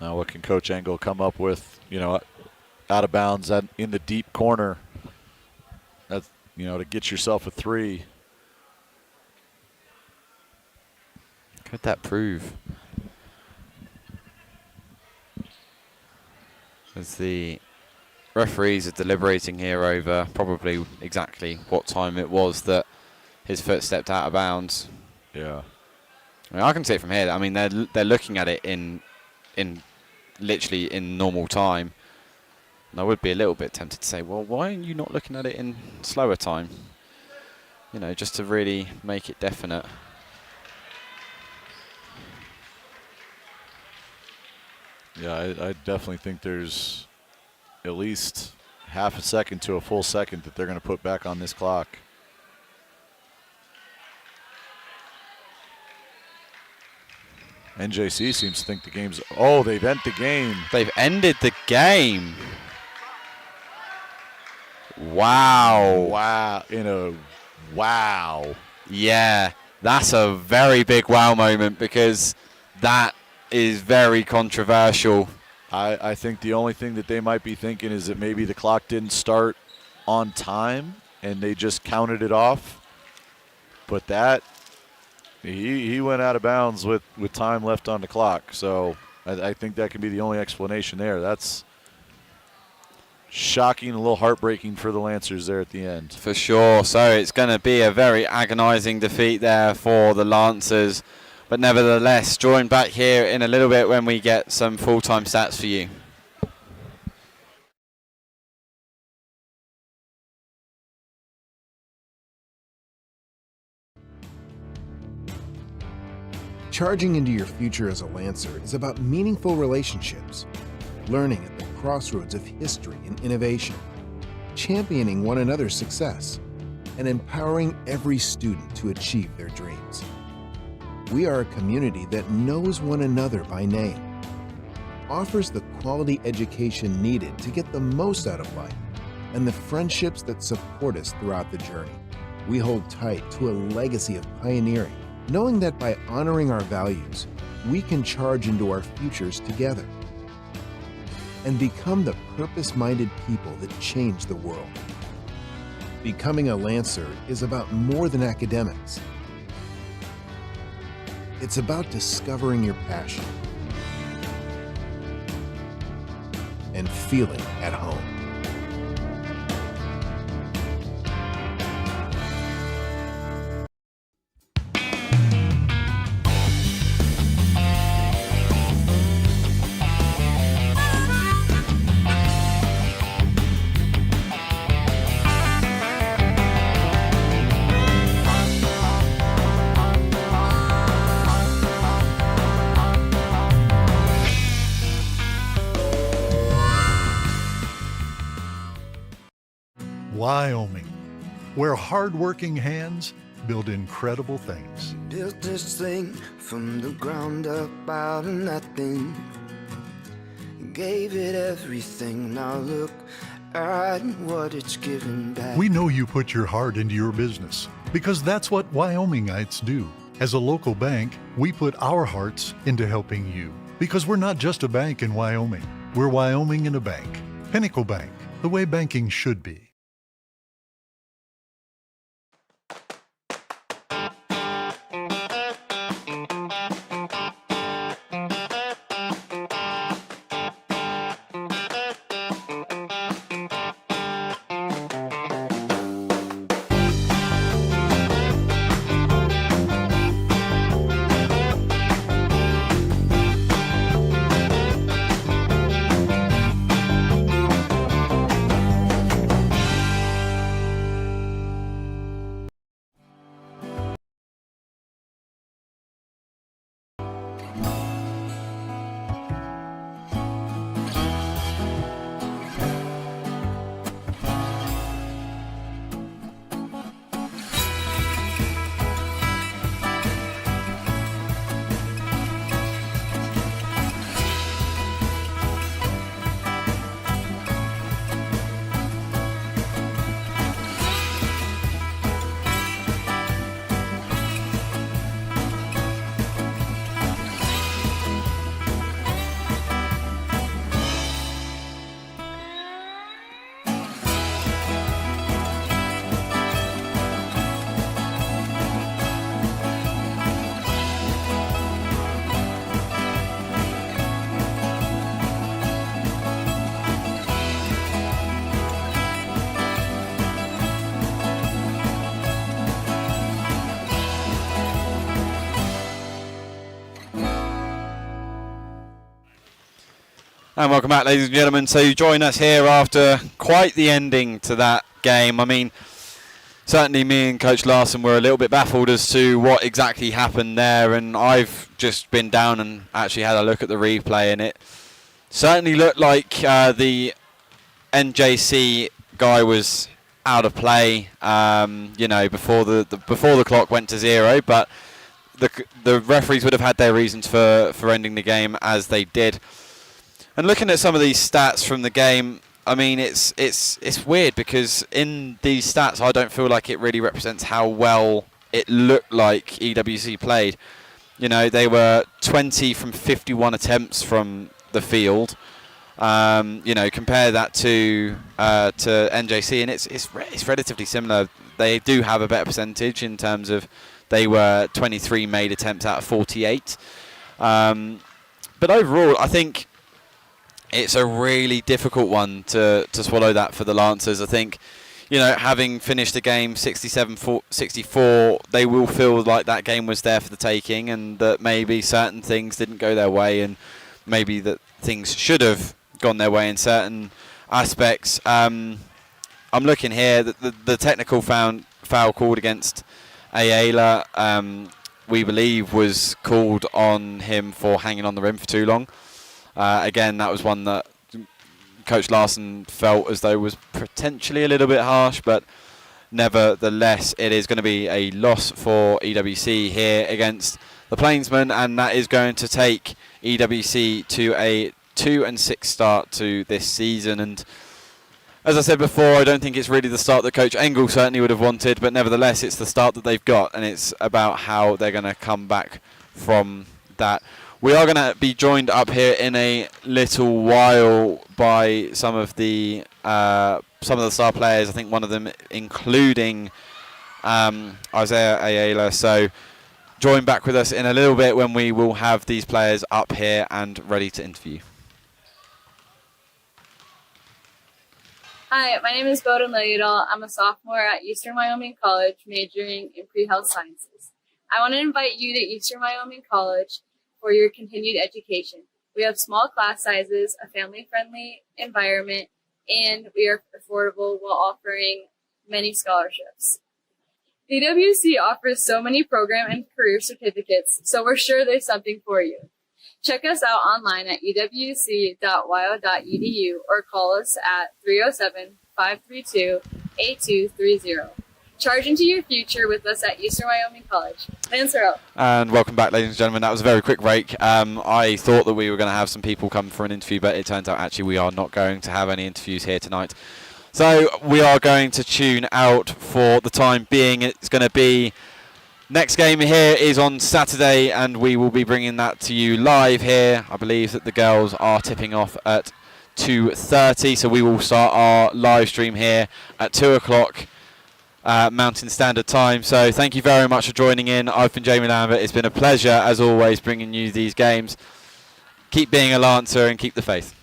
Now what can Coach Engel come up with, you know, out of bounds in the deep corner? That's, you know, to get yourself a 3.
Could that prove? As the referees are deliberating here over probably exactly what time it was that his foot stepped out of bounds.
Yeah.
I mean, I can see it from here. I mean, they're looking at it in literally in normal time. And I would be a little bit tempted to say, well, why are you not looking at it in slower time? You know, just to really make it definite.
Yeah, I definitely think there's at least half a second to a full second that they're going to put back on this clock. NJC seems to think the game's... Oh, they've ended the game.
They've ended the game. Wow.
Wow. Wow.
Yeah, that's a very big wow moment because that is very controversial.
I think the only thing that they might be thinking is that maybe the clock didn't start on time and they just counted it off. But that... He went out of bounds with time left on the clock. So I think that can be the only explanation there. That's shocking, a little heartbreaking for the Lancers there at the end.
For sure. So it's going to be a very agonizing defeat there for the Lancers. But nevertheless, join back here in a little bit when we get some full-time stats for you.
Charging into your future as a Lancer is about meaningful relationships, learning at the crossroads of history and innovation, championing one another's success, and empowering every student to achieve their dreams. We are a community that knows one another by name, offers the quality education needed to get the most out of life, and the friendships that support us throughout the journey. We hold tight to a legacy of pioneering, knowing that by honoring our values, we can charge into our futures together and become the purpose-minded people that change the world. Becoming a Lancer is about more than academics. It's about discovering your passion and feeling at home.
Wyoming, where hard-working hands build incredible things.
Built this thing from the ground up out of nothing. Gave it everything. Now look at what it's given back.
We know you put your heart into your business because that's what Wyomingites do. As a local bank, we put our hearts into helping you because we're not just a bank in Wyoming. We're Wyoming in a bank. Pinnacle Bank, the way banking should be.
And welcome back, ladies and gentlemen. So you join us here after quite the ending to that game. I mean, certainly me and Coach Larson were a little bit baffled as to what exactly happened there, and I've just been down and actually had a look at the replay, and it certainly looked like the NJC guy was out of play, before the clock went to 0, but the referees would have had their reasons for ending the game as they did. And looking at some of these stats from the game, I mean, it's weird because in these stats, I don't feel like it really represents how well it looked like EWC played. You know, they were 20 from 51 attempts from the field. Compare that to NJC, and it's relatively similar. They do have a better percentage in terms of they were 23 made attempts out of 48. But overall, I think it's a really difficult one to swallow that for the Lancers. I think, having finished the game 67-64, they will feel like that game was there for the taking, and that maybe certain things didn't go their way, and maybe that things should have gone their way in certain aspects. I'm looking here, the technical foul called against Ayala, we believe was called on him for hanging on the rim for too long. Again, that was one that Coach Larson felt as though was potentially a little bit harsh, but nevertheless, it is going to be a loss for EWC here against the Plainsmen, and that is going to take EWC to a 2-6 start to this season. And as I said before, I don't think it's really the start that Coach Engel certainly would have wanted, but nevertheless, it's the start that they've got, and it's about how they're going to come back from that. We are going to be joined up here in a little while by some of the star players. I think one of them including Isaiah Ayala. So join back with us in a little bit when we will have these players up here and ready to interview.
Hi, my name is Bowden Leodal. I'm a sophomore at Eastern Wyoming College, majoring in pre-health sciences. I want to invite you to Eastern Wyoming College for your continued education. We have small class sizes, a family-friendly environment, and we are affordable while offering many scholarships. EWC offers so many program and career certificates, so we're sure there's something for you. Check us out online at ewc.wyo.edu or call us at 307-532-8230. Charge into your future with us at Eastern Wyoming College. Lancer up.
And welcome back, ladies and gentlemen. That was a very quick break. I thought that we were going to have some people come for an interview, but it turns out actually we are not going to have any interviews here tonight. So we are going to tune out for the time being. It's going to be next game here is on Saturday, and we will be bringing that to you live here. I believe that the girls are tipping off at 2:30, so we will start our live stream here at 2 o'clock. Mountain Standard Time. So thank you very much for joining in. I've been Jamie Lambert. It's been a pleasure, as always, bringing you these games. Keep being a Lancer and keep the faith.